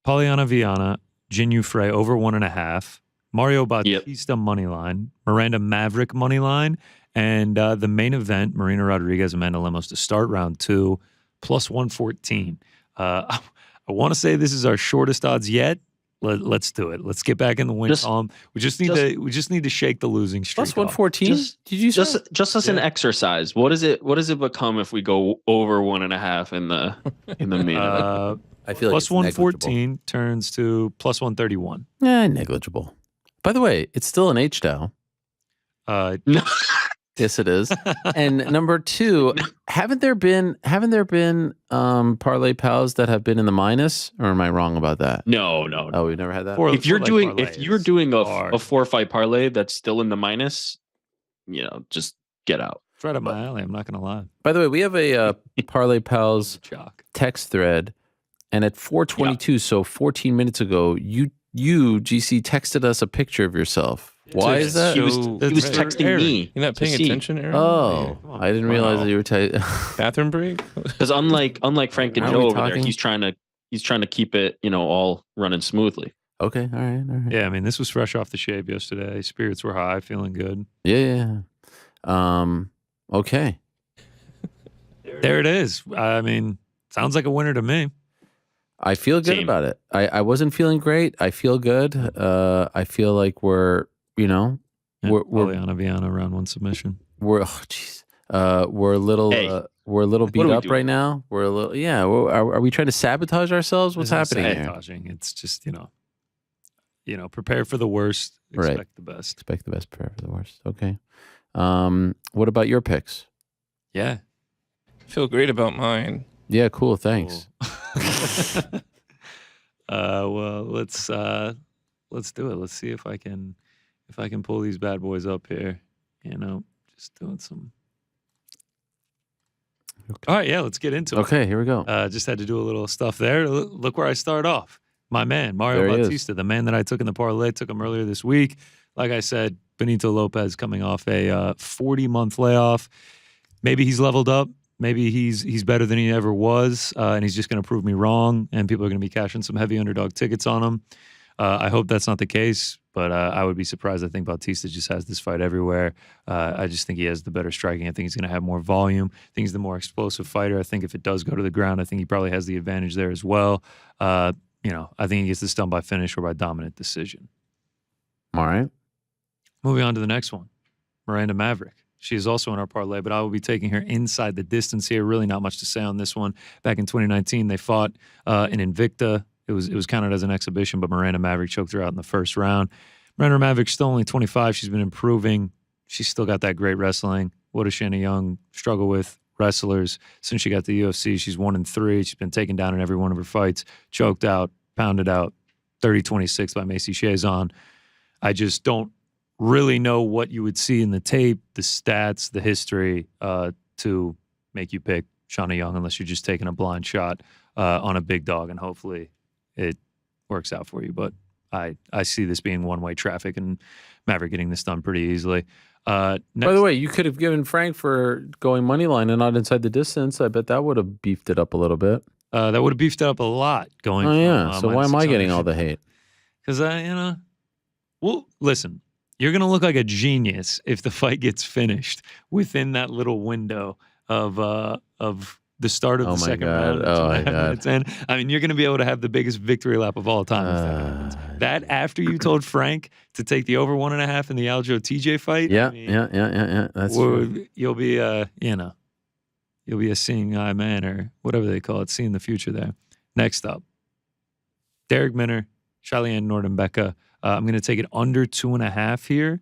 Polyana Viana, Jin Frey over 1.5. Mario Bautista money line, Miranda Maverick money line, and the main event, Marina Rodriguez, Amanda Lemos to start round 2, plus 114. I want to say this is our shortest odds yet. Let's do it. Let's get back in the win column. We just need to shake the losing streak. Plus 114. Did you say? Just as an exercise? What does it become if we go over 1.5 in the main event? I feel like plus 114 turns to plus 131. Negligible. By the way, it's still an H-Dow. Yes, it is. And number 2, haven't there been parlay pals that have been in the minus, or am I wrong about that? No. Oh, we've never had that. If you're doing a 4-fight parlay that's still in the minus, just get out. It's right up my alley. I'm not going to lie. By the way, we have a parlay pals text thread, and at 4:22, so 14 minutes ago, you GC texted us a picture of yourself. Why is that? He was texting me. You're not paying attention, Aaron? Oh, I didn't realize that you were bathroom break. Because unlike Frank and Joe over there, he's trying to keep it all running smoothly. Okay, all right. Yeah, I mean, this was fresh off the shave yesterday. Spirits were high, feeling good. Yeah. Okay. There it is. I mean, sounds like a winner to me. I feel good about it. I wasn't feeling great. I feel good. I feel like we're Polyana Viana round 1 submission. We're a little beat up right now. We're a little Are we trying to sabotage ourselves? What's happening here? Sabotaging. It's just prepare for the worst. Expect the best. Expect the best. Prepare for the worst. Okay. What about your picks? Yeah. I feel great about mine. Yeah, cool. Thanks. Well, let's do it. Let's see if I can pull these bad boys up here. Just doing some. All right, yeah, let's get into it. Okay, here we go. Just had to do a little stuff there. Look where I start off. My man, Mario Bautista, the man that I took in the parlay, took him earlier this week. Like I said, Benito Lopez coming off a 40-month layoff. Maybe he's leveled up. Maybe he's better than he ever was, and he's just going to prove me wrong, and people are going to be cashing some heavy underdog tickets on him. I hope that's not the case, but I would be surprised. I think Bautista just has this fight everywhere. I just think he has the better striking. I think he's going to have more volume. I think he's the more explosive fighter. I think if it does go to the ground, I think he probably has the advantage there as well. I think he gets this done by finish or by dominant decision. All right. Moving on to the next one, Miranda Maverick. She is also in our parlay, but I will be taking her inside the distance here. Really not much to say on this one. Back in 2019, they fought in Invicta. It was counted as an exhibition, but Miranda Maverick choked her out in the first round. Miranda Maverick's still only 25. She's been improving. She's still got that great wrestling. What does Shanna Young struggle with? Wrestlers. Since she got to the UFC, she's 1-3. She's been taken down in every one of her fights, choked out, pounded out, 30-26 by Macy Chiasson. I just don't really know what you would see in the tape, the stats, the history to make you pick Shanna Young unless you're just taking a blind shot on a big dog, and hopefully it works out for you. But I see this being one-way traffic and Maverick getting this done pretty easily. By the way, you could have given Frank for going money line and not inside the distance. I bet that would have beefed it up a little bit. That would have beefed it up a lot going. Oh, yeah. So why am I getting all the hate? Because well, listen, you're going to look like a genius if the fight gets finished within that little window of the start of the second round. Oh, my God. And I mean, you're going to be able to have the biggest victory lap of all time if that happens. That after you told Frank to take the over 1.5 in the Aljo TJ fight. Yeah, I mean, yeah. That's true. You'll be you'll be a seeing eye man or whatever they call it, seeing the future there. Next up, Derek Minner, Shalianne Nordenbecka. I'm going to take it under 2.5 here.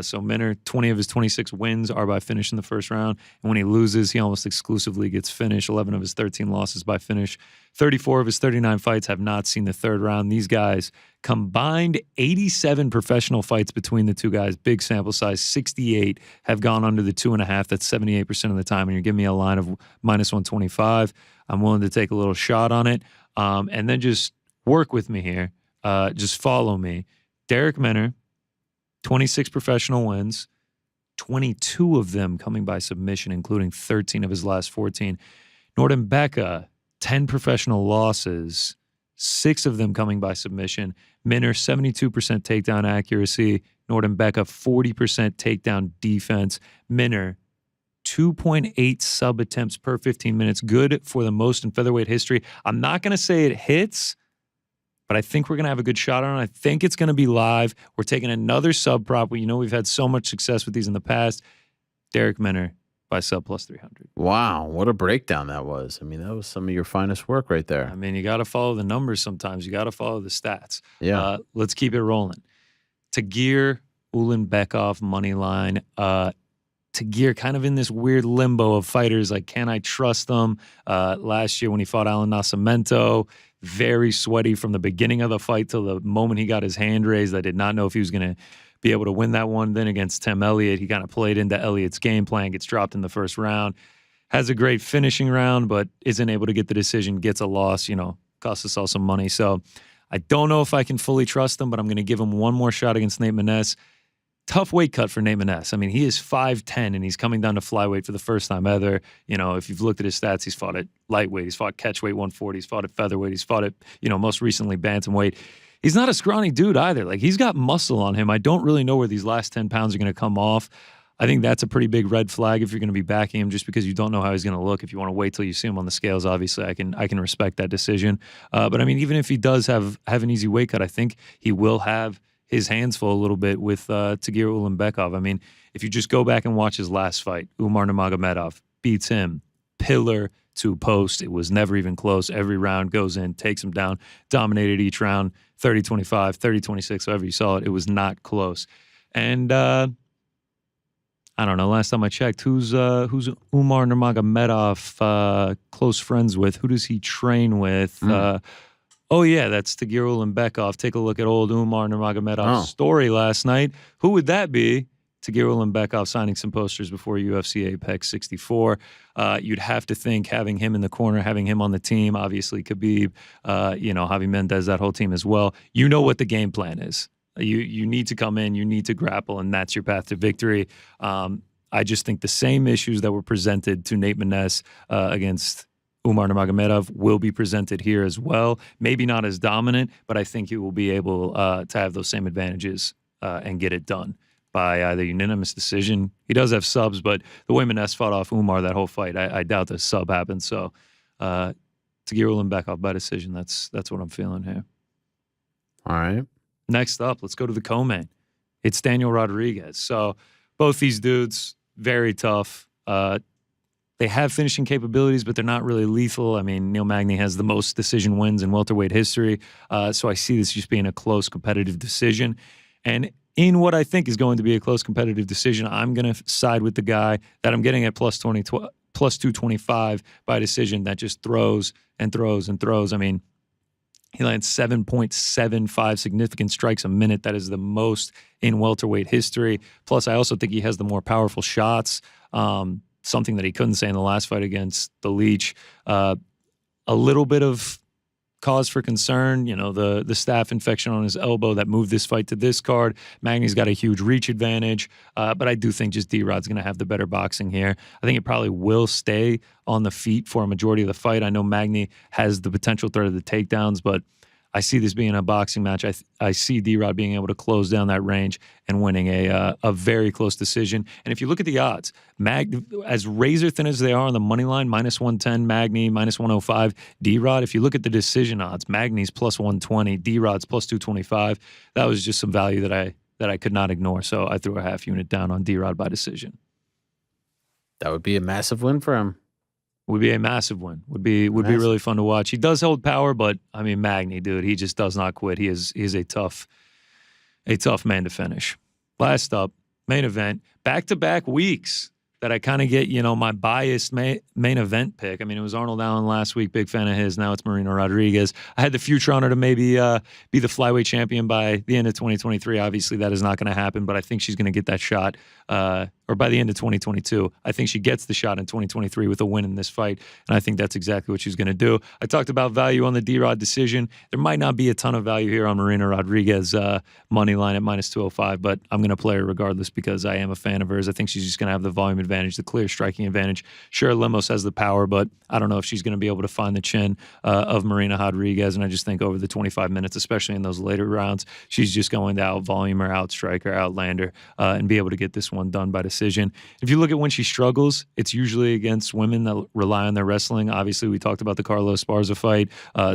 So Minner, 20 of his 26 wins are by finish in the first round. And when he loses, he almost exclusively gets finish. 11 of his 13 losses by finish. 34 of his 39 fights have not seen the third round. These guys combined 87 professional fights between the two guys. Big sample size, 68 have gone under the 2.5. That's 78% of the time. And you're giving me a line of -125. I'm willing to take a little shot on it. And then just work with me here. Just follow me. Derek Minner, 26 professional wins, 22 of them coming by submission, including 13 of his last 14. Nordenbecka, 10 professional losses, 6 of them coming by submission. Minner, 72% takedown accuracy. Nordenbecka, 40% takedown defense. Minner, 2.8 sub attempts per 15 minutes. Good for the most in featherweight history. I'm not going to say it hits, but I think we're going to have a good shot on it. I think it's going to be live. We're taking another sub prop. We've had so much success with these in the past. Derek Minner by sub +300. Wow, what a breakdown that was. I mean, that was some of your finest work right there. I mean, you got to follow the numbers sometimes. You got to follow the stats. Yeah. Let's keep it rolling. Tagir Ulanbekov money line. Tagir kind of in this weird limbo of fighters. Like, can I trust them? Last year when he fought Alan Nascimento, very sweaty from the beginning of the fight till the moment he got his hand raised. I did not know if he was going to be able to win that one. Then against Tim Elliott, he kind of played into Elliott's game plan, gets dropped in the first round, has a great finishing round, but isn't able to get the decision, gets a loss, costs us all some money. So I don't know if I can fully trust him, but I'm going to give him one more shot against Nate Maness. Tough weight cut for Nate Maness. I mean, he is 5'10", and he's coming down to flyweight for the first time ever. If you've looked at his stats, he's fought at lightweight, he's fought catchweight 140, he's fought at featherweight, he's fought at, most recently bantamweight. He's not a scrawny dude either. Like, he's got muscle on him. I don't really know where these last 10 pounds are going to come off. I think that's a pretty big red flag if you're going to be backing him, just because you don't know how he's going to look. If you want to wait till you see him on the scales, obviously I can respect that decision. But I mean, even if he does have an easy weight cut, I think he will have his hands full a little bit with Tagir Ulanbekov. I mean, if you just go back and watch his last fight, Umar Nurmagomedov beats him pillar to post. It was never even close. Every round goes in, takes him down, dominated each round, 30-25, 30-26, however you saw it. It was not close. And I don't know, last time I checked, who's Umar Nurmagomedov close friends with? Who does he train with? Oh, yeah, that's Tagir Ulanbekov. Take a look at old Umar Nurmagomedov's story last night. Who would that be? Tagir Ulanbekov signing some posters before UFC Apex 64. You'd have to think having him in the corner, having him on the team, obviously Khabib, Javi Mendez, that whole team as well. You know what the game plan is. You need to come in, you need to grapple, and that's your path to victory. I just think the same issues that were presented to Nate Maness against Umar Nurmagomedov will be presented here as well. Maybe not as dominant, but I think he will be able to have those same advantages and get it done by either unanimous decision. He does have subs, but the way Maness fought off Umar that whole fight, I doubt the sub happened. So Tagir Ulanbekov by decision. That's what I'm feeling here. All right. Next up, let's go to the co-main. It's Daniel Rodriguez. So both these dudes, very tough. They have finishing capabilities, but they're not really lethal. I mean, Neil Magny has the most decision wins in welterweight history. So I see this just being a close competitive decision. And in what I think is going to be a close competitive decision, I'm going to side with the guy that I'm getting at plus 225 by decision that just throws and throws and throws. I mean, he lands 7.75 significant strikes a minute. That is the most in welterweight history. Plus, I also think he has the more powerful shots, something that he couldn't say in the last fight against the Leech. A little bit of cause for concern, the staph infection on his elbow that moved this fight to this card. Magny's got a huge reach advantage, but I do think just D-Rod's going to have the better boxing here. I think it probably will stay on the feet for a majority of the fight. I know Magny has the potential threat of the takedowns, but I see this being a boxing match. I see D-Rod being able to close down that range and winning a very close decision. And if you look at the odds, as razor thin as they are on the money line, minus 110, Magny, minus 105, D-Rod, if you look at the decision odds, Magny's plus 120, D-Rod's plus 225. That was just some value that I could not ignore. So I threw a half unit down on D-Rod by decision. That would be a massive win for him. Would be a massive win. Would be really fun to watch. He does hold power, but I mean, Magny, dude, he just does not quit. He is a tough man to finish. Last up, main event, back-to-back weeks that I kind of get, my biased main event pick. I mean, it was Arnold Allen last week, big fan of his. Now it's Marina Rodriguez. I had the future on her to maybe be the flyweight champion by the end of 2023. Obviously, that is not going to happen, but I think she's going to get that shot. Or by the end of 2022. I think she gets the shot in 2023 with a win in this fight, and I think that's exactly what she's going to do. I talked about value on the D-Rod decision. There might not be a ton of value here on Marina Rodriguez money line at minus 205, but I'm going to play her regardless because I am a fan of hers. I think she's just going to have the volume advantage, the clear striking advantage. Sure, Lemos has the power, but I don't know if she's going to be able to find the chin of Marina Rodriguez, and I just think over the 25 minutes, especially in those later rounds, she's just going to out-volume her, out-strike her, outland her, and be able to get this one done by decision. If you look at when she struggles, it's usually against women that rely on their wrestling. Obviously, we talked about the Carlos Esparza fight,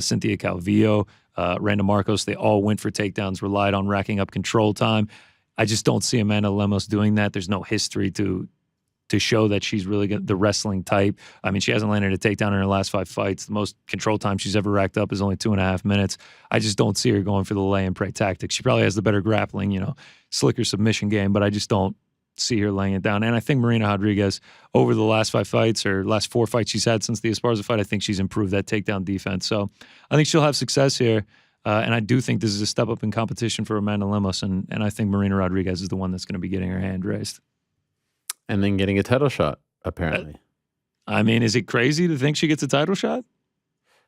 Cynthia Calvillo, Randa Marcos. They all went for takedowns, relied on racking up control time. I just don't see Amanda Lemos doing that. There's no history to show that she's really the wrestling type. I mean, she hasn't landed a takedown in her last 5 fights. The most control time she's ever racked up is only 2.5 minutes. I just don't see her going for the lay and pray tactics. She probably has the better grappling, slicker submission game, but I just don't see her laying it down. And I think Marina Rodriguez, over the last 5 fights or last 4 fights she's had since the Esparza fight, I think she's improved that takedown defense. So I think she'll have success here. And I do think this is a step up in competition for Amanda Lemos. And I think Marina Rodriguez is the one that's going to be getting her hand raised. And then getting a title shot, apparently. I mean, is it crazy to think she gets a title shot?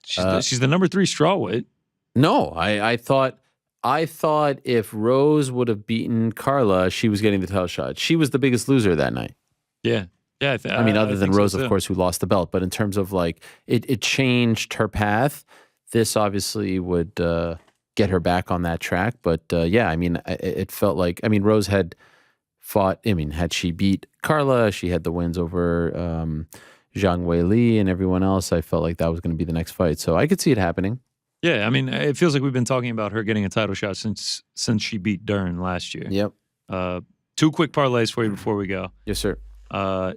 She's the number 3 strawweight. No, I thought if Rose would have beaten Carla, she was getting the title shot. She was the biggest loser that night. Yeah. Yeah. I mean, other than Rose, of course, who lost the belt. But in terms of it changed her path. This obviously would get her back on that track. But yeah, I mean, it felt like, Rose had fought, had she beat Carla, she had the wins over Zhang Weili and everyone else. I felt like that was going to be the next fight. So I could see it happening. Yeah, I mean, it feels like we've been talking about her getting a title shot since she beat Dern last year. Yep. 2 quick parlays for you before we go. Yes, sir. Right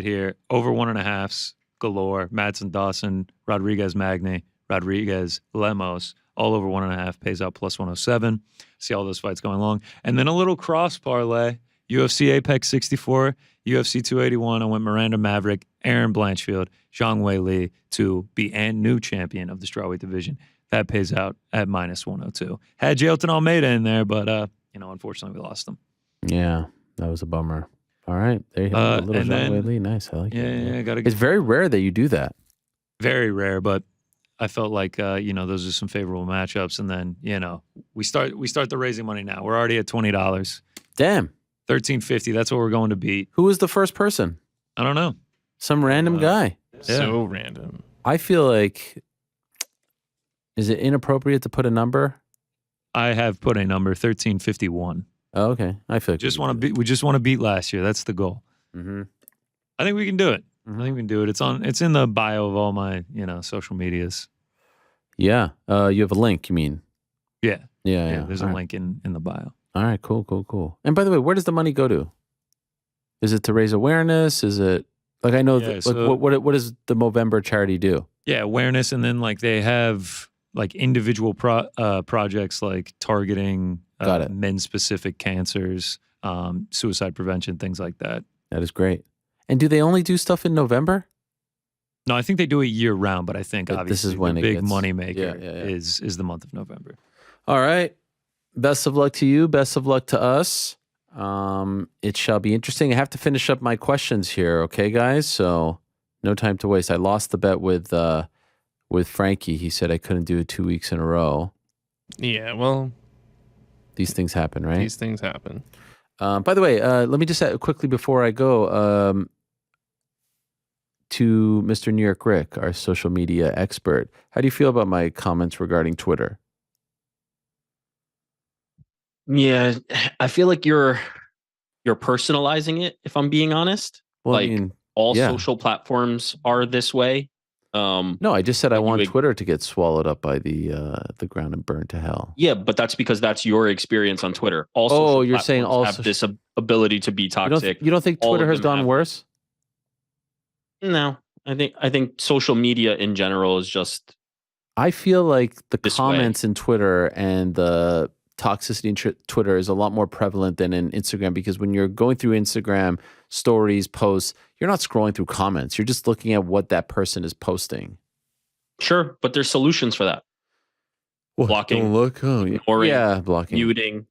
here, over 1.5s galore. Madsen Dawson, Rodriguez Magny, Rodriguez Lemos, all over 1.5 pays out plus 107. See all those fights going along, and then a little cross parlay. UFC Apex 64, UFC 281. I went Miranda Maverick, Aaron Blanchfield, Zhang Weili to be and new champion of the strawweight division. That pays out at minus 102. Had Jailton Almeida in there, but unfortunately we lost him. Yeah, that was a bummer. All right, there you go. A little Zhang Weili. Nice. I like it. Yeah, gotta. It's very rare that you do that. Very rare, but I felt like those are some favorable matchups, and then we start the raising money now. We're already at $20. Damn. $13.50. That's what we're going to beat. Who was the first person? I don't know. Some random guy. So random. I feel like, is it inappropriate to put a number? I have put a number, 1351. Oh, okay. I feel like we just want to beat last year. That's the goal. Mm-hmm. I think we can do it. I think we can do it. It's in the bio of all my, social medias. Yeah. You have a link, you mean? Yeah. Yeah. There's a link in the bio. All right, cool. And by the way, where does the money go to? Is it to raise awareness? Is it like I know what does the Movember charity do? Yeah, awareness, and then like they have like individual projects like targeting men-specific cancers, suicide prevention, things like that. That is great. And do they only do stuff in November? No, I think they do it year round, but I think obviously this is when the big moneymaker is is the month of November. All right. Best of luck to you. Best of luck to us. It shall be interesting. I have to finish up my questions here, okay, guys? So no time to waste. I lost the bet with Frankie. He said I couldn't do it 2 weeks in a row. Yeah, well, these things happen, right? These things happen. By the way, let me just add quickly before I go to Mr. New York Rick, our social media expert. How do you feel about my comments regarding Twitter? Yeah, I feel like you're personalizing it, if I'm being honest. Well, all social platforms are this way. No, I just said I want Twitter to get swallowed up by the ground and burned to hell. Yeah, but that's because that's your experience on Twitter. You're saying all have this ability to be toxic. You don't think Twitter has gone worse? No, I think social media in general is just. I feel like the comments in Twitter and the toxicity in Twitter is a lot more prevalent than in Instagram, because when you're going through Instagram stories, posts, you're not scrolling through comments. You're just looking at what that person is posting. Sure, but there's solutions for that. Blocking, ignoring, blocking, muting,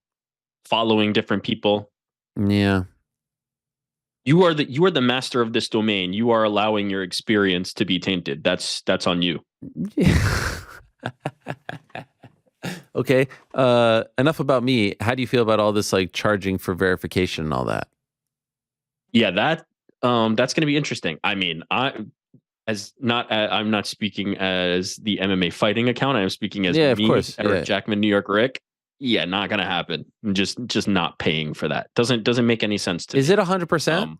following different people. Yeah. You are the master of this domain. You are allowing your experience to be tainted. That's on you. Yeah. Okay. Enough about me. How do you feel about all this like charging for verification and all that? Yeah, that's going to be interesting. I mean, I'm not speaking as the MMA fighting account. I'm speaking as of course. Eric Jackman, New York Rick. Yeah, not going to happen. I'm just not paying for that. Doesn't make any sense to me. Is it 100%?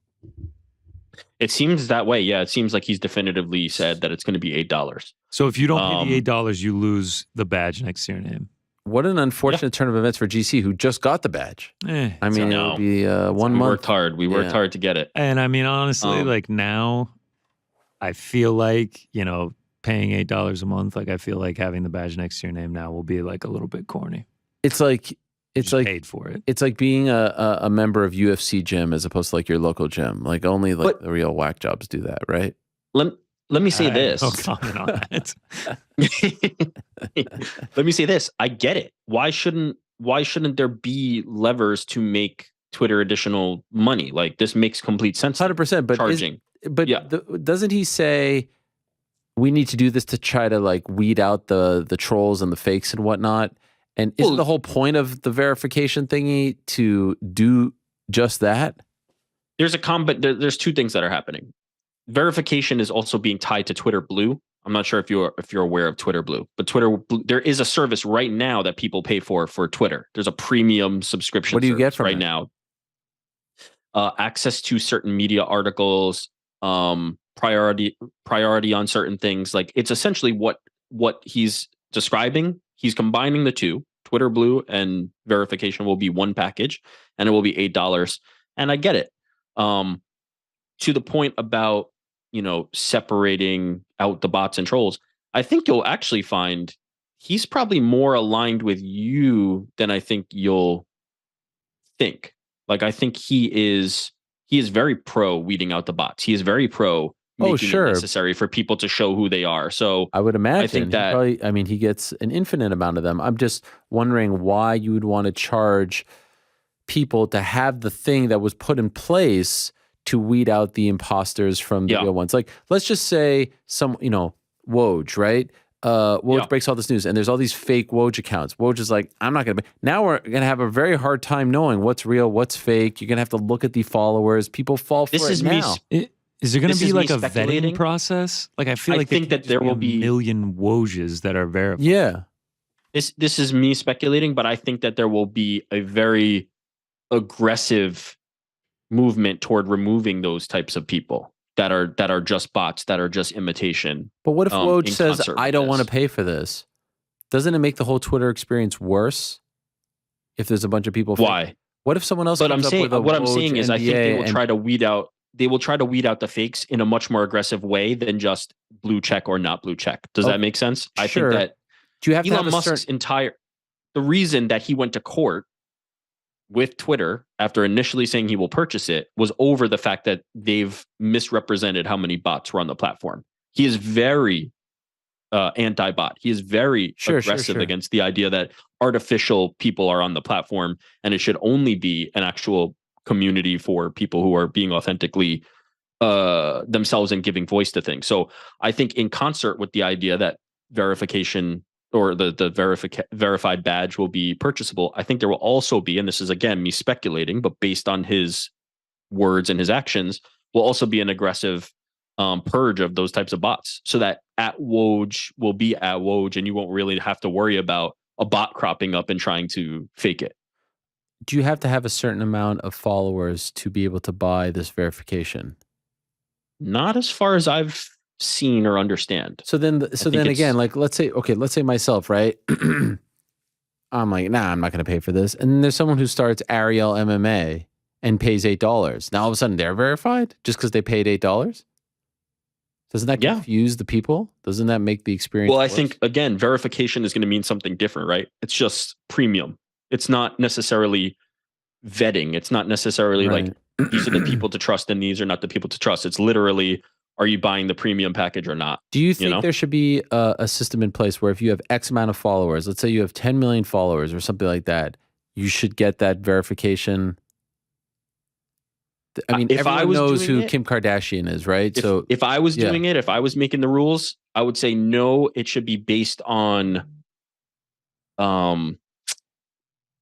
It seems that way. Yeah, it seems like he's definitively said that it's going to be $8. So if you don't pay the $8, you lose the badge next to your name. What an unfortunate turn of events for GC, who just got the badge. I mean, it would be 1 month. We worked hard. We worked hard to get it. And I mean, honestly, like now, I feel like, paying $8 a month, like I feel like having the badge next to your name now will be like a little bit corny. It's like paid for it. It's like being a member of UFC gym as opposed to like your local gym. Like only like the real whack jobs do that, right? Let me say this. No comment on that. Let me say this. I get it. Why shouldn't there be levers to make Twitter additional money? Like this makes complete sense. 100%. But charging. Doesn't he say we need to do this to try to like weed out the trolls and the fakes and whatnot? And isn't the whole point of the verification thingy to do just that? There's there's two things that are happening. Verification is also being tied to Twitter Blue. I'm not sure if you're aware of Twitter Blue, but Twitter Blue, there is a service right now that people pay for Twitter. There's a premium subscription. What do you get from right now? Access to certain media articles, priority on certain things. Like it's essentially what he's describing. He's combining the two. Twitter Blue and verification will be one package, and it will be $8. And I get it. To the point about separating out the bots and trolls, I think you'll actually find he's probably more aligned with you than I think you'll think. Like I think he is very pro weeding out the bots. He is very pro making it necessary for people to show who they are. So I would imagine I think that he gets an infinite amount of them. I'm just wondering why you would want to charge people to have the thing that was put in place to weed out the imposters from the real ones. Like, let's just say some, Woj, right? Woj breaks all this news, and there's all these fake Woj accounts. Woj is like, I'm not going to. Now we're going to have a very hard time knowing what's real, what's fake. You're going to have to look at the followers. People fall for it now. Is there going to be like a vetting process? Like, I think that there will be a million Wojs that are verified. Yeah. This is me speculating, but I think that there will be a very aggressive movement toward removing those types of people that are just bots, that are just imitation. But what if Woj says, I don't want to pay for this? Doesn't it make the whole Twitter experience worse if there's a bunch of people? Why? What if someone else But comes up with a what I'm Woj saying is I think NDA they will try to weed out the fakes in a much more aggressive way than just blue check or not blue check. Does that make sense? I think that do you have Elon to have Musk's the reason that he went to court with Twitter after initially saying he will purchase it was over the fact that they've misrepresented how many bots were on the platform. He is very anti-bot. He is very aggressive against the idea that artificial people are on the platform and it should only be an actual community for people who are being authentically themselves and giving voice to things. So I think in concert with the idea that verification or the verified badge will be purchasable, I think there will also be, and this is again me speculating, but based on his words and his actions, will also be an aggressive purge of those types of bots, so that at Woj will be at Woj, and you won't really have to worry about a bot cropping up and trying to fake it. Do you have to have a certain amount of followers to be able to buy this verification? Not as far as I've seen or understand. So then again, like let's say myself, right? I'm like, nah, I'm not going to pay for this. And then there's someone who starts Ariel MMA and pays $8. Now all of a sudden they're verified just because they paid $8. Doesn't that confuse the people? Doesn't that make the experience? Well, worse? I think again, verification is going to mean something different, right? It's just premium. It's not necessarily vetting. It's not necessarily like these are the people to trust and these are not the people to trust. It's literally, are you buying the premium package or not? Do you think there should be a system in place where if you have X amount of followers, let's say you have 10 million followers or something like that, you should get that verification? I mean, everyone knows who Kim Kardashian is, right? So if I was doing it, if I was making the rules, I would say no, it should be based on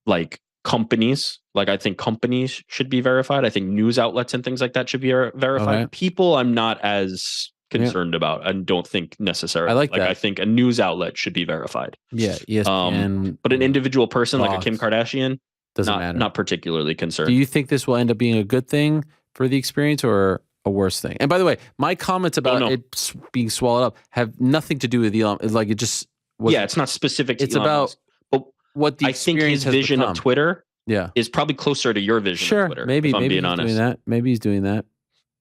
like companies. Like I think companies should be verified. I think news outlets and things like that should be verified. Okay. People I'm not as concerned about and don't think necessarily. I like that. I think a news outlet should be verified. Yeah, ESPN, but an individual person Fox, like a Kim Kardashian, doesn't matter. Not particularly concerned. Do you think this will end up being a good thing for the experience or a worse thing? And by the way, my comments about it being swallowed up have nothing to do with Elon. Like it just it's not specific to it's Elon about Musk. But what the I think experience his vision become. of Twitter Yeah, is probably closer to your vision sure, of Twitter. Maybe if I'm being he's honest. doing that. Maybe he's doing that.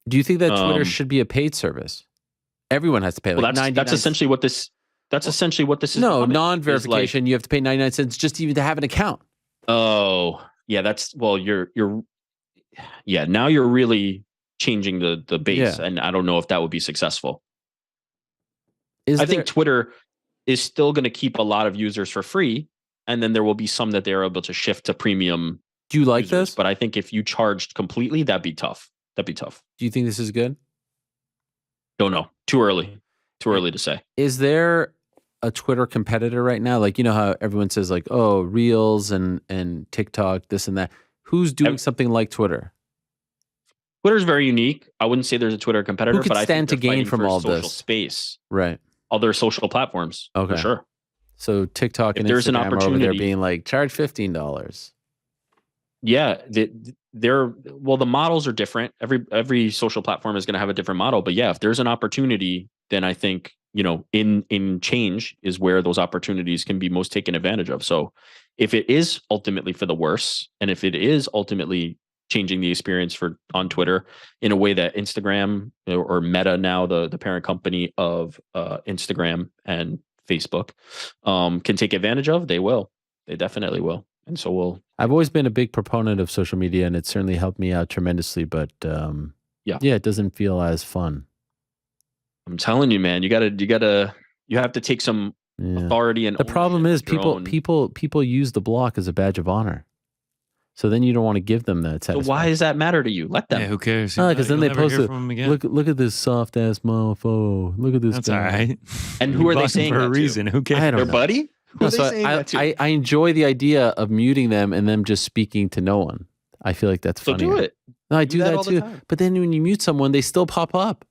Do you think that Twitter should be a paid service? Everyone has to pay. Like that's essentially what this. That's essentially what this is. No, non-verification. You have to pay 99 cents just even to have an account. Oh, yeah. That's now you're really changing the base, and I don't know if that would be successful. I think Twitter is still going to keep a lot of users for free, and then there will be some that they're able to shift to premium. Do you like users. this? But I think if you charged completely, that'd be tough. Do you think this is good? Don't know. Too early to say. Is there a Twitter competitor right now? Like, you know how everyone says like, oh, Reels and TikTok, this and that. Who's doing something like Twitter? Twitter's very unique. I wouldn't say there's a Twitter competitor, Who could but I stand think to gain from all social this space. Right. Other social platforms. Okay. For sure. So TikTok and there's Instagram an are over opportunity, there being like, charge $15. Yeah, the models are different. Every social platform is going to have a different model. But yeah, if there's an opportunity, then I think, in change is where those opportunities can be most taken advantage of. So if it is ultimately for the worse, and if it is ultimately changing the experience on Twitter in a way that Instagram or Meta, now the parent company of Instagram and Facebook, can take advantage of, they will. They definitely will. And so I've always been a big proponent of social media, and it certainly helped me out tremendously. But it doesn't feel as fun. I'm telling you, man, you have to take some authority. And the problem is people use the block as a badge of honor. So then you don't want to give them that So satisfaction. why does that matter to you? Let them. Yeah, who cares? Because then they You'll never post hear it. from 'em again. Look at this soft ass mofo. Look at this That's guy. all right. And who You are they bought them saying for that a to? reason? Who cares? I don't Their know. buddy? Who No, are they so saying that to? I enjoy the idea of muting them and them just speaking to no one. I feel like that's So funny. do it. No, I Do do that that all the too. time. But then when you mute someone, they still pop up.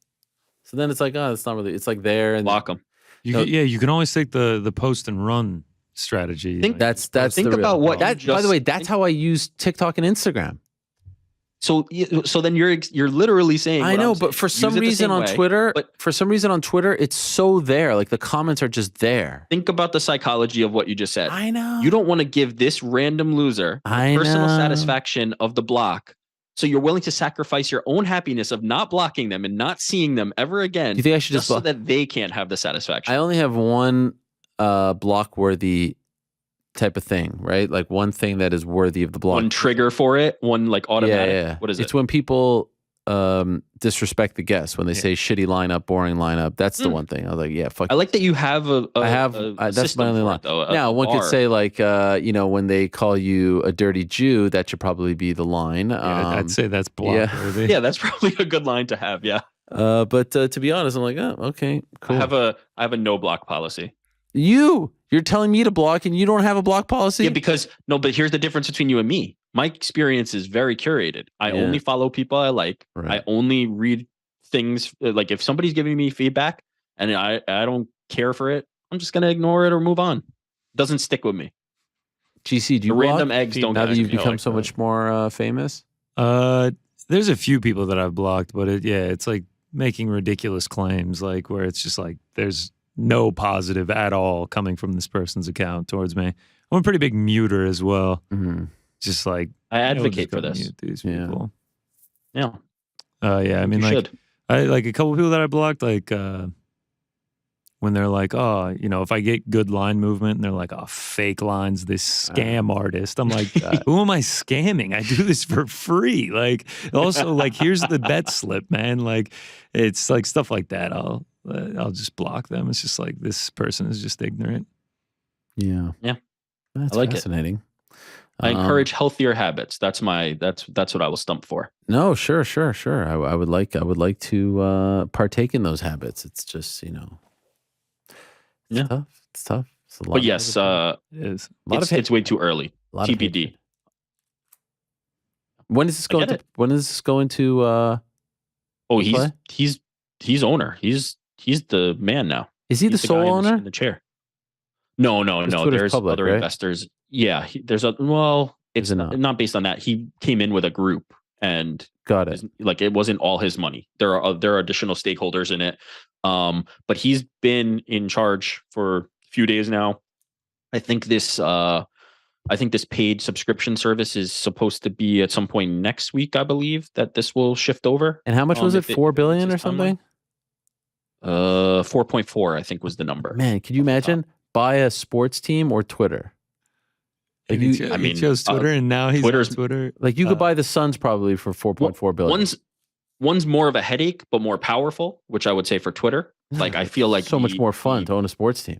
So then it's like, oh, it's not really. It's like there and Block them. You can always take the post and run strategy. Think- Like, that's post think the real about what problem. you That, by the just- way, that's how I use TikTok and Instagram. So then you're literally saying I what know, I'm but saying. for Use some it the reason same on way, Twitter, but it's so there. Like the comments are just there. think about the psychology of what you just said. I know. You don't want to give this random loser I personal know. satisfaction of the block. So you're willing to sacrifice your own happiness of not blocking them and not seeing them ever again. Do you think I should just so block? that they can't have the satisfaction? I only have one block worthy type of thing, right? Like one thing that is worthy of the block. One trigger for it, one like automatic. Yeah. What is It's it? when people disrespect the guests, when they say shitty lineup, boring lineup. That's the one thing. I was like, yeah, fuck. I like that you have a that's system my only for line. it, though, Now, a one could bar. say like, when they call you a dirty Jew, that should probably be the line. I'd say that's block yeah. worthy. Yeah, that's probably a good line to have. Yeah. But to be honest, I'm like, oh, okay, cool. I have a no block policy. You're telling me to block and you don't have a block policy? Yeah, but here's the difference between you and me. My experience is very curated. I only follow people I like. Right. I only read things like if somebody's giving me feedback and I don't care for it, I'm just gonna ignore it or move on. Doesn't stick with me. GC, do you The random block? eggs don't Now get that you've me. become like so that. much more famous? There's a few people that I've blocked, but it's like making ridiculous claims, like where it's just like there's no positive at all coming from this person's account towards me. I'm a pretty big muter as well. Mm-hmm. Just like I we'll advocate just go for this. mute these Yeah. people. Yeah. I mean, You like should. I like a couple people that I blocked, like when they're like, oh, if I get good line movement and they're like, oh, fake lines, this scam artist. I'm like, who am I scamming? I do this for free. Like, also, like, here's the bet slip, man. Like, it's like stuff like that. I'll just block them. It's just like this person is just ignorant. Yeah. Yeah. That's I like it. fascinating. I encourage healthier habits. That's what I will stump for. No, sure. I would like to partake in those habits. It's just, Yeah. It's tough. It's a lot But of yes, negativity. It is. it's way too early. A lot of TBD. When is this I going get to? When is this going to? Oh, play? he's owner. He's the man now. Is he the He's sole guy in the- owner? in the chair? No. Twitter's There's public, other right? investors. Yeah, it's Is it not based on that. He came in with a group, and Got it. like it wasn't all his money. There are additional stakeholders in it. But he's been in charge for a few days now. I think this paid subscription service is supposed to be at some point next week. I believe that this will shift over. And how much was it? 4 billion or it's something? 4.4, I think was the number. Man, could you imagine buy a sports team or Twitter? Like He you, chose Twitter, and now he's Twitter's- on Twitter. like you could buy the Suns probably for 4.4 billion. One's more of a headache, but more powerful, which I would say for Twitter. Like I feel like so much more fun to own a sports team.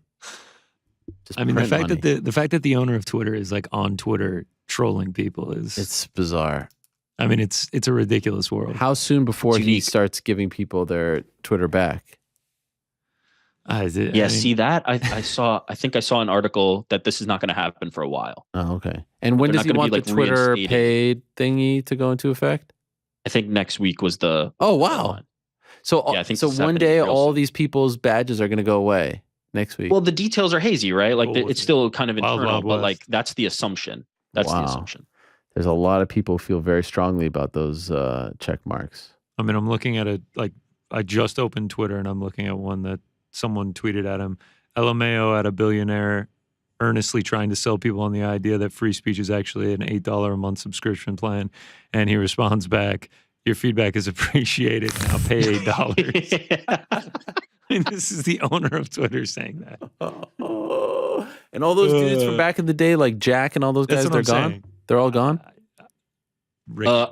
Just I mean, the print fact money. that the fact that the owner of Twitter is like on Twitter trolling people is It's bizarre. I mean, it's a ridiculous world. How soon before It's he unique. starts giving people their Twitter back? See that I think I saw an article that this is not going to happen for a while. Oh, okay. And when They're does not he gonna want be, the like, Twitter reinstated. paid thingy to go into effect? I think next week was the. Oh wow! deadline. So Yeah, I think so this is one happening day real all soon. these people's badges are going to go away next week. Well, the details are hazy, right? Like Cool. it's still kind of Wild, internal, Wild but West. like that's the assumption. That's Wow. the assumption. There's a lot of people who feel very strongly about those check marks. I mean, I'm looking at I just opened Twitter and I'm looking at one that someone tweeted at him. LMAO at a billionaire earnestly trying to sell people on the idea that free speech is actually an $8 a month subscription plan. And he responds back, your feedback is appreciated. Now pay $8. And this is the owner of Twitter saying that. And all those dudes from back in the day, like Jack and all those That's guys, what they're I'm gone. saying. They're all gone.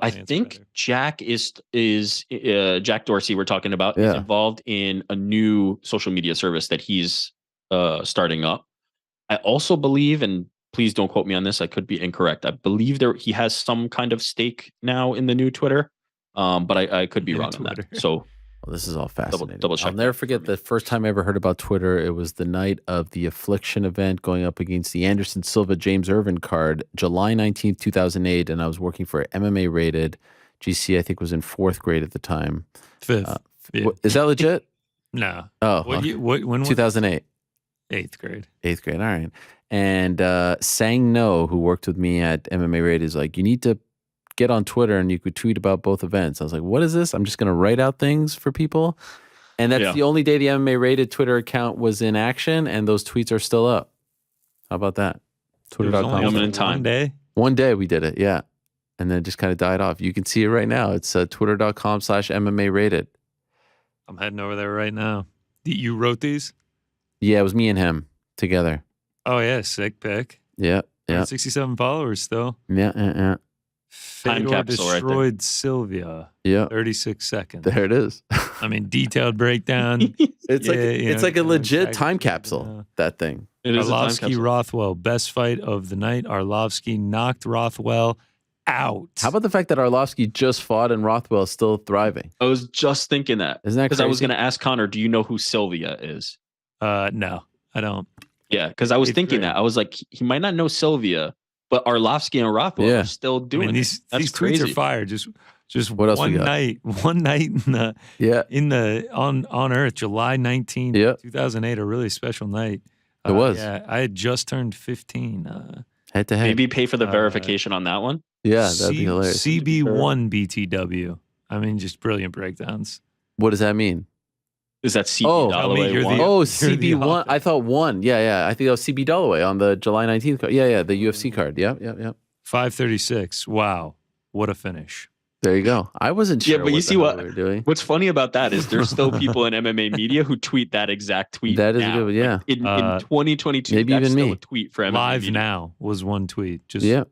I think Jack is Jack Dorsey. We're talking about is Yeah. involved in a new social media service that he's starting up. I also believe, and please don't quote me on this. I could be incorrect. I believe he has some kind of stake now in the new Twitter, but I could be wrong on that. So. Well, this is all fascinating. Double check. I'll never forget the first time I ever heard about Twitter. It was the night of the Affliction event going up against the Anderson Silva James Irvin card, July 19th, 2008. And I was working for MMA Rated. GC, I think, was in 4th grade at the time. 5th. Is that legit? No. Oh, when 2008. 8th grade. 8th grade. All right. And Sang No, who worked with me at MMA Rated, is like, you need to get on Twitter and you could tweet about both events. I was like, what is this? I'm just going to write out things for people. And that's the only day the MMA Rated Twitter account was in action, and those tweets are still up. How about that? Twitter.com. Moment in time. One day we did it, yeah. And then it just kind of died off. You can see it right now. It's twitter.com/MMA Rated. I'm heading over there right now. You wrote these? Yeah, it was me and him together. Oh, yeah. Sick pick. Yeah. 67 followers still. Yeah. Time capsule destroyed right Sylvia. Yeah. 36 seconds. There it is. I mean, detailed breakdown. It's like a legit time capsule, that thing. It is Arlovsky Rothwell, best fight of the night. Arlovsky knocked Rothwell out. How about the fact that Arlovsky just fought and Rothwell is still thriving? I was just thinking that. Isn't that because crazy? I was going to ask Connor, do you know who Sylvia is? No, I don't. Yeah, because I was thinking that. I was like, he might not know Sylvia, but Arlovsky and Rothwell are still doing these That's tweets crazy. are fire. Just what else one night in the on Earth, July 19th, 2008, a really special night. It was. Yeah, I had just turned 15. Head to head. Maybe pay for the verification on that one. Yeah, that'd be hilarious. CB1 BTW. I mean, just brilliant breakdowns. What does that mean? Is that CB Dalloway one? CB1. I thought one. Yeah. I think that was CB Dalloway on the July 19th card. Yeah, the UFC card. Yeah. 536. Wow. What a finish. There you go. I wasn't sure. Yeah, but you see what we were doing. What's funny about that is there's still people in MMA media who tweet that exact tweet. That is now. good. Yeah. In 2022, maybe that's even still me. a tweet for MMA Live media. now was one tweet.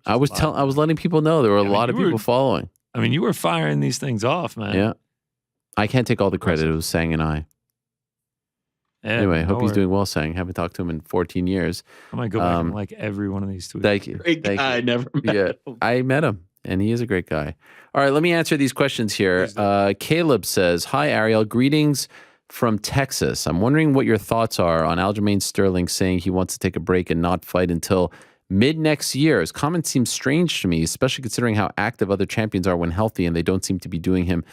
I was letting people know there were a lot of people following. I mean, you were firing these things off, man. Yeah. I can't take all the credit. It was Sang and I. Yeah, anyway, hope he's doing well, Sang. Haven't talked to him in 14 years. I might go back and like every one of these tweets. Thank you. I never met him. I met him, and he is a great guy. All right, let me answer these questions here. Caleb says, hi, Ariel. Greetings from Texas. I'm wondering what your thoughts are on Aljamain Sterling saying he wants to take a break and not fight until mid-next year. His comment seems strange to me, especially considering how active other champions are when healthy, and they don't seem to be doing him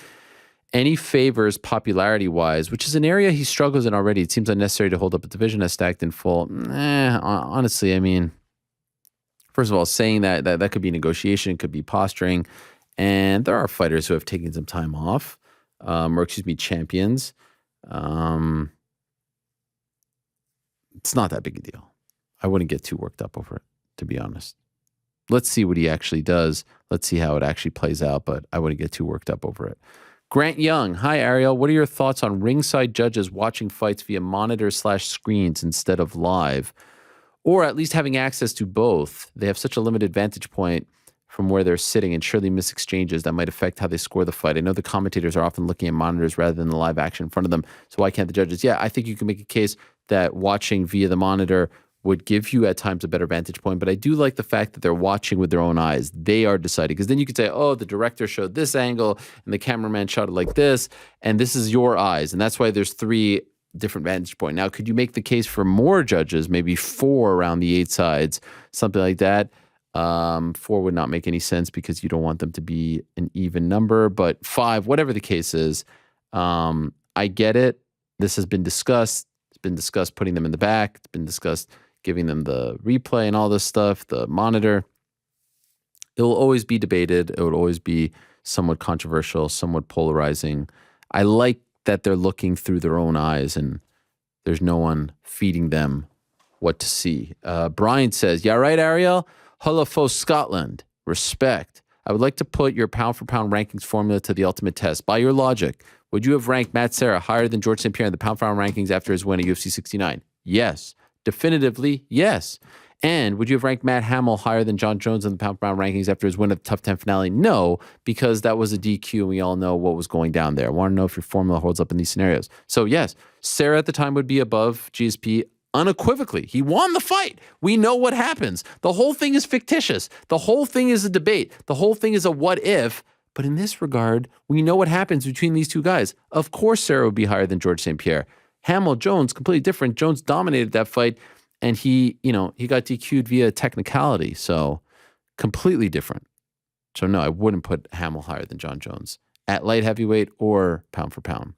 any favors popularity-wise, which is an area he struggles in already. It seems unnecessary to hold up a division as stacked in full. Honestly, I mean, first of all, saying that could be negotiation, could be posturing, and there are fighters who have taken some time off, champions. It's not that big a deal. I wouldn't get too worked up over it, to be honest. Let's see what he actually does. Let's see how it actually plays out, but I wouldn't get too worked up over it. Grant Young. Hi, Ariel. What are your thoughts on ringside judges watching fights via monitors/screens instead of live, or at least having access to both? They have such a limited vantage point from where they're sitting and surely miss exchanges that might affect how they score the fight. I know the commentators are often looking at monitors rather than the live action in front of them, so why can't the judges? Yeah, I think you can make a case that watching via the monitor would give you at times a better vantage point, but I do like the fact that they're watching with their own eyes. They are deciding, because then you could say, oh, the director showed this angle and the cameraman shot it like this, and this is your eyes, and that's why there's 3 different vantage points. Now, could you make the case for more judges, maybe 4 around the 8 sides, something like that? 4 would not make any sense because you don't want them to be an even number, but 5, whatever the case is, I get it. This has been discussed. It's been discussed putting them in the back. It's been discussed giving them the replay and all this stuff, the monitor. It will always be debated. It would always be somewhat controversial, somewhat polarizing. I like that they're looking through their own eyes and there's no one feeding them what to see. Brian says, yeah, right, Ariel? Hullafo, Scotland. Respect. I would like to put your pound-for-pound rankings formula to the ultimate test. By your logic, would you have ranked Matt Serra higher than George St. Pierre in the pound-for-pound rankings after his win at UFC 69? Yes. Definitively, yes. And would you have ranked Matt Hamill higher than John Jones in the pound-for-pound rankings after his win at the Tough 10 finale? No, because that was a DQ and we all know what was going down there. I want to know if your formula holds up in these scenarios. So yes, Serra at the time would be above GSP unequivocally. He won the fight. We know what happens. The whole thing is fictitious. The whole thing is a debate. The whole thing is a what if. But in this regard, we know what happens between these two guys. Of course, Serra would be higher than George St. Pierre. Hamill Jones, completely different. Jones dominated that fight, and he got DQ'd via technicality. So completely different. So no, I wouldn't put Hamill higher than John Jones at light heavyweight or pound for pound.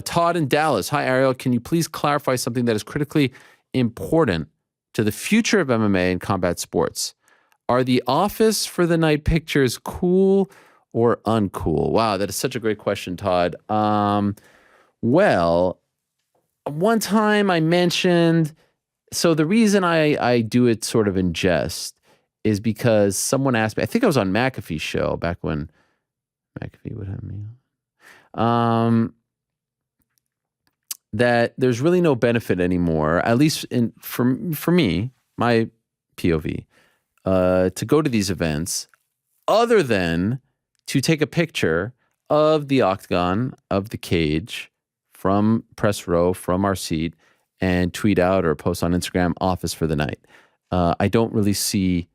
Todd in Dallas. Hi, Ariel. Can you please clarify something that is critically important to the future of MMA and combat sports? Are the office for the night pictures cool or uncool? Wow, that is such a great question, Todd. Well, one time I mentioned, so the reason I do it sort of in jest is because someone asked me, I think I was on McAfee's show back when McAfee would have me on, that there's really no benefit anymore, at least for me, my POV, to go to these events other than to take a picture of the octagon, of the cage, from press row, from our seat, and tweet out or post on Instagram, office for the night. I don't really see,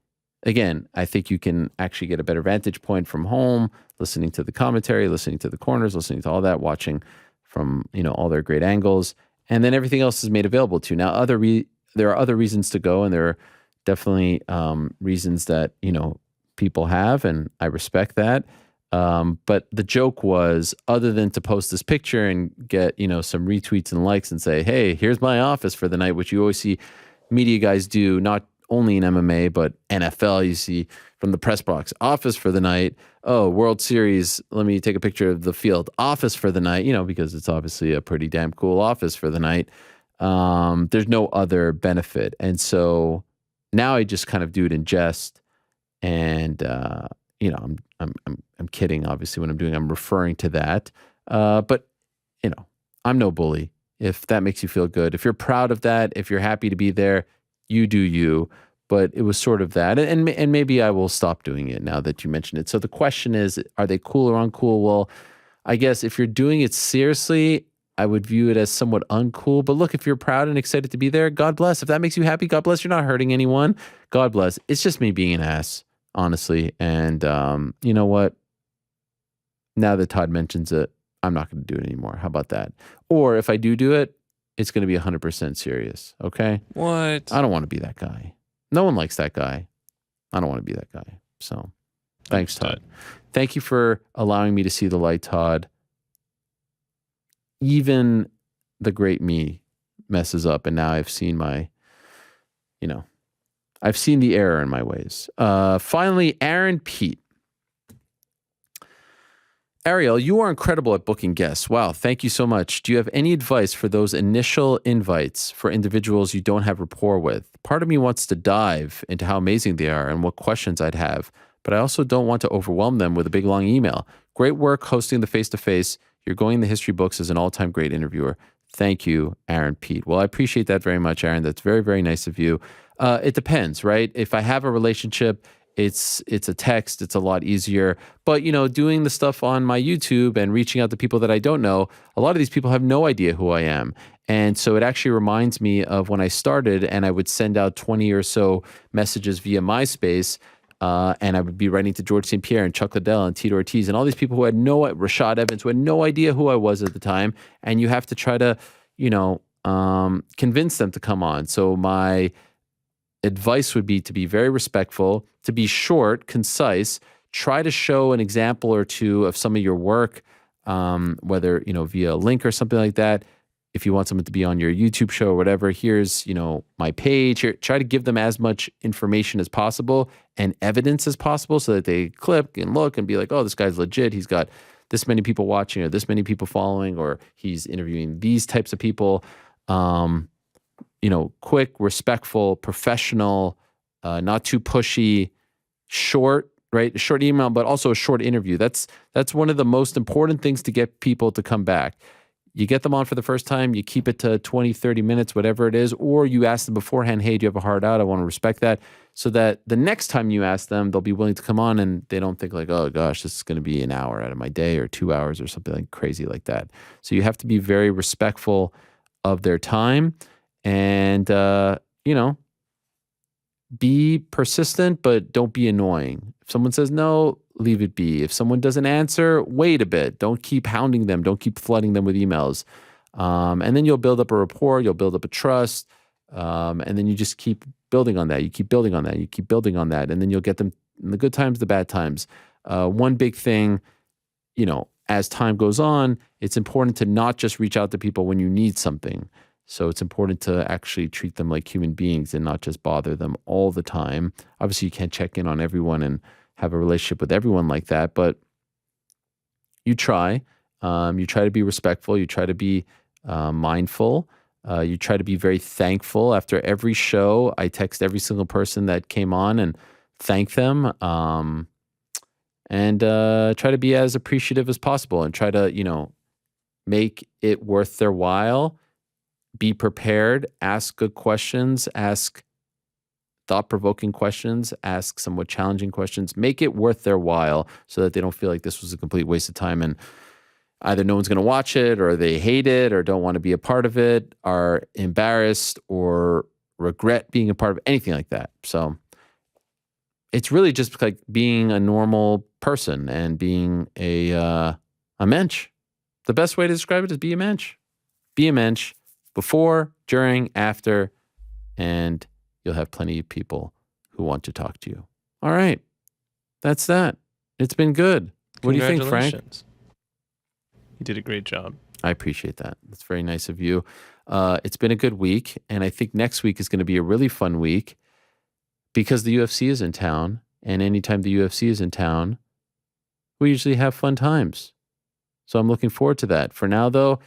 again, I think you can actually get a better vantage point from home, listening to the commentary, listening to the corners, listening to all that, watching from, all their great angles, and then everything else is made available to you. Now, there are other reasons to go, and there are definitely reasons that, people have, and I respect that. But the joke was, other than to post this picture and get, some retweets and likes and say, hey, here's my office for the night, which you always see media guys do, not only in MMA, but NFL, you see from the press box, office for the night. Oh, World Series, let me take a picture of the field, office for the night, because it's obviously a pretty damn cool office for the night. There's no other benefit. And so now I just kind of do it in jest. And, I'm kidding, obviously, when I'm doing, I'm referring to that. But, I'm no bully. If that makes you feel good, if you're proud of that, if you're happy to be there, you do you. But it was sort of that. And maybe I will stop doing it now that you mentioned it. So the question is, are they cool or uncool? Well, I guess if you're doing it seriously, I would view it as somewhat uncool. But look, if you're proud and excited to be there, God bless. If that makes you happy, God bless. You're not hurting anyone. God bless. It's just me being an ass, honestly. And you know what? Now that Todd mentions it, I'm not going to do it anymore. How about that? Or if I do it, it's going to be 100% serious. Okay? What? I don't want to be that guy. No one likes that guy. I don't want to be that guy. So thanks, Todd. Thank you for allowing me to see the light, Todd. Even the great me messes up, and now I've seen I've seen the error in my ways. Finally, Aaron Pete. Ariel, you are incredible at booking guests. Wow, thank you so much. Do you have any advice for those initial invites for individuals you don't have rapport with? Part of me wants to dive into how amazing they are and what questions I'd have, but I also don't want to overwhelm them with a big, long email. Great work hosting the face-to-face. You're going in the history books as an all-time great interviewer. Thank you, Aaron Pete. Well, I appreciate that very much, Aaron. That's very, very nice of you. It depends, right? If I have a relationship, it's a text, it's a lot easier. But, doing the stuff on my YouTube and reaching out to people that I don't know, a lot of these people have no idea who I am. And so it actually reminds me of when I started and I would send out 20 or so messages via MySpace. And I would be writing to George St. Pierre and Chuck Liddell and Tito Ortiz and all these people who had Rashad Evans, who had no idea who I was at the time. And you have to try to, convince them to come on. So my advice would be to be very respectful, to be short, concise, try to show an example or two of some of your work, whether, via a link or something like that. If you want someone to be on your YouTube show or whatever, here's, my page. Here, try to give them as much information as possible and evidence as possible so that they click and look and be like, oh, this guy's legit. He's got this many people watching or this many people following, or he's interviewing these types of people. Quick, respectful, professional, not too pushy, short, right? A short email, but also a short interview. That's one of the most important things to get people to come back. You get them on for the first time, you keep it to 20, 30 minutes, whatever it is, or you ask them beforehand, hey, do you have a hard out? I want to respect that, so that the next time you ask them, they'll be willing to come on and they don't think like, oh gosh, this is going to be an hour out of my day or 2 hours or something like crazy like that. So you have to be very respectful of their time. And, be persistent, but don't be annoying. If someone says no, leave it be. If someone doesn't answer, wait a bit. Don't keep hounding them. Don't keep flooding them with emails. And then you'll build up a rapport. You'll build up a trust. And then you just keep building on that. You keep building on that. You keep building on that. And then you'll get them in the good times, the bad times. One big thing, as time goes on, it's important to not just reach out to people when you need something. So it's important to actually treat them like human beings and not just bother them all the time. Obviously, you can't check in on everyone and have a relationship with everyone like that, but you try. You try to be respectful. You try to be mindful. You try to be very thankful. After every show, I text every single person that came on and thank them. And try to be as appreciative as possible and try to, make it worth their while. Be prepared, ask good questions, ask thought-provoking questions, ask somewhat challenging questions. Make it worth their while so that they don't feel like this was a complete waste of time and either no one's going to watch it or they hate it or don't want to be a part of it, are embarrassed or regret being a part of anything like that. So it's really just like being a normal person and being a mensch. The best way to describe it is be a mensch. Be a mensch. Before, during, after, and you'll have plenty of people who want to talk to you. All right. That's that. It's been good. What do you think, Frank? You did a great job. I appreciate that. That's very nice of you. It's been a good week, and I think next week is going to be a really fun week because the UFC is in town, and anytime the UFC is in town, we usually have fun times. So I'm looking forward to that. For now, though,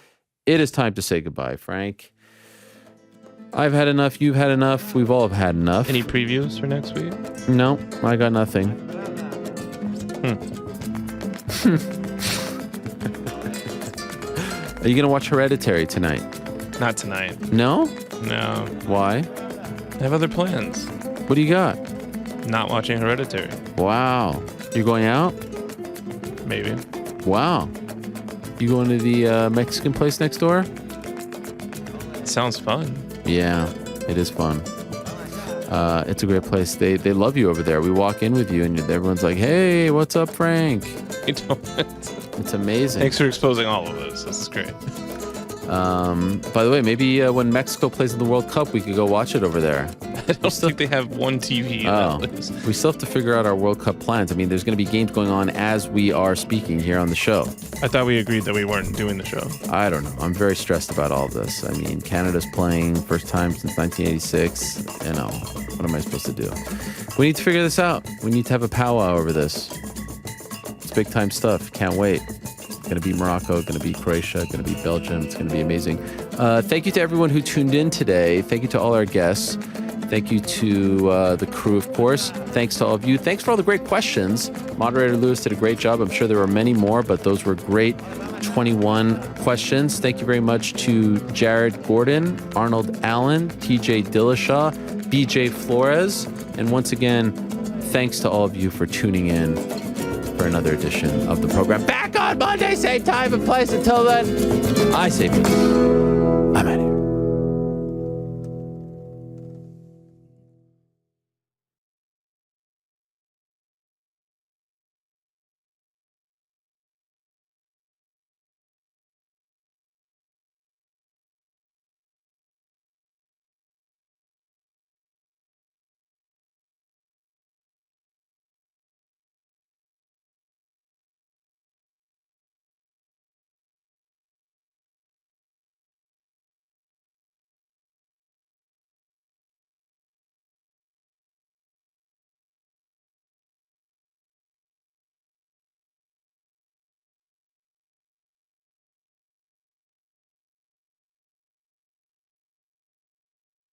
it is time to say goodbye, Frank. I've had enough. You've had enough. We've all had enough. Any previews for next week? No, I got nothing. Are you going to watch Hereditary tonight? Not tonight. No? No. Why? I have other plans. What do you got? Not watching Hereditary. Wow. You're going out? Maybe. Wow. You going to the Mexican place next door? It sounds fun. Yeah, it is fun. It's a great place. They love you over there. We walk in with you and everyone's like, hey, what's up, Frank? It's amazing. Thanks for exposing all of this. This is great. By the way, maybe when Mexico plays in the World Cup, we could go watch it over there. I don't think they have one TV in that place. We still have to figure out our World Cup plans. I mean, there's going to be games going on as we are speaking here on the show. I thought we agreed that we weren't doing the show. I don't know. I'm very stressed about all of this. I mean, Canada's playing first time since 1986. What am I supposed to do? We need to figure this out. We need to have a powwow over this. It's big time stuff. Can't wait. Going to be Morocco, going to be Croatia, going to be Belgium. It's going to be amazing. Thank you to everyone who tuned in today. Thank you to all our guests. Thank you to the crew, of course. Thanks to all of you. Thanks for all the great questions. Moderator Lewis did a great job. I'm sure there were many more, but those were great 21 questions. Thank you very much to Jared Gordon, Arnold Allen, TJ Dillashaw, BJ Flores. And once again, thanks to all of you for tuning in for another edition of the program. Back on Monday, same time and place. Until then, I say peace.